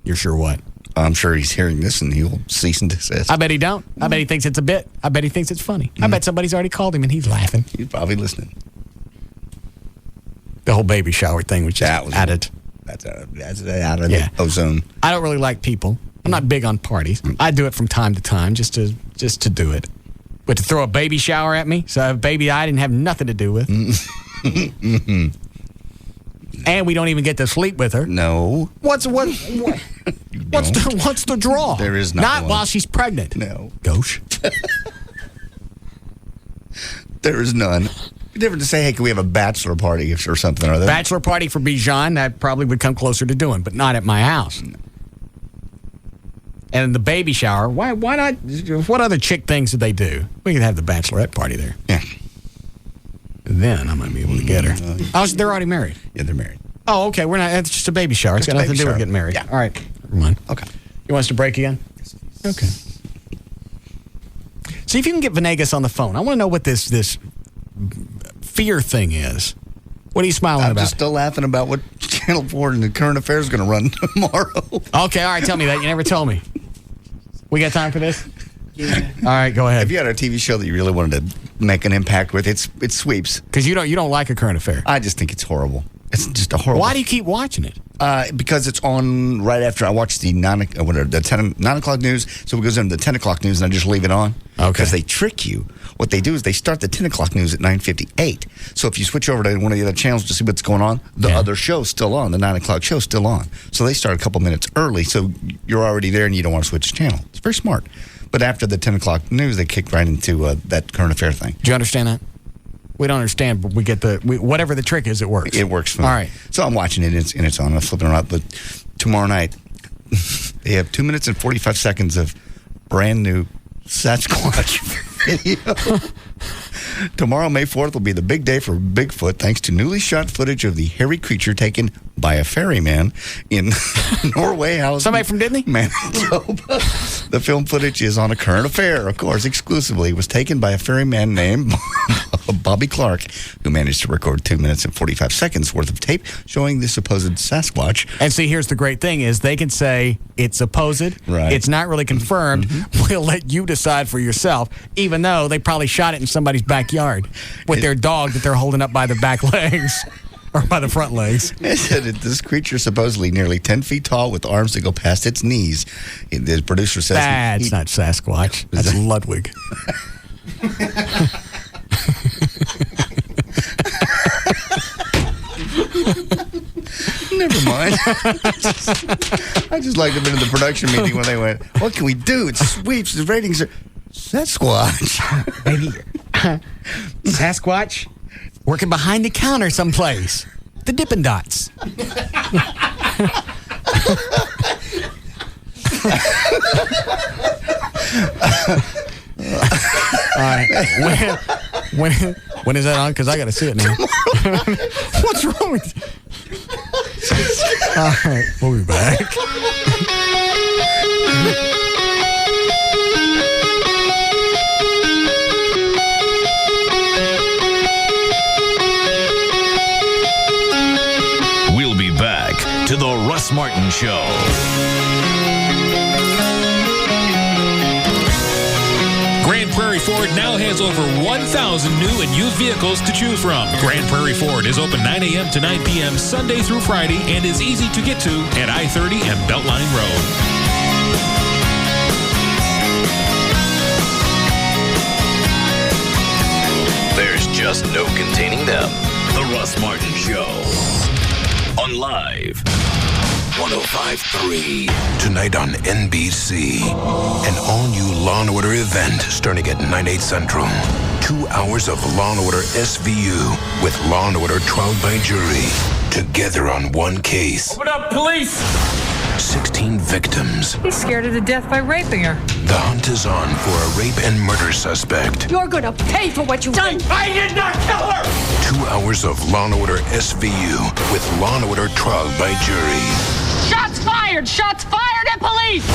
[SPEAKER 1] You're sure what?
[SPEAKER 7] I'm sure he's hearing this and he'll cease and desist.
[SPEAKER 1] I bet he don't. I bet he thinks it's a bit. I bet he thinks it's funny. I bet somebody's already called him and he's laughing.
[SPEAKER 7] He's probably listening.
[SPEAKER 1] The whole baby shower thing was just added.
[SPEAKER 7] That's out of the ozone.
[SPEAKER 1] I don't really like people. I'm not big on parties. I do it from time to time just to do it. But to throw a baby shower at me, so a baby I didn't have nothing to do with. And we don't even get to sleep with her.
[SPEAKER 7] No.
[SPEAKER 1] What's the draw?
[SPEAKER 7] There is
[SPEAKER 1] not
[SPEAKER 7] one.
[SPEAKER 1] While she's pregnant.
[SPEAKER 7] No.
[SPEAKER 1] Gauche.
[SPEAKER 7] There is none. Different to say, hey, can we have a bachelor party or something or other?
[SPEAKER 1] Bachelor party for Bijan, that probably would come closer to doing, but not at my house. No. And the baby shower, why not? What other chick things did they do? We could have the bachelorette party there.
[SPEAKER 7] Yeah.
[SPEAKER 1] Then I might be able to get her. They're already married.
[SPEAKER 7] Yeah, they're married.
[SPEAKER 1] Oh, okay. We're not. It's just a baby shower. It's got nothing to do with getting married.
[SPEAKER 7] Yeah.
[SPEAKER 1] All right. Never mind.
[SPEAKER 7] Okay.
[SPEAKER 1] You want us to break again? Okay. See if you can get Venegas on the phone. I want to know what this fear thing is. What are you smiling about?
[SPEAKER 7] I'm just still laughing about what Channel 4 and the current affairs is going to run tomorrow.
[SPEAKER 1] Okay. All right. Tell me that. You never told me. We got time for this? Yeah. All right, go ahead.
[SPEAKER 7] If you had a TV show that you really wanted to make an impact with, it's Sweeps.
[SPEAKER 1] Because you don't like A Current Affair.
[SPEAKER 7] I just think it's horrible. It's just a horrible.
[SPEAKER 1] Why do you keep watching it?
[SPEAKER 7] Because it's on right after I watch the 9 o'clock news. So it goes into the 10 o'clock news and I just leave it on.
[SPEAKER 1] Okay.
[SPEAKER 7] Because they trick you. What they do is they start the 10 o'clock news at 9:58. So if you switch over to one of the other channels to see what's going on, the other show's still on. The 9 o'clock show's still on. So they start a couple minutes early. So you're already there and you don't want to switch the channel. It's very smart. But after the 10 o'clock news, they kick right into that current affair thing.
[SPEAKER 1] Do you understand that? We don't understand, but we get whatever the trick is, it works.
[SPEAKER 7] It works for me.
[SPEAKER 1] All right.
[SPEAKER 7] So I'm watching it, and it's on. I'm flipping around. But tomorrow night, they have 2 minutes and 45 seconds of brand new Sasquatch video. Tomorrow, May 4th, will be the big day for Bigfoot, thanks to newly shot footage of the hairy creature taken by a ferryman in Norway House.
[SPEAKER 1] Somebody from Disney?
[SPEAKER 7] Manitoba. The film footage is on A Current Affair, of course, exclusively. It was taken by a ferryman named Bobby Clark, who managed to record 2 minutes and 45 seconds worth of tape showing the supposed Sasquatch.
[SPEAKER 1] And see, here's the great thing is they can say it's supposed,
[SPEAKER 7] right.
[SPEAKER 1] It's not really confirmed. Mm-hmm. We'll let you decide for yourself, even though they probably shot it in somebody's backyard with their dog that they're holding up by the back legs. Or by the front legs.
[SPEAKER 7] It said that this creature supposedly nearly 10 feet tall with arms that go past its knees. The producer says...
[SPEAKER 1] That's not Sasquatch. That's Ludwig.
[SPEAKER 7] Never mind. I just liked them in the production meeting when they went, what can we do? It's Sweeps. The ratings are... Sasquatch.
[SPEAKER 1] Baby. Sasquatch? Working behind the counter someplace. The Dippin' Dots. All right. When is that on? Because I got to see it now. What's wrong with you? All right. We'll be back.
[SPEAKER 2] To the Russ Martin Show.
[SPEAKER 3] Grand Prairie
[SPEAKER 6] Ford now has over 1,000 new and used vehicles to choose from. Grand Prairie Ford is open 9 a.m. to 9 p.m. Sunday through Friday and is easy to get to at I-30 and Beltline Road.
[SPEAKER 2] There's just no containing them. The Russ Martin Show. On Live 105.3.
[SPEAKER 16] Tonight on NBC, an all-new Law & Order event starting at 9/8 Central. 2 hours of Law & Order SVU with Law & Order Trial by Jury. Together on one case.
[SPEAKER 10] Open up, police!
[SPEAKER 16] 16 victims.
[SPEAKER 18] He's scared her to death by raping her.
[SPEAKER 16] The hunt is on for a rape and murder suspect.
[SPEAKER 22] You're gonna pay for what you've done.
[SPEAKER 10] I did not kill her!
[SPEAKER 16] 2 hours of Law & Order SVU with Law & Order Trial by Jury.
[SPEAKER 22] Shots fired! Shots fired at police!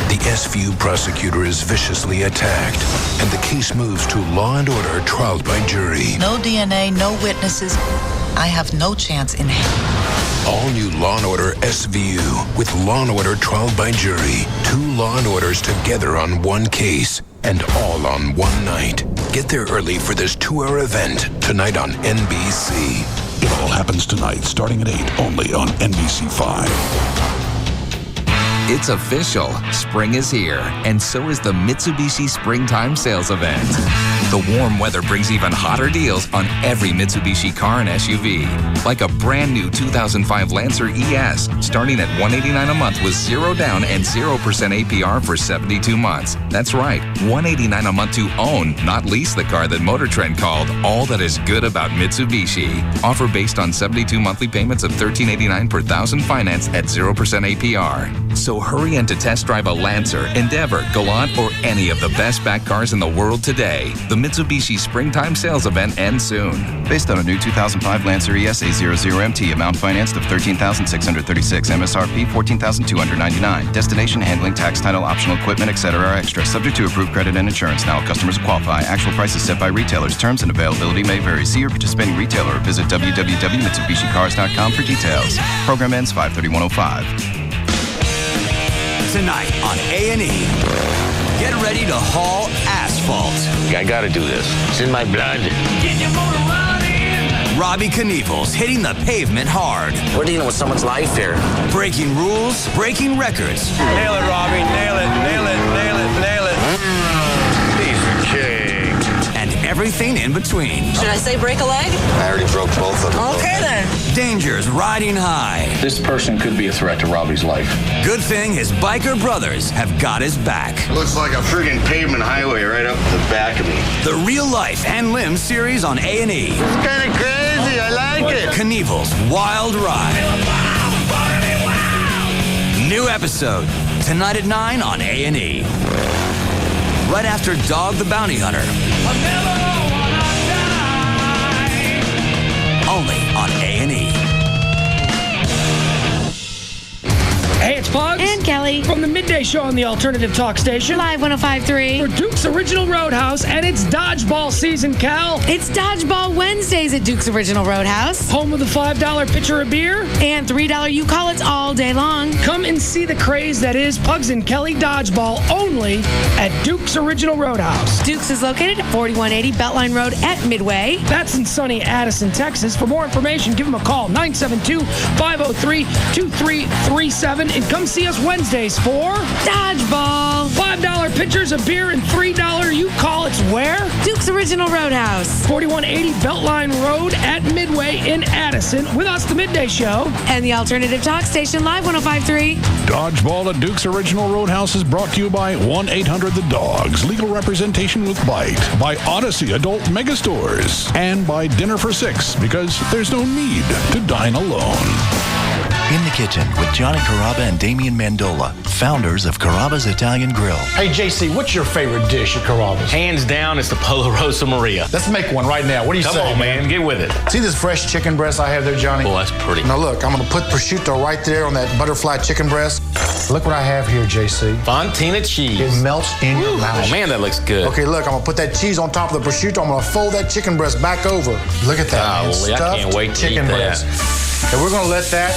[SPEAKER 16] The SVU prosecutor is viciously attacked, and the case moves to Law & Order Trial by Jury.
[SPEAKER 19] No DNA, no witnesses. I have no chance in hell.
[SPEAKER 16] All new Law & Order SVU with Law & Order Trial by Jury. 2 Law & Orders together on one case, and all on one night. Get there early for this 2-hour event tonight on NBC.
[SPEAKER 3] It all happens tonight, starting at 8, only on NBC5.
[SPEAKER 24] It's official. Spring is here, and so is the Mitsubishi Springtime Sales Event. The warm weather brings even hotter deals on every Mitsubishi car and SUV. Like a brand new 2005 Lancer ES, starting at $189 a month with 0 down and 0% APR for 72 months. That's right, $189 a month to own, not lease the car that Motor Trend called all that is good about Mitsubishi. Offer based on 72 monthly payments of $1,389 per thousand finance at 0% APR. So hurry in to test drive a Lancer, Endeavor, Galant, or any of the best back cars in the world today. The Mitsubishi Springtime Sales Event ends soon.
[SPEAKER 26] Based on a new 2005 Lancer ES A00MT, amount financed of $13,636, MSRP $14,299. Destination handling, tax, title, optional equipment, etc. are extra. Subject to approved credit and insurance. Now customers qualify. Actual prices set by retailers. Terms and availability may vary. See your participating retailer or visit www.mitsubishicars.com for details. Program ends 5/31/05.
[SPEAKER 27] Tonight on A&E. Get ready to haul asphalt.
[SPEAKER 28] I gotta do this. It's in my blood.
[SPEAKER 27] Robbie Knievel's hitting the pavement hard.
[SPEAKER 28] We're dealing with someone's life here.
[SPEAKER 27] Breaking rules, breaking records.
[SPEAKER 28] Nail it, Robbie. Nail it, nail it, nail it, nail it. Piece of cake.
[SPEAKER 27] And everything in between.
[SPEAKER 22] Should I say break a leg?
[SPEAKER 28] I already broke both of them.
[SPEAKER 22] Okay then.
[SPEAKER 27] Dangers riding high.
[SPEAKER 8] This person could be a threat to Robbie's life.
[SPEAKER 27] Good thing his biker brothers have got his back.
[SPEAKER 28] Looks like a friggin' pavement highway right up the back of me.
[SPEAKER 27] The Real Life and Limb series on A&E.
[SPEAKER 28] It's kind of crazy. I like it.
[SPEAKER 27] Knievel's Wild Ride. New episode tonight at 9 on A&E. Right after Dog the Bounty Hunter. Only on A&E.
[SPEAKER 29] Hey, it's Pugs.
[SPEAKER 22] And Kelly.
[SPEAKER 29] From the Midday Show on the Alternative Talk Station.
[SPEAKER 22] Live 105.3.
[SPEAKER 29] For Duke's Original Roadhouse, and it's dodgeball season, Cal.
[SPEAKER 22] It's Dodgeball Wednesdays at Duke's Original Roadhouse.
[SPEAKER 29] Home of the $5 pitcher of beer.
[SPEAKER 22] And $3 you call it's all day long.
[SPEAKER 29] Come and see the craze that is Pugs and Kelly Dodgeball only at Duke's Original Roadhouse.
[SPEAKER 22] Duke's is located at 4180 Beltline Road at Midway.
[SPEAKER 29] That's in sunny Addison, Texas. For more information, give them a call, 972-503-2337. And come see us Wednesdays for
[SPEAKER 22] Dodgeball.
[SPEAKER 29] $5 pitchers of beer and $3 you call it's where?
[SPEAKER 22] Duke's Original Roadhouse.
[SPEAKER 29] 4180 Beltline Road at Midway in Addison. With us, the Midday Show.
[SPEAKER 22] And the Alternative Talk Station, Live 105.3.
[SPEAKER 3] Dodgeball at Duke's Original Roadhouse is brought to you by 1-800-THE-DOGS, legal representation with Bite, by Odyssey Adult Megastores, and by Dinner for Six, because there's no need to dine alone.
[SPEAKER 30] In the Kitchen with Johnny Carrabba and Damian Mandola, founders of Carrabba's Italian Grill.
[SPEAKER 31] Hey, JC, what's your favorite dish at Carrabba's?
[SPEAKER 10] Hands down, it's the Polo Rosa Maria.
[SPEAKER 31] Let's make one right now. What do you say?
[SPEAKER 10] Come on, man. Get with it.
[SPEAKER 31] See this fresh chicken breast I have there, Johnny?
[SPEAKER 10] Oh, that's pretty.
[SPEAKER 31] Now, look, I'm going to put prosciutto right there on that butterfly chicken breast. Look what I have here, JC.
[SPEAKER 10] Fontina cheese.
[SPEAKER 31] It melts in your mouth.
[SPEAKER 10] Oh, man, that looks good.
[SPEAKER 31] Okay, look, I'm going to put that cheese on top of the prosciutto. I'm going to fold that chicken breast back over. Look at that, man.
[SPEAKER 10] I can't wait to
[SPEAKER 31] chicken
[SPEAKER 10] eat
[SPEAKER 31] breast. And we're going to let that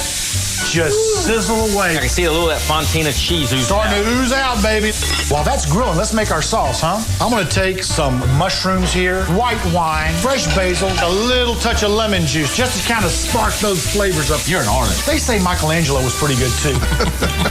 [SPEAKER 31] just sizzle away.
[SPEAKER 10] I can see a little of that Fontina cheese oozing
[SPEAKER 31] Starting to ooze out, baby. While that's grilling, let's make our sauce, huh? I'm going to take some mushrooms here, white wine, fresh basil, a little touch of lemon juice, just to kind of spark those flavors up. You're an artist. They say Michelangelo was pretty good, too.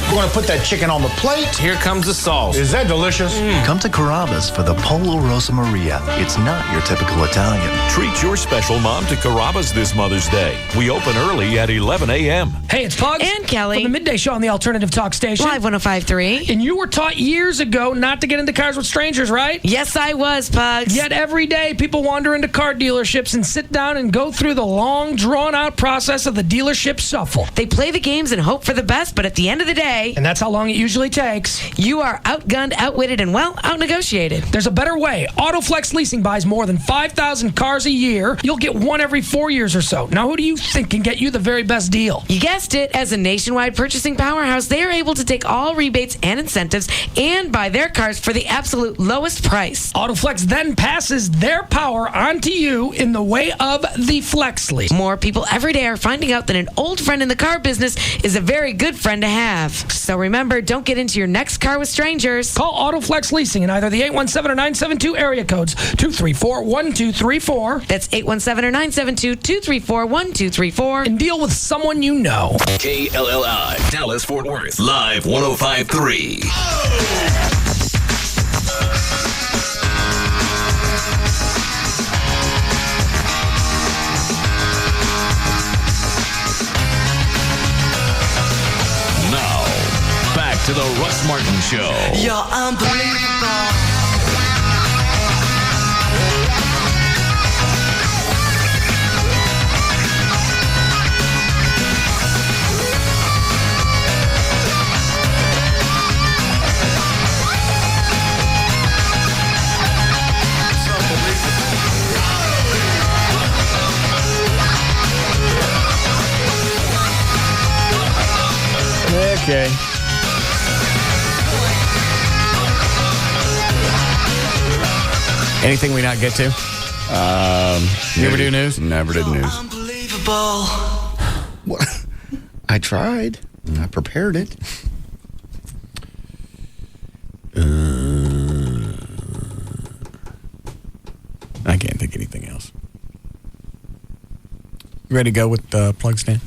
[SPEAKER 31] We're going to put that chicken on the plate.
[SPEAKER 10] Here comes the sauce.
[SPEAKER 31] Is that delicious?
[SPEAKER 30] Come to Carrabba's for the Pollo Rosa Maria. It's not your typical Italian.
[SPEAKER 4] Treat your special mom to Carrabba's this Mother's Day. We open early at 11 a.m.
[SPEAKER 29] Hey, it's Pugs.
[SPEAKER 22] And Kelly.
[SPEAKER 29] From the Midday Show on the Alternative Talk Station.
[SPEAKER 22] Live 105.3.
[SPEAKER 29] And you were taught years ago not to get into cars with strangers, right?
[SPEAKER 22] Yes, I was, Pugs.
[SPEAKER 29] Yet every day, people wander into car dealerships and sit down and go through the long, drawn-out process of the dealership shuffle.
[SPEAKER 22] They play the games and hope for the best, but at the end of the day...
[SPEAKER 29] And that's how long it usually takes.
[SPEAKER 22] You are outgunned, outwitted, and, well, outnegotiated.
[SPEAKER 29] There's a better way. AutoFlex Leasing buys more than 5,000 cars a year. You'll get one every 4 years or so. Now, who do you think can get you the very best deal?
[SPEAKER 22] You guessed it. As a nationwide purchasing powerhouse, they are able to take all rebates and incentives and buy their cars for the absolute lowest price.
[SPEAKER 29] AutoFlex then passes their power on to you in the way of the Flex Lease.
[SPEAKER 22] More people every day are finding out that an old friend in the car business is a very good friend to have. So remember, don't get into your next car with strangers.
[SPEAKER 29] Call AutoFlex Leasing in either the 817 or 972 area codes 234-1234.
[SPEAKER 22] That's 817 or 972-234-1234.
[SPEAKER 29] And deal with someone you know.
[SPEAKER 2] KLLI, Dallas, Fort Worth, live 105.3. Now, back to the Russ Martin Show.
[SPEAKER 5] You're unbelievable.
[SPEAKER 1] Okay. Anything we not get to? You ever do news?
[SPEAKER 7] Never did news.
[SPEAKER 5] Unbelievable.
[SPEAKER 7] What? I tried. I prepared it.
[SPEAKER 1] I can't think of anything else. You ready to go with Plug Stand?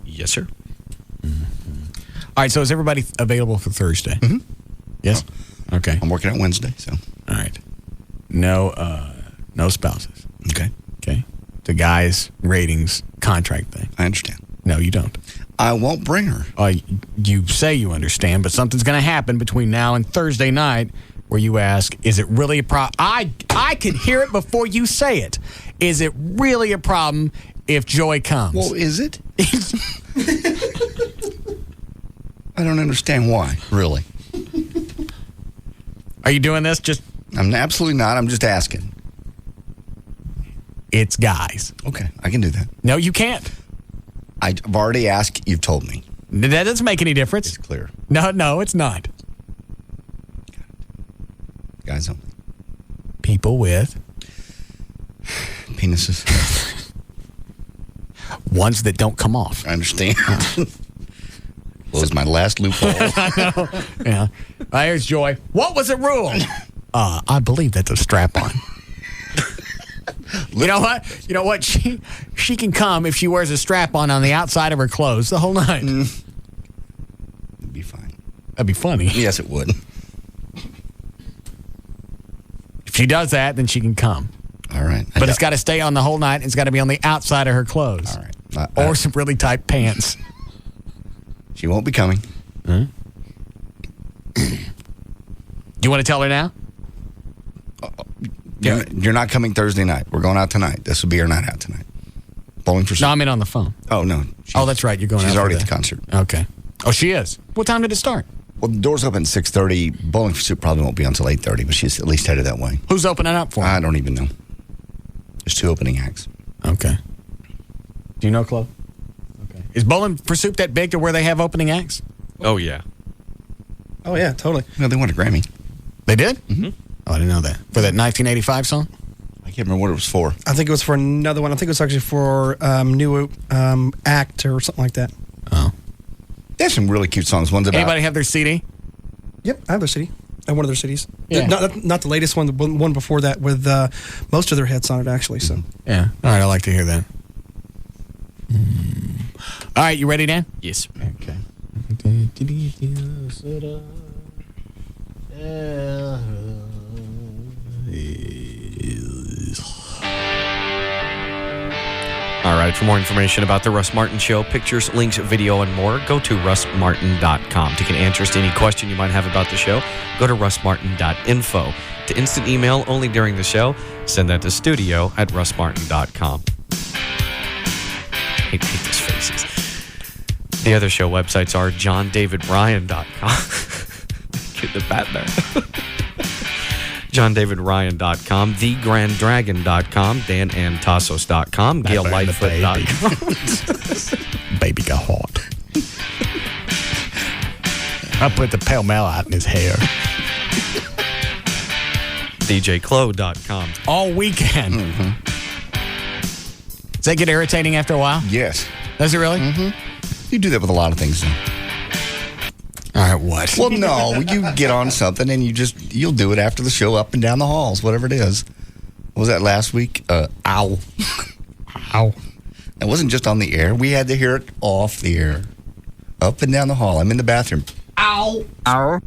[SPEAKER 17] Yes, sir.
[SPEAKER 1] All right, so is everybody available for Thursday?
[SPEAKER 7] Mm-hmm.
[SPEAKER 1] Yes? Okay.
[SPEAKER 7] I'm working out Wednesday, so.
[SPEAKER 1] All right. No spouses.
[SPEAKER 7] Okay.
[SPEAKER 1] Okay. The guy's ratings contract thing.
[SPEAKER 7] I understand.
[SPEAKER 1] No, you don't.
[SPEAKER 7] I won't bring her.
[SPEAKER 1] You say you understand, but something's going to happen between now and Thursday night where you ask, is it really a problem? I can hear it before you say it. Is it really a problem if Joy comes?
[SPEAKER 7] Well, is it? I don't understand why, really.
[SPEAKER 1] Are you doing this just...
[SPEAKER 7] I'm absolutely not. I'm just asking.
[SPEAKER 1] It's guys.
[SPEAKER 7] Okay, I can do that.
[SPEAKER 1] No, you can't.
[SPEAKER 7] I've already asked. You've told me.
[SPEAKER 1] That doesn't make any difference.
[SPEAKER 7] It's clear.
[SPEAKER 1] No, it's not.
[SPEAKER 7] Guys only.
[SPEAKER 1] People with...
[SPEAKER 7] penises.
[SPEAKER 1] Ones that don't come off.
[SPEAKER 7] I understand. Close my last loophole.
[SPEAKER 1] I know. Yeah. Here's Joy. What was the rule? I believe that's a strap-on. You know what? She can come if she wears a strap-on on the outside of her clothes the whole night.
[SPEAKER 7] It'd be fine.
[SPEAKER 1] That'd be funny.
[SPEAKER 7] Yes, it would.
[SPEAKER 1] If she does that, then she can come.
[SPEAKER 7] All right.
[SPEAKER 1] But it's got to stay on the whole night. It's got to be on the outside of her clothes.
[SPEAKER 7] All right.
[SPEAKER 1] Or some really tight pants.
[SPEAKER 7] She won't be coming.
[SPEAKER 1] You want to tell her now?
[SPEAKER 7] You're not coming Thursday night. We're going out tonight. This will be our night out tonight. Bowling for Soup.
[SPEAKER 1] No, I'm in on the phone.
[SPEAKER 7] Oh, no.
[SPEAKER 1] That's right. You're going out.
[SPEAKER 7] She's
[SPEAKER 1] for
[SPEAKER 7] already at
[SPEAKER 1] that.
[SPEAKER 7] the concert.
[SPEAKER 1] Okay. Oh, she is. What time did it start?
[SPEAKER 7] Well, the doors open at 6:30. Bowling for Soup probably won't be until 8:30, but she's at least headed that way.
[SPEAKER 1] Who's opening up for her?
[SPEAKER 7] I don't even know. There's 2 opening acts.
[SPEAKER 1] Okay. Do you know, Chloe? Okay. Is Bowling for Soup that big to where they have opening acts?
[SPEAKER 17] Oh, yeah.
[SPEAKER 9] Oh, yeah, totally.
[SPEAKER 7] No, they won a Grammy.
[SPEAKER 1] They did?
[SPEAKER 7] Mm-hmm.
[SPEAKER 1] Oh, I didn't know that. For that 1985 song?
[SPEAKER 7] I can't remember what it was for.
[SPEAKER 9] I think it was for another one. I think it was actually for new act or something like that.
[SPEAKER 1] Oh.
[SPEAKER 7] They have some really cute songs. One's about...
[SPEAKER 1] Anybody have their CD?
[SPEAKER 9] Yep, I have their CD. I have one of their CDs.
[SPEAKER 1] Yeah.
[SPEAKER 9] Not the latest one, the one before that with most of their hits on it, actually. So.
[SPEAKER 1] Yeah. All right, I like to hear that. All right, you ready, Dan?
[SPEAKER 17] Yes.
[SPEAKER 1] Okay.
[SPEAKER 17] All right, for more information about The Russ Martin Show, pictures, links, video, and more, go to russmartin.com. To get answers to any question you might have about the show, go to russmartin.info. To instant email only during the show, send that to studio@russmartin.com. I hate these faces. The other show websites are johndavidryan.com. Get the bat there. johndavidryan.com, thegranddragon.com, danandtassos.com, gaillightfoot.com.
[SPEAKER 1] Baby got hot. I put the pale male out in his hair.
[SPEAKER 17] djclo.com.
[SPEAKER 1] All weekend. Does that get irritating after a while?
[SPEAKER 7] Yes.
[SPEAKER 1] Does it really?
[SPEAKER 7] You do that with a lot of things, though.
[SPEAKER 1] All right, what?
[SPEAKER 7] Well, no, you get on something and you'll do it after the show, up and down the halls, whatever it is. What was that last week? Ow.
[SPEAKER 1] Ow.
[SPEAKER 7] It wasn't just on the air. We had to hear it off the air. Up and down the hall. I'm in the bathroom. Ow. Ow.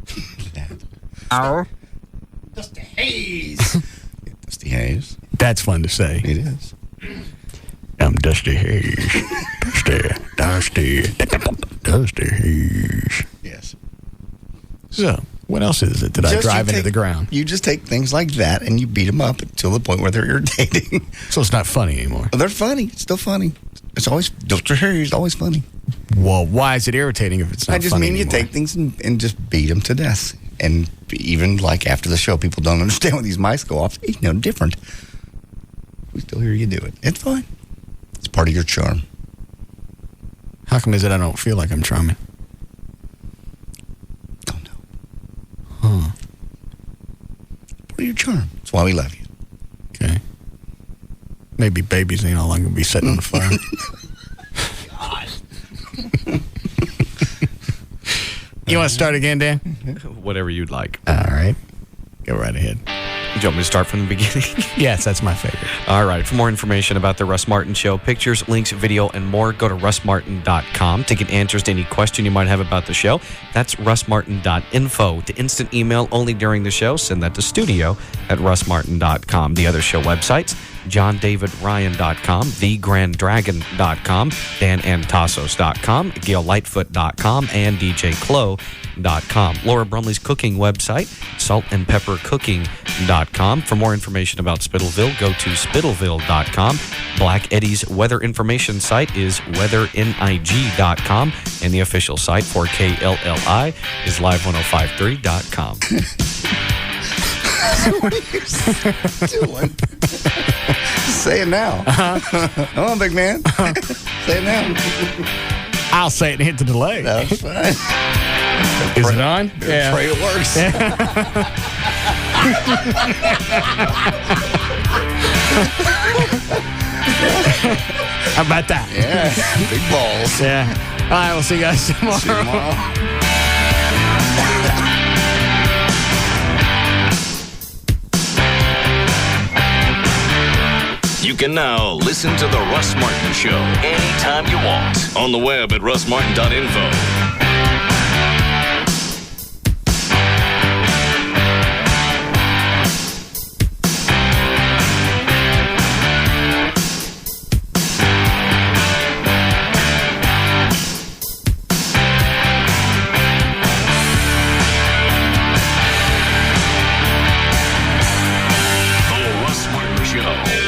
[SPEAKER 7] Ow. Dusty Hayes. Dusty Hayes.
[SPEAKER 1] That's fun to say.
[SPEAKER 7] It is.
[SPEAKER 1] I'm Dusty Hayes. Dusty Hayes.
[SPEAKER 7] Yes.
[SPEAKER 1] So, what else is it that I drive into the ground?
[SPEAKER 7] You just take things like that and you beat them up until the point where they're irritating.
[SPEAKER 1] So it's not funny anymore?
[SPEAKER 7] They're funny. It's still funny. It's always, Dr. Harry's always funny.
[SPEAKER 1] Well, why is it irritating if it's not funny
[SPEAKER 7] I just mean
[SPEAKER 1] anymore?
[SPEAKER 7] you take things and just beat them to death. And even like after the show, people don't understand when these mics go off. It's no different. We still hear you do it. It's fine. It's part of your charm.
[SPEAKER 1] How come is it I don't feel like I'm charming?
[SPEAKER 7] Don't know. Huh. Part of your charm. That's why we love you.
[SPEAKER 1] Okay. Maybe babies ain't all I'm going to be setting on the fire.
[SPEAKER 7] God.
[SPEAKER 1] You want to start again, Dan?
[SPEAKER 17] Whatever you'd like.
[SPEAKER 1] All right. Go right ahead.
[SPEAKER 17] Do you want me to start from the beginning?
[SPEAKER 1] Yes, that's my favorite.
[SPEAKER 17] All right. For more information about The Russ Martin Show, pictures, links, video, and more, go to russmartin.com. To get answers to any question you might have about the show, that's russmartin.info. To instant email only during the show, send that to studio@russmartin.com. The other show websites, johndavidryan.com, thegranddragon.com, danandtassos.com, gaillightfoot.com, and djclo.com. Laura Brumley's cooking website, saltandpeppercooking.com. For more information about Spittleville, go to spittleville.com. Black Eddie's weather information site is weathering.com, and the official site for KLLI is live1053.com.
[SPEAKER 7] What are you doing? Say it now. Come on, big man. Say it now.
[SPEAKER 1] I'll say it and hit the delay.
[SPEAKER 7] That's fine.
[SPEAKER 1] Is it on?
[SPEAKER 7] Yeah. Pray it works.
[SPEAKER 1] How about that?
[SPEAKER 7] Yeah. Big balls.
[SPEAKER 1] Yeah. All right, we'll see you guys tomorrow.
[SPEAKER 7] See you tomorrow.
[SPEAKER 2] You can now listen to The Russ Martin Show anytime you want on the web at russmartin.info.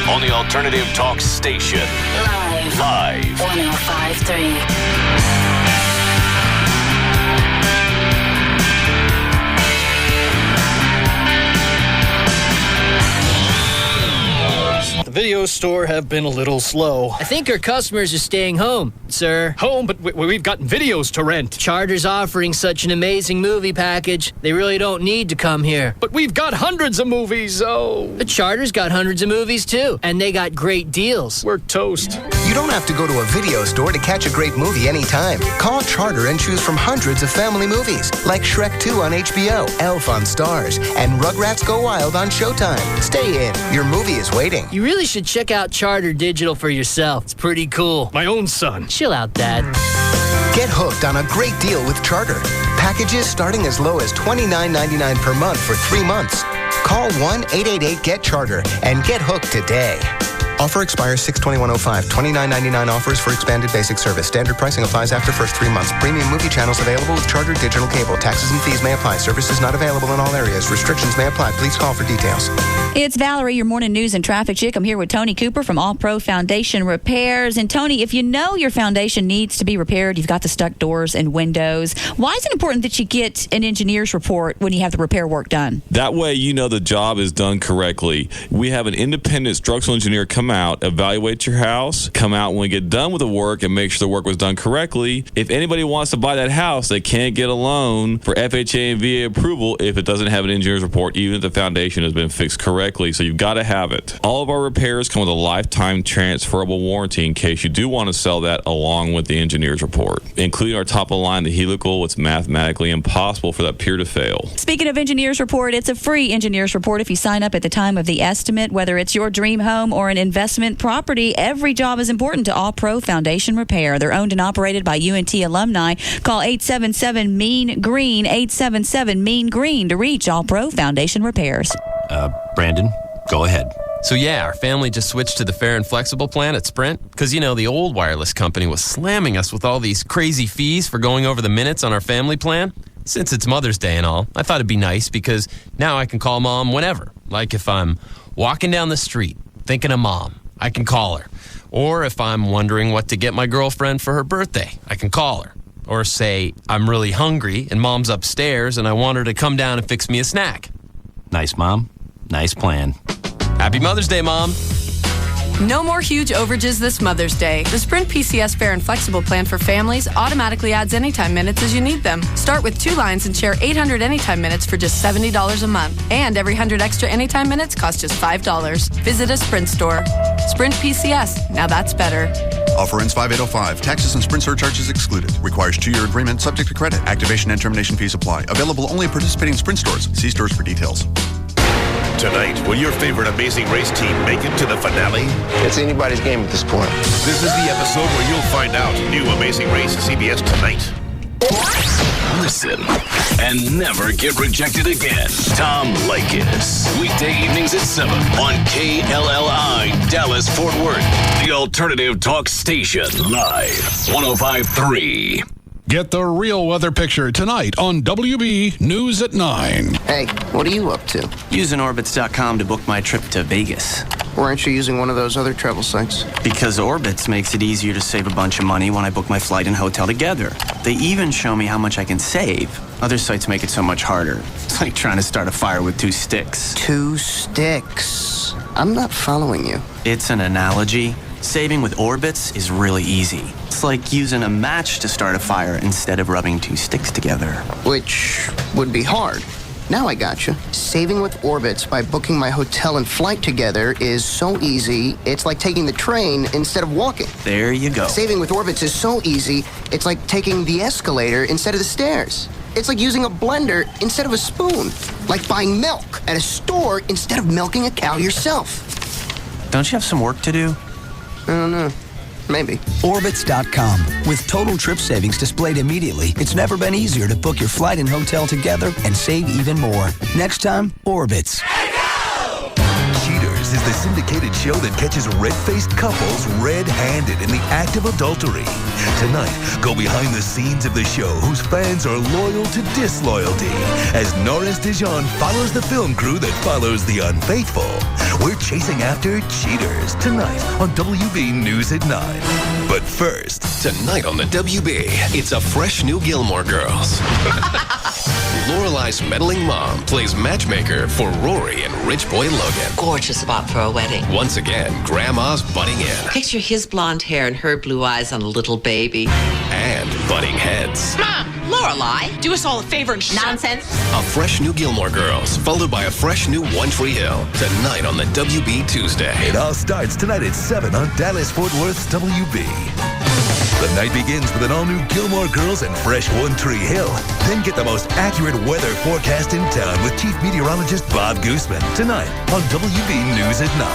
[SPEAKER 2] On the Alternative Talk Station. Live.
[SPEAKER 10] 105.3.
[SPEAKER 6] video store have been a little slow.
[SPEAKER 11] I think our customers are staying home, sir.
[SPEAKER 6] Home, but we've got videos to rent.
[SPEAKER 11] Charter's offering such an amazing movie package, they really don't need to come here.
[SPEAKER 6] But we've got hundreds of movies,
[SPEAKER 11] But Charter's got hundreds of movies too, and they got great deals.
[SPEAKER 6] We're toast.
[SPEAKER 12] You don't have to go to a video store to catch a great movie anytime. Call Charter and choose from hundreds of family movies, like Shrek 2 on HBO, Elf on Stars, and Rugrats Go Wild on Showtime. Stay in. Your movie is waiting.
[SPEAKER 11] You really should check out Charter Digital for yourself. It's pretty cool.
[SPEAKER 6] My own son.
[SPEAKER 11] Chill out, Dad.
[SPEAKER 12] Get hooked on a great deal with Charter. Packages starting as low as $29.99 per month for 3 months. Call 1-888-GET-CHARTER and get hooked today. Offer expires 6/21/05. $29.99 offers for expanded basic service. Standard pricing applies after first 3 months. Premium movie channels available with Charter Digital Cable. Taxes and fees may apply. Services not available in all areas. Restrictions may apply. Please call for details.
[SPEAKER 13] It's Valerie, your morning news and traffic chick. I'm here with Tony Cooper from All Pro Foundation Repairs. And Tony, if you know your foundation needs to be repaired, you've got the stuck doors and windows, why is it important that you get an engineer's report when you have the repair work done?
[SPEAKER 14] That way you know the job is done correctly. We have an independent structural engineer come out, evaluate your house, come out when we get done with the work and make sure the work was done correctly. If anybody wants to buy that house, they can't get a loan for FHA and VA approval if it doesn't have an engineer's report, even if the foundation has been fixed correctly. So you've got to have it. All of our repairs come with a lifetime transferable warranty in case you do want to sell that along with the engineer's report. Including our top of the line, the helical, it's mathematically impossible for that pier to fail.
[SPEAKER 13] Speaking of engineer's report, it's a free engineer's report if you sign up at the time of the estimate. Whether it's your dream home or an investment property, every job is important to All Pro Foundation Repair. They're owned and operated by UNT alumni. Call 877-MEAN-GREEN, 877-MEAN-GREEN to reach All Pro Foundation Repairs.
[SPEAKER 15] Brandon, go ahead.
[SPEAKER 18] So yeah, our family just switched to the fair and flexible plan at Sprint because, the old wireless company was slamming us with all these crazy fees for going over the minutes on our family plan. Since it's Mother's Day and all, I thought it'd be nice because now I can call Mom whenever. Like if I'm walking down the street thinking of Mom, I can call her. Or if I'm wondering what to get my girlfriend for her birthday, I can call her. Or say I'm really hungry and Mom's upstairs and I want her to come down and fix me a snack.
[SPEAKER 15] Nice, Mom. Nice plan.
[SPEAKER 18] Happy Mother's Day, Mom.
[SPEAKER 20] No more huge overages this Mother's Day. The Sprint PCS Fair and Flexible plan for families automatically adds anytime minutes as you need them. Start with 2 lines and share 800 anytime minutes for just $70 a month. And every 100 extra anytime minutes costs just $5. Visit a Sprint store. Sprint PCS. Now that's better.
[SPEAKER 21] Offer ends 5/8/05. Taxes and Sprint surcharges excluded. Requires 2-year agreement subject to credit. Activation and termination fees apply. Available only at participating Sprint stores. See stores for details.
[SPEAKER 23] Tonight, will your favorite Amazing Race team make it to the finale?
[SPEAKER 31] It's anybody's game at this point.
[SPEAKER 23] This is the episode where you'll find out. New Amazing Race, CBS tonight.
[SPEAKER 2] Listen and never get rejected again. Tom Leykis. Weekday evenings at 7 on KLLI, Dallas, Fort Worth. The alternative talk station. Live. 105.3.
[SPEAKER 3] Get the real weather picture tonight on WB News at 9.
[SPEAKER 31] Hey, what are you up to?
[SPEAKER 25] Using Orbitz.com to book my trip to Vegas.
[SPEAKER 31] Why aren't you using one of those other travel sites?
[SPEAKER 25] Because Orbitz makes it easier to save a bunch of money when I book my flight and hotel together. They even show me how much I can save. Other sites make it so much harder. It's like trying to start a fire with 2 sticks.
[SPEAKER 31] 2 sticks? I'm not following you.
[SPEAKER 25] It's an analogy. Saving with Orbitz is really easy. It's like using a match to start a fire instead of rubbing 2 sticks together.
[SPEAKER 31] Which would be hard. Now I gotcha. Saving with Orbitz by booking my hotel and flight together is so easy, it's like taking the train instead of walking.
[SPEAKER 25] There you go.
[SPEAKER 31] Saving with Orbitz is so easy, it's like taking the escalator instead of the stairs. It's like using a blender instead of a spoon. Like buying milk at a store instead of milking a cow yourself.
[SPEAKER 25] Don't you have some work to do?
[SPEAKER 31] I don't know. Maybe.
[SPEAKER 32] Orbitz.com. With total trip savings displayed immediately, it's never been easier to book your flight and hotel together and save even more. Next time, Orbitz.
[SPEAKER 33] Cheaters is the syndicated show that catches red-faced couples red-handed in the act of adultery. Tonight, go behind the scenes of the show whose fans are loyal to disloyalty as Norris Dijon follows the film crew that follows the unfaithful. We're chasing after cheaters tonight on WB News at 9. But first,
[SPEAKER 4] tonight on the WB, it's a fresh new Gilmore Girls. Lorelai's meddling mom plays matchmaker for Rory and rich boy Logan.
[SPEAKER 5] Gorgeous spot for a wedding.
[SPEAKER 4] Once again, Grandma's butting in.
[SPEAKER 5] Picture his blonde hair and her blue eyes on a little baby.
[SPEAKER 4] And butting heads.
[SPEAKER 5] Mom, Lorelai, do us all a favor and nonsense.
[SPEAKER 4] A fresh new Gilmore Girls, followed by a fresh new One Tree Hill. Tonight on the WB Tuesday.
[SPEAKER 33] It all starts tonight at 7 on Dallas-Fort Worth's WB. The night begins with an all-new Gilmore Girls and fresh One Tree Hill. Then get the most accurate weather forecast in town with Chief Meteorologist Bob Gooseman. Tonight on WB News at 9.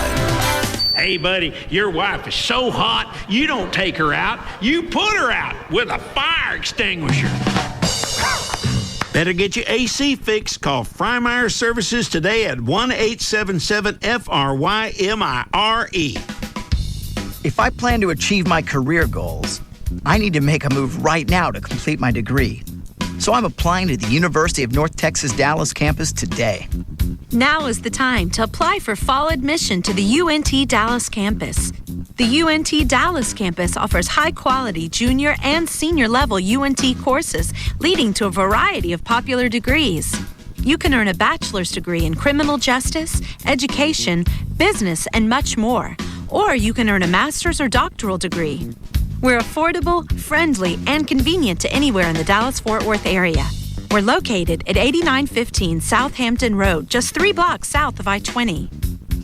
[SPEAKER 8] Hey, buddy, your wife is so hot, you don't take her out. You put her out with a fire extinguisher. Better get your AC fixed. Call Frymeyer Services today at 1-877-FRYMIRE.
[SPEAKER 9] If I plan to achieve my career goals, I need to make a move right now to complete my degree. So I'm applying to the University of North Texas Dallas campus today.
[SPEAKER 16] Now is the time to apply for fall admission to the UNT Dallas campus. The UNT Dallas campus offers high-quality junior and senior level UNT courses leading to a variety of popular degrees. You can earn a bachelor's degree in criminal justice, education, business, and much more. Or you can earn a master's or doctoral degree. We're affordable, friendly, and convenient to anywhere in the Dallas-Fort Worth area. We're located at 8915 Southampton Road, just 3 blocks south of I-20.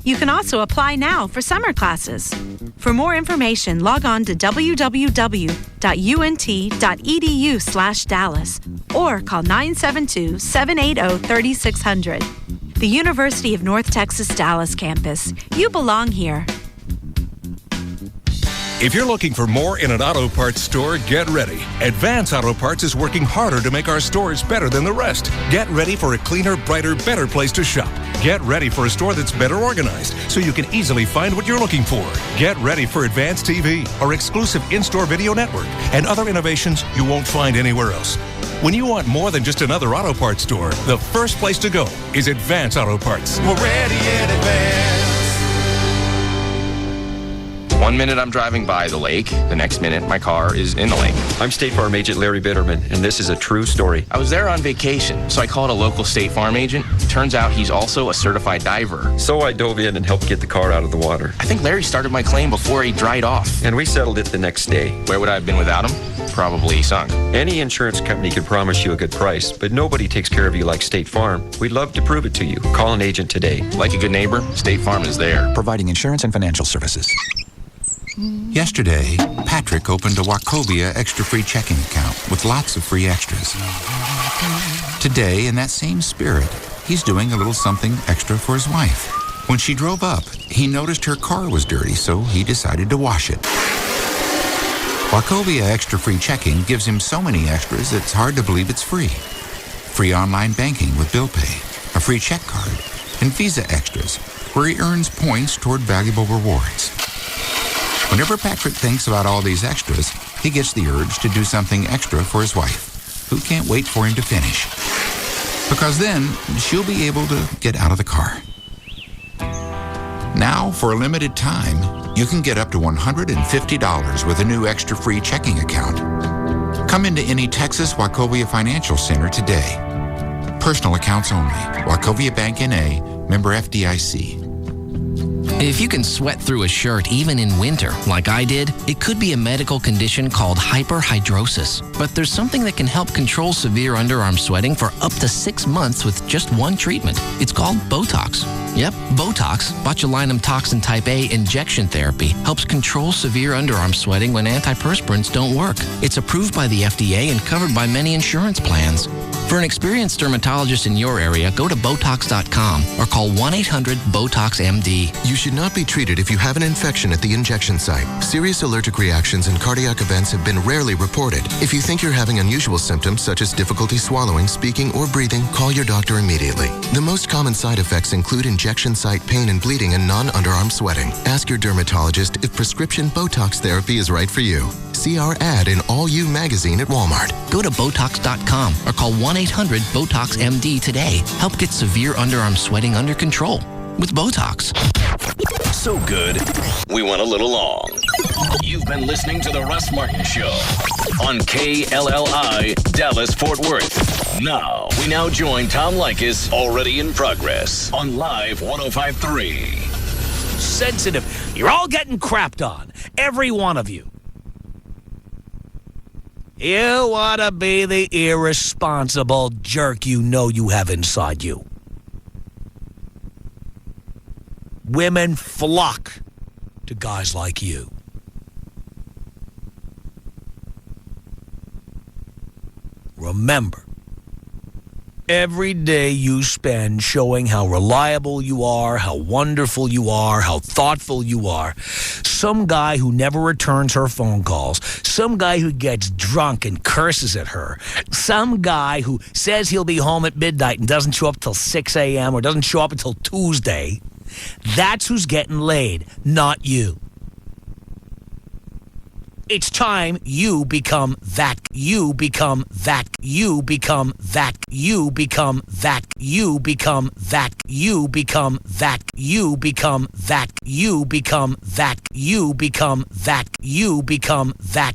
[SPEAKER 16] You can also apply now for summer classes. For more information, log on to www.unt.edu/Dallas or call 972-780-3600. The University of North Texas Dallas campus. You belong here.
[SPEAKER 19] If you're looking for more in an auto parts store, get ready. Advance Auto Parts is working harder to make our stores better than the rest. Get ready for a cleaner, brighter, better place to shop. Get ready for a store that's better organized so you can easily find what you're looking for. Get ready for Advanced TV, our exclusive in-store video network, and other innovations you won't find anywhere else. When you want more than just another auto parts store, the first place to go is Advance Auto Parts.
[SPEAKER 22] We're ready in advance.
[SPEAKER 24] 1 minute I'm driving by the lake, the next minute my car is in the lake.
[SPEAKER 26] I'm State Farm Agent Larry Bitterman, and this is a true story.
[SPEAKER 24] I was there on vacation, so I called a local State Farm agent. Turns out he's also a certified diver.
[SPEAKER 26] So I dove in and helped get the car out of the water.
[SPEAKER 24] I think Larry started my claim before he dried off.
[SPEAKER 26] And we settled it the next day.
[SPEAKER 24] Where would I have been without him? Probably sunk.
[SPEAKER 26] Any insurance company could promise you a good price, but nobody takes care of you like State Farm. We'd love to prove it to you. Call an agent today.
[SPEAKER 24] Like a good neighbor, State Farm is there.
[SPEAKER 27] Providing insurance and financial services. Yesterday, Patrick opened a Wachovia extra-free checking account with lots of free extras. Today, in that same spirit, he's doing a little something extra for his wife. When she drove up, he noticed her car was dirty, so he decided to wash it. Wachovia extra-free checking gives him so many extras it's hard to believe it's free. Free online banking with Bill Pay, a free check card, and Visa extras, where he earns points toward valuable rewards. Whenever Patrick thinks about all these extras, he gets the urge to do something extra for his wife, who can't wait for him to finish. Because then, she'll be able to get out of the car. Now, for a limited time, you can get up to $150 with a new extra free checking account. Come into any Texas Wachovia Financial Center today. Personal accounts only. Wachovia Bank N.A., member FDIC.
[SPEAKER 28] If you can sweat through a shirt even in winter, like I did, it could be a medical condition called hyperhidrosis. But there's something that can help control severe underarm sweating for up to 6 months with just one treatment. It's called Botox. Yep, Botox, botulinum toxin type A injection therapy, helps control severe underarm sweating when antiperspirants don't work. It's approved by the FDA and covered by many insurance plans. For an experienced dermatologist in your area, go to Botox.com or call 1-800-BOTOX-MD.
[SPEAKER 29] You should not be treated if you have an infection at the injection site. Serious allergic reactions and cardiac events have been rarely reported. If you think you're having unusual symptoms such as difficulty swallowing, speaking, or breathing, call your doctor immediately. The most common side effects include injection site pain and bleeding and non-underarm sweating. Ask your dermatologist if prescription Botox therapy is right for you. See our ad in All You magazine at Walmart.
[SPEAKER 28] Go to Botox.com or call 1-800-BOTOX-MD today. Help get severe underarm sweating under control with Botox.
[SPEAKER 2] So good, we went a little long. You've been listening to The Russ Martin Show on KLLI, Dallas-Fort Worth. Now, we join Tom Leykis, already in progress, on Live 105.3.
[SPEAKER 1] Sensitive. You're all getting crapped on. Every one of you. You want to be the irresponsible jerk you know you have inside you. Women flock to guys like you. Remember, every day you spend showing how reliable you are, how wonderful you are, how thoughtful you are, some guy who never returns her phone calls, some guy who gets drunk and curses at her, some guy who says he'll be home at midnight and doesn't show up till 6 a.m. or doesn't show up until Tuesday, that's who's getting laid, not you. It's time you become that. You become that. You become that. You become that. You become that. You become that. You become that. You become that. You become that. You become that.